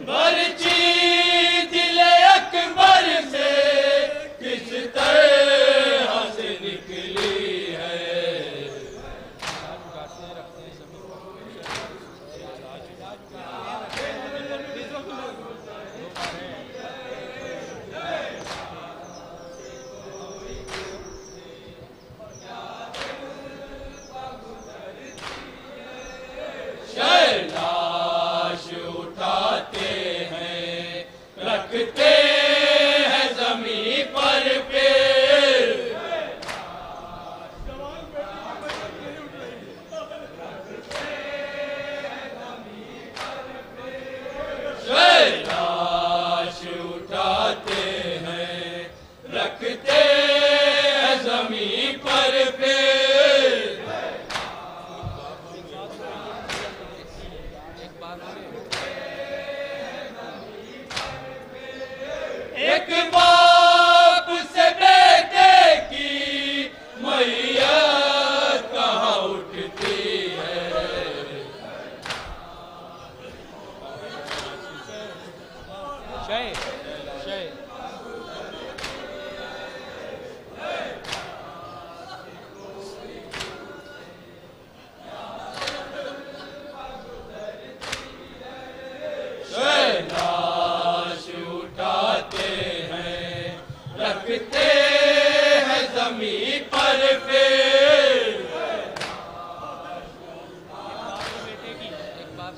बरछी दिले अकबर से किस तरह से निकली है।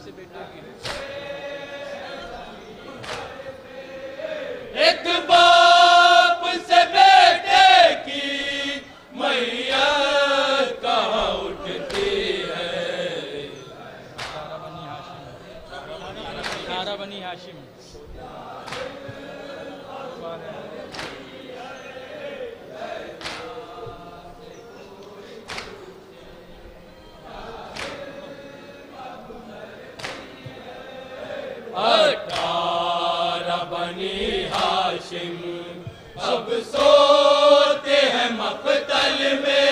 से बेटे की एक बाप से बेटे की मैयत कहाँ उठती है। सारा बनी हाशिम अठारह बनी हाशिम अब सोते हैं मक़तल में।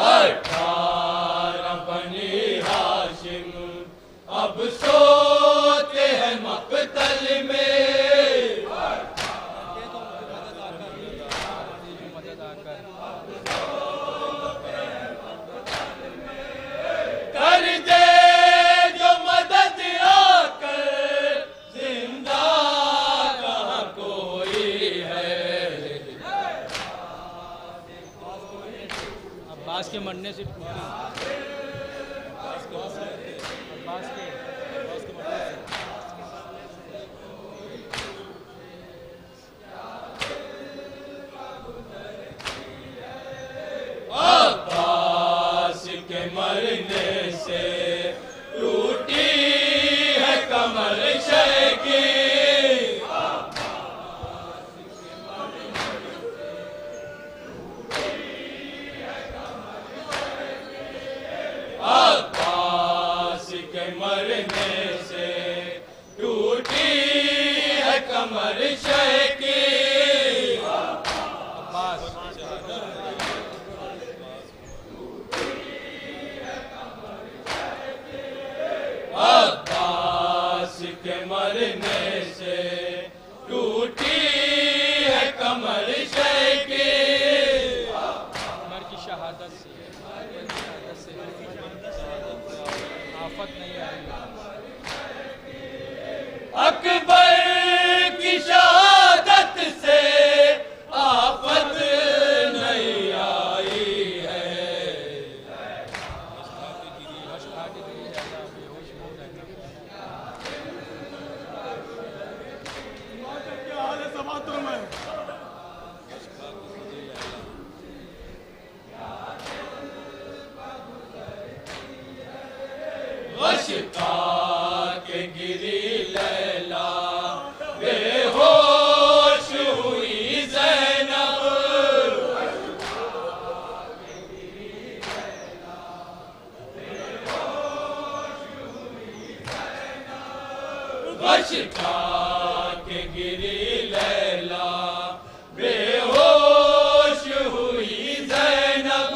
अठारह बनी हाशिम अब सोते हैं मक़तल में। कर दे जो मदद आकर जिंदा कहाँ कोई है। अब्बास के मरने से अब्बास के मरने से टूटी है कमर शय की। अब्बास के मरने से टूटी है कमर शय की। अब्बास के मरने से टूटी है कमर शय की। उमर की शहादत से आफत नहीं आई। अकबर की शहादत से आफत नहीं आई है। गश्ता के गिरी लैला बेहोश हुई ज़ैनब। गश्ता के गिरी लैला बेहोश हुई ज़ैनब।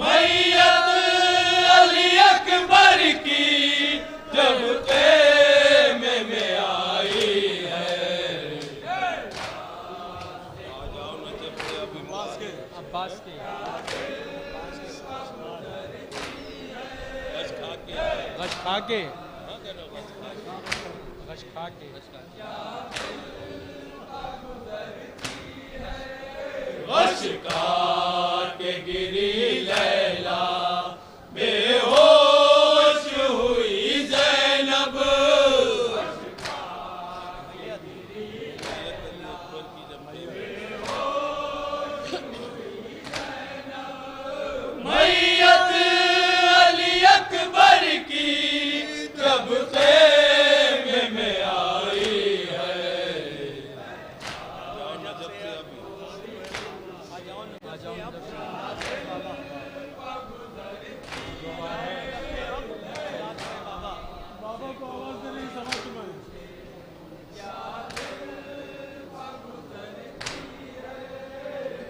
मैयत अली अकबर की जब ख़ैमे में आई है। अब्बास के गश खा के गश्ता के गिरी लैला बेहोश हुई ज़ैनब। मैयत अली अकबर की जब ख़ैमे में आई है।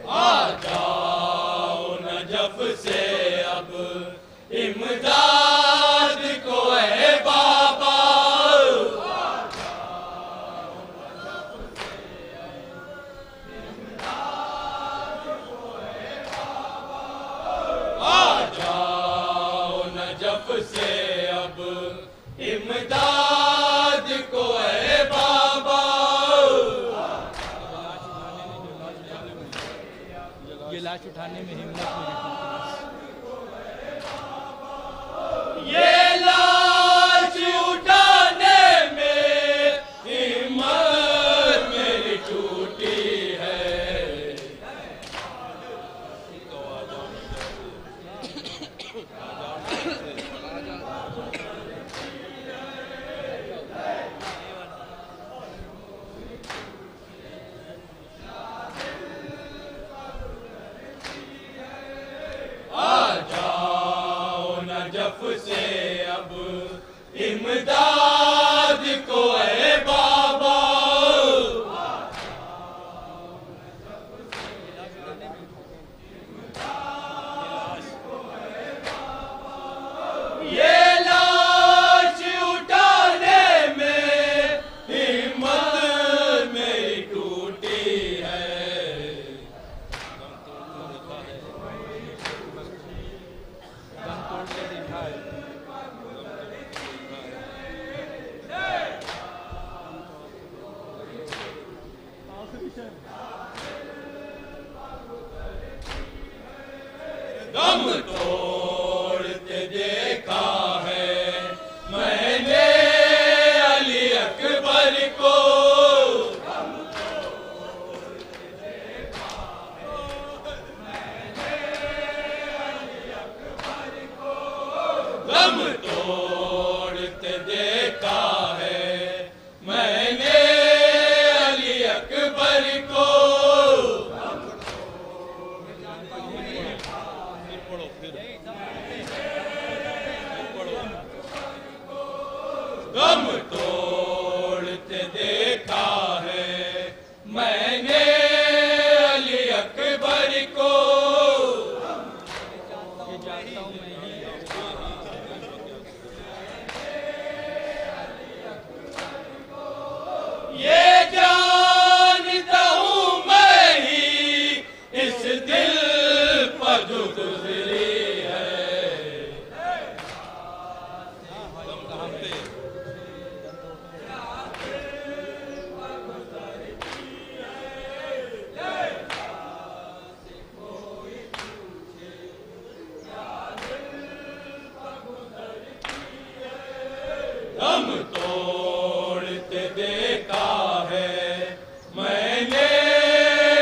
आ जाओ नजफ से अब इमदाद को है बाबा। आ जाओ से अब इमदाद को है बाबा। ये लाश उठाने में हिम्मत ये लाश उठाने में हिम्मत मेरी टूटी है। आ जाओ नजफ से अब इमदाद को है बाबा। ये लाश उठाने में हिम्मत मेरी टूटी है। दम तोड़ते देखा है मैंने अली अकबर को। दम तोड़ते देखा है मैंने अली अकबर को। दम तोड़ते देखा है मैंने अली अकबर को। ये जानता हूँ मैं ही इस दिल पर जो गुजरी है। दम तोड़ते देखा है मैंने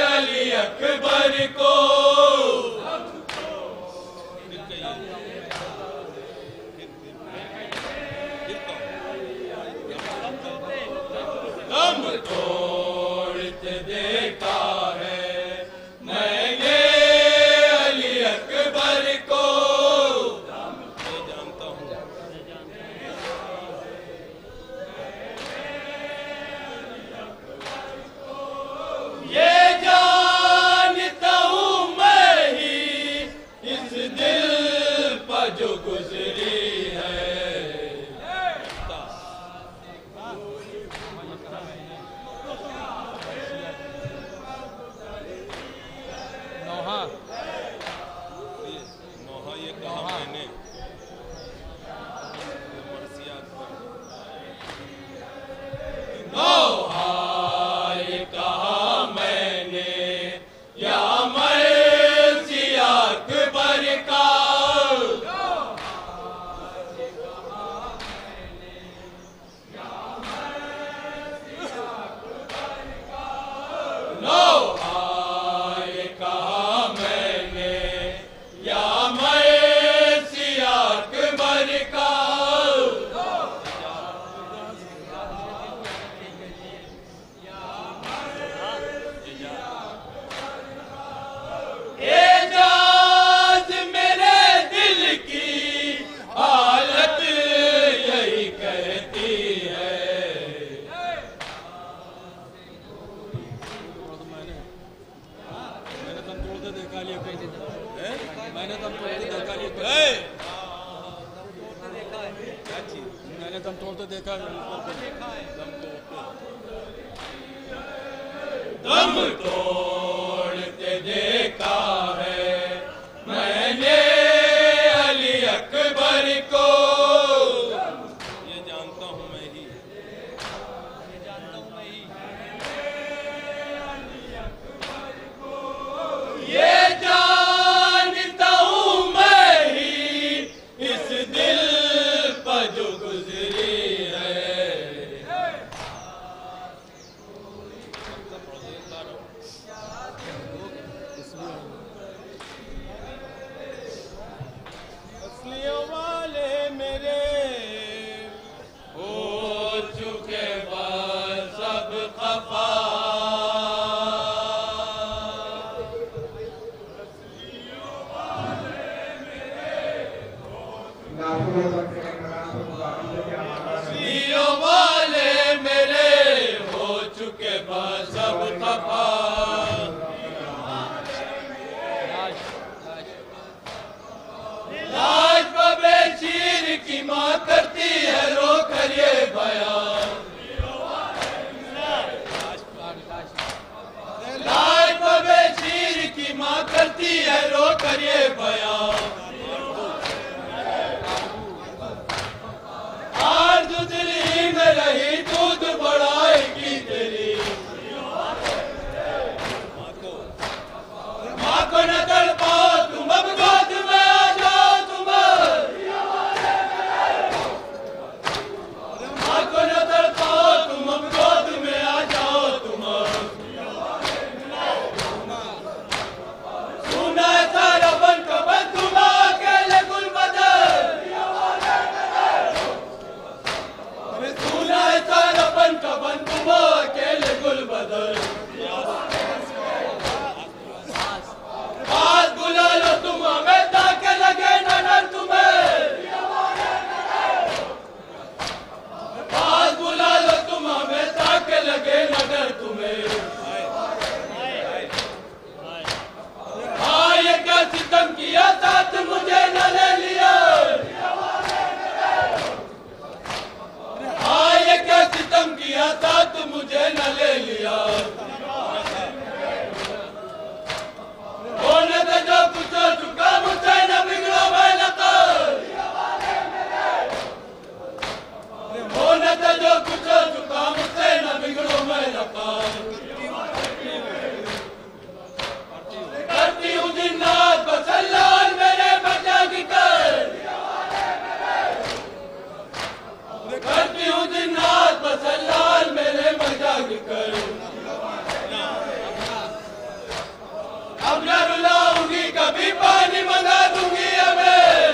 अली अकबर को। दम तोड़ते देखा है मैंने अली अकबर को। ये जानता हूँ मैं ही इस दिल पर जो गुजरी है। नौहा ये कहा मैंने नौहा ये कहा मैंने या मर्ज़ी अकबर का। नौहा ये कहा मैंने या मर्ज़ी अकबर का। एजाज मेरे दिल की हालत यही कहती है। मैंने दम तोड़ते देखा लिया मैंने दम तोड़ते देखा लिया मैंने दम तोड़ते देखा दम तोड़ते देखा है मैंने अली अकबर को। सीओ वाले मेरे हो चुके बस अब खफा। लाज पे चीर की माँ करती है रो कर ये बयान। लाज पे चीर की माँ करती है रो कर ये बयान। आरज़ू दिली में रही दूध बढ़ाएगी तेरी। माँ को न तड़पाओ तुम अब गोद में आ जाओ तुम। माँ को न तड़पाओ तुम अब गोद में आ जाओ तुम। सुना है सारा बन का बन तुम अकेले गुल बदल। सुना है सारा बन का बन तुम अकेले गुल बदल। आज बुला लो तुम हमें ताके लगे नजर तुम्हें। आज बुला लो तुम हमें ताके लगे नजर तुम्हें। हाँ ये क्या सितम किया साथ मुझे न ले लिया। हाँ ये क्या सितम किया साथ मुझे न ले लिया। कौन था जो कुछ हो चुका मुझसे न बिगड़ो मैं नकल। कौन था जो कुछ हो चुका मुझसे न बिगड़ो मैं नकल। करती हूँ दिन रात बस अल्लाह और मेरे बचा की कर। करती हूँ दिन रात बस अल्लाह और मेरे बचा की कर। अब न रुलाऊंगी कभी पानी मंगा दूंगी हमें।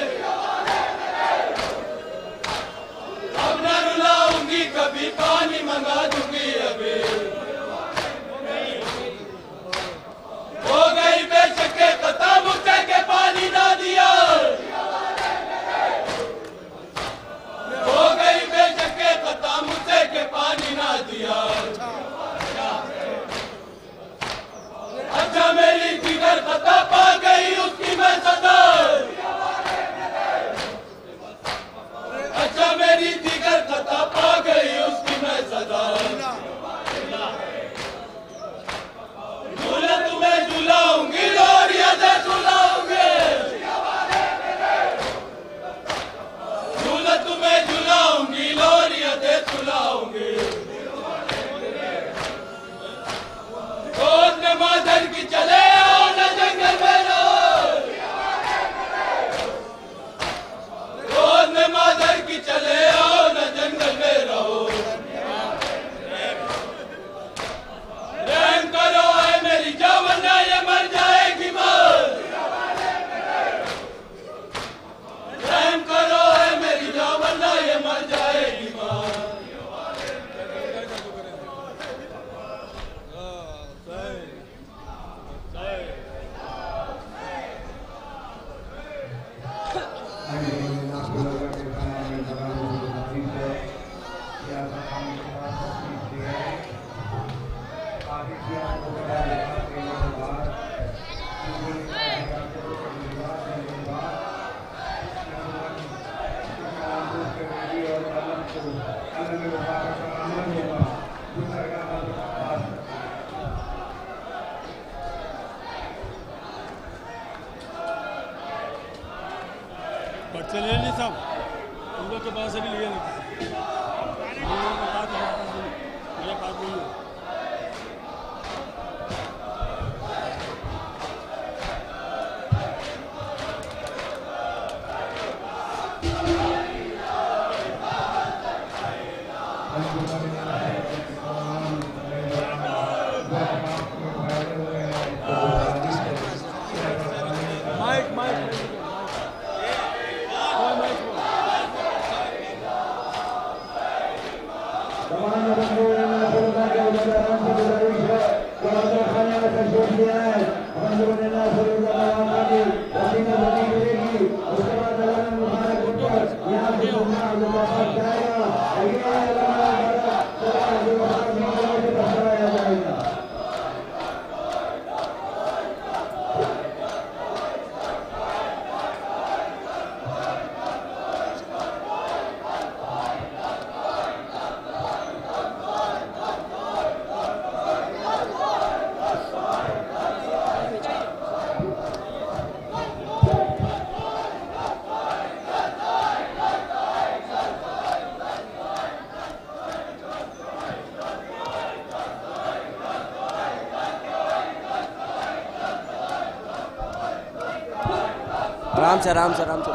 अब न रुलाऊंगी कभी पानी मंगा दूंगी अभी। हो गई बेशक कथा मुझसे के पानी ना दिया। हो गई बेशक कथा मुझसे के पानी ना दिया। अच्छा मेरी जिगर खता पा गई उसकी मैं सदा। अच्छा मेरी जिगर खता पा गई उसकी मैं सदा। झूला तुम्हें झूलाऊंगी लोरिया से झूलाऊंगी। झूला तुम्हें झूलाऊंगी लोरिया से झूलाऊंगी। गोद में माधर की चले आओ न जंगल में रहो। गोद में माधर की चले आओ न जंगल में रहो। रहम करो है मेरी जान वरना ये मर जाएगी माँ। रहम करो है मेरी जान वरना ये मर जाएगी माँ। पर्चे ले लिए सब उन लोग के पास से भी लिए नहीं। मेरे पास नहीं है। Thank you. आराम से आराम से आराम से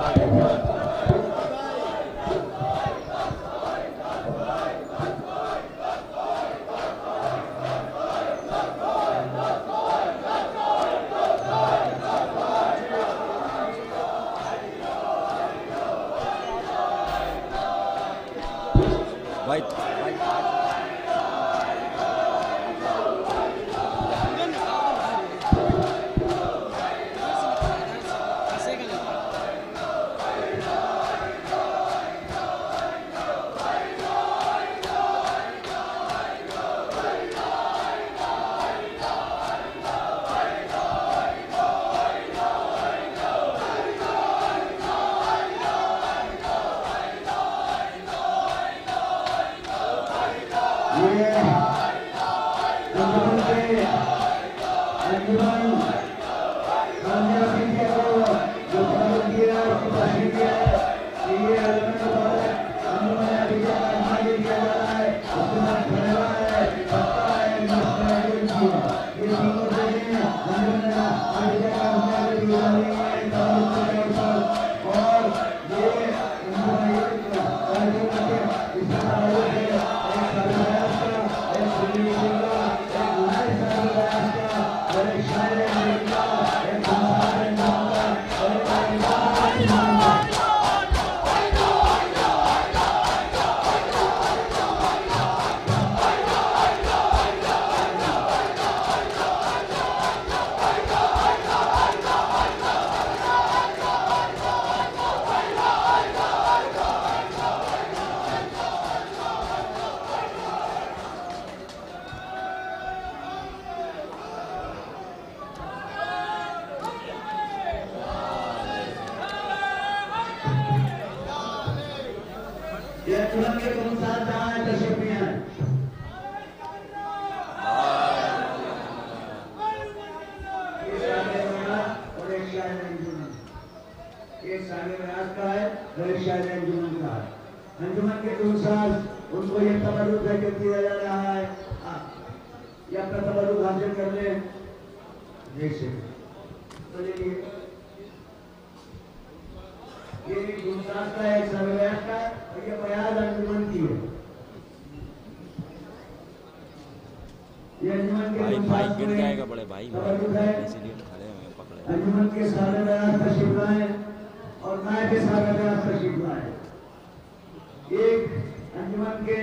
भाई अंजुमन के अनुसार उनको ये तबरुक दिया जा रहा है, ये अपना तबरुक हासिल कर ले। जैसे तो ये गुलसाज का है, सरवैया का, और ये बयाज अंजुमन की है। ये अंजुमन के भाई गिर जाएगा बड़े भाई, इसीलिए खड़े हुए पकड़े। अंजुमन के सारे बयाज तशरीफ लाए और नायब के सारे बयाज तशरीफ लाए। एक अंजुमन के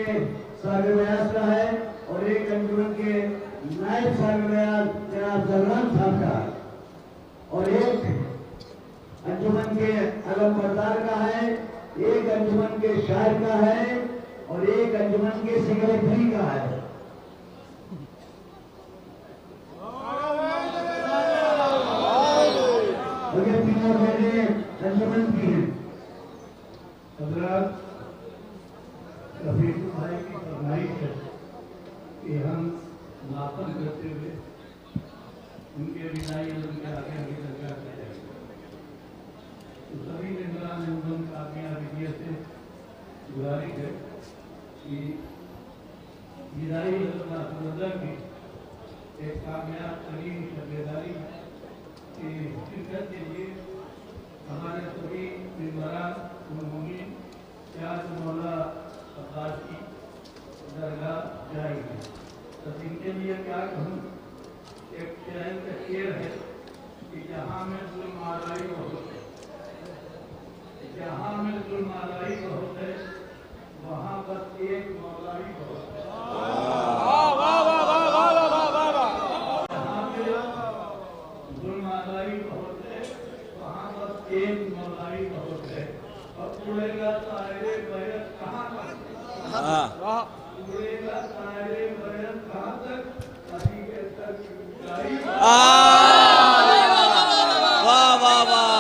साहिब बयास का है और एक अंजुमन के नायब साहिब बयास जनाब जलान साहब का, और एक अंजुमन के अलम बरदार का है, एक अंजुमन के शायर का है और एक अंजुमन के सेक्रेटरी का है। और ये तीनों बहने अंजुमन की हैं। हज़रात रफीक भाई की फरमाइश है कि हम नाफन करते हुए उनके विदाई और उनके आगे आगे दरगाह किया जाएगा। तो सभी मेंबरान अंजुमन कामियाब विजय से गुजारिश है कि विदाई हज़रत की एक कामयाब तरीन शबेदारी की शिरकत के लिए हमारे सभी मेंबरान उन्होंने प्यार मौला अब्बास की दरगाह जाएगी। तो इनके लिए क्या कहूँ, एक शायर का शेर है कि जहाँ में जुल्म आलाई बहुत है, जहाँ में जुल्म आलाई बहुत है, वहाँ बस एक मौलाई बहुत है। जहाँ में जुल्म आलाई बहुत है, वहाँ बस एक मौलाई बहुत है। और उड़ेगा सारे वाह वाह वाह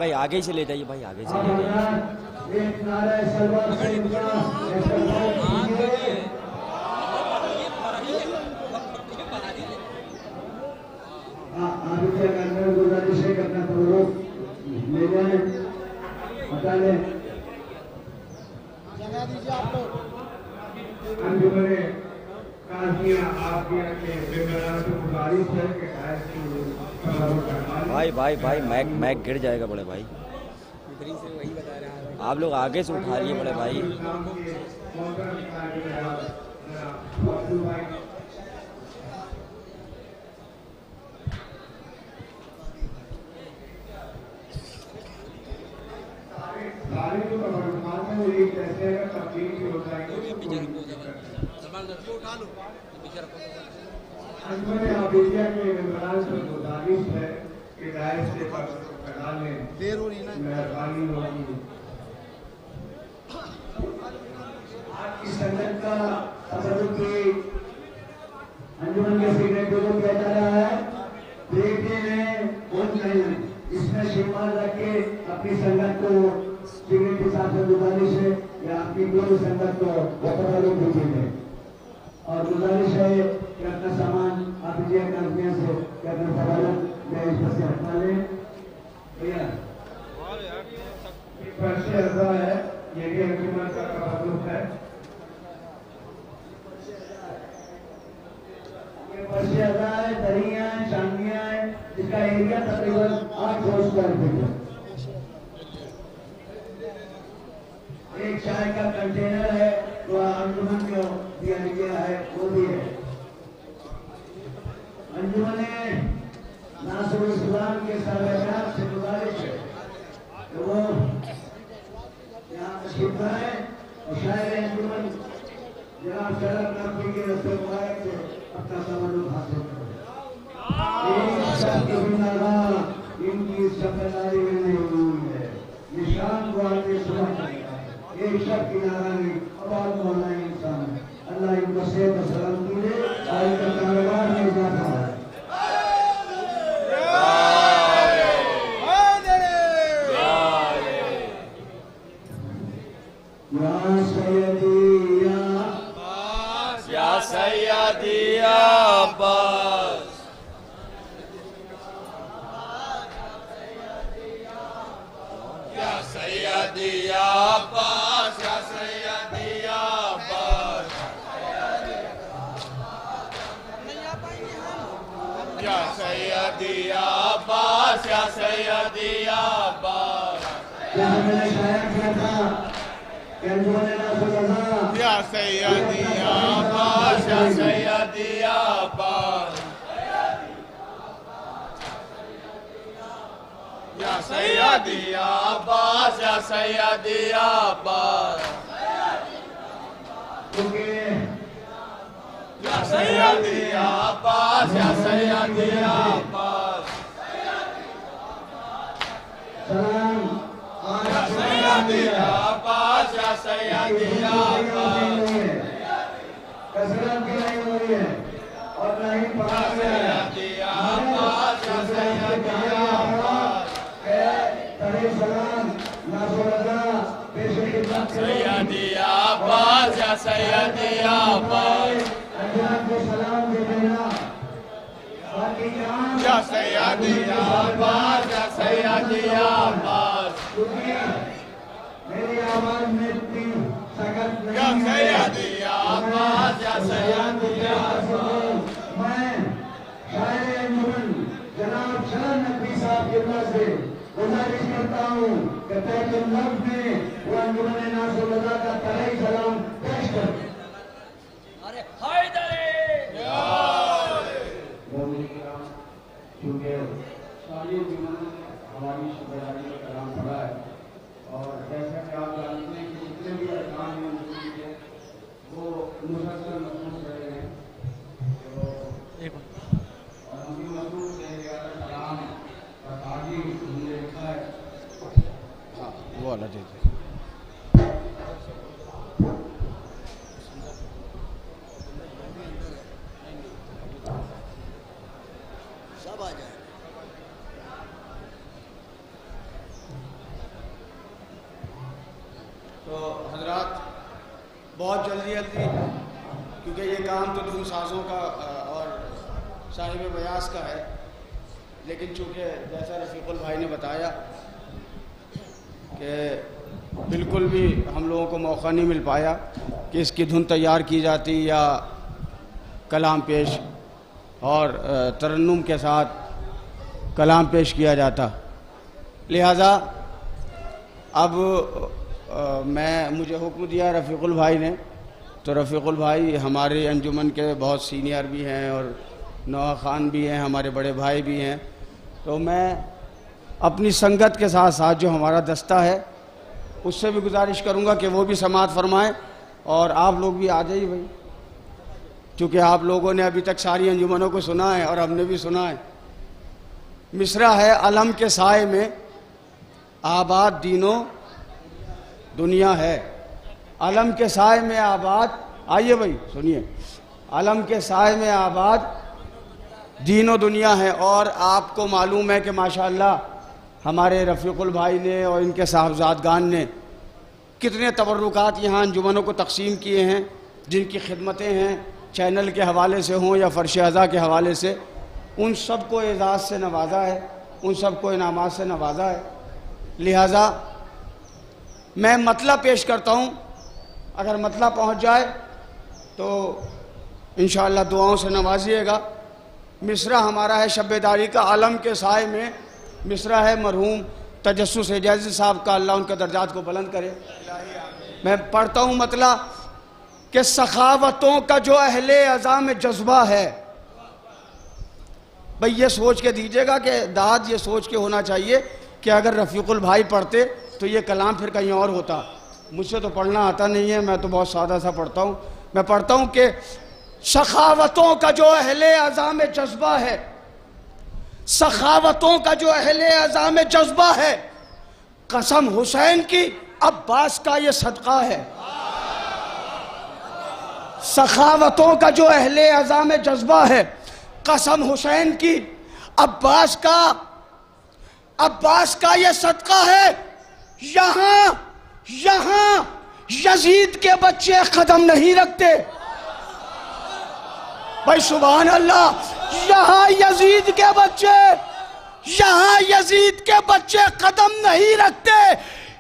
भाई आगे से ले जाइए भाई, आगे से ले जाइए। एक नारा सलवार से आगे के अंदर गुजारिश है करना पूर्वक ले जाए, हटा ले जगह दीजिए आप लोग। अंजुमने काजिया आफिया के बेमरान से गुजारिश है कि भाई भाई भाई मैक गिर जाएगा बड़े भाई, आप लोग आगे से उठा लिए बड़े भाई। देर हो रही ना, मेहरबानी होगी। आज की संगत का अंजुमन के सिग्नेचर को किया जा रहा है, देखने में बहुत नहीं, इसमें शीर्षक रख के अपनी संगत को सिग्नेचर के साथ गुजारिश है या अपनी पूरी संगत को वफादारी दीजिए और गुजारिश है कि अपना सामान आप दीजिए कंपनियों से कि अपना सवाल में इस पर से हटा लें। भैया पर्चे अदा है, ये भी अंजुमन का तवज्जुह है। ये पर्चे अदा है, दरिया है, चांदियां है, इसका एरिया तकरीबन 800 स्क्वायर फीट है। एक चाय का कंटेनर है जो अंजुमन को दिया गया है, वो भी है। अंजुमन नासरुल इस्लाम के सरवराह से गुजारिश है तो वो यहाँ तशरीफ लाए और शायर अंजुमन जनाब शरफ नकवी के रस्ते मुबारक से अपना तवज्जुह हासिल करें। इनकी शब्दारी में नहीं हुई है, निशान को आगे सुबह करेगा, एक शब्द की नारायणी आवाज मौला इंसान है। अल्लाह इनको सेहत और सलामती दे और इनका कारोबार में इजाफा है। या सैयदी या अब्बास, या सैयदी या अब्बास, या सैयदी या अब्बास, या सैयदी या अब्बास, या सैयदी या अब्बास, क्या मैंने शायर किया था या सैयदी या अब्बास, या सैयदी या अब्बास, या सैयदी या अब्बास, या सैयदी या अब्बास, या सैयदी या अब्बास, या सैयदी या अब्बास। सलाम सयादी अब्बास या सयादी अब्बास कसरत भी नहीं हो रही है और नहीं पढ़ा सयादी अब्बास या सयादी अब्बास तरे सलाम नासुरदा पेश खिदमत सयादी अब्बास या सयादी अब्बास अल्लाह को सलाम दे देना बाकी काम या सयादी अब्बास या सयादी अब्बास मेरी आवाज में इतनी सख्त नहीं या सयादी अब्बास या सयादी अब्बास मैं शायर अंजुमन जनाब शरण नकवी साहब किबला से गुजारिश करता हूँ कि तहके लफ्ज में वो अंजुमन नासुरदा का तराई सलाम पेश कर अरे हैदर क्योंकि सारी अंजुमन हमारी शुक्रगुजारी का कलाम पढ़ा है और जैसा कि आप जानते हैं कि जितने भी अरकान हैं अंजुमन के वो मुसलसल मखसूस रहे हैं और हम भी मखसूस से कलाम और ताजी हमने लिखा है। हाँ वो वाला दे सब आ जाए। तो हजरात बहुत जल्दी जल्दी, क्योंकि ये काम तो धुन साजों का और साहिब बयास का है, लेकिन चूँकि जैसा रफ़ीकुल भाई ने बताया कि बिल्कुल भी हम लोगों को मौका नहीं मिल पाया कि इसकी धुन तैयार की जाती या कलाम पेश और तरन्नुम के साथ कलाम पेश किया जाता, लिहाजा अब मुझे हुक्म दिया रफ़ीकुल भाई ने, तो रफ़ीकुल भाई हमारे अंजुमन के बहुत सीनियर भी हैं और नवा ख़ान भी हैं, हमारे बड़े भाई भी हैं, तो मैं अपनी संगत के साथ साथ जो हमारा दस्ता है उससे भी गुजारिश करूंगा कि वो भी समाअत फरमाएं और आप लोग भी आ जाइए भाई, क्योंकि आप लोगों ने अभी तक सारी अंजुमनों को सुना है और हमने भी सुना है। मिसरा है, अलम के साए में आबाद दीनों दुनिया है, अलम के साए में आबाद, आइए भाई सुनिए, अलम के साए में आबाद दीनों दुनिया है। और आपको मालूम है कि माशाअल्लाह हमारे रफ़ीकुल भाई ने और इनके साहबजादगान ने कितने तबर्रुकात यहाँ अंजुमनों को तकसीम किए हैं, जिनकी खिदमतें हैं चैनल के हवाले से हों या फ़र्श अज़ा के हवाले से, उन सब को एजाज़ से नवाजा है, उन सब को इनामात से नवाजा है। लिहाजा मैं मतला पेश करता हूँ, अगर मतला पहुँच जाए तो इंशाअल्लाह दुआओं से नवाजिएगा। मिसरा हमारा है शब्बेदारी का, आलम के साए में मिसरा है मरहूम तजस्सुस एजाज़ी साहब का, अल्लाह उनके दर्जात को बुलंद करे। मैं पढ़ता हूँ मतला कि सखावतों का जो अहले अज़ा में जज्बा है, भाई ये सोच के दीजिएगा कि दाद ये सोच के होना चाहिए कि अगर रफ़ीकुल भाई पढ़ते तो ये कलाम फिर कहीं और होता। मुझसे तो पढ़ना आता नहीं है, मैं तो बहुत सादा सा पढ़ता हूँ। मैं पढ़ता हूँ कि सखावतों का जो अहले अज़ा में जज्बा है, सखावतों का जो अहले अज़ा में जज्बा है, कसम हुसैन की अब्बास का ये सदका है। सखावतों का जो अहले अज़ा में जज्बा है, कसम हुसैन की अब्बास का ये सदका है। यहाँ यजीद के बच्चे कदम नहीं रखते, भाई सुभान अल्लाह। यहाँ यजीद के बच्चे कदम नहीं रखते,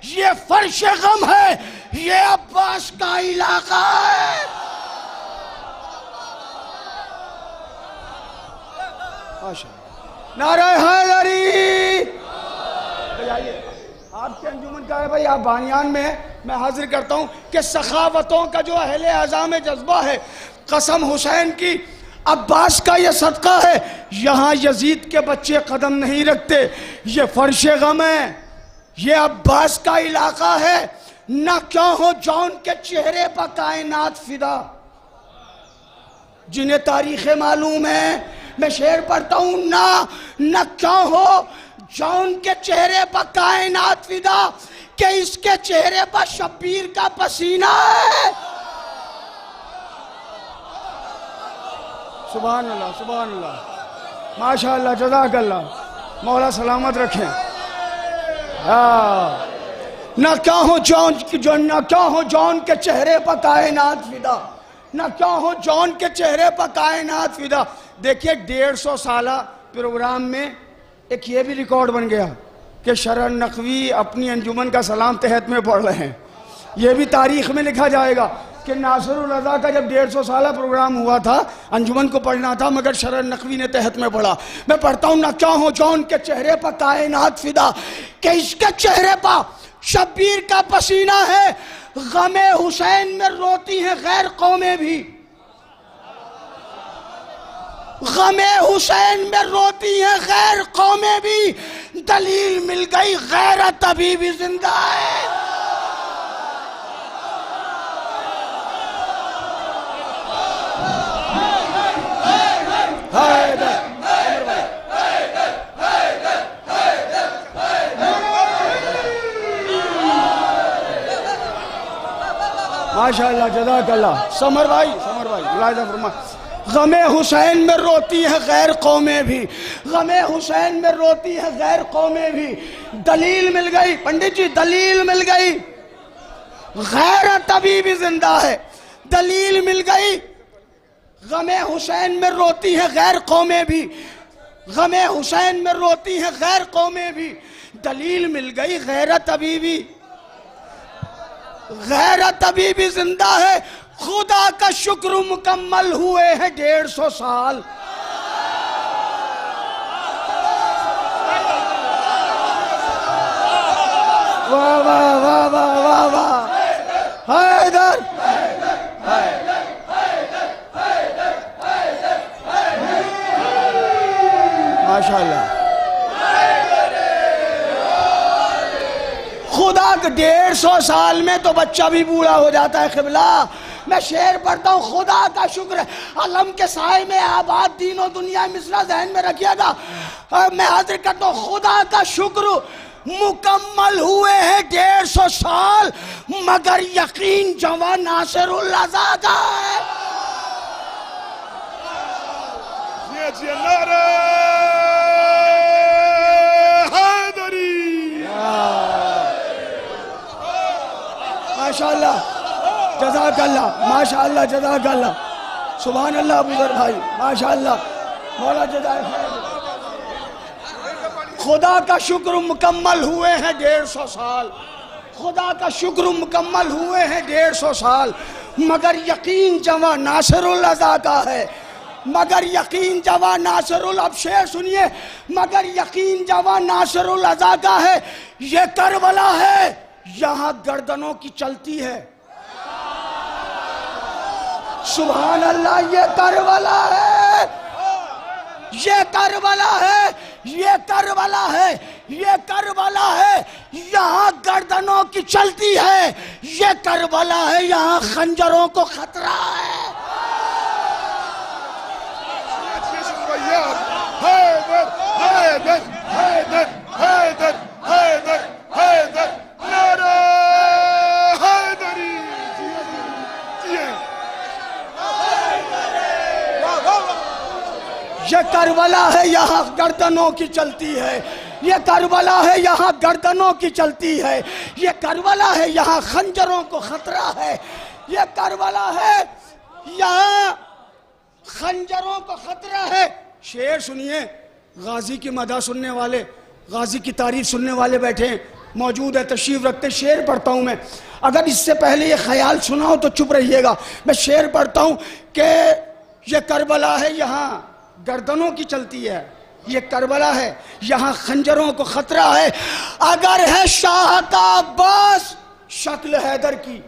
ये फर्श गम है, ये अब्बास का इलाका है। नारे हैदरी। आपके अंजुमन का है भाई, आप बानियान में है, मैं हाजिर करता हूँ कि सखावतों का जो अहले अज़ा में जज्बा है, कसम हुसैन की अब्बास का ये सदका है। यहाँ यजीद के बच्चे कदम नहीं रखते, ये फर्श गम है, ये अब्बास का इलाका है। न क्यों हो जौन के चेहरे पर कायनात फिदा, जिन्हें तारीखें मालूम है। मैं शेर पढ़ता हूँ, न क्यों हो जौन के चेहरे पर कायनात फिदा, कि इसके चेहरे पर शब्बीर का पसीना है। सुभान अल्लाह, सुभान अल्लाह, माशाअल्लाह, जज़ाकल्लाह, मौला सलामत रखें। न क्या हो जॉन के चेहरे पर कायनात फिदा, न क्या हो जॉन के चेहरे पर कायनात फिदा। देखिए 150 साला प्रोग्राम में एक ये भी रिकॉर्ड बन गया कि शरन नकवी अपनी अंजुमन का सलाम तहत में पढ़ रहे हैं। ये भी तारीख में लिखा जाएगा कि नासिरुल रज़ा का जब 150 साला प्रोग्राम हुआ था, अंजुमन को पढ़ना था, मगर शरन नकवी ने तहत में पढ़ा। मैं पढ़ता हूँ, ना क्या हो जौन के चेहरे पर कायनात फिदा, कि इसके चेहरे पर शब्बीर का पसीना है। गमे हुसैन में रोती हैं गैर कौमें भी, गमे हुसैन में रोती हैं गैर कौमें भी। दलील मिल गई गैरत अभी भी जिंदा है। माशाअल्लाह, जज़ाकल्लाह। समर भाई मुलाहिज़ा फरमा। गमे हुसैन में रोती है गैर कौमें भी, गमे हुसैन में रोती है गैर कौमें भी। दलील मिल गई पंडित जी, दलील मिल गई, गैरत अभी भी जिंदा है। दलील मिल गई, गमे हुसैन में रोती है गैर कौमें भी, गमे हुसैन में रोती है गैर कौमें भी। दलील मिल गई, गैरत अभी भी, गैरत अभी भी जिंदा है। खुदा का शुक्र मुकम्मल हुए हैं 150 साल। वाह वाह वाह वाह वाह वाह। हैदर माशाअल्लाह। खुदा के 150 साल में तो बच्चा भी बूढ़ा हो जाता है। क़िबला मैं शेर पढ़ता हूँ, खुदा का शुक्र है अलम के साए में आबाद दीनों दुनिया मिसरा ज़हन में रखिएगा। मैं हाजिर करता हूँ, खुदा का शुक्र मुकम्मल हुए हैं 150 साल, मगर यकीन जवा नासिरुल रज़ा का है। माशाअल्लाह, जज़ाकल्लाह, माशाअल्लाह, जज़ाकल्लाह, सुभान अल्लाह। अबूज़र भाई माशाअल्लाह, मौला जज़ाए। खुदा का शुक्र मुकम्मल हुए हैं 150 साल, खुदा का शुक्र मुकम्मल हुए हैं 150 साल, मगर यकीन जवा नासिरुल रज़ा का है, मगर यकीन जवा नासिरुल, अब शेर सुनिए, मगर यकीन जवा नासिरुल रज़ा का है। ये करबला है, यहाँ गर्दनों की चलती है। सुभान अल्लाह, ये करबला है, ये करबला है, ये करबला है, ये करबला है, यहाँ गर्दनों की चलती है। ये करबला है, यहाँ खंजरों को खतरा है। हैदर हैदर हैदर हैदर हैदर हैदर नारा हैदरी। ये करबला है, यहाँ गर्दनों की चलती है। ये करबला है, यहाँ गर्दनों की चलती है। ये करबला है, यहाँ खंजरों को खतरा है। ये करबला है, यहाँ खंजरों को खतरा है। शेर सुनिए, गाजी की मदह सुनने वाले, गाजी की तारीफ सुनने वाले बैठे मौजूद है, तशरीफ रखते। शेर पढ़ता हूँ मैं, अगर इससे पहले ये ख्याल सुना हो तो चुप रहिएगा। मैं शेर पढ़ता हूँ कि ये करबला है, यहाँ गर्दनों की चलती है। ये करबला है, यहाँ खंजरों को खतरा है। अगर है शाह का अब्बास शक्ल हैदर की,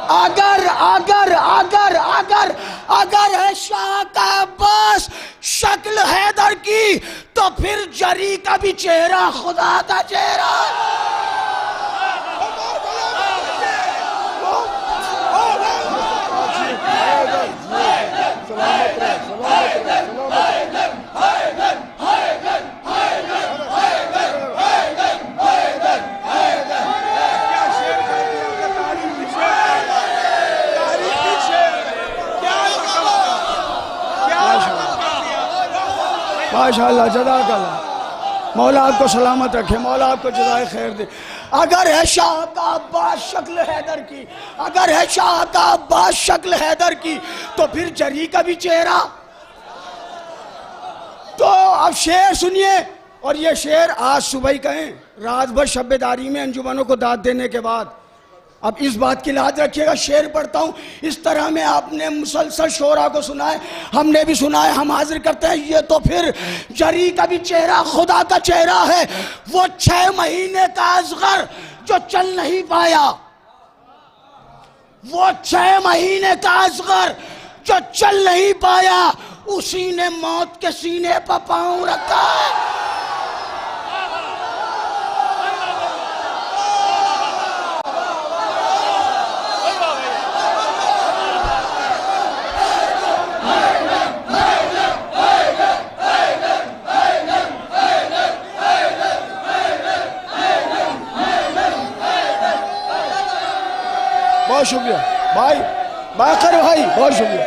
अगर अगर अगर अगर अगर है शाह का अब्बास शक्ल हैदर की, तो फिर जरी का भी चेहरा खुदा का चेहरा। माशाअल्लाह, जज़ाकल्लाह। मौला आपको सलामत रखे, मौला आपको जज़ाए खैर दे। अगर है शाह का अब्बास शक्ल हैदर की, अगर है शाह का अब्बास शक्ल हैदर की, तो फिर जरी का भी चेहरा। तो अब शेर सुनिए, और ये शेर आज सुबह ही कहें, रात भर शब्बेदारी में अंजुमनों को दाद देने के बाद। अब इस बात की लाज रखिएगा, शेर पढ़ता हूँ इस तरह में आपने मुसलसल शोरा को सुना है, हमने भी सुना है, हम हाजिर करते हैं। ये तो फिर जरी का भी चेहरा खुदा का चेहरा है। वो 6 महीने का असगर जो चल नहीं पाया, वो 6 महीने का असगर जो चल नहीं पाया, उसी ने मौत के सीने पर पांव रखा है। बहुत शुक्रिया भाई, बाकर भाई, बहुत शुक्रिया।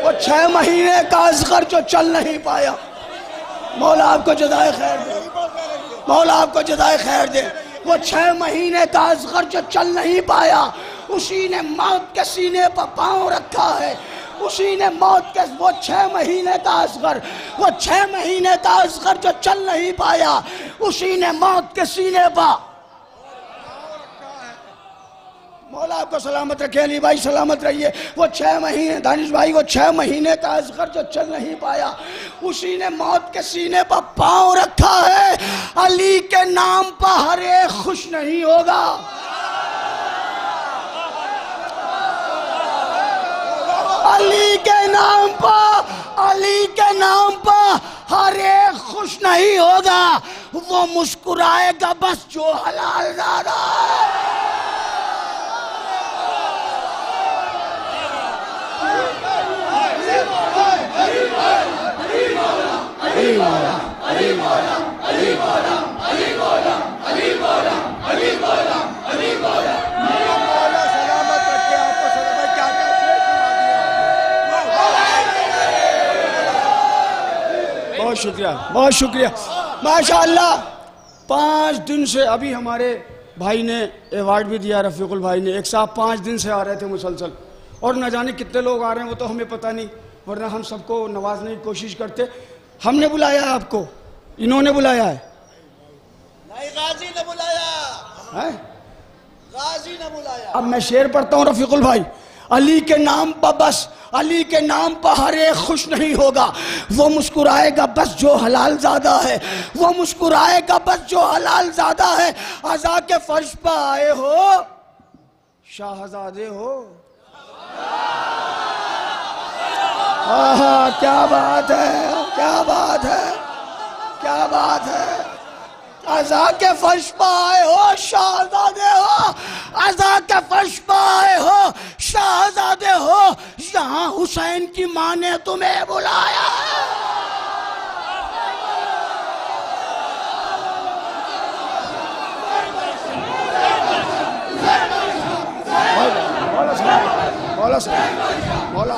वो 6 महीने का असगर जो चल नहीं पाया, मौला आपको जज़ाए खैर दे, मौला आपको जज़ाए खैर दे। वो 6 महीने का असगर जो चल नहीं पाया, उसी ने मौत के सीने पर पांव रखा है, उसी ने मौत के, वो 6 महीने का असगर, वो 6 महीने का असगर जो चल नहीं पाया, उसी ने मौत के सीने पर। मौला आपको सलामत रखे, अली भाई सलामत रहिए। वो 6 महीने, दानिश भाई, वो 6 महीने का असगर जो चल नहीं पाया, उसी ने मौत के सीने पर पांव रखा है। अली के नाम पर हर एक खुश नहीं होगा, अली के नाम पर, अली के नाम पर हर एक खुश नहीं होगा। वो मुस्कुराएगा बस जो हलाल ज़ादा है। अली मौला, अली मौला, अली मौला, अली मौला, अली मौला, अली मौला, अली मौला। मौला सलामत रखे आपको। सलामत क्या क्या शेर सुना दिया। बहुत शुक्रिया, बहुत शुक्रिया, माशाअल्लाह। 5 दिन से अभी हमारे भाई ने अवार्ड भी दिया, रफीकुल भाई ने। एक साहब 5 दिन से आ रहे थे मुसलसल, और न जाने कितने लोग आ रहे हैं वो तो हमें पता नहीं, वरना हम सबको नवाजने की कोशिश करते। हमने बुलाया है आपको, इन्होंने बुलाया है? नहीं, गाजी ने बुलाया है, गाजी ने बुलाया। अब मैं शेर पढ़ता हूँ रफीकुल भाई। अली के नाम पर बस, अली के नाम पर हर एक खुश नहीं होगा। वो मुस्कुराएगा बस जो हलाल ज़ादा है, वो मुस्कुराएगा बस जो हलाल ज़ादा है। अज़ा के फर्श पर आए हो, शाहज़ादे हो। आहा, क्या बात है, क्या बात है, क्या बात है। अज़ा के फर्श पर आए हो, शाहज़ादे हो, अज़ा के फर्श पर आए हो, शाहज़ादे हो। यहाँ हुसैन की माँ ने तुम्हें बुलाया है। मौला साहब, मौला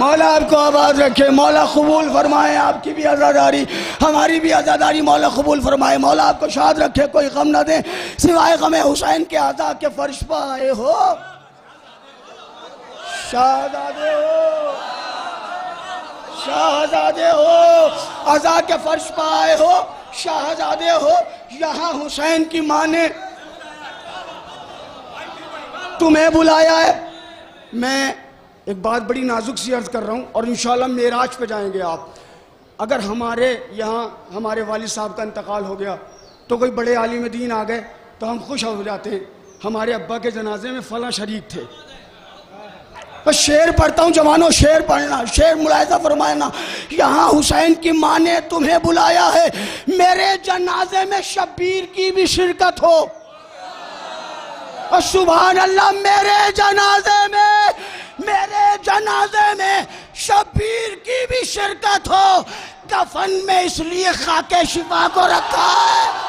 मौला आपको आबाद रखे, मौला कबूल फरमाए आपकी भी आज़ादारी, हमारी भी आज़ादारी मौला कबूल फरमाए। मौला आपको शाद रखे, कोई गम ना दे सिवाय गमे हुसैन के। अज़ा के फर्श पर आए हो, शाहज़ादे हो, शाहज़ादे हो। अज़ा के फर्श पर आए हो, शाहज़ादे हो। यहाँ हुसैन की माँ ने तुम्हें बुलाया है। मैं एक बात बड़ी नाजुक सी अर्ज कर रहा हूँ, और इंशाल्लाह मेराज पे जाएंगे आप। अगर हमारे यहाँ हमारे वालिद साहब का इंतकाल हो गया तो कोई बड़े आलिम दीन आ गए तो हम खुश हो जाते हैं, हमारे अब्बा के जनाजे में फला शरीक थे। बस शेर पढ़ता हूँ जवानों, शेर पढ़ना, शेर मुलाहिजा फरमाना। यहाँ हुसैन की माँ ने तुम्हें बुलाया है, मेरे जनाजे में शब्बीर की भी शिरकत हो। और सुभान अल्लाह, मेरे जनाजे में मेरे जनाजे में शब्बीर की भी शिरकत हो। कफन में इसलिए खाके शिफा को रखा है।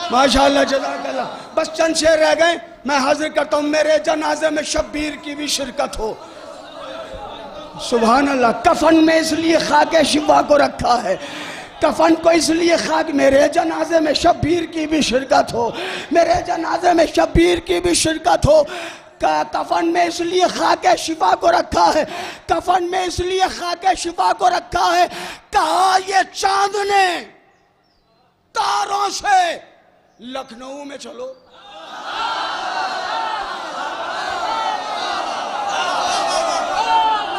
माशाअल्लाह, जज़ाकल्लाह। बस चंद शेर रह गए, मैं हाजिर करता हूं। मेरे जनाजे में शब्बीर की भी शिरकत हो। सुभान अल्लाह। कफन में इसलिए खाके शिफा को रखा है। कफन को इसलिए खाक, मेरे जनाजे में शब्बीर की भी शिरकत हो। मेरे जनाजे में शब्बीर की भी शिरकत हो। कफन में इसलिए खाके शिफा को रखा है। कफन में इसलिए खाके शिफा को रखा है। कहा ये चांद ने तारों से लखनऊ में चलो।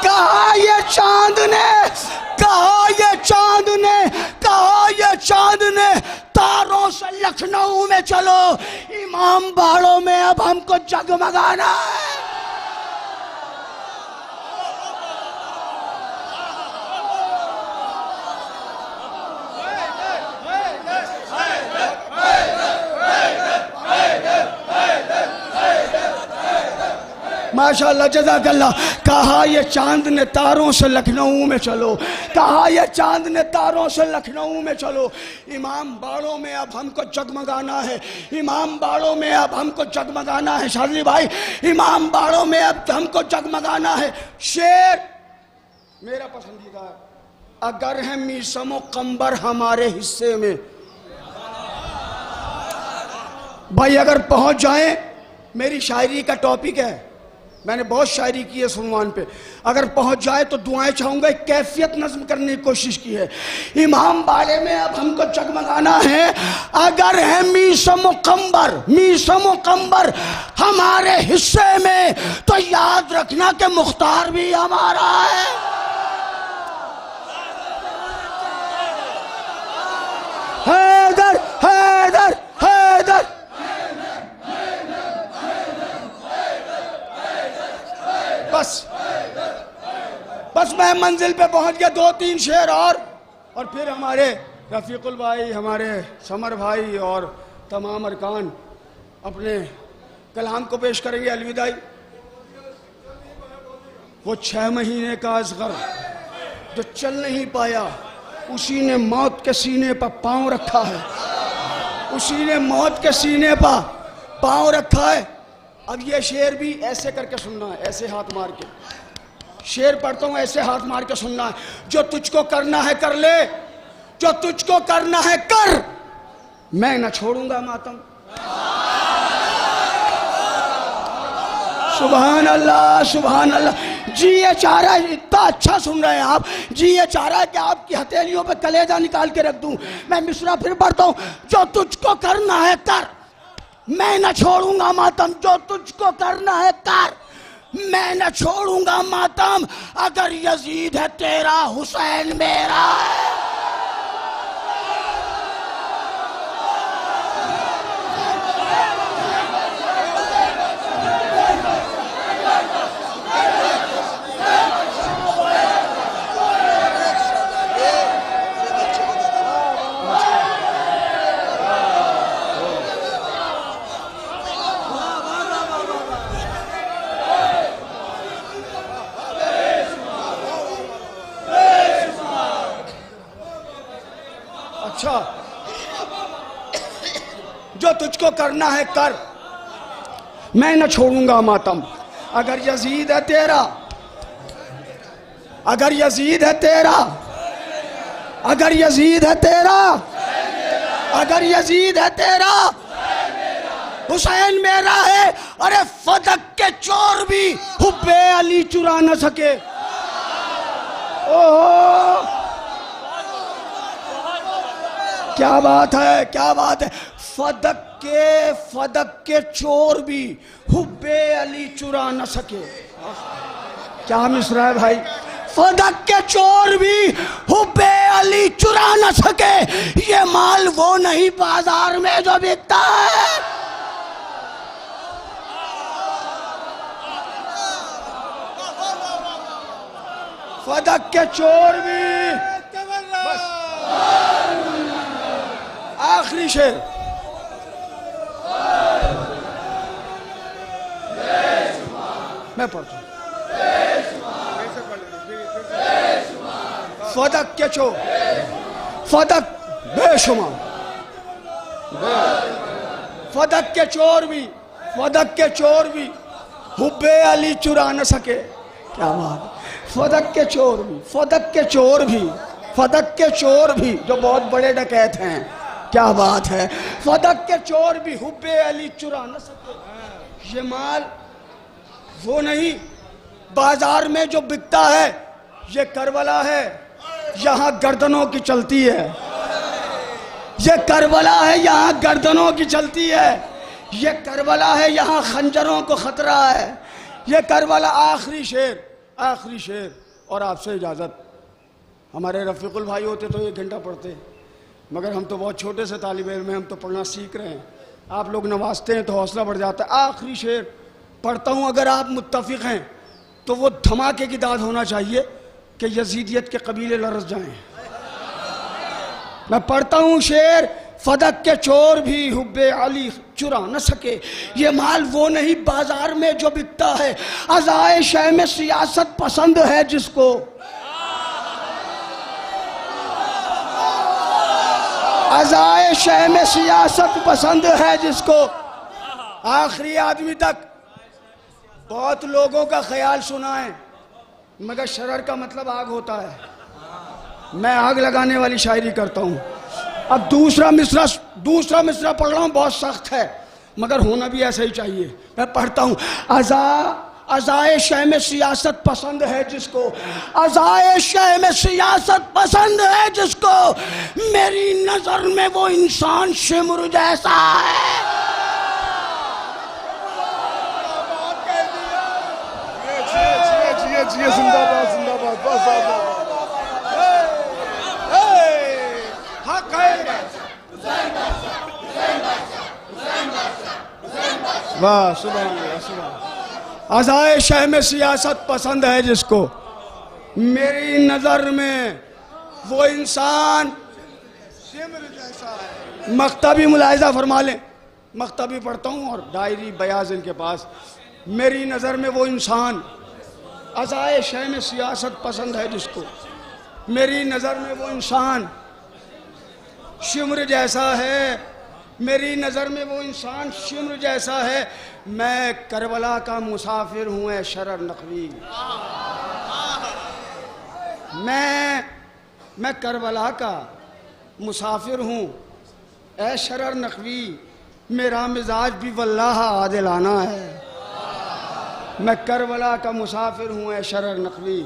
कहा ये चांद ने, कहा ये चांद ने, कहा ये चांद ने तारों से लखनऊ में चलो। इमाम बाड़ों में अब हमको जगमगाना है। माशाअल्लाह, जज़ाकल्लाह। कहा ये चांद ने तारों से लखनऊ में चलो। कहा ये चांद ने तारों से लखनऊ में चलो। इमाम बाड़ों में अब हमको जगमगाना है। इमाम बाड़ों में अब हमको जगमगाना है। शादी भाई, इमाम बाड़ों में अब हमको जगमगाना है। शेर मेरा पसंदीदा है। अगर है मीसमो कंबर हमारे हिस्से में। भाई अगर पहुंच जाए, मेरी शायरी का टॉपिक है, मैंने बहुत शायरी की है सुनवान पे। अगर पहुंच जाए तो दुआएं चाहूंगा। एक कैफियत नज्म करने की कोशिश की है। इमाम बाड़े में अब हमको जगमगाना है। अगर है मीसमो कंबर हमारे हिस्से में, तो याद रखना कि मुख्तार भी हमारा है। हैदर हैदर हैदर। बस मैं मंजिल पे पहुंच गया। 2-3 शेर और फिर हमारे रफीकुल भाई, हमारे समर भाई और तमाम अरकान अपने कलाम को पेश करेंगे। अलविदाई। वो 6 महीने का असगर जो चल नहीं पाया, उसी ने मौत के सीने पर पांव रखा है। उसी ने मौत के सीने पर पांव रखा है। अब ये शेर भी ऐसे करके सुनना है, ऐसे हाथ मार के। शेर पढ़ता हूं, ऐसे हाथ मार के सुनना है। जो तुझको करना है कर ले, जो तुझको करना है कर, मैं न छोड़ूंगा मातम। सुभान अल्लाह, सुभान अल्लाह। जी ये चाह रहा है, इतना अच्छा सुन रहे हैं आप, जी ये चाह रहा है कि आपकी हथेलियों पे कलेजा निकाल के रख दूं। मैं मिसरा फिर पढ़ता हूं। जो तुझको करना है कर, मैं न छोड़ूंगा मातम। जो तुझको करना है कर, मैं न छोड़ूंगा मातम। अगर यजीद है तेरा, हुसैन मेरा है। अच्छा, जो तुझको करना है कर, मैं न छोड़ूंगा मातम। अगर यजीद है तेरा, अगर यजीद है तेरा, अगर यजीद है तेरा, अगर यजीद है तेरा, हुसैन मेरा है। अरे फदक के चोर भी हुब्बे अली चुरा न सके। ओहो, क्या बात है, क्या बात है। फदक के चोर भी हुब्बे अली चुरा न सके। क्या मिसरा है भाई। फदक के चोर भी हुब्बे अली चुरा न सके, ये माल वो नहीं बाजार में जो बिकता है। फदक के चोर भी, बस आखिरी शेर, मैं पढ़ता हूं। फदक के चोर, फदक बेशुमार, फदक के चोर भी, फदक के चोर भी हुब्बे अली चुरा न सके। क्या बात, फदक के चोर भी, फदक के चोर भी, फदक के चोर भी जो बहुत बड़े डकैत हैं। क्या बात है, फदक के चोर भी हुब्बे अली चुरा न सके, ये माल वो नहीं बाजार में जो बिकता है। ये करबला है, यहाँ गर्दनों की चलती है। ये करबला है, यहाँ गर्दनों की चलती है। ये करबला है, यहाँ खंजरों को खतरा है। ये करबला, आखिरी शेर, आखिरी शेर। और आपसे इजाज़त। हमारे रफ़ीकुल भाई होते तो 1 घंटा पढ़ते, मगर हम तो बहुत छोटे से तालिब इल्म हैं, हम तो पढ़ना सीख रहे हैं। आप लोग नवाजते हैं तो हौसला बढ़ जाता है। आखिरी शेर पढ़ता हूँ, अगर आप मुत्तफिक हैं तो वो धमाके की दाद होना चाहिए कि यजीदियत के कबीले लरस जाएं। मैं पढ़ता हूँ शेर, फदक के चोर भी हुब्बे अली चुरा न सके, ये माल वो नहीं बाजार में जो बिकता है। अज़ाए शह में सियासत पसंद है जिसको, अज़ाए शह में सियासत पसंद है जिसको। आखिरी आदमी तक बहुत लोगों का ख्याल सुना है, मगर शरर का मतलब आग होता है। मैं आग लगाने वाली शायरी करता हूँ। अब दूसरा मिसरा पढ़ रहा हूँ, बहुत सख्त है, मगर होना भी ऐसा ही चाहिए। मैं पढ़ता हूँ, अज़ाए शह में सियासत पसंद है जिसको, अज़ाए शह में सियासत पसंद है जिसको, मेरी नजर में वो इंसान शिमर जैसा है। जिंदाबाद जिंदाबाद, वाह, सुभान अल्लाह, सुभान। अज़ाए शह में सियासत पसंद है जिसको, मेरी नजर में वो इंसान शिमर जैसा है। मक्तबी मुलाहिजा फरमा लें, मक्तबी पढ़ता हूँ और डायरी बयाज इनके पास। मेरी नजर में वो इंसान, अज़ाए शह में सियासत पसंद है जिसको, मेरी नज़र में वो इंसान शिमर जैसा है। मेरी नज़र में वो इंसान शिमर जैसा है। मैं करबला का मुसाफिर हूँ ए शरर नकवी, मैं करबला का मुसाफिर हूँ ए शरर नकवी, मेरा मिजाज भी वल्लाह आदिलाना है। मैं करबला का मुसाफिर हूँ ए शरर नकवी,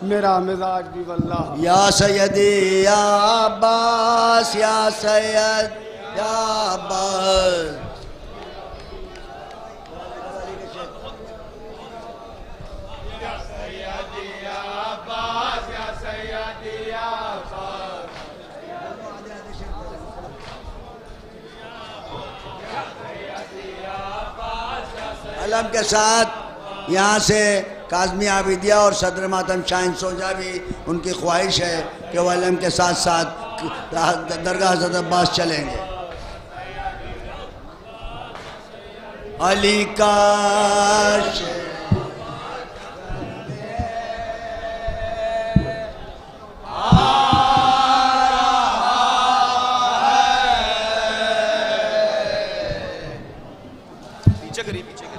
मेरा मिजाज भी वल्लाह। या सैयदी या अब्बास, या सैयद या अब्बास। अलम के साथ यहाँ से काज़मी आबिदिया और सदर मातम शाहीन सोजा भी उनकी ख्वाहिश है कि वह अलम के साथ साथ दरगाह हज़रत अब्बास चलेंगे। अली का पीछे करिए, पीछे करिए।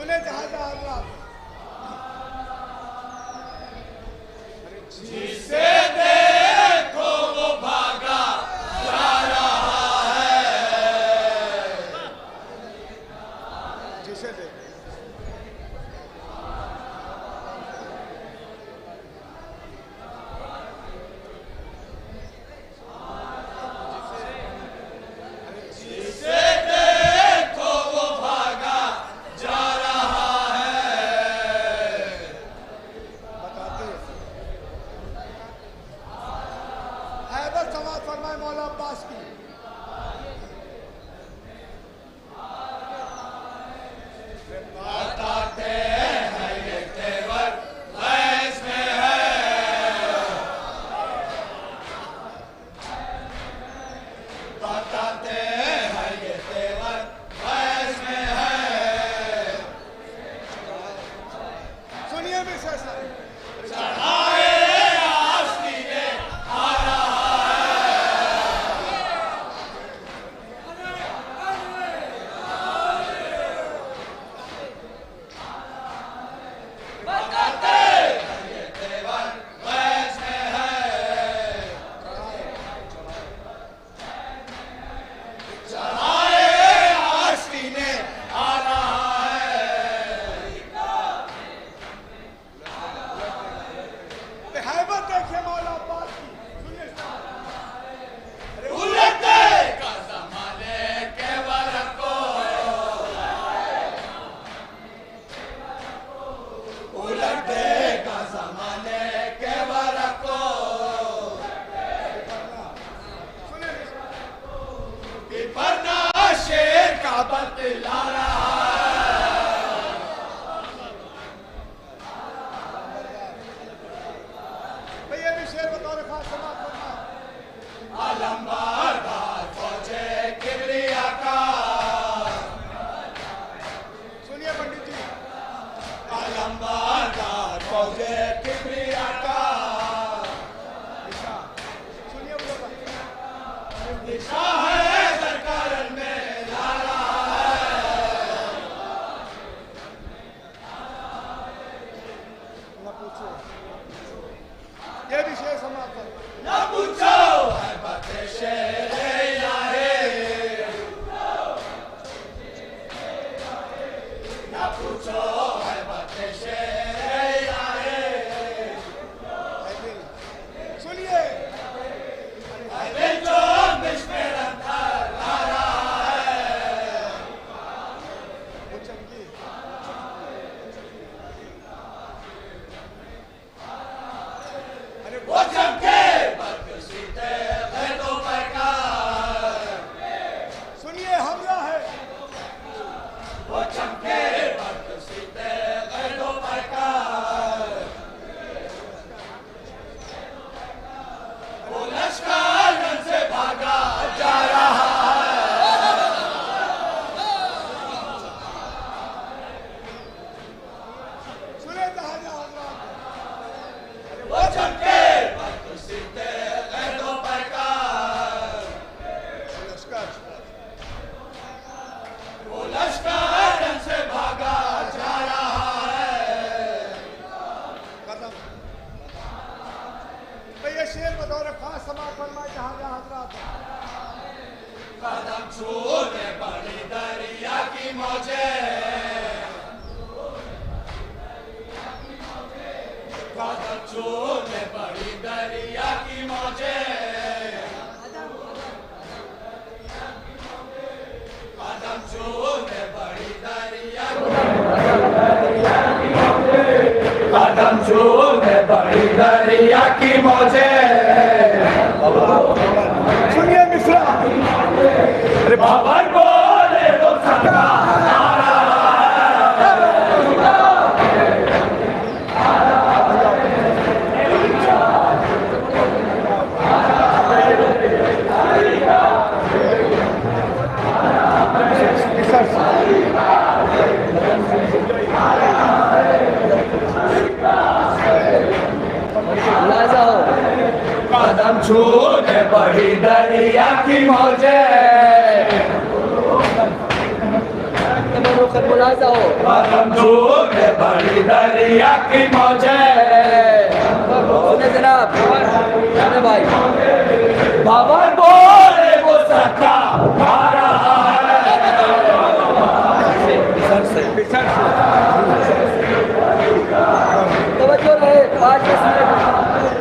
सुने जहां जहां जिसे देखो वो भागा जा रहा है, जिसे देखो जिसे देखो वो भागा जा रहा है। बताते हैबत समाज फरमाए मौला अब्बास की। बताते हैं ये तेवर गैस में है, बताते हैं ये तेवर गैस में है। सुनिए भी सर चढ़ाए आस्तीने आ रहा है। बताते हैं ये तेवर गैस में है, चढ़ाए आस्तीने आ रहा है। हैबत देखिए मौला अब्बास की। सुनिए उलटे का ज़माने के वरक़ को, उलटे का ज़माने के वरक़ को, विपरना शेर का बतला रहा है। भैया भी शेर बतौर खास समाज फरमाए। अलंबारदार फौजे किबरिया का, सुनिए पंडित जी। अलंबारदार फौजे किबरिया का, सुनिए दिशा है सरकार में ला रहा है। न पूछो ये भी शेर समाज फरमाए। न पूछो है बातें शेर इलाही, न पूछो है बातें शेर इलाही। सुनिए दिल जो मिश में अंदर आ रहा है। वो चमके बदसीते गैरों पर का, सुनिए हमला है। वो चमके बदसीते गैरों पर का, वो लश्कर रन से भागा जा रहा है। सुने जहां जहां वो चमके बदसीते गैरों पर का, वो लश्कर रन से भागा जा रहा है। कदम भैया शेर बतौर खास समाज फरमाए जहां जहां हजरात कदम छूने बड़ी दरिया की मौजे, कदम छूने बड़ी दरिया की मौजे, कदम छूने बड़ी दरिया की मौजे, कदम छूने बड़ी दरिया की मौजे। सुनिए मिश्रा। अरे बाबर बोले तो सबका आ रहा कदम छूने बड़ी दरिया की मौजे, मुलाजा हो बड़ी दरिया की मौजे सुने जनाब सुने भाई बाबा बोले वो सका मारा तवज्जो रहे 5-10 मिनट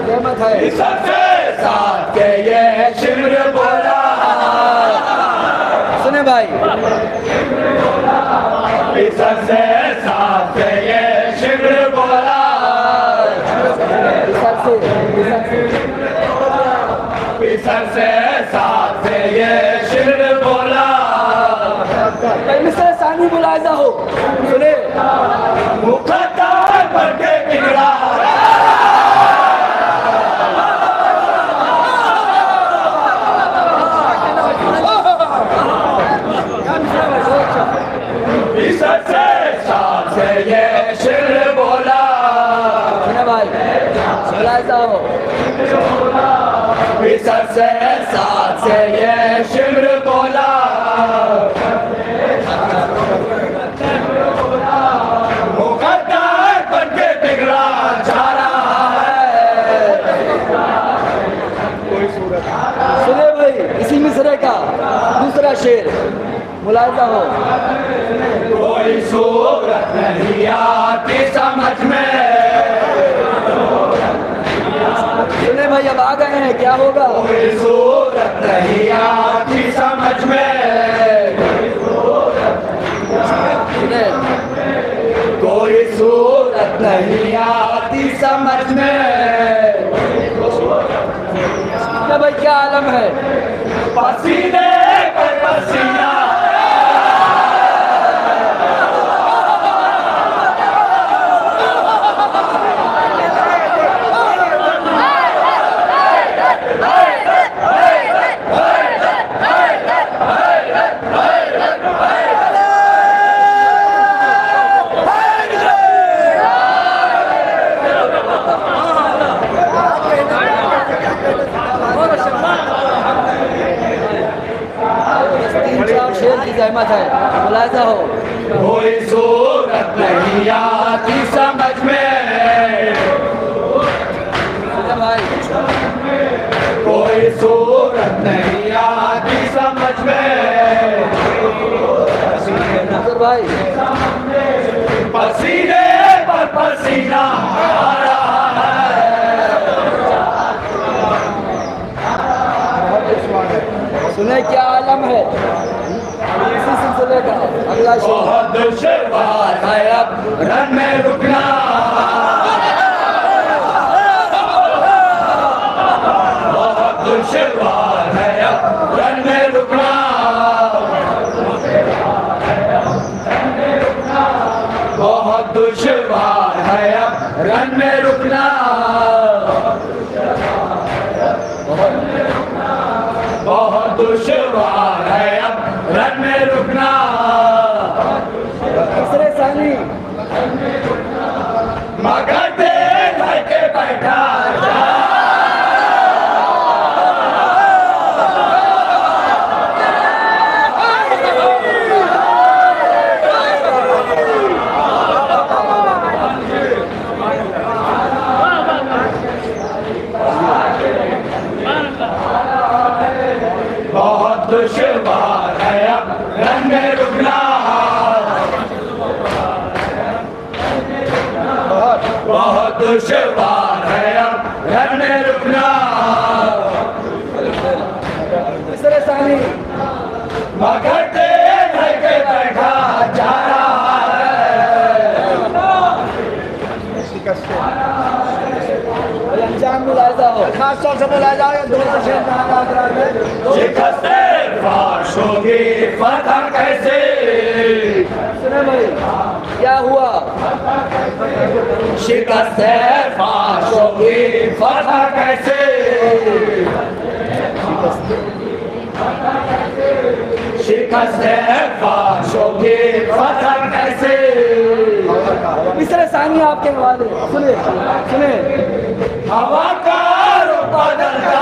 रहमत है सबसे साथ के ये शिमर बोला सुने भाई सबसे साथ के ये शिमर बोला सबसे साथ से ये शिमर बोला मिस्टर सानी मुलाजा हो सुने मुखतार बन के बिगड़ा सबसे साथ से ये शिमर बोला सुने भाई मुलाजा हो सबसे साथ से ये शिमर बोला मुकद्दर बन के बिगड़ा जा रहा है सुने भाई इसी मिसरे का दूसरा शेर मुलाजा हो कोई सूरत नहीं आती समझ में सुने भाई अब आ गए हैं क्या होगा कोई सूरत नहीं आती समझ में सुने कोई सूरत नहीं आती समझ में भाई क्या आलम है पसीने पर पसीना शेर की जहमत है मुलाजा हो कोई सूरत नहीं आती समझ में भाई कोई सूरत नहीं आती समझ में भाई पसीने पर पसीना आ रहा है सुने क्या आलम है इसी सिलसिले का अगला शेर बहुत दुश्वार है अब रन में रुकना बहुत दुश्वार है अब रन में रुकना बहुत दुश्वार है अब रन में रुकना बहुत दुश्वार है अब रन में रुकना तीसरे सानी मगर देख के बैठा बहुत दुश्वार है अब रन में रुकना बहुत दुश्वार है अब रन में रुकना तीसरे सानी मगर देख के बैठा जा रहा है अंजाम मुलाजा हो खास तौर से मुलाजा हो दो शिकस्ते फाशों की फतह कैसे सुने भाई क्या हुआ शिकस्ते फाशों की फतह कैसे शिकस्ते फाशों की फतह कैसे तीसरे सानी आपके वाले सुने सुने हवा का रुख बदलता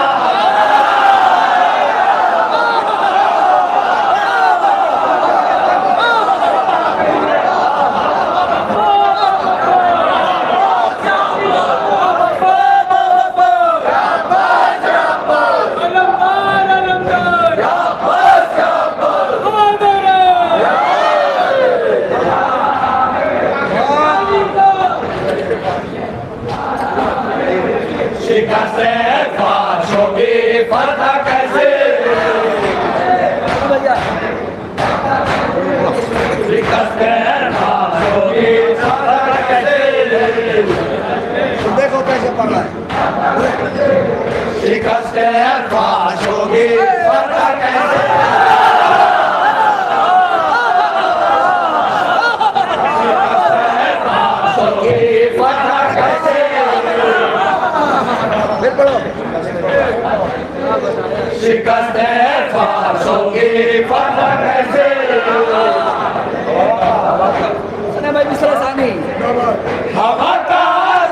देखो कैसे पढ़ रहा है। शिकस्त फाश होगी फतह कैसे शिकस्त फाश होगी फतह कैसे सुने भाई मिश्रा सानी हवा का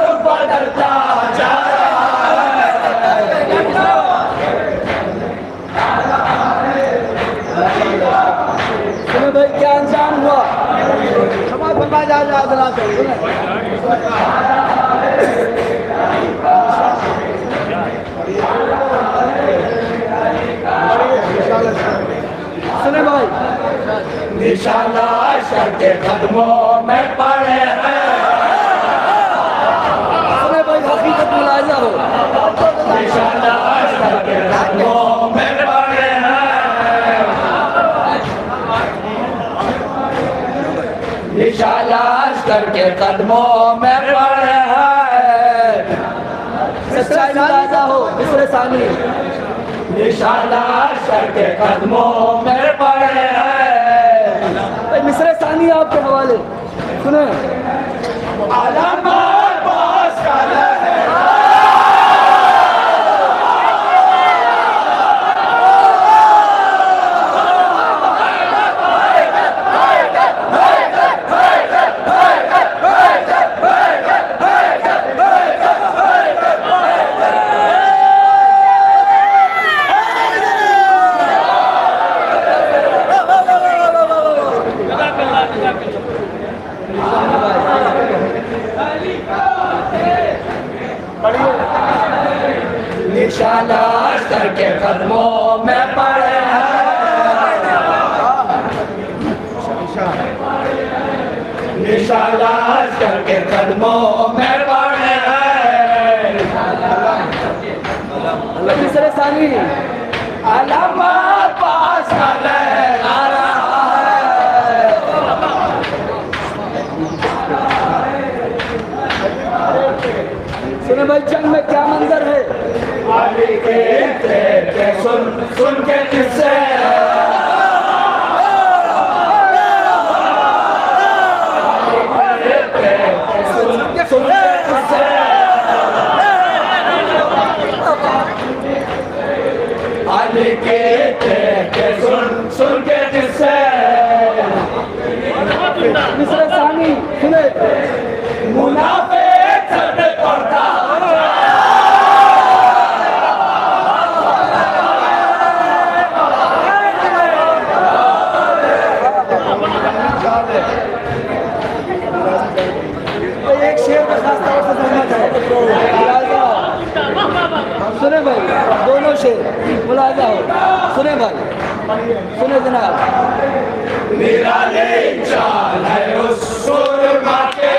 रुख बदलता जा सुने भाई क्या अंजाम हुआ समाज बनवा जा सुने भाई निशाना शर के कदमों में पड़े हैं। सुने भाई हकीकत मुलाजा हो निशाना शर के कदमों में पड़े हैं। निशाना शर के कदमों में पड़े हैं। सच्चाई मुलाजा हो मिश्रा सानी निशाना शर के कदमों में पड़े हैं। मिश्रा सानी आपके हवाले सुने आलमबार बास का लहर निशाना शर के कदमों में पड़े हैं। निशाना शर के कदमों में पड़े हैं। मिश्रा सानी आलमबार पास का लहरा रहा है। सुने भाई जंग में क्या मंजर है अली के तेरे सुन सुन के किस्से अली के तेरे सुन सुन के किस्से मिश्रा सानी सुने मुनाफिक सर पड़ता एक शेर का खास तौर से सहमत है सुने भाई दोनों शेर मुलाजा हो सुने भाई सुने जनाब मेरा ले चाल है उस सुरमा के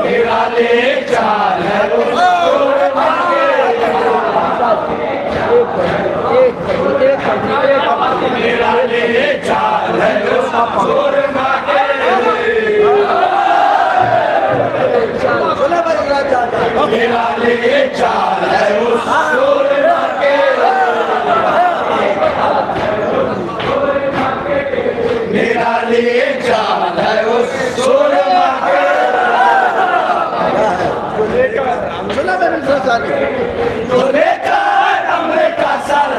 मेरा ले चाल है उस सुरमा के मेरा ले चाल है उस सुरमा के मेरा ले चाल है उस सुरमा के मेरा ले चाल है उस सुरमा के जो लेकर हमने का सर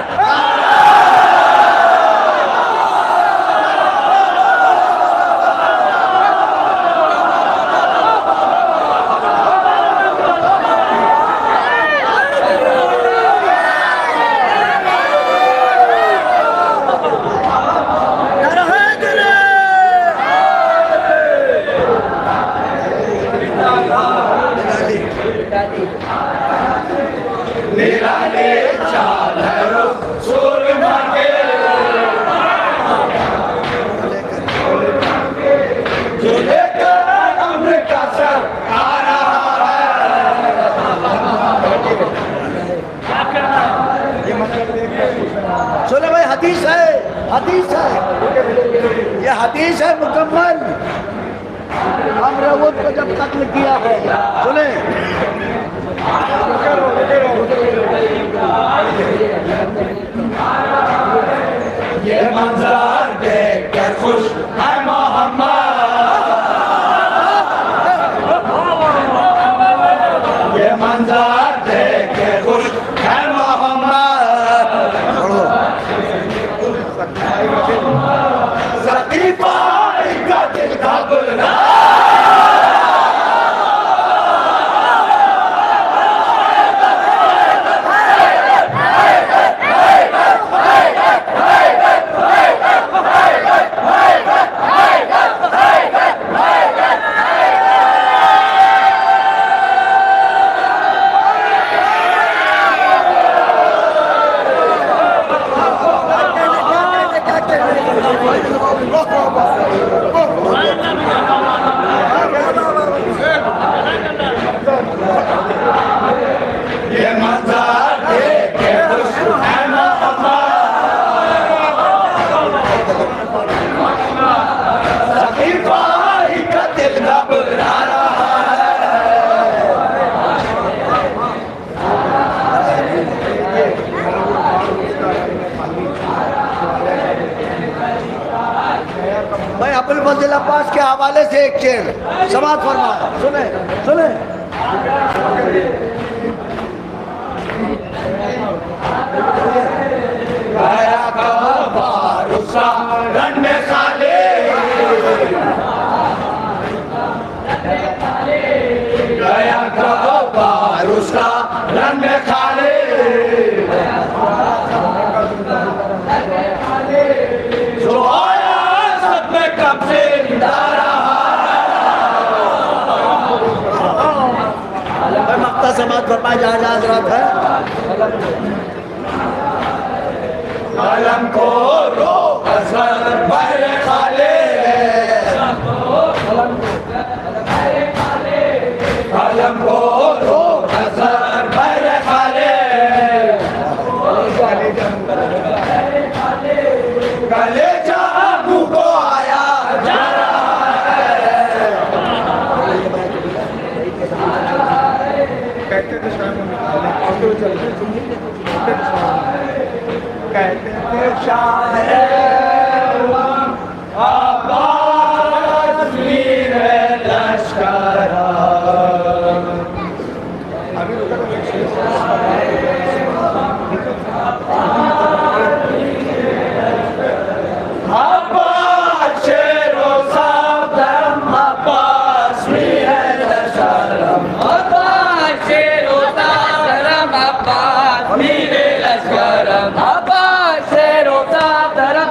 मेरा ले चाल है सुरमा के जो लेकर अमृत का सर आ रहा है हदीस है मुकम्मल। अमरूद को जब कत्ल किया है, सुने ये मंजर देख कर खुश है मोहम्मद, ये मंजर देख के खुश है मोहम्मद। सकीफा का दिल का गुलजार, ये मंजर देख के खुश है मोहम्मद, सकीफा का दिल घबरा रहा भाई अबुल फजल अब्बास के हवाले से एक शेर समाज फरमा, सुने सुने। गया कबार उसका रन में खाले, गया कबार उसका रन में खाले, जो आया सब में कब से मक्ता समाज फरमा जहाँ जहाँ हजरात है। कलम को रो असर बहरे खाले, कलम को रो असर बहरे खाले, गले जामू को आया जा रहा है। कहते थे शायर आबाद वीर लश्कर, अब्बास शेरो सादम, अब्बास वीर लश्कर, अब्बास शेरो सादम, अब्बास वीर लश्कर, अब्बास शेरो सादम,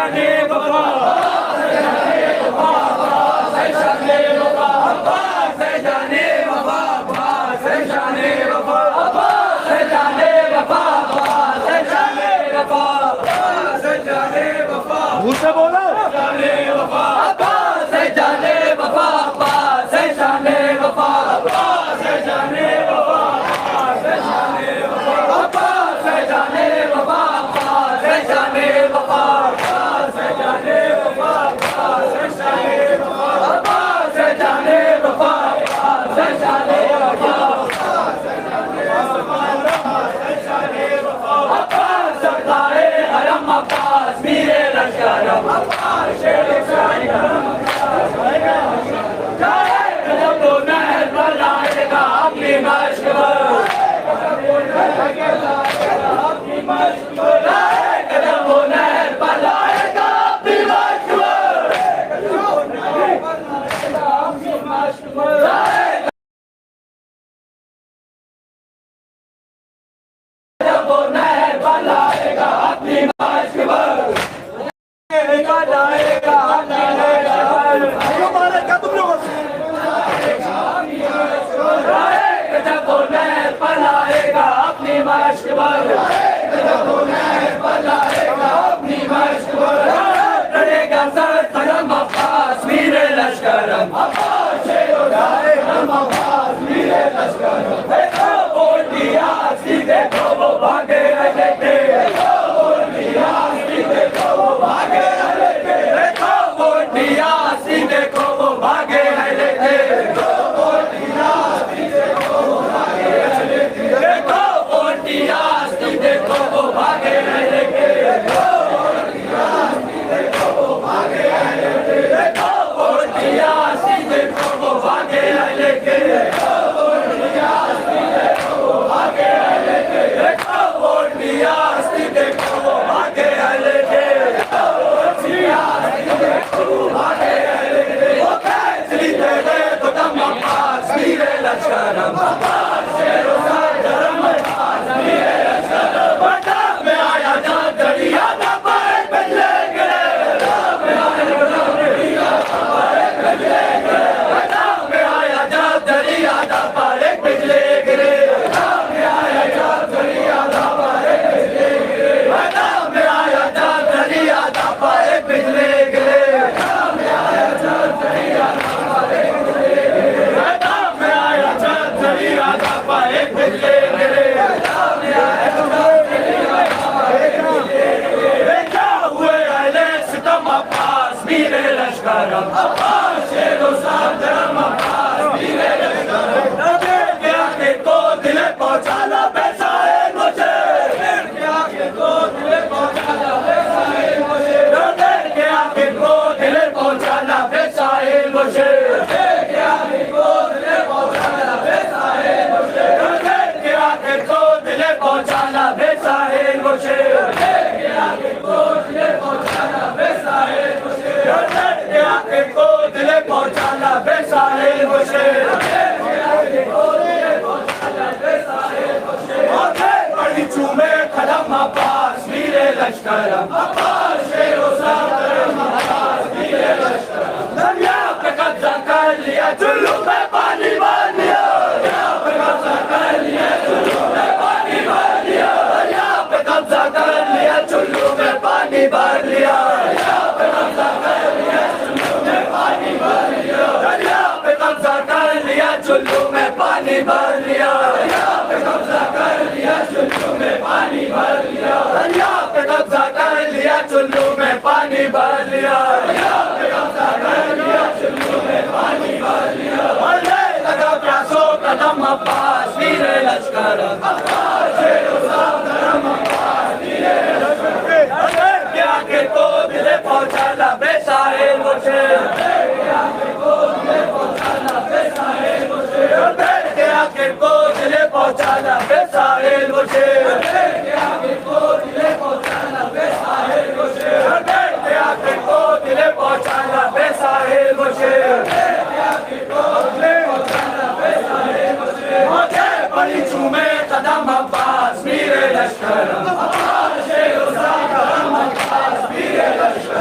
जाने वफा से जाने वफा से जाने वफा से जाने वफा से जाने वफा से जाने वफा से जाने वफा मुझसे बोलो जाने वफा से जाने वफा से जाने वफा से जाने वफा से जाने वफा से जाने वफा से जाने वफा से जाने वफा से जाने वफा से जाने वफा से जाने वफा सरकारे हरम अब्बास मीरे लश्कर अब्बास शेर कदम तो नहर पर लाएगा अपनी मश्क अपनी मश्क कदम वो नहर पर लाएगा अपनी मश्क अपनी मश्क वो नहर बनाएगा अपनी मश्क लाएगा अपनी तुम लोग जब वो नहर बनाएगा अपनी मश्क जब वो नहर बनाएगा अपनी मश्क लड़ेगा सर तरम अब्बास मीरे लश्करम अब्बास शेरो गाए हम अब्बास मीरे लश्करम वोट दिया सीधे को वो भागे रहे थे वोट दिया सीधे को वो भागे रहे थे वोट दिया सीधे को वो भागे रहे थे वोट दिया सीधे को वो भागे रहे थे वोट दिया सीधे को वो भागे रहे थे वोट दिया सीधे को वो भागे रहे थे वोट दिया सीधे को वो भागे रहे थे वोट दिया सीधे को वो भागे रहे थे वोट दिया सीधे को वो भागे रहे थे वोट दिया सीधे को वो भागे रहे थे वो कैसे तेरे तो दम अब्बास मीरे लश्करम अब्बास शेरो सरम अब्बास मीरे लश्करम बता में आया जा दरिया ना पाए बदले गए में आया जा दरिया ना पाए बदले गए बता में आया जा दरिया ना पाए बदले गए में आया जा दरिया ना पाए बदले गए बता में आया जा दरिया ना पाए बदले गए में आया जा दरिया ना पाए बदले गए बता में आया जा दरिया ना पाए बदले गए में आया जा दरिया ना पाए बदले गए क्या हुए अहले सितम अब्बास मीरे लश्करम अब्बास शेरो सरम अब्बास मीरे लश्करम क्या के को दिले पहुंचाना पैसा है मुझे क्या के को दिले पहुंचाना पैसा है मुझे क्या के को दिले पहुंचाना पैसा है मुझे क्या के को दिले पहुंचाना पैसा है मुझे क्या के को दिले पहुंचाना पैसा है मुझे क्या के को दिले पहुंचाना पैसा है मुझे क्या के को दिले पहुंचाना पैसा है मुझे क्या के को दिले पहुंचाना पैसा है मुझे बड़ी चूमे कदम अब्बास मीरे लश्करम अब्बास शेरो सरम अब्बास मीरे लश्करम दरिया पे कब्जा कर लिया चुल्लू में पानी भर लिया दरिया पे कब्जा कर लिया चुल्लू में पानी भर लिया दरिया पे कब्जा कर लिया चुल्लू में पानी भर लिया दरिया पे कब्जा कर लिया चुल्लू में पानी भर लिया दरिया पे कब्जा कर लिया चुल्लू में पानी भर लिया दरिया पे कब्जा कर लिया चुल्लू में पानी भर लिया दरिया पे कब्जा कर लिया चुल्लू में पानी भर लिया दरिया पे कब्जा कर लिया चुल्लू में पानी भर लिया मरने लगा प्यासों कदम अब्बास मीरे लश्करम अब्बास शेरो सरम अब्बास मीरे लश्करम क्या के को दिले पहुंचाना बेसाहिल मुझे क्या के को दिले पहुंचाना बेसाहिल मुझे क्या के को दिले पहुंचाना बेसाहिल मुझे क्या के को दिले पहुंचाना बेसाहिल मुझे क्या के को दिले पहुंचाना बेसाहिल मुझे क्या के को दिले पहुंचाना बेसाहिल मुझे बड़ी चूमे कदम अब्बास मीरे लश्करम अब्बास शेरो सरम अब्बास मीरे लश्करम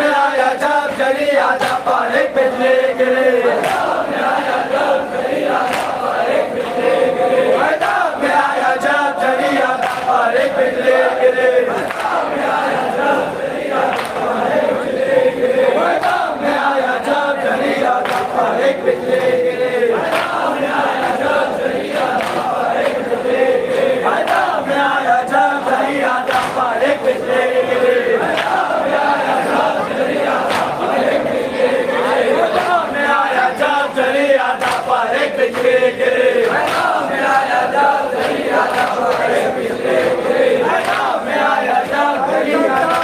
आजा पारे पिछले गिरे मैदान में आया जब चली आजा पारे पिछले गिरे मैदान में आया जब चली आजा पारे पिछले गिरे मैदान में आया जब चली आजा पारे पिछले गिरे मैदान में आया जब चली आजा पारे पिछले गिरे मैदान में आया जब चली आजा पारे पिछले गिरे मैदान में आया जब चली आजा पारे पिछले गिरे मैदान में आया जब चली आजा पारे पिछले गिरे मैदान में आया जब चली आजा पारे पिछले गिरे मैदान में आया जब चली आजा पारे पिछले गिरे मैदान में आया जब चली आजा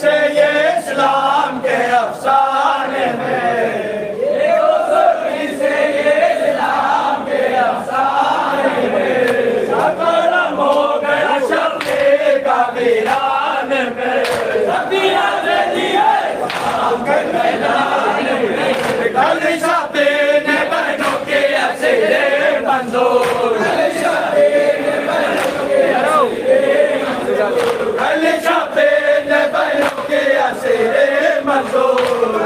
से ये इस्लाम के अफसाने में से ये इस्लाम के अफसाने में खत्म हो गया शब्दे का वीरान में सदियां देती है मैदान में कल शब्दे ने बहनों के असीरे मंजूर कल शब्दे ने बहनों के कल शब्दे ने बहनों के असीरे मंजूर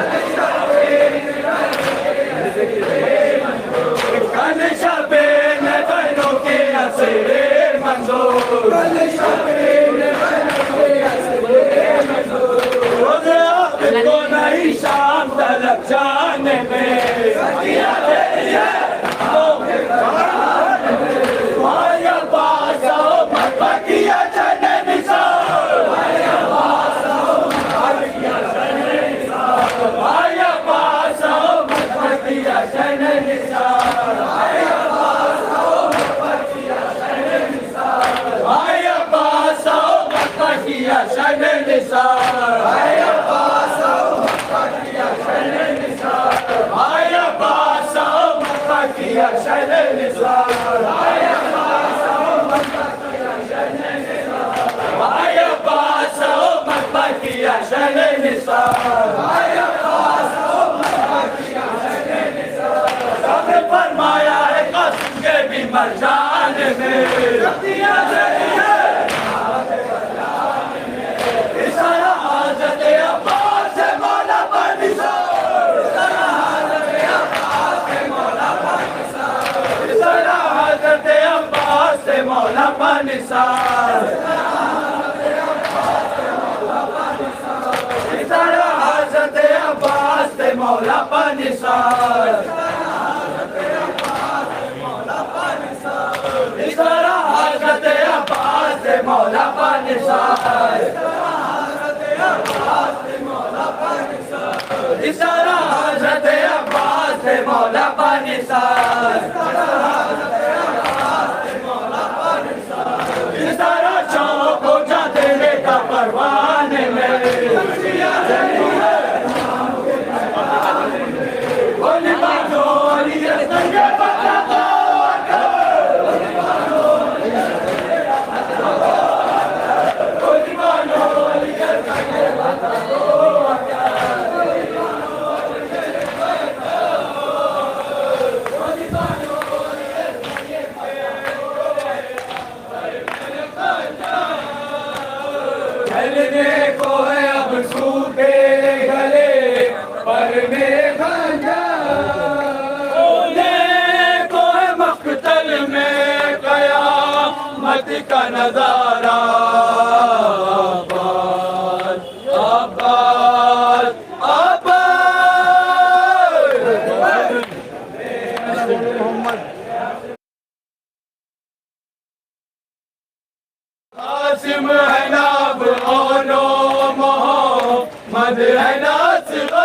कल शब्दे ने बहनों के असीरे मंजूर कल शब्दे ने बहनों के असीरे मंजूर रोज़ आपको नहीं शाम तलक जाने में सदियां देती है माया पास आओ मत किया चने निसार माया पास आओ मत किया चने निसार माया पास आओ मत किया चने निसार माया पास आओ मत किया चने निसार माया पास आओ मत किया चने निसार माया पास आओ मत किया चने निसार माया पास आओ मत किया चने निसार माया पास आओ मत किया चने निसार माया पास आओ मत किया चने निसार माया पास आओ मत किया चने निसार सब फरमाया है कसम के भी मर जाने में रतियां देती है इशारा हाजत अब्बास से मौला पर निसार इशारा हाजत अब्बास से मौला पर निसार इशारा हाजत अब्बास से मौला पर निसार इशारा हाजत अब्बास से मौला पर निसार इशारा हाजत अब्बास से मौला पर निसार इशारा हज़रत अब्बास से मौला पर निसार इशारा चौक को जाते हैं का परवाने में बोली बातों ये संगे बताता चलने को है अब सूखे गले पर में खंजर को है मक्तल में कयामत का नजारा आबाद आबाद आबाद कासिम है नाब ओनो मोहम्मद है नासिबा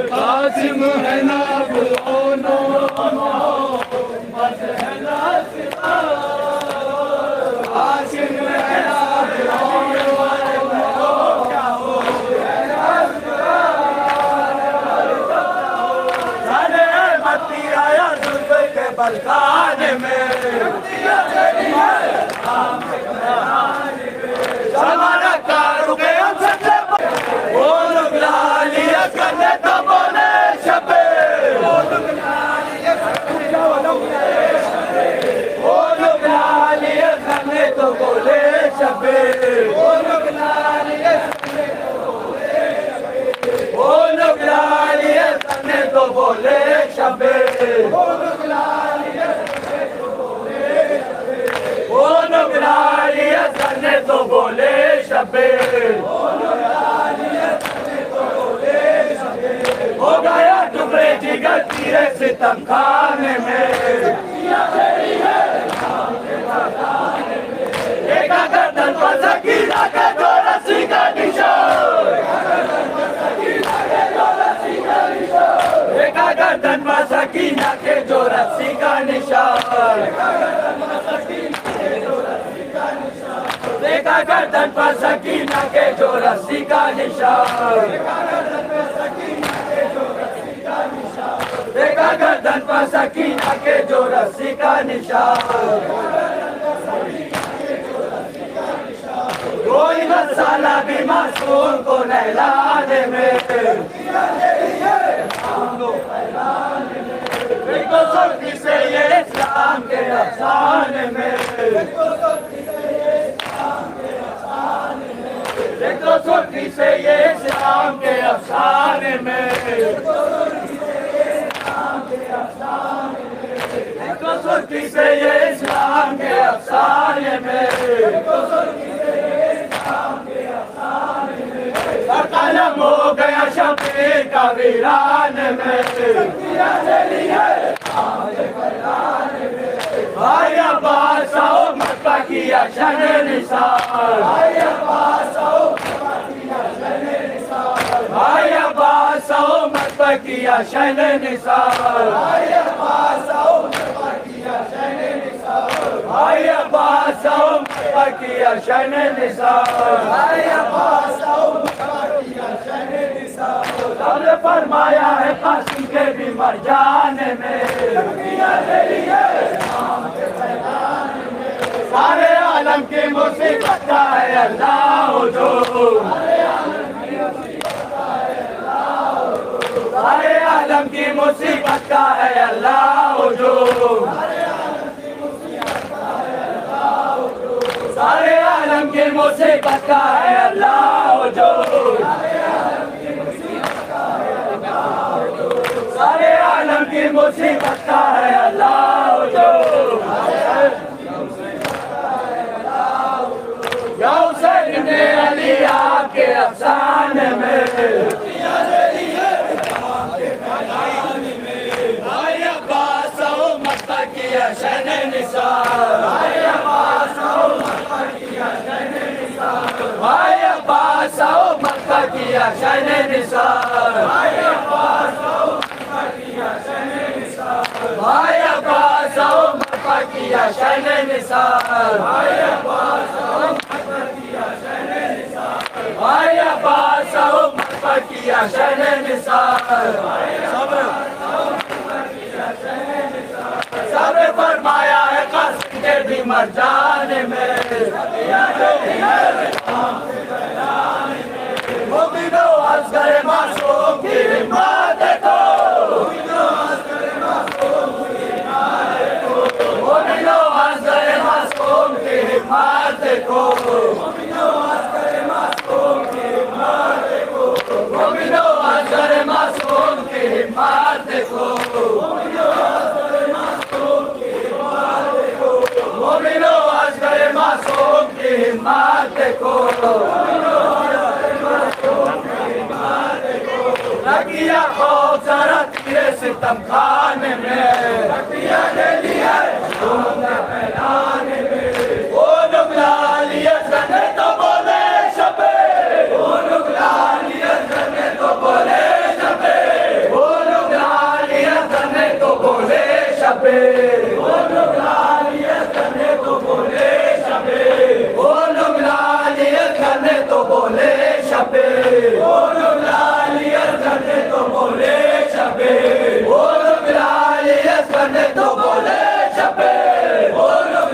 कासिम है नाब ओनो मोहम्मद है नासिबा कासिम है नाब ओनो क्या हो बलखाने में जमाना का रुके हम सबसे वो लोग लालियत करने तो बोले शबे वो लोग लालियत करने तो बोले शबे वो लोग लालियत करने तो बोले शबे वो लोग लालियत करने तो बोले शबे हो गया टुकड़े जिगर तीरे सितम खाने में एक गर्दन पर सकीना के जो रस्सी का निशान एक गर्दन पर सकीना के जो रस्सी का निशान देखा गर्दन पर सकीना के जो रस्सी का निशान देखा गर्दन पर सकीना के जो रस्सी का निशान कोई मसाला भी मासूम को नहलाने में देखो सुर्खी से ये इस्लाम के अफसाने में देखो सुर्खी से ये इस्लाम के अफसाने में देखो सुर्खी से ये इस्लाम के अफसाने में कलम हो गया शबीर का वीरान में भाई अब्बास आओ मक्का किया शन निसार भाई अब्बास आओ मक्का किया शन निसार भाई अब्बास आओ मक्का किया शन निसार हमने फरमाया है कासिम के भी मर जाने में सारे आलम की मुसीबत का है अल्लाह जो सारे आलम की मुसीबत का है अल्लाह जो सारे आलम की मुसीबत का है अल्लाह जो सारे आलम की मुसीबत का है अल्लाह जो या हुसैन ने अली आपके अफसाने में भाई अब्बास आओ मक्का किया शन निसार भाई अब्बास आओ मक्का किया शन निसार भाई अब्बास आओ मक्का किया शन निसार भाई अब्बास आओ मक्का किया शन निसार भाई अब्बास आओ मक्का किया शन निसार भाई अब्बास आओ मक्का किया शन निसार भाई अब्बास आओ मक्का किया शन निसार सब फरमाया है कासिम के भी मर जाने में मोमिनो असगर मासूम की हिम्मत देखो मोमिनो असगर मासूम की हिम्मत देखो मोमिनो असगर मासूम की हिम्मत देखो मोमिनो असगर मासूम की हिम्मत देखो मोमिनो असगर मासूम की हिम्मत देखो मोमिनो असगर मासूम की हिम्मत देखो रखिया खौफ जरा तेरे सितम खाने में रखिया ले लिया फैलाने में वो लोग लालियत करने तो बोले शबे वो लोग लालियत करने तो बोले शबे वो लोग लालियत करने तो बोले शबे वो लोग लालियत करने तो बोले शबे वो लोग लालियत करने तो बोले शबे वो लोग लालियत करने तो बोले शबे वो लोग लालियत करने तो बोले शबे वो लोग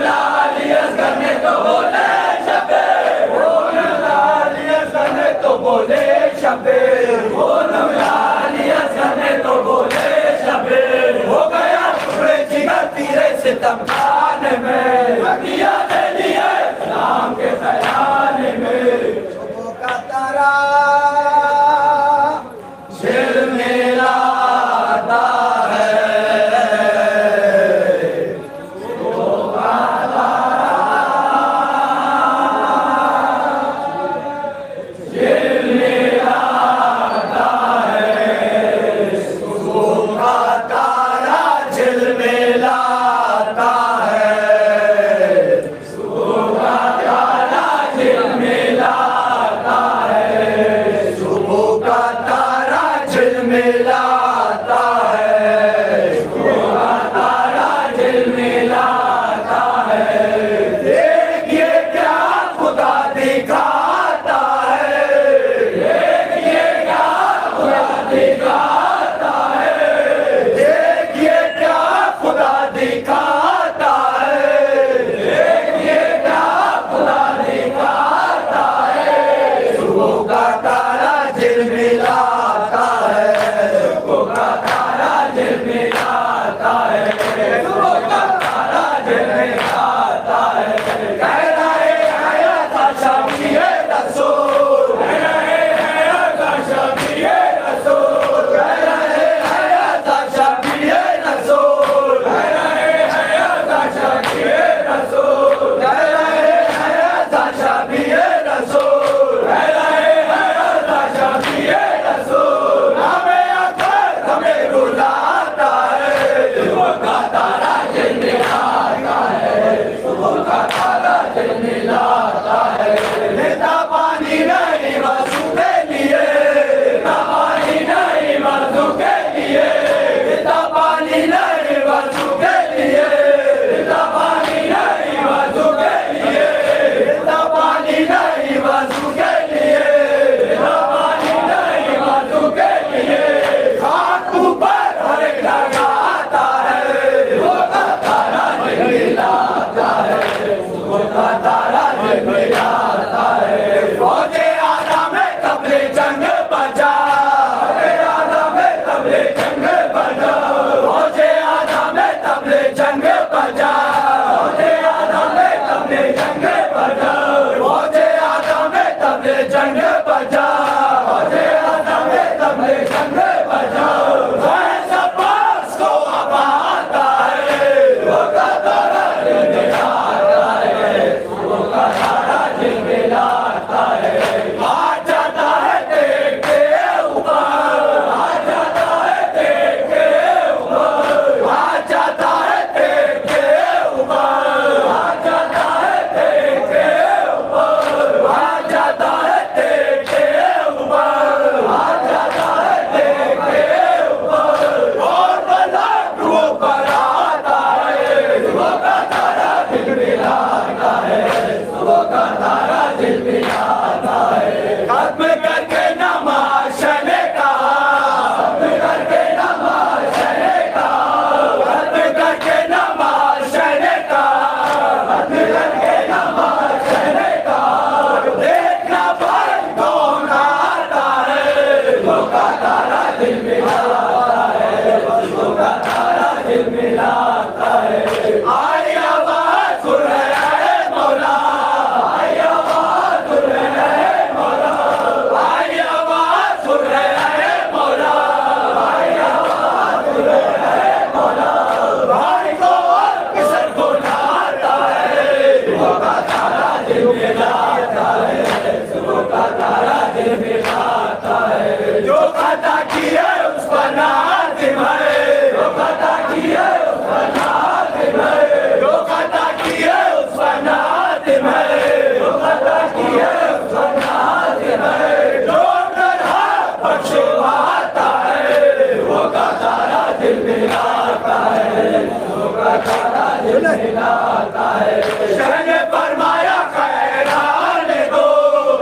हाजिम है, वो खता की है वरना हाजिम है, जो डरा बख्शे आता है, वो का तारा दिल मिलाता है, वो का तारा दिल मिलाता है। शहने फरमाया खैर आने दो,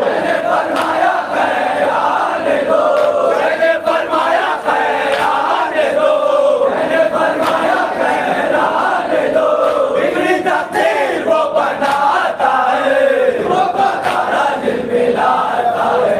शहने फरमाया खैर आने दो, शहने फरमाया खैर आने दो, शहने फरमाया खैर आने दो। बिगड़ी तकदीर वो बनाता है, वो का तारा दिल मिलाता है,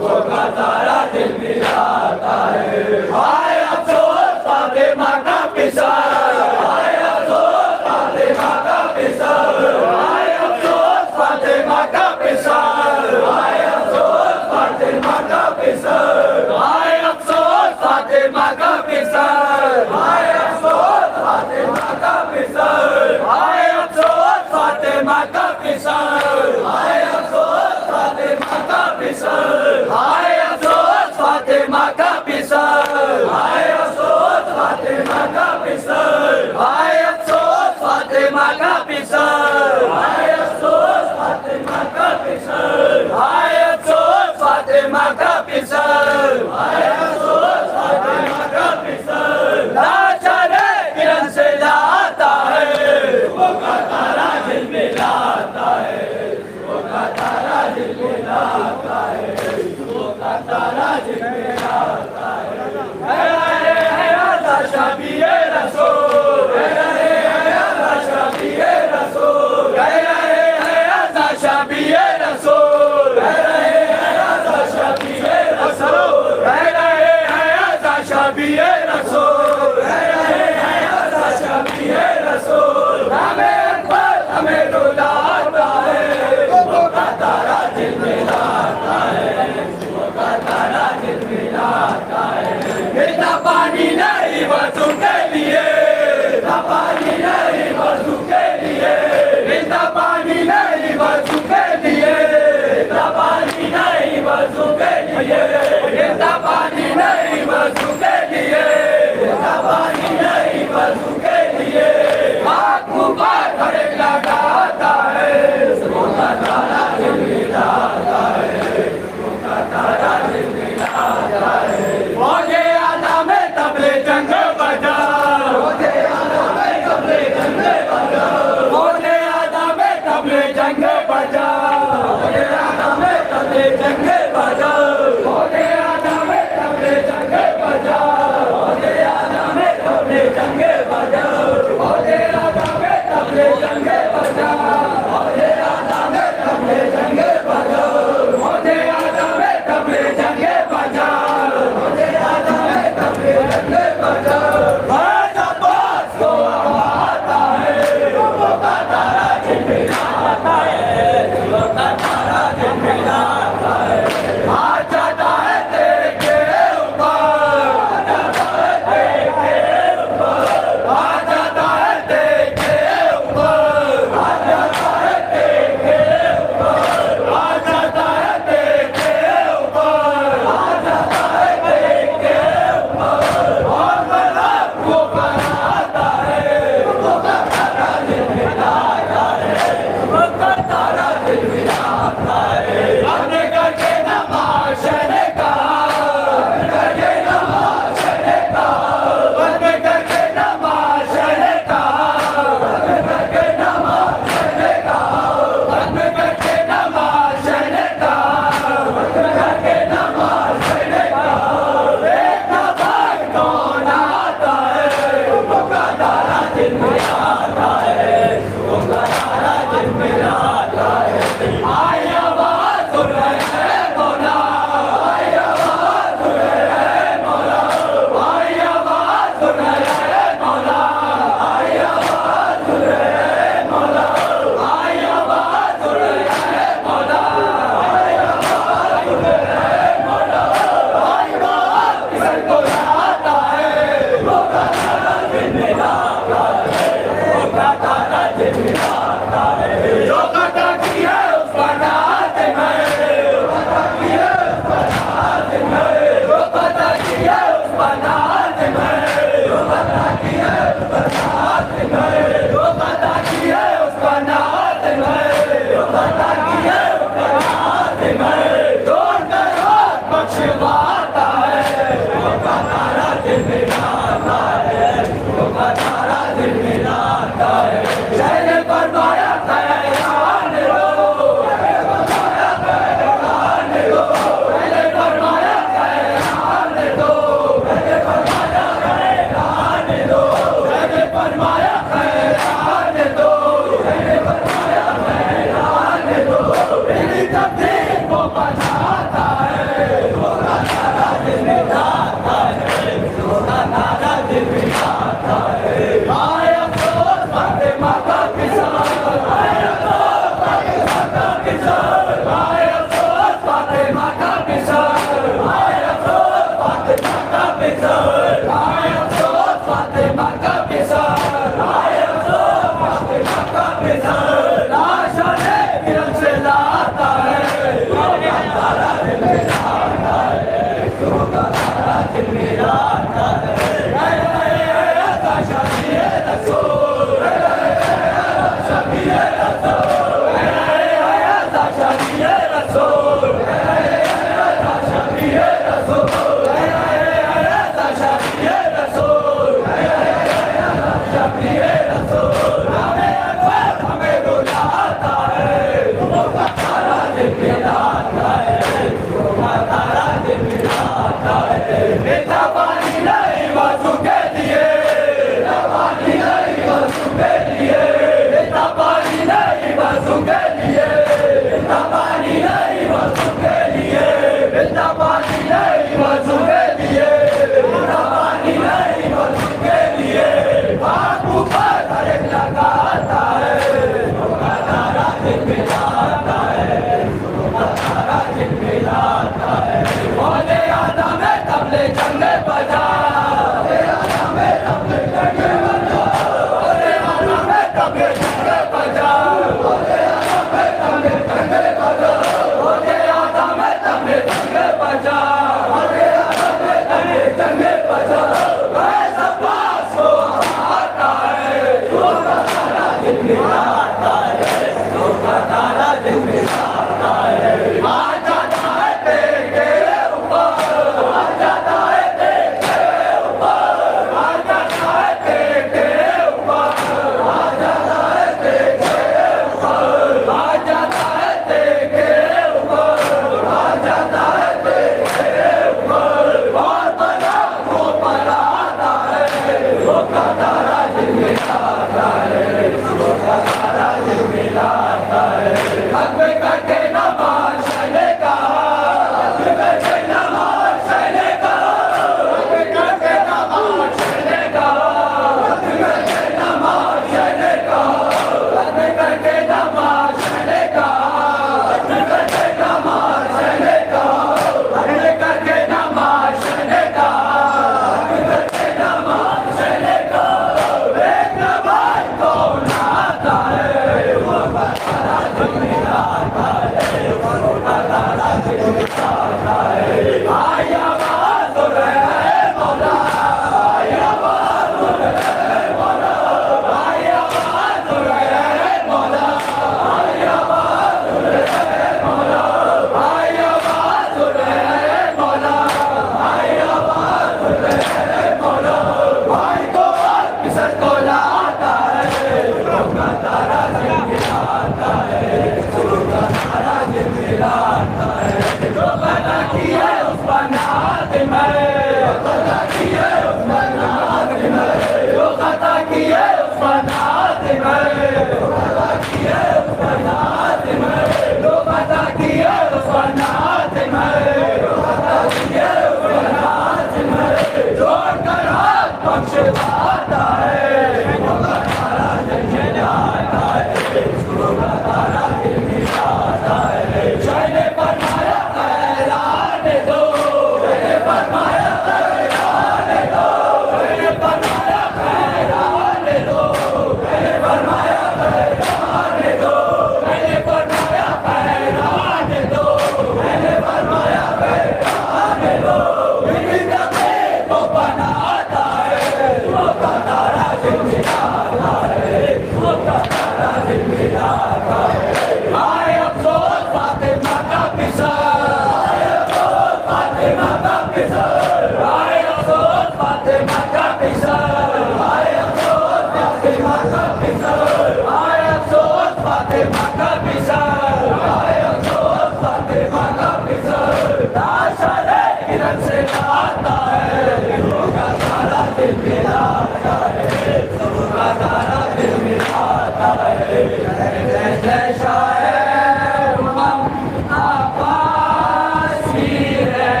वो का तारा दिल मिलाता है। हाय अफसोस फातिमा का पिसार, हाय अफसोस फातिमा का पिसार, हाय अफसोस फातिमा का पिसार, हाय अफसोस फातिमा का पिसार, हाय अफसोस फातिमा का पिसार, हाय अफसोस फातिमा का पिसार, हाय अफसोस फातिमा का पिसार, हाय अफसोस फातिमा का पिसार, हाय अफसोस फातिमा का पिसार, हाय अफसोस फातिमा का पिसार, हाय अफसोस फातिमा का पिसार, हाय अफसोस फातिमा का पिसार, हाय अफसोस फातिमा का पिसार, हाय अफसोस फातिमा का पिसार। लाचारे किरण से लाता है, वो का तारा दिल मिलाता है, वो का तारा दिल मिलाता है, वो का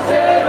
शेर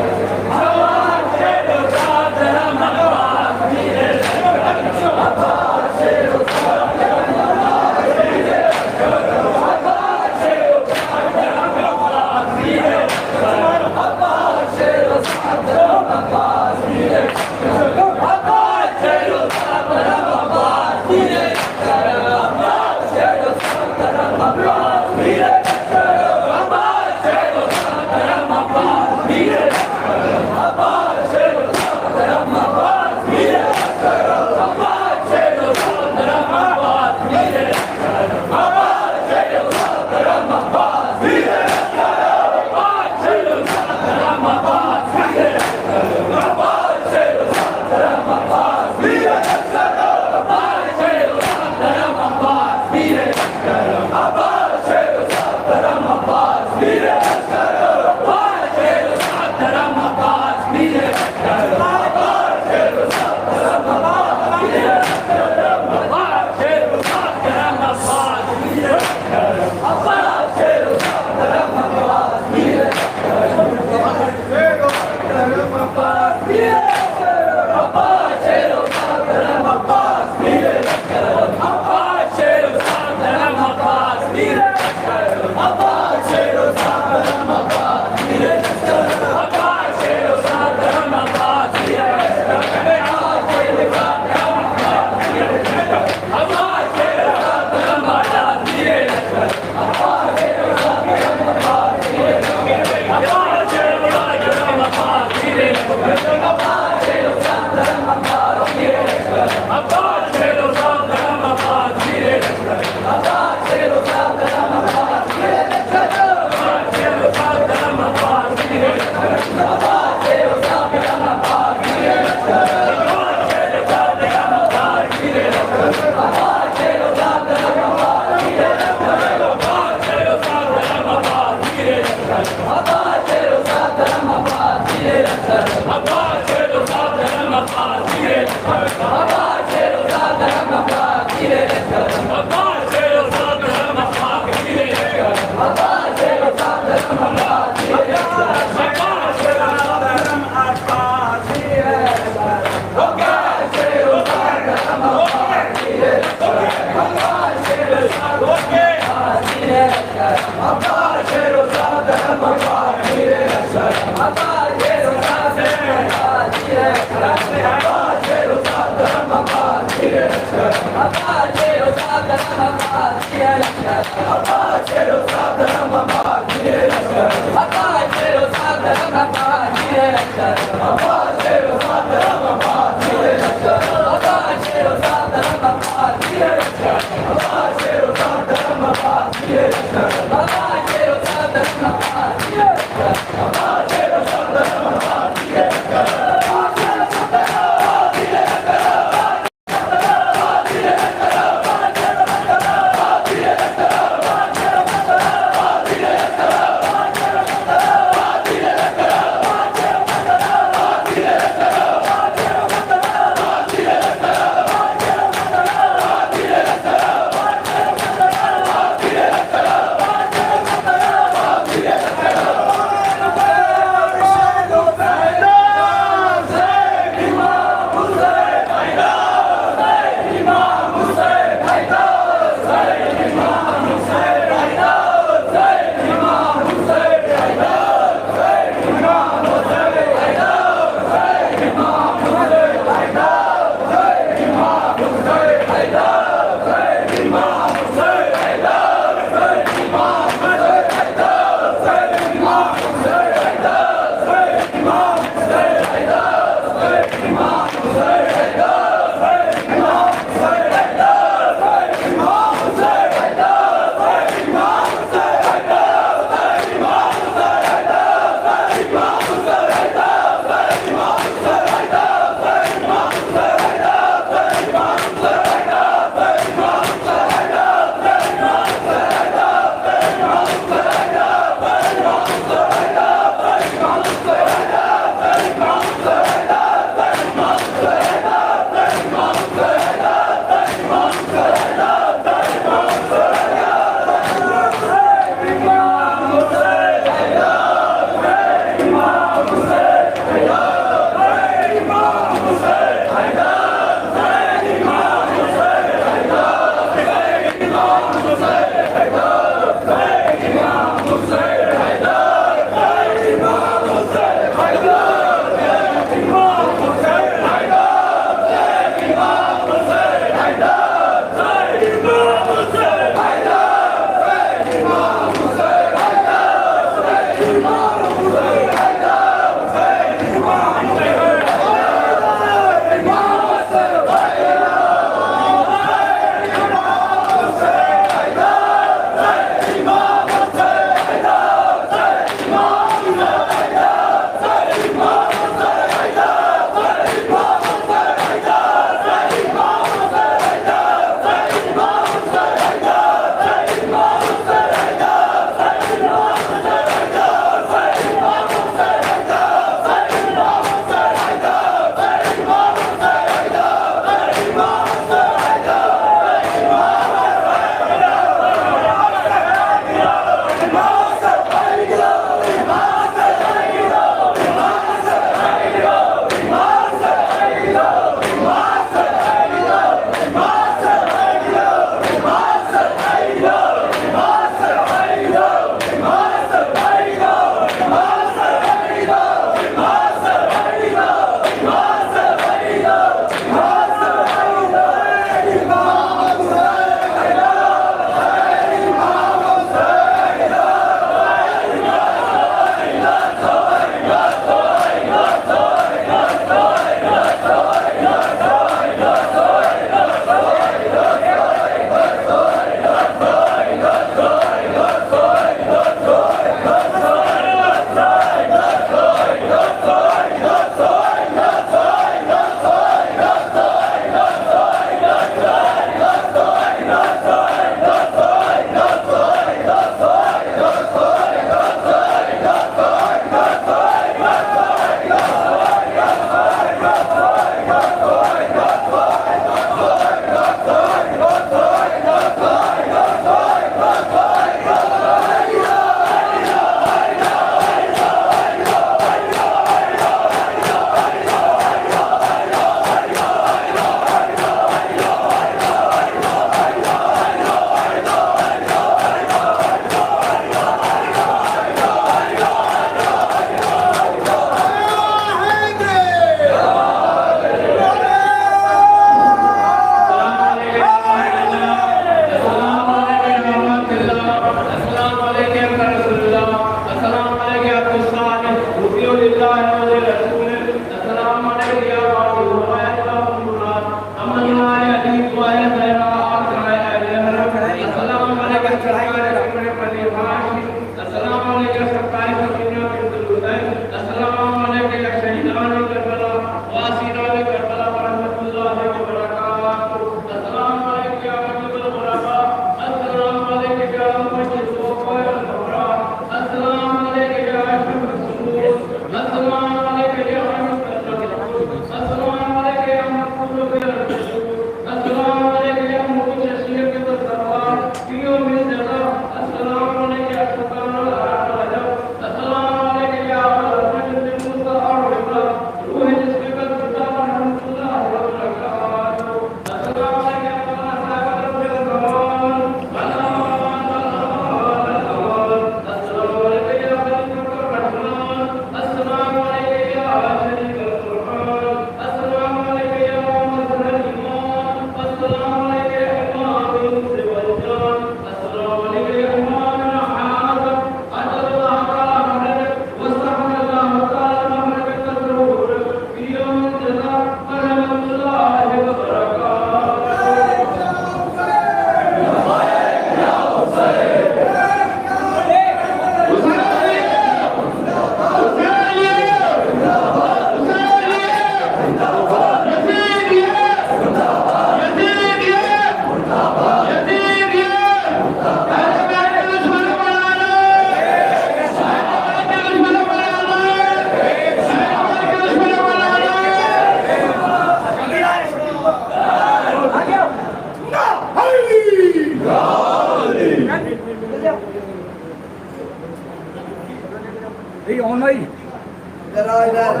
ये ऑन भाई इधर आओ इधर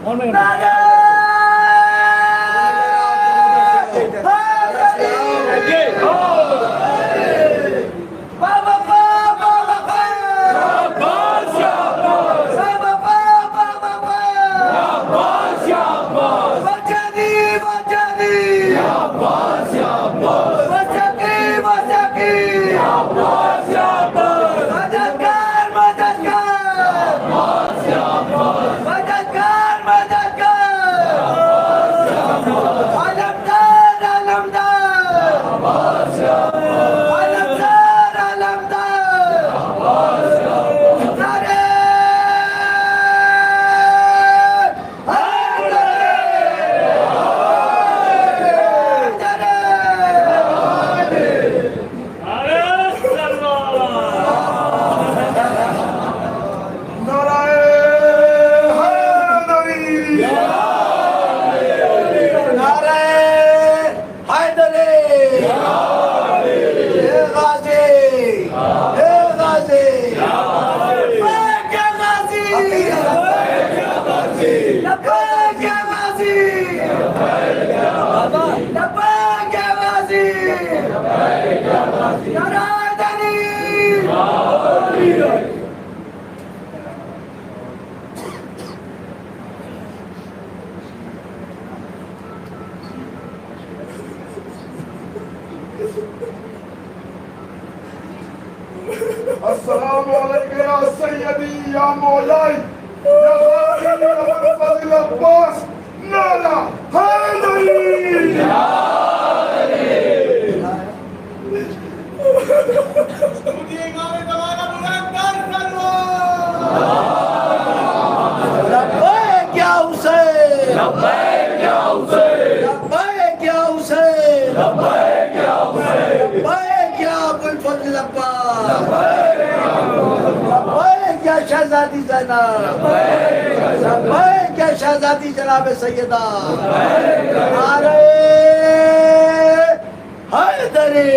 ऑन भाई अस्सलामु अलैकुम या सय्यदी या मौलाई या गाजी अबुल फजल अब्बास नाला हैदरी लब्बैक या हुसैन लब्बैक या हुसैन लब्बैक या हुसैन लब्बैक या हुसैन लब्बैक या अबुल फजल अब्बास लब्बैक या शहजादी ज़ैनब लब्बैक या शहजादी जनाब सैयदा नारे हैदरी